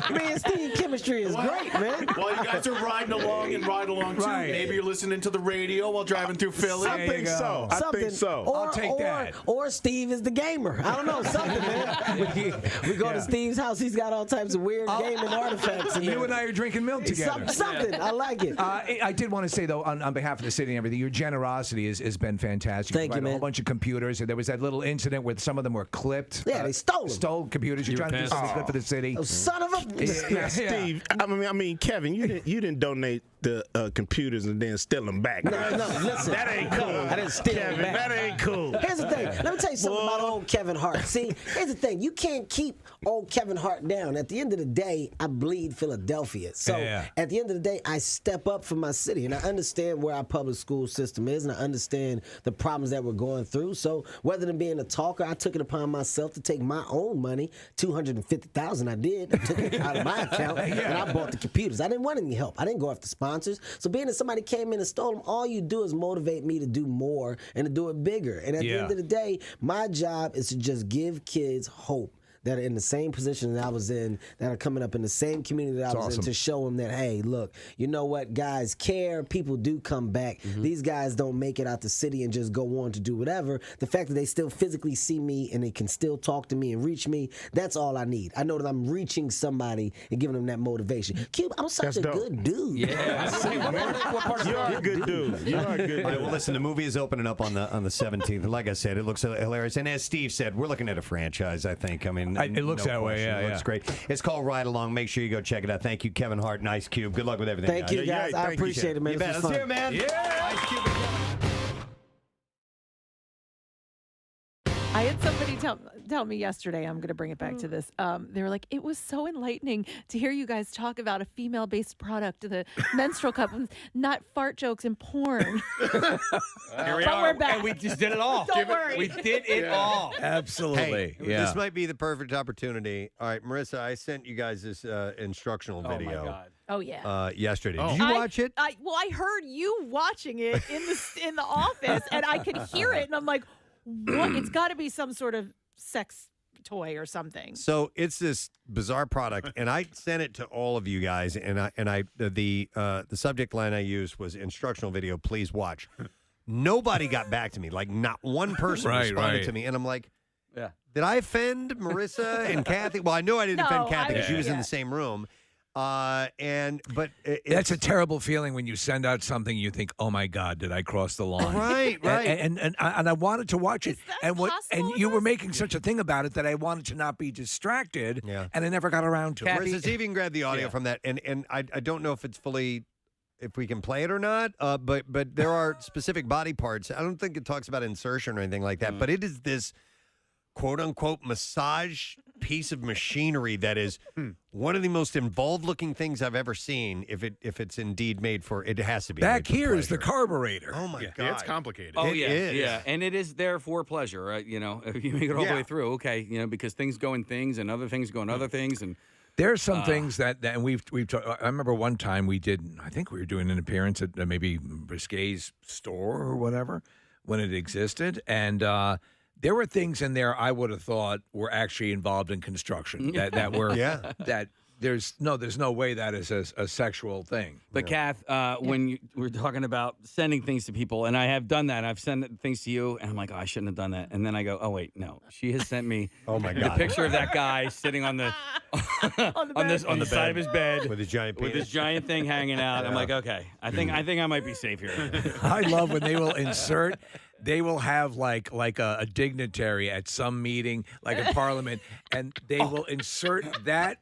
Man, Steve chemistry is great, man. While you guys are riding along and ride along too, maybe you're listening to the radio while driving through Philly. I think so. I'll take that. Or Steve is the gamer. I don't know, something, man. We go to Steve's house. He's got all types of weird gaming artifacts. You and I are drinking milk together. Something. I like it. I did want to say, though, on behalf of the city and everything, your generosity has been fantastic. Thank you, man. A whole bunch of computers. And there was that little incident where some of them were clipped. Yeah, they stole them. Stole computers. You're trying to do something good for the city. Oh, son of a... Yeah, Steve, I mean, Kevin, you didn't donate the computers and then steal them back. No, listen. That ain't cool. I didn't steal Kevin, them back. that ain't cool. Here's the thing. Let me tell you something about old Kevin Hart. See, here's the thing. You can't keep old Kevin Hart down. At the end of the day, I bleed Philadelphia. So at the end of the day, I step up for my city. And I understand where our public school system is, and I understand the problems that we're going through. So rather than being a talker, I took it upon myself to take my own money, $250,000 I did. I took it out of my account, and I bought the computers. I didn't want any help. I didn't go after sponsors. So being that somebody came in and stole them, all you do is motivate me to do more and to do it bigger. And at the end of the day, my job is to just give kids hope that are in the same position that I was in, that are coming up in the same community that I was in, to show them that, hey, look, you know what, guys care, people do come back. These guys don't make it out the city and just go on to do whatever. The fact that they still physically see me and they can still talk to me and reach me, that's all I need. I know that I'm reaching somebody and giving them that motivation. Cube, I'm such a good dude. Yeah, you are a good dude. You are a good dude. All right, well, listen, the movie is opening up on the 17th. Like I said, it looks hilarious. And as Steve said, we're looking at a franchise, I think. I mean, it looks that way, It looks great. It's called Ride Along. Make sure you go check it out. Thank you, Kevin Hart and Ice Cube. Good luck with everything. Thank you, guys. I appreciate it, man. You bet. Let's hear it, man. Yeah. Ice Cube and Kevin. I had somebody tell me yesterday, I'm going to bring it back to this. They were like, it was so enlightening to hear you guys talk about a female-based product, the menstrual cup, not fart jokes and porn. Here we are. We're back. And we just did it all. Don't worry. We did it all. Absolutely. Hey, this might be the perfect opportunity. All right, Marissa, I sent you guys this instructional video. Oh, my God. Oh, yeah. Yesterday. Did you watch it? I heard you watching it in the office, and I could hear it, and I'm like, what? It's got to be some sort of sex toy or something. So it's this bizarre product, and I sent it to all of you guys, and the subject line I used was instructional video. Please watch. Nobody got back to me. Like not one person responded to me, and I'm like, did I offend Marissa and Kathy? Well, I know I didn't offend Kathy because she was in the same room. But that's a terrible feeling when you send out something you think, oh my God, did I cross the line? Right. And I wanted to watch it, and you were making such a thing about it that I wanted to not be distracted, and I never got around to it. Marissa, see if you can grab the audio from that, and I don't know if it's fully. If we can play it or not, but there are specific body parts. I don't think it talks about insertion or anything like that, but it is this quote-unquote massage piece of machinery that is one of the most involved-looking things I've ever seen. If it's indeed made for, it has to be. Back here is the carburetor. Oh my God, it's complicated. Oh It is. yeah, and it is there for pleasure, right? You know, if you make it all the way through, okay, you know, because things go in things and other things go in other things, and There are some things that and we've talked. I remember one time we did. I think we were doing an appearance at maybe Brisquet's store or whatever when it existed, and there were things in there I would have thought were actually involved in construction that were that. There's no way that is a sexual thing. But Kath, when you were talking about sending things to people, and I have done that, I've sent things to you, and I'm like, oh, I shouldn't have done that. And then I go, oh wait, no, she has sent me the picture of that guy sitting on the on the side of his bed with his giant penis. with his giant thing hanging out. I'm like, okay, I think I might be safe here. I love when they will insert. They will have like a dignitary at some meeting, like in Parliament, and they will insert that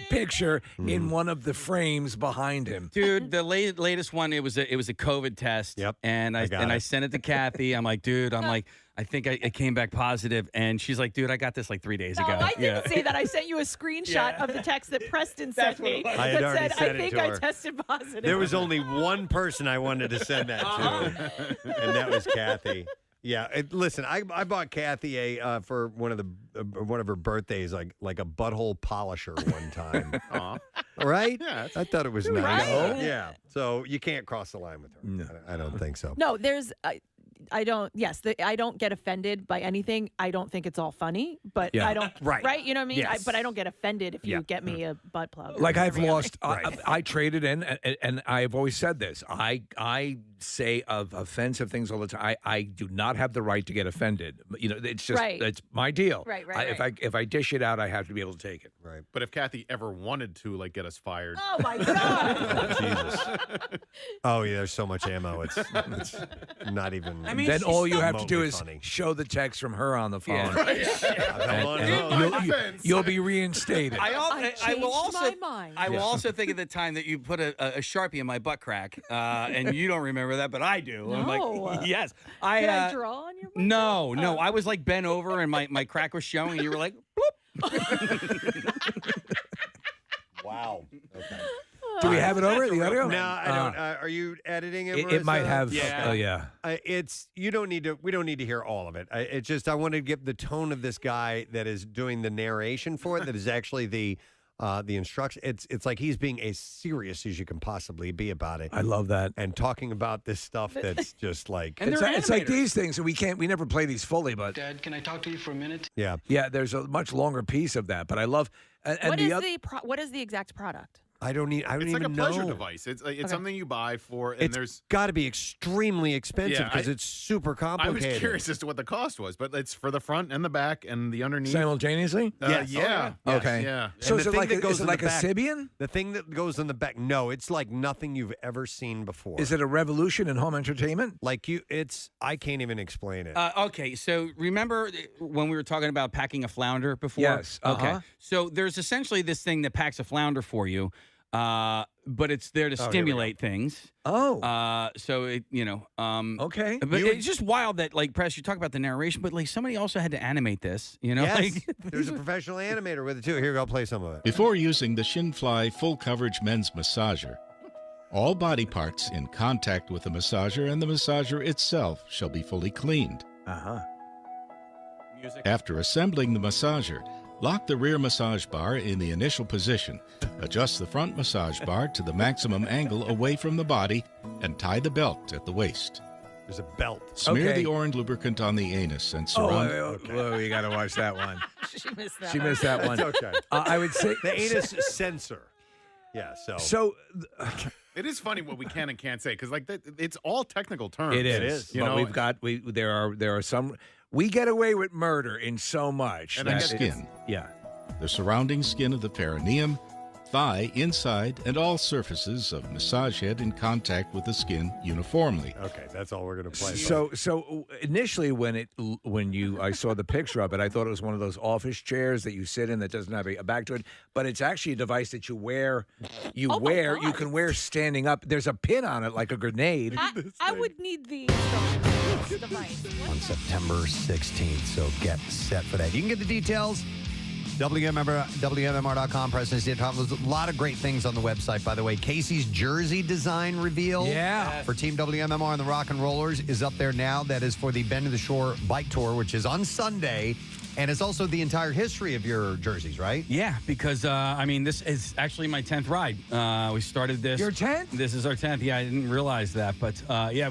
picture in one of the frames behind him. Dude, the latest one, it was a COVID test. Yep. And I sent it to Kathy. I'm like, dude, I think I came back positive, and she's like, dude, I got this like 3 days ago. I didn't say that. I sent you a screenshot of the text that Preston sent me I had already said, said I think it to I her. tested positive. There was only one person I wanted to send that to, and that was Kathy. Yeah, listen, I bought Kathy for one of her birthdays, like a butthole polisher one time. Right? Yeah, I thought it was nice. Right? Yeah, so you can't cross the line with her. No. I don't think so. No, there's. I don't. Yes, I don't get offended by anything. I don't think it's all funny, but I don't. Right. You know what I mean? Yes. But I don't get offended if you get me a butt plug. Like I've lost. I traded in, and I've always said this. I say of offensive things all the time. I do not have the right to get offended. You know, it's just it's my deal. Right. If I dish it out, I have to be able to take it. Right. But if Kathy ever wanted to like get us fired, oh my God! Jesus. Oh yeah, there's so much ammo. It's not even. I mean, then all you have to do is show the text from her on the phone. You'll be reinstated. I will also think of the time that you put a Sharpie in my butt crack, and you don't remember that, but I do. No. I'm like, yes. Did I draw on your butt? No. I was like bent over, and my crack was showing, and you were like, bloop. Wow. Okay. Do we have it over the audio? No, I don't. Are you editing it? It might have. Yeah. We don't need to hear all of it. It's just I want to get the tone of this guy that is doing the narration for it. That is actually the instruction. It's like he's being as serious as you can possibly be about it. I love that. And talking about this stuff that's just like it's like these things. We never play these fully, but Dad, can I talk to you for a minute? Yeah. There's a much longer piece of that, but I love. What is the exact product? I don't it's even like a know. pleasure device. It's something you buy for, and it's got to be extremely expensive because it's super complicated. I was curious as to what the cost was, but it's for the front and the back and the underneath simultaneously. Yes. Yeah. Okay. Yeah. So is it like a Sibian? The thing that goes in the back? No, it's like nothing you've ever seen before. Is it a revolution in home entertainment? I can't even explain it. Okay, so remember when we were talking about packing a flounder before? Yes. Okay. So there's essentially this thing that packs a flounder for you. But it's there to stimulate things. Oh. So it, okay. But it's just wild that, like, Press, you talk about the narration, but, like, somebody also had to animate this, Yes. Like, There's a professional animator with it, too. Here, I'll play some of it. Before using the Shinfly full coverage men's massager, all body parts in contact with the massager and the massager itself shall be fully cleaned. Music. After assembling the massager, lock the rear massage bar in the initial position, adjust the front massage bar to the maximum angle away from the body, and tie the belt at the waist. There's a belt. Smear the orange lubricant on the anus and surround. Whoa, you got to watch that one. She missed that. She missed that one. It's okay. I would say the anus sensor. Yeah. So. It is funny what we can and can't say because, like, it's all technical terms. It is. There are some. We get away with murder in so much. And skin. Yeah. The surrounding skin of the perineum, thigh, inside, and all surfaces of massage head in contact with the skin uniformly. Okay, that's all we're going to play. So initially when I saw the picture of it, I thought it was one of those office chairs that you sit in that doesn't have a back to it, but it's actually a device that you wear. You can wear standing up. There's a pin on it like a grenade. I would need the instructions for this device. On September 16th, so get set for that. You can get the details WMMR.com, Preston.com. There's a lot of great things on the website, by the way. Casey's jersey design reveal for Team WMMR and the Rock and Rollers is up there now. That is for the Bend to the Shore Bike Tour, which is on Sunday. And it's also the entire history of your jerseys, right? Yeah, because, this is actually my 10th ride. We started this. Your 10th? This is our 10th. Yeah, I didn't realize that. But,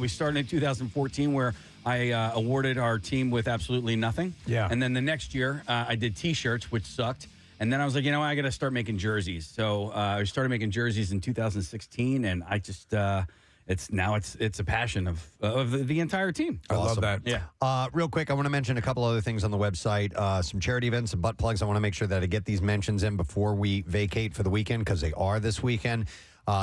we started in 2014 where I awarded our team with absolutely nothing. Yeah. And then the next year, I did T-shirts, which sucked. And then I was like, I got to start making jerseys. So I started making jerseys in 2016, and I just... It's a passion of the entire team. I love that. Yeah. Real quick, I want to mention a couple other things on the website. Some charity events, some butt plugs. I want to make sure that I get these mentions in before we vacate for the weekend because they are this weekend.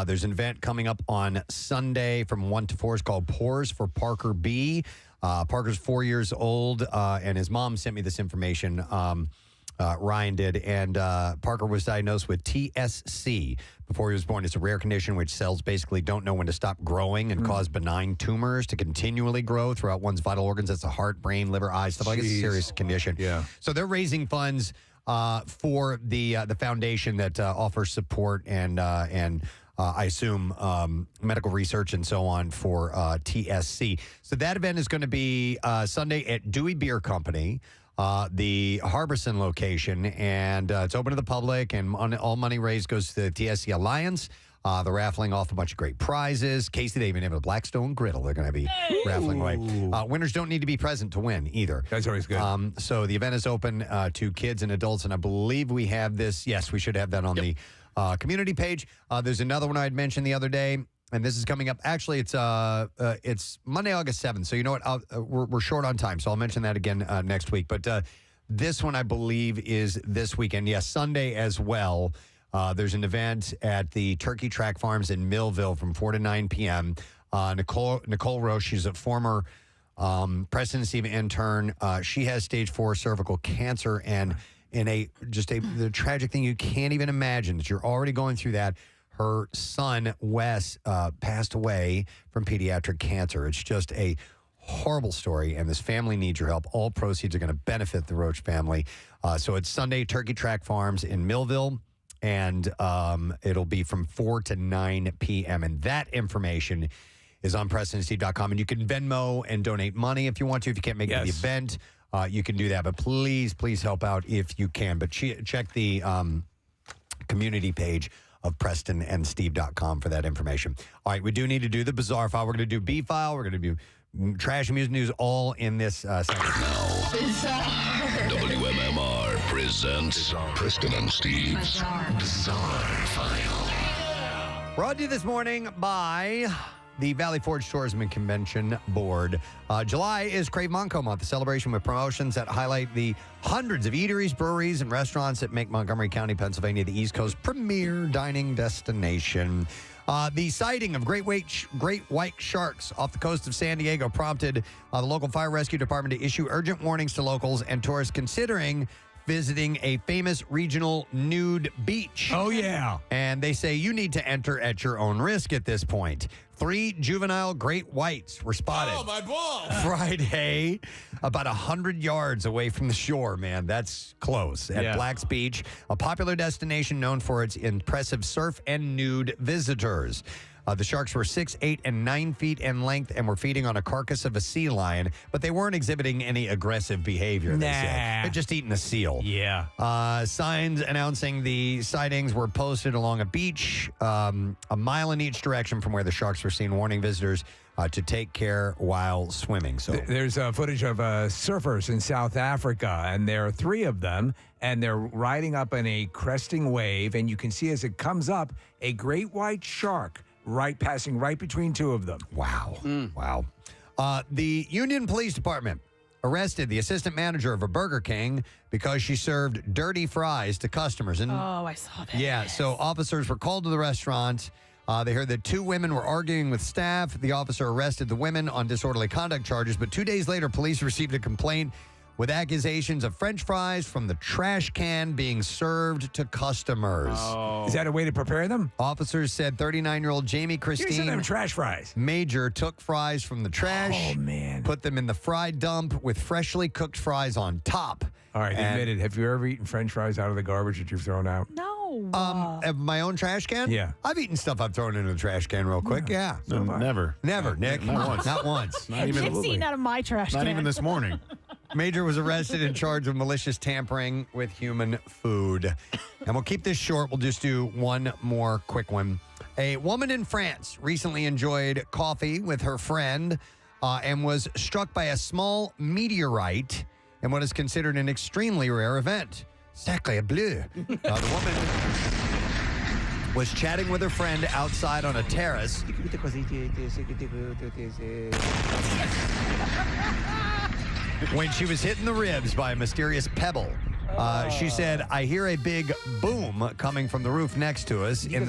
There's an event coming up on Sunday from 1 to 4. It's called Pores for Parker B. Parker's 4 years old, and his mom sent me this information. Ryan did, and Parker was diagnosed with TSC before he was born. It's a rare condition which cells basically don't know when to stop growing and cause benign tumors to continually grow throughout one's vital organs. That's the heart, brain, liver, eyes, stuff like that. It's a serious condition. Yeah. So they're raising funds for the foundation that offers support and I assume medical research and so on for TSC. So that event is going to be Sunday at Dewey Beer Company. The Harbison location, and it's open to the public, and all money raised goes to the TSC Alliance. They're raffling off a bunch of great prizes. Casey, they even have a Blackstone griddle they're going to be raffling away. Winners don't need to be present to win either. That's always good. So the event is open to kids and adults, and I believe we have this. Yes, we should have that on the community page. There's another one I had mentioned the other day. And this is coming up. Actually, it's Monday, August 7th. So you know what? We're short on time, so I'll mention that again next week. But this one, I believe, is this weekend. Yes, Sunday as well. There's an event at the Turkey Track Farms in Millville from 4 to 9 p.m. Nicole Roche, she's a former Preston and Steve intern. She has stage 4 cervical cancer, and in the tragic thing you can't even imagine that you're already going through that. Her son, Wes, passed away from pediatric cancer. It's just a horrible story, and this family needs your help. All proceeds are going to benefit the Roach family. So it's Sunday, Turkey Track Farms in Millville, and it'll be from 4 to 9 p.m. And that information is on PrestonandSteve.com, and you can Venmo and donate money if you want to. If you can't make it to the event, you can do that. But please help out if you can. But check the community page of PrestonandSteve.com for that information. All right, we do need to do the bizarre file. We're going to do B file. We're going to do trash and music news all in this segment. WMMR presents Preston and Steve's Bizarre File. Brought to you this morning by the Valley Forge Tourism and Convention Board. July is Crave Monco Month, a celebration with promotions that highlight the hundreds of eateries, breweries, and restaurants that make Montgomery County, Pennsylvania, the East Coast premier dining destination. The sighting of great white sharks off the coast of San Diego prompted the local fire rescue department to issue urgent warnings to locals and tourists considering visiting a famous regional nude beach. Oh, yeah. And they say you need to enter at your own risk at this point. 3 juvenile great whites were spotted. Oh, my balls. Friday, about 100 yards away from the shore, man. That's close. At Black's Beach, a popular destination known for its impressive surf and nude visitors. The sharks were 6, 8, and 9 feet in length and were feeding on a carcass of a sea lion, but they weren't exhibiting any aggressive behavior, they said. They're just eating a seal. Yeah. Signs announcing the sightings were posted along a beach, a mile in each direction from where the sharks were seen, warning visitors to take care while swimming. So there's footage of surfers in South Africa, and there are 3 of them, and they're riding up in a cresting wave, and you can see as it comes up, a great white shark passing right between 2 of them. Wow. Wow. The Union Police Department arrested the assistant manager of a Burger King because she served dirty fries to customers. And I saw that. Yeah, so officers were called to the restaurant. They heard that 2 women were arguing with staff. The officer arrested the women on disorderly conduct charges, but 2 days later, police received a complaint with accusations of French fries from the trash can being served to customers. Oh. Is that a way to prepare them? Officers said 39-year-old Jamie Christine them trash fries. Major took fries from the trash, put them in the fry dump with freshly cooked fries on top. All right, admit it. Have you ever eaten French fries out of the garbage that you've thrown out? No. Of my own trash can? Yeah. I've eaten stuff I've thrown into the trash can real quick. Yeah. No, never. Never, Nick. Not once. Not once. Not even. Nick's eaten out of my trash can. Not even this morning. Major was arrested and charged with malicious tampering with human food. And we'll keep this short. We'll just do one more quick one. A woman in France recently enjoyed coffee with her friend and was struck by a small meteorite in what is considered an extremely rare event. Sacre bleu. The woman was chatting with her friend outside on a terrace when she was hit in the ribs by a mysterious pebble. She said, I hear a big boom coming from the roof next to us. In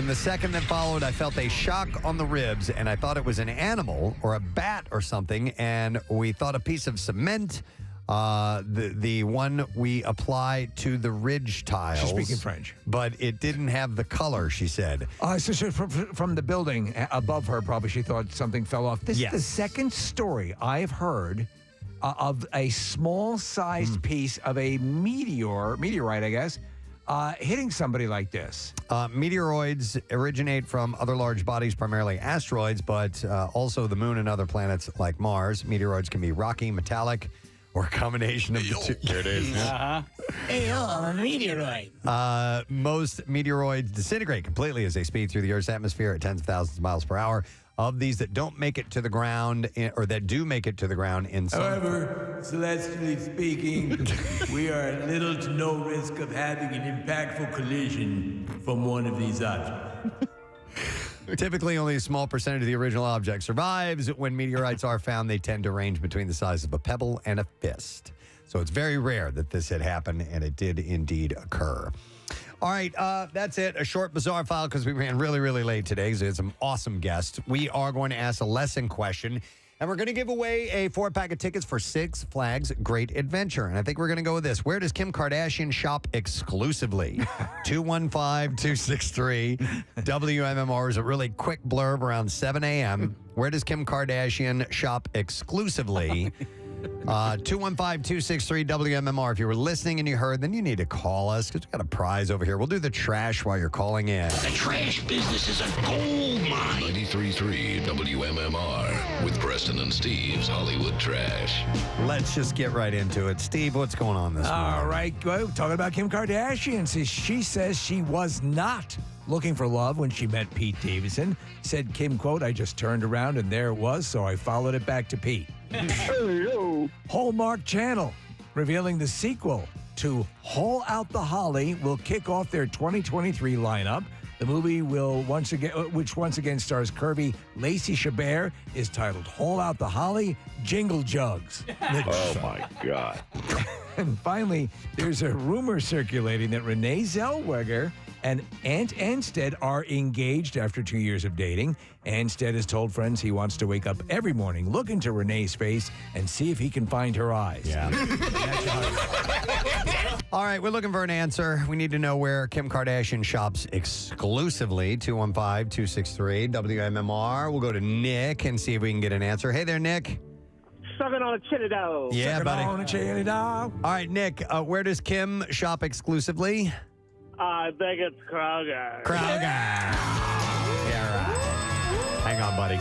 the second that followed, I felt a shock on the ribs, and I thought it was an animal or a bat or something, and we thought a piece of cement, the one we apply to the ridge tiles. She's speaking French. But it didn't have the color, she said. So from the building above her, probably she thought something fell off. This is the second story I've heard of a small-sized piece of a meteorite, I guess, hitting somebody like this. Meteoroids originate from other large bodies, primarily asteroids, but also the moon and other planets like Mars. Meteoroids can be rocky, metallic, or a combination of the two. There it is. Hey, a meteorite. Most meteoroids disintegrate completely as they speed through the Earth's atmosphere at tens of thousands of miles per hour. Of these that don't make it to the ground, or that do make it to the ground in some... However, celestially speaking, we are at little to no risk of having an impactful collision from one of these objects. Typically, only a small percentage of the original object survives. When meteorites are found, they tend to range between the size of a pebble and a fist. So it's very rare that this had happened, and it did indeed occur. All right, that's it. A short bizarre file because we ran really, really late today because we had some awesome guests. We are going to ask a lesson question, and we're going to give away a 4-pack of tickets for Six Flags Great Adventure. And I think we're going to go with this. Where does Kim Kardashian shop exclusively? 215-263-WMMR is a really quick blurb around 7 a.m. Where does Kim Kardashian shop exclusively? 215-263-WMMR. If you were listening and you heard, then you need to call us because we got a prize over here. We'll do the trash while you're calling in. The trash business is a gold mine. 93.3 WMMR with Preston and Steve's Hollywood Trash. Let's just get right into it. Steve, what's going on this morning? All right, well, talking about Kim Kardashian. She says she was not looking for love when she met Pete Davidson. Said Kim, quote, I just turned around and there it was, so I followed it back to Pete. Hallmark Channel revealing the sequel to Haul Out the Holly will kick off their 2023 lineup. The movie which once again stars curvy Lacey Chabert, is titled Haul Out the Holly, Jingle Jugs. Oh my God. And finally, there's a rumor circulating that Renee Zellweger and Ant Anstead are engaged after 2 years of dating. Anstead has told friends he wants to wake up every morning, look into Renee's face, and see if he can find her eyes. Yeah. All right, we're looking for an answer. We need to know where Kim Kardashian shops exclusively. 215-263-WMMR. We'll go to Nick and see if we can get an answer. Hey there, Nick. Sucking on a chili dog. Yeah, Sucking buddy. on a chili dog. All right, Nick, where does Kim shop exclusively? I think it's Kroger. Kroger. Yeah, right. Hang on, buddy.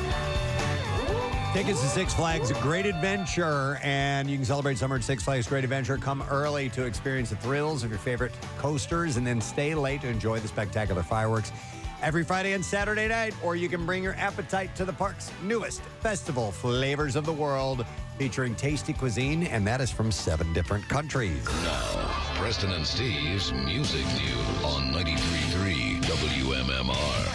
Tickets to Six Flags Great Adventure, and you can celebrate summer at Six Flags Great Adventure. Come early to experience the thrills of your favorite coasters, and then stay late to enjoy the spectacular fireworks every Friday and Saturday night. Or you can bring your appetite to the park's newest festival, Flavors of the World, featuring tasty cuisine, and that is from 7 different countries. Now, Preston and Steve's Music News on 93.3 WMMR.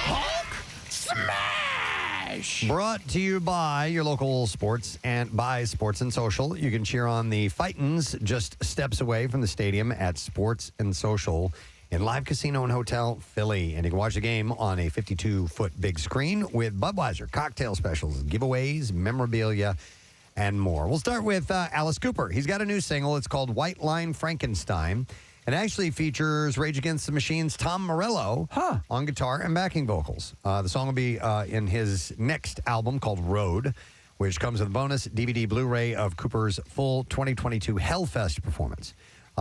Hulk Smash! Brought to you by your local sports and by Sports and Social. You can cheer on the Fightins just steps away from the stadium at Sports and Social in Live Casino and Hotel Philly. And you can watch the game on a 52-foot big screen with Budweiser, cocktail specials, giveaways, memorabilia, and more. We'll start with Alice Cooper. He's got a new single. It's called White Line Frankenstein. It actually features Rage Against the Machine's Tom Morello on guitar and backing vocals. The song will be in his next album called Road, which comes with a bonus DVD Blu-ray of Cooper's full 2022 Hellfest performance.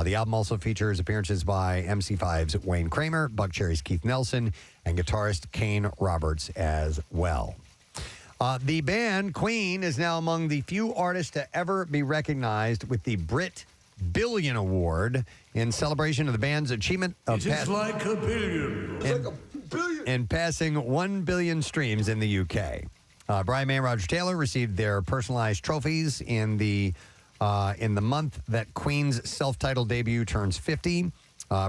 The album also features appearances by MC5's Wayne Kramer, Buckcherry's Keith Nelson, and guitarist Kane Roberts as well. The band Queen is now among the few artists to ever be recognized with the Brit Billion Award in celebration of the band's achievement of like a billion. in passing 1 billion streams in the UK. Brian May and Roger Taylor received their personalized trophies in the month that Queen's self-titled debut turns 50.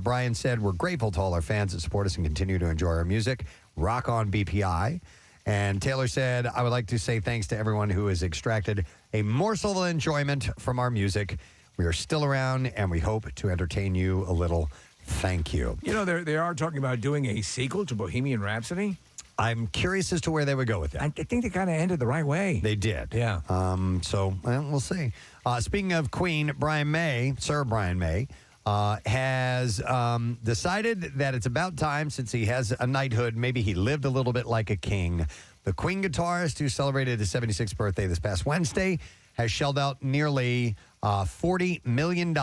Brian said, "We're grateful to all our fans that support us and continue to enjoy our music. Rock on BPI." And Taylor said, "I would like to say thanks to everyone who has extracted a morsel of enjoyment from our music. We are still around, and we hope to entertain you a little. Thank you." You know, they are talking about doing a sequel to Bohemian Rhapsody. I'm curious as to where they would go with that. I think they kind of ended the right way. They did. Yeah. So we'll see. Speaking of Queen, Sir Brian May, has decided that it's about time, since he has a knighthood, maybe he lived a little bit like a king. The Queen guitarist, who celebrated his 76th birthday this past Wednesday, has shelled out nearly $40 million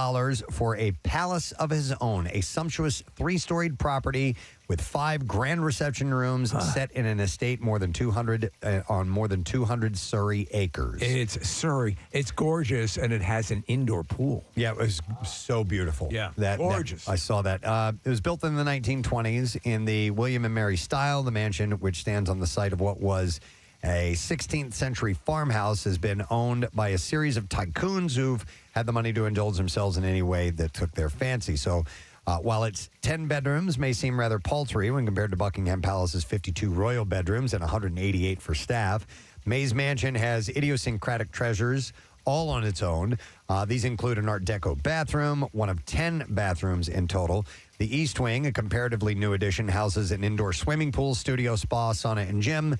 for a palace of his own, a sumptuous 3-storied property with 5 grand reception rooms set in an estate on more than 200 Surrey acres. It's Surrey. It's gorgeous, and it has an indoor pool. Yeah, it was so beautiful. Yeah, gorgeous. I saw that. It was built in the 1920s in the William and Mary style. The mansion, which stands on the site of what was a 16th century farmhouse, has been owned by a series of tycoons who've had the money to indulge themselves in any way that took their fancy. So while its 10 bedrooms may seem rather paltry when compared to Buckingham Palace's 52 royal bedrooms and 188 for staff, May's mansion has idiosyncratic treasures all on its own. These include an Art Deco bathroom, one of 10 bathrooms in total. The East Wing, a comparatively new addition, houses an indoor swimming pool, studio, spa, sauna, and gym.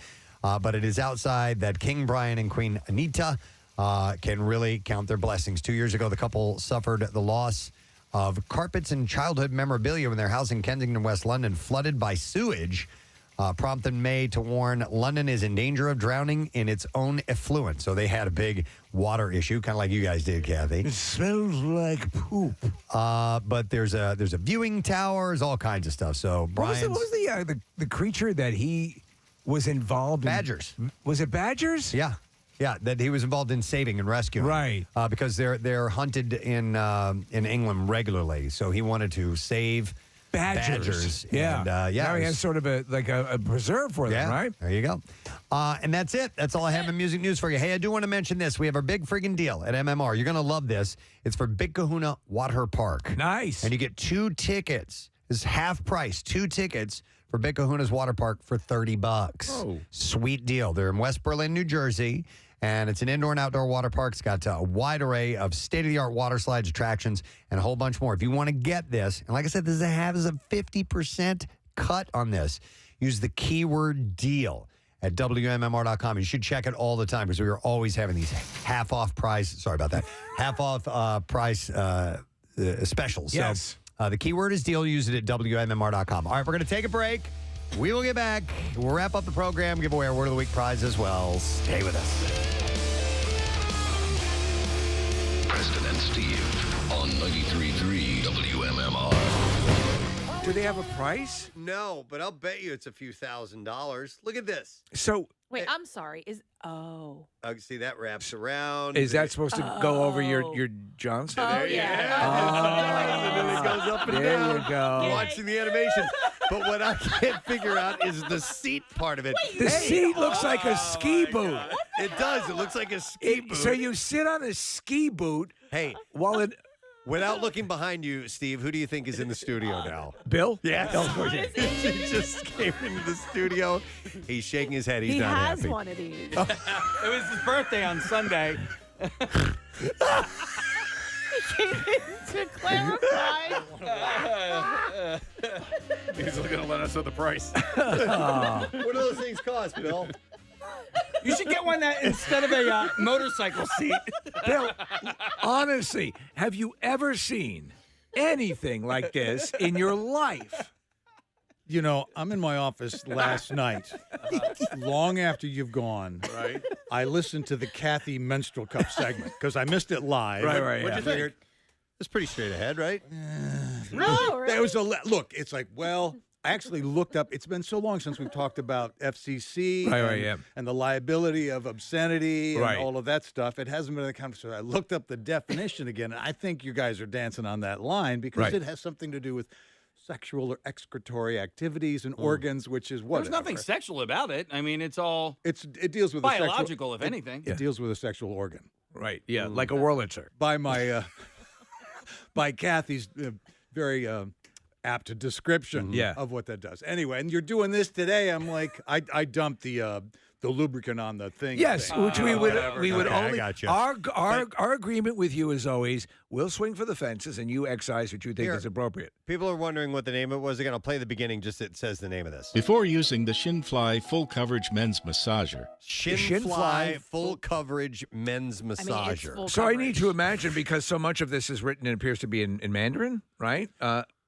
But it is outside that King Brian and Queen Anita can really count their blessings. 2 years ago, the couple suffered the loss of carpets and childhood memorabilia when their house in Kensington, West London, flooded by sewage, prompted May to warn London is in danger of drowning in its own effluent. So they had a big water issue, kind of like you guys did, Kathy. It smells like poop. But there's a viewing tower, there's all kinds of stuff. So Brian, what was the creature that he was involved in? Badgers. Was it badgers? Yeah, that he was involved in saving and rescuing. Right. Because they're hunted in England regularly. So he wanted to save badgers. Yeah. And, now he has sort of a preserve for them, right? There you go. And that's it. That's all I have in music news for you. Hey, I do want to mention this. We have our big friggin' deal at MMR. You're going to love this. It's for Big Kahuna Water Park. Nice. And you get 2 tickets. It's half price. 2 tickets for Big Kahuna's Water Park for $30. Oh. Sweet deal. They're in West Berlin, New Jersey, and it's an indoor and outdoor water park. It's got a wide array of state-of-the-art water slides, attractions, and a whole bunch more. If you want to get this, and like I said, this has a 50% cut on this. Use the keyword deal at WMMR.com. You should check it all the time because we are always having these half-off price. Sorry about that. Half-off price specials. Yes. So, the keyword is deal. Use it at WMMR.com. All right, we're going to take a break. We will get back. We'll wrap up the program, give away our Word of the Week prize as well. Stay with us. Preston and Steve on 93.3 WMMR. Do they have a price? No, but I'll bet you it's a few $1,000s. Look at this. So Wait, I'm sorry. See, that wraps around. Is that supposed to go over your Johnson? There you and then it goes up and there down. You go. Watching the animation. But what I can't figure out is the seat part of it. The seat looks like a ski boot. It does. It looks like a ski boot. So you sit on a ski boot. Hey, while it. Without looking behind you, Steve, who do you think is in the studio now? Bill? Yes. He just came into the studio. He's shaking his head. He's not happy. He has one of these. It was his birthday on Sunday. came in to clarify. He's looking to let us know the price. What do those things cost, Bill? You should get one that instead of a motorcycle seat. Bill, honestly, have you ever seen anything like this in your life? You know, I'm in my office last night, long after you've gone. Right. I listened to the Kathy Menstrual Cup segment because I missed it live. Right. What'd you think? It's pretty straight ahead, right? No, there was look. It's like, well, I actually looked up. It's been so long since we've talked about FCC and the liability of obscenity and all of that stuff. It hasn't been a conversation. I looked up the definition again, and I think you guys are dancing on that line because it has something to do with sexual or excretory activities and organs, which is what There's nothing sexual about it. I mean, it's all it deals with biological, if anything. It deals with a sexual organ, right? Yeah, like a Wurlitzer. By my by Kathy's very apt description of what that does. Anyway, and you're doing this today. I'm like, I dumped the lubricant on the thing. Yes, which we would only. I gotcha. Our agreement with you is always we'll swing for the fences and you excise what you think is appropriate. People are wondering what the name of it was. Again, I'll play the beginning. Just it says the name of this. Before using the Shinfly Full Coverage Men's Massager. Shinfly Full Coverage Men's Massager. So I need to imagine, because so much of this is written and appears to be in Mandarin, right?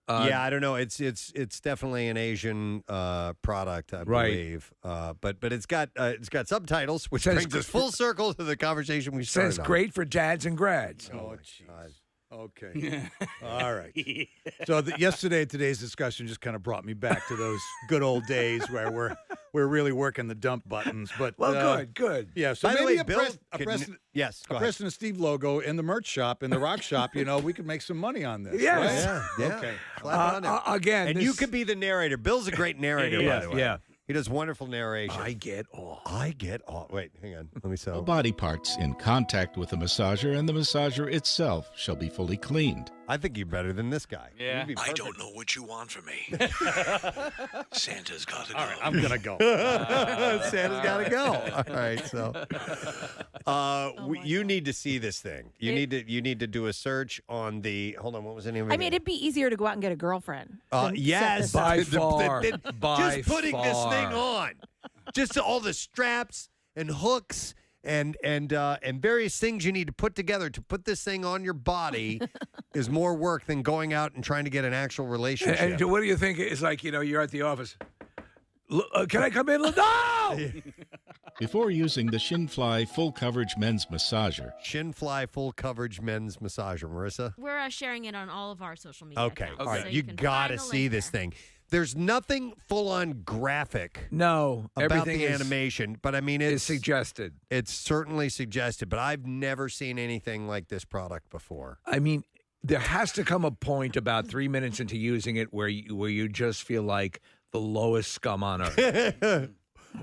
Yeah, I don't know. It's definitely an Asian product, I believe. But it's got subtitles, which brings us full circle to the conversation we started. Says great for dads and grads. Oh, jeez. Okay. All right. So today's discussion just kind of brought me back to those good old days where we're really working the dump buttons. But good. Yeah. So By the maybe way, Bill, a Preston Preston and Steve logo in the merch shop, in the rock shop. We could make some money on this. Yes. Right? Yeah. Okay. Again, and you could be the narrator. Bill's a great narrator, by the way. Yeah. He does wonderful narration. I get all. Wait, hang on. Let me All sell. body parts in contact with the massager and the massager itself shall be fully cleaned. I think you're better than this guy. Yeah. I don't know what you want from me. Santa's got to go. All right, I'm gonna go. Santa's got to go. All right, so you need to see this thing. You need to do a search on the. Hold on, what was the name of it? I mean, it'd be easier to go out and get a girlfriend. Yes, by far. Just putting this thing on, just all the straps and hooks and various things you need to put together to put this thing on your body is more work than going out and trying to get an actual relationship. And what do you think? It's like, you're at the office. Can I come in? No! Before using the Shinfly Full Coverage Men's Massager. Shinfly Full Coverage Men's Massager. Marissa? We're sharing it on all of our social media. Okay. accounts, All right. so You can got to find the see link this there. thing. There's nothing full-on graphic No, about everything the is- animation, but I mean, it's suggested. It's certainly suggested, but I've never seen anything like this product before. I mean, there has to come a point about 3 minutes into using it where you just feel like the lowest scum on earth.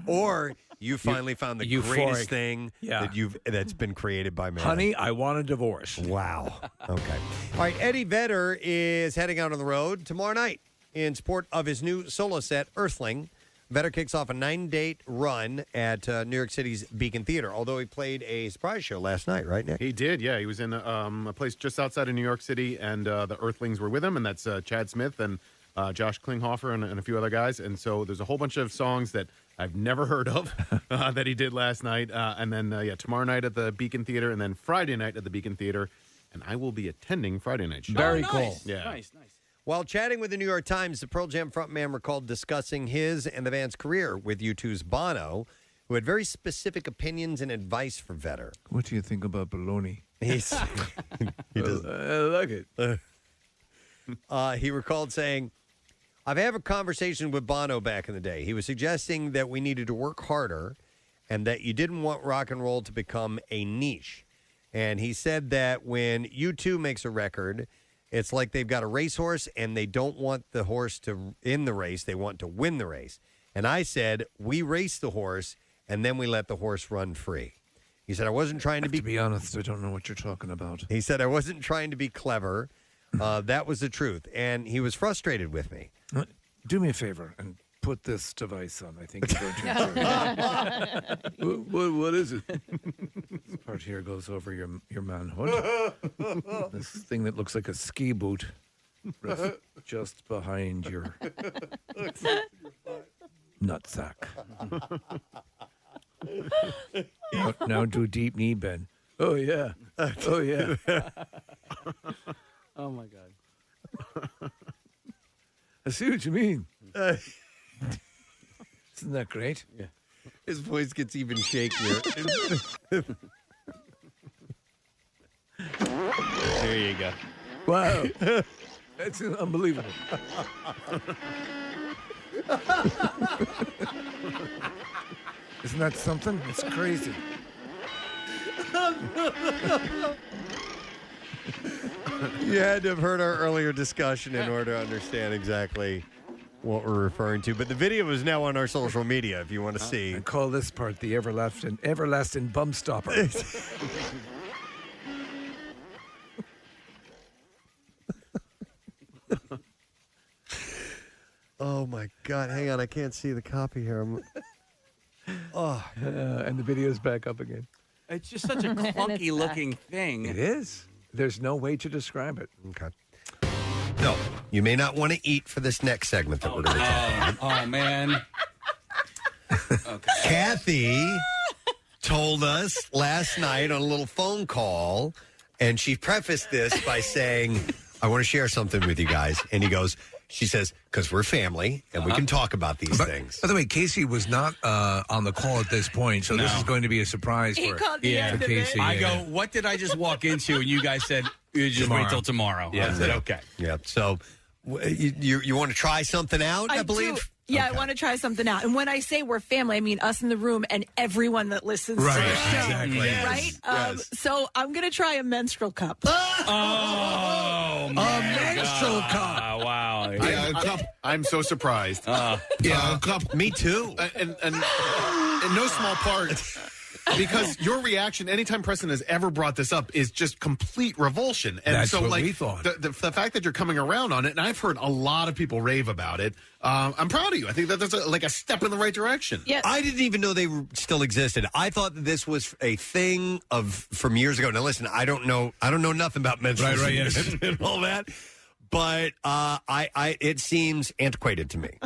Or you finally found the euphoric. greatest thing Yeah. that's been created by man. Honey, I want a divorce. Wow. Okay. All right. Eddie Vedder is heading out on the road tomorrow night in support of his new solo set, Earthling. Vedder kicks off a 9-date run at New York City's Beacon Theater, although he played a surprise show last night, right, Nick? He did, yeah. He was in a place just outside of New York City, and the Earthlings were with him, and that's Chad Smith and Josh Klinghoffer and a few other guys. And so there's a whole bunch of songs that I've never heard of that he did last night. And then, tomorrow night at the Beacon Theater, and then Friday night at the Beacon Theater. And I will be attending Friday night show. Very cool. Yeah. Nice. While chatting with the New York Times, the Pearl Jam frontman recalled discussing his and the band's career with U2's Bono, who had very specific opinions and advice for Vedder. What do you think about baloney? He does. I like it. He recalled saying, I've had a conversation with Bono back in the day. He was suggesting that we needed to work harder and that you didn't want rock and roll to become a niche. And he said that when U2 makes a record, it's like they've got a racehorse and they don't want the horse to in the race. They want to win the race. And I said, we race the horse and then we let the horse run free. He said, I wasn't trying to be honest, I don't know what you're talking about. He said, I wasn't trying to be clever. That was the truth. And he was frustrated with me. Do me a favor and put this device on. I think you're going to what is it? This part here goes over your manhood. This thing that looks like a ski boot rests just behind your nutsack. Now do a deep knee bend. Oh, yeah. Oh, yeah. Oh, my God. I see what you mean. Isn't that great? Yeah. His voice gets even shakier. There you go. Wow. That's unbelievable. Isn't that something? It's crazy. You had to have heard our earlier discussion in order to understand exactly what we're referring to. But the video is now on our social media if you want to see. I call this part the everlasting bum stopper. Oh, my God. Hang on. I can't see the copy here. And the video's back up again. It's just such a clunky looking thing. It is. There's no way to describe it. Okay. No, you may not want to eat for this next segment that we're going to talk about. Oh, man. Okay. Kathy told us last night on a little phone call, and she prefaced this by saying, I want to share something with you guys. And she says, because we're family and we can talk about these things. By the way, Casey was not on the call at this point, so this is going to be a surprise for Casey. I go, what did I just walk into? And you guys said, you just wait till tomorrow. Yeah. I said, okay. Yeah. So you want to try something out, I believe? Do. Yeah, okay. I want to try something out. And when I say we're family, I mean us in the room and everyone that listens to the show. Exactly. Right? Yes. So I'm going to try a menstrual cup. Oh, man. A menstrual cup. Wow. Yeah, a cup. I'm so surprised. A cup. Me too. And in no small part, because your reaction anytime Preston has ever brought this up is just complete revulsion. And That's so, what like, we thought. The fact that you're coming around on it, and I've heard a lot of people rave about it, I'm proud of you. I think that's like a step in the right direction. Yes. I didn't even know they still existed. I thought that this was a thing from years ago. Now, listen, I don't know nothing about menstrual sickness and all that. But it seems antiquated to me.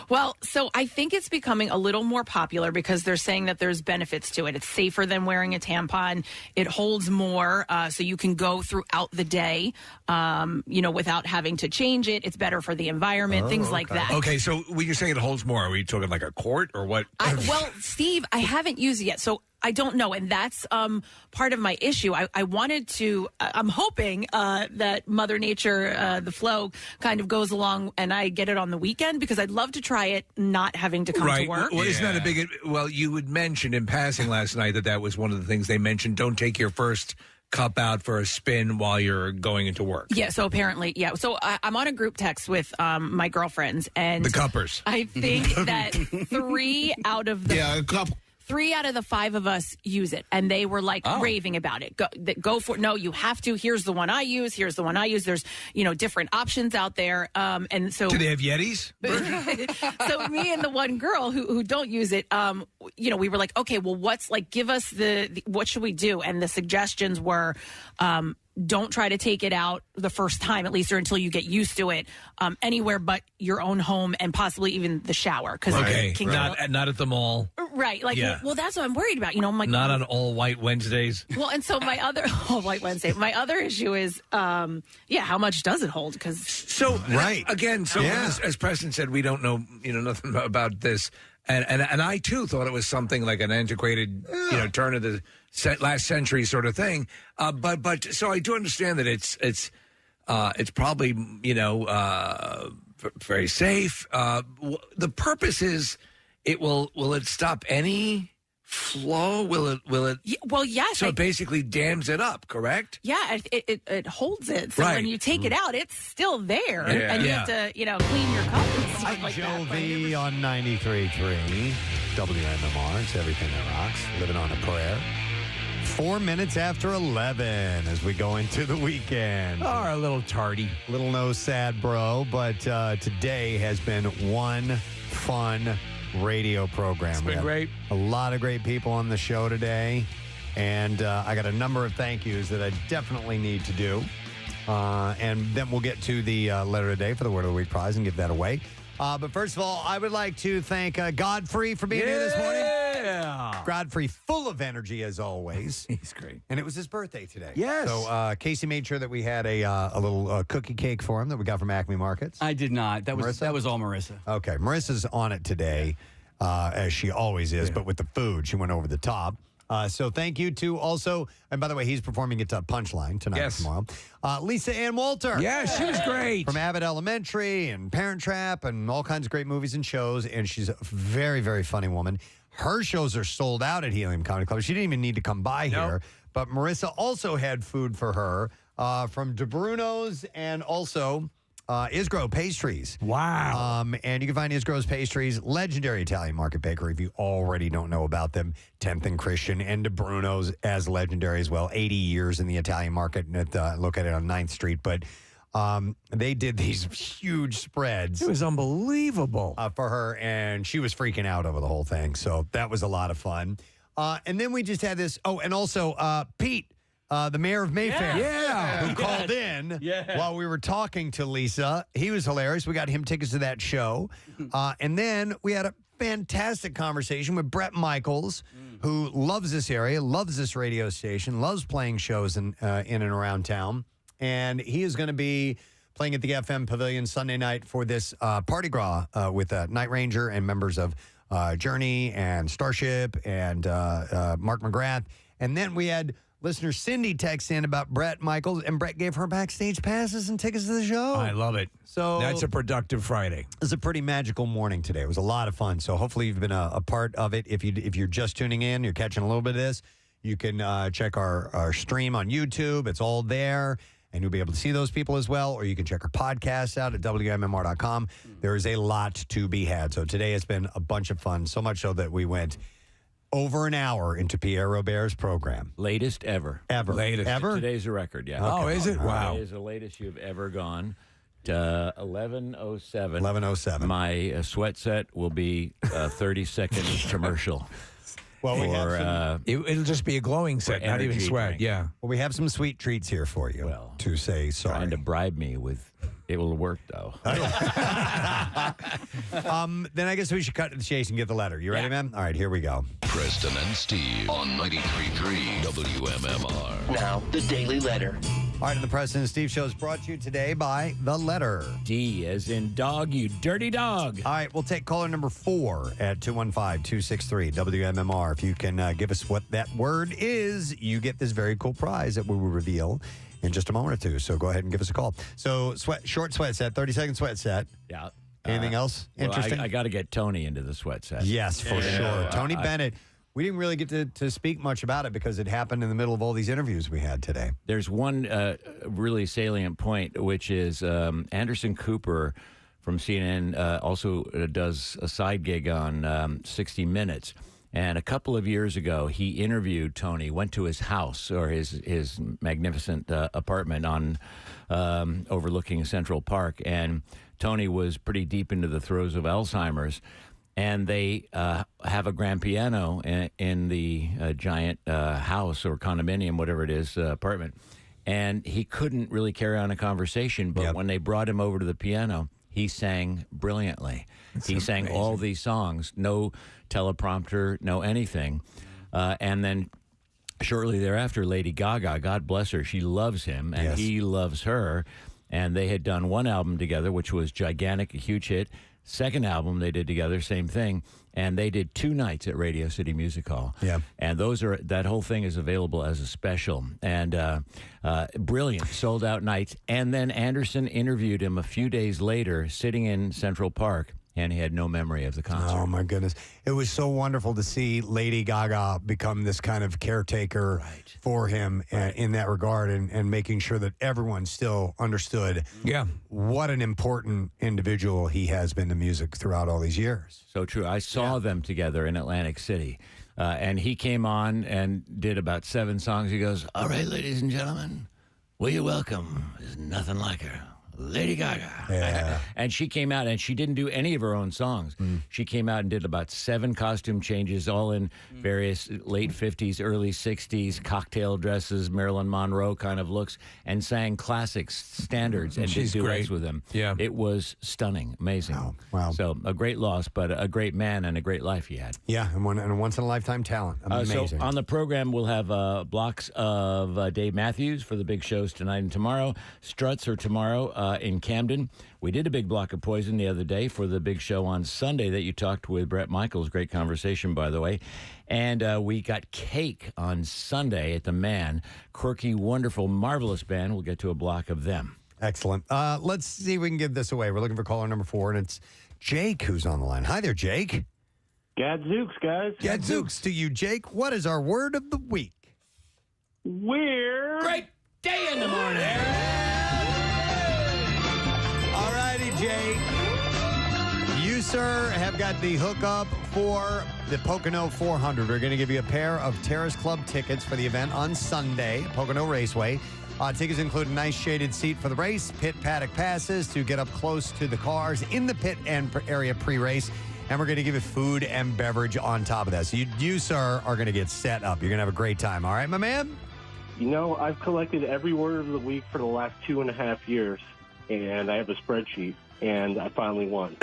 Well, so I think it's becoming a little more popular because they're saying that there's benefits to it. It's safer than wearing a tampon. It holds more, so you can go throughout the day, without having to change it. It's better for the environment, things like that. Okay, so when you're saying it holds more, are we talking like a quart or what? Well, Steve, I haven't used it yet, so I don't know, and that's part of my issue. I wanted to. I'm hoping that Mother Nature, the flow, kind of goes along, and I get it on the weekend because I'd love to try it, not having to come to work. Well, isn't that a big? Well, you had mentioned in passing last night that was one of the things they mentioned. Don't take your first cup out for a spin while you're going into work. Yeah, so apparently, yeah. So I'm on a group text with my girlfriends, and the cuppers. I think that 3 out of the 3 out of the 5 of us use it, and they were like raving about it. Go for it. No, you have to. Here's the one I use. Here's the one I use. There's different options out there. And so, do they have Yetis? So me and the one girl who don't use it, we were like, okay, well, give us the what should we do? And the suggestions were, don't try to take it out the first time, at least, or until you get used to it, anywhere but your own home and possibly even the shower. Not at the mall. Right. Well, that's what I'm worried about. I'm like, not on all white Wednesdays. Well, and so my other all white Wednesday. My other issue is, how much does it hold? Because again. As Preston said, we don't know, nothing about this. And I too thought it was something like an antiquated, turn of the last century sort of thing. But so I do understand that it's probably very safe. The purpose is will it stop any flow? Will it? Well, yes. So it basically dams it up, correct? Yeah, it holds it. So when you take it out, it's still there, and you have to clean your cup and stuff like Joe that. V on 93.3 WMMR. It's everything that rocks. Living on a prayer. 4 minutes after 11 as we go into the weekend. Oh, a little tardy. Little no sad, bro. But today has been one fun radio program. It's been great. A lot of great people on the show today. And I got a number of thank yous that I definitely need to do. And then we'll get to the letter of the day for the Word of the Week prize and give that away. But first of all, I would like to thank Godfrey for being here this morning. Yeah. Godfrey, full of energy as always. He's great. And it was his birthday today. Yes. So Casey made sure that we had a little cookie cake for him that we got from Acme Markets. I did not. That was all Marissa. Okay. Marissa's on it today, as she always is, but with the food, she went over the top. So thank you to also, and by the way, he's performing at Punchline tonight and tomorrow. Lisa Ann Walter. Yeah, she was great. From Abbott Elementary and Parent Trap and all kinds of great movies and shows. And she's a very, very funny woman. Her shows are sold out at Helium Comedy Club. She didn't even need to come by here. But Marissa also had food for her from DeBruno's and also Isgro Pastries. Wow. And you can find Isgro's Pastries, legendary Italian market bakery if you already don't know about them. 10th and Christian and DeBruno's as legendary as well. 80 years in the Italian market. Located on 9th Street. But they did these huge spreads. It was unbelievable. For her, and she was freaking out over the whole thing. So that was a lot of fun. And then we just had this. Oh, and also Pete. The mayor of Mayfair, who called in while we were talking to Lisa. He was hilarious. We got him tickets to that show. And then we had a fantastic conversation with Bret Michaels, who loves this area, loves this radio station, loves playing shows in and around town. And he is going to be playing at the FM Pavilion Sunday night for this Party Gras with Night Ranger and members of Journey and Starship and Mark McGrath. And then we had listener Cindy texts in about Bret Michaels, and Bret gave her backstage passes and tickets to the show. I love it. So that's a productive Friday. It was a pretty magical morning today. It was a lot of fun. So hopefully you've been a part of it. If you're just tuning in, you're catching a little bit of this, you can check our stream on YouTube. It's all there, and you'll be able to see those people as well. Or you can check our podcast out at WMMR.com. There is a lot to be had. So today has been a bunch of fun, so much so that we went over an hour into Pierre Robert's program. Latest ever. Latest. Ever? Today's a record, yeah. Okay. Oh, is it? Wow. Today is the latest you've ever gone. 11:07. 11:07. My sweat set will be a 30-second commercial. Well, we have it'll just be a glowing set, not even sweat. Drink. Yeah. Well, we have some sweet treats here for you to say sorry. Trying to bribe me with... It will work, though. Then I guess we should cut to the chase and get the letter. You ready, man? All right, here we go. Preston and Steve on 93.3 WMMR. Now, the Daily Letter. All right, the Preston and Steve Show is brought to you today by The Letter. D as in dog, you dirty dog. All right, we'll take caller number 4 at 215-263 WMMR. If you can give us what that word is, you get this very cool prize that we will reveal in just a moment or two. So go ahead and give us a call. So short sweat set, 30-second sweat set. Yeah. Anything else interesting? I got to get Tony into the sweat set. Yes, for sure. Tony Bennett. We didn't really get to speak much about it because it happened in the middle of all these interviews we had today. There's one really salient point, which is Anderson Cooper from CNN also does a side gig on 60 Minutes. And a couple of years ago, he interviewed Tony, went to his house or his magnificent apartment on overlooking Central Park. And Tony was pretty deep into the throes of Alzheimer's. And they have a grand piano in the giant house or condominium, whatever it is, apartment. And he couldn't really carry on a conversation. But when they brought him over to the piano, he sang brilliantly. He sang all these songs, no teleprompter, no anything. And then shortly thereafter, Lady Gaga, God bless her, she loves him, and he loves her. And they had done one album together, which was gigantic, a huge hit. Second album they did together, same thing. And they did 2 nights at Radio City Music Hall. Yeah. And that whole thing is available as a special. And brilliant, sold out nights. And then Anderson interviewed him a few days later, sitting in Central Park. And he had no memory of the concert. Oh, my goodness. It was so wonderful to see Lady Gaga become this kind of caretaker for him in that regard and making sure that everyone still understood what an important individual he has been to music throughout all these years. So true. I saw them together in Atlantic City. And he came on and did about 7 songs. He goes, "All right, ladies and gentlemen, will you welcome? There's nothing like her. Lady Gaga. Yeah. And she came out, and she didn't do any of her own songs. She came out and did about 7 costume changes, all in various late 50s, early 60s, cocktail dresses, Marilyn Monroe kind of looks, and sang classics, standards, and She's did duets great. with them. Yeah. It was stunning, amazing. Wow. So a great loss, but a great man and a great life he had. Yeah, and a once-in-a-lifetime talent. Amazing. So on the program, we'll have blocks of Dave Matthews for the big shows tonight and tomorrow. Struts are tomorrow in Camden. We did a big block of Poison the other day for the big show on Sunday that you talked with Bret Michaels. Great conversation, by the way. And we got Cake on Sunday at the Man. Quirky, wonderful, marvelous band. We'll get to a block of them. Excellent. Let's see if we can give this away. We're looking for caller number 4, and it's Jake who's on the line. Hi there, Jake. Gadzooks, guys. Gadzooks to you, Jake. What is our word of the week? Weird. Great day in the morning. All righty, Jake. You, sir, have got the hookup for the Pocono 400. We're going to give you a pair of Terrace Club tickets for the event on Sunday at Pocono Raceway. Tickets include a nice shaded seat for the race, pit paddock passes to get up close to the cars in the pit and area pre-race, and we're going to give you food and beverage on top of that. So you, sir, are going to get set up. You're going to have a great time. All right, my man? You know, I've collected every word of the week for the last 2.5 years, and I have a spreadsheet, and I finally won.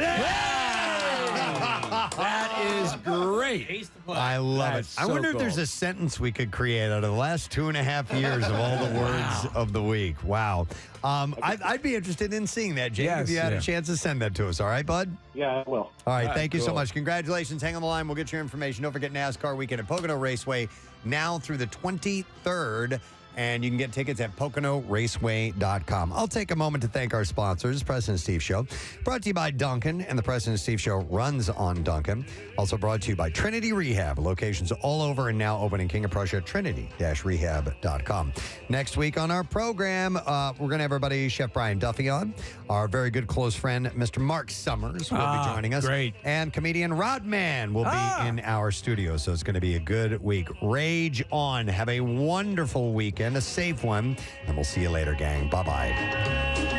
That is great. I love That's it. I so wonder if cool. there's a sentence we could create out of the last 2.5 years of all the words of the week. Wow. I'd be interested in seeing that, Jake, if you had a chance to send that to us. All right, bud? Yeah, I will. All right, thank you so cool. much. Congratulations. Hang on the line. We'll get your information. Don't forget NASCAR weekend at Pocono Raceway now through the 23rd. And you can get tickets at PoconoRaceway.com. I'll take a moment to thank our sponsors, Preston and Steve Show. Brought to you by Duncan, and the Preston and Steve Show runs on Duncan. Also brought to you by Trinity Rehab. Locations all over and now open in King of Prussia, trinity-rehab.com. Next week on our program, we're going to have our buddy Chef Brian Duffy on. Our very good close friend, Mr. Mark Summers, will be joining us. Great. And comedian Rodman will be in our studio. So it's going to be a good week. Rage on. Have a wonderful weekend. A safe one, and we'll see you later, gang. Bye-bye.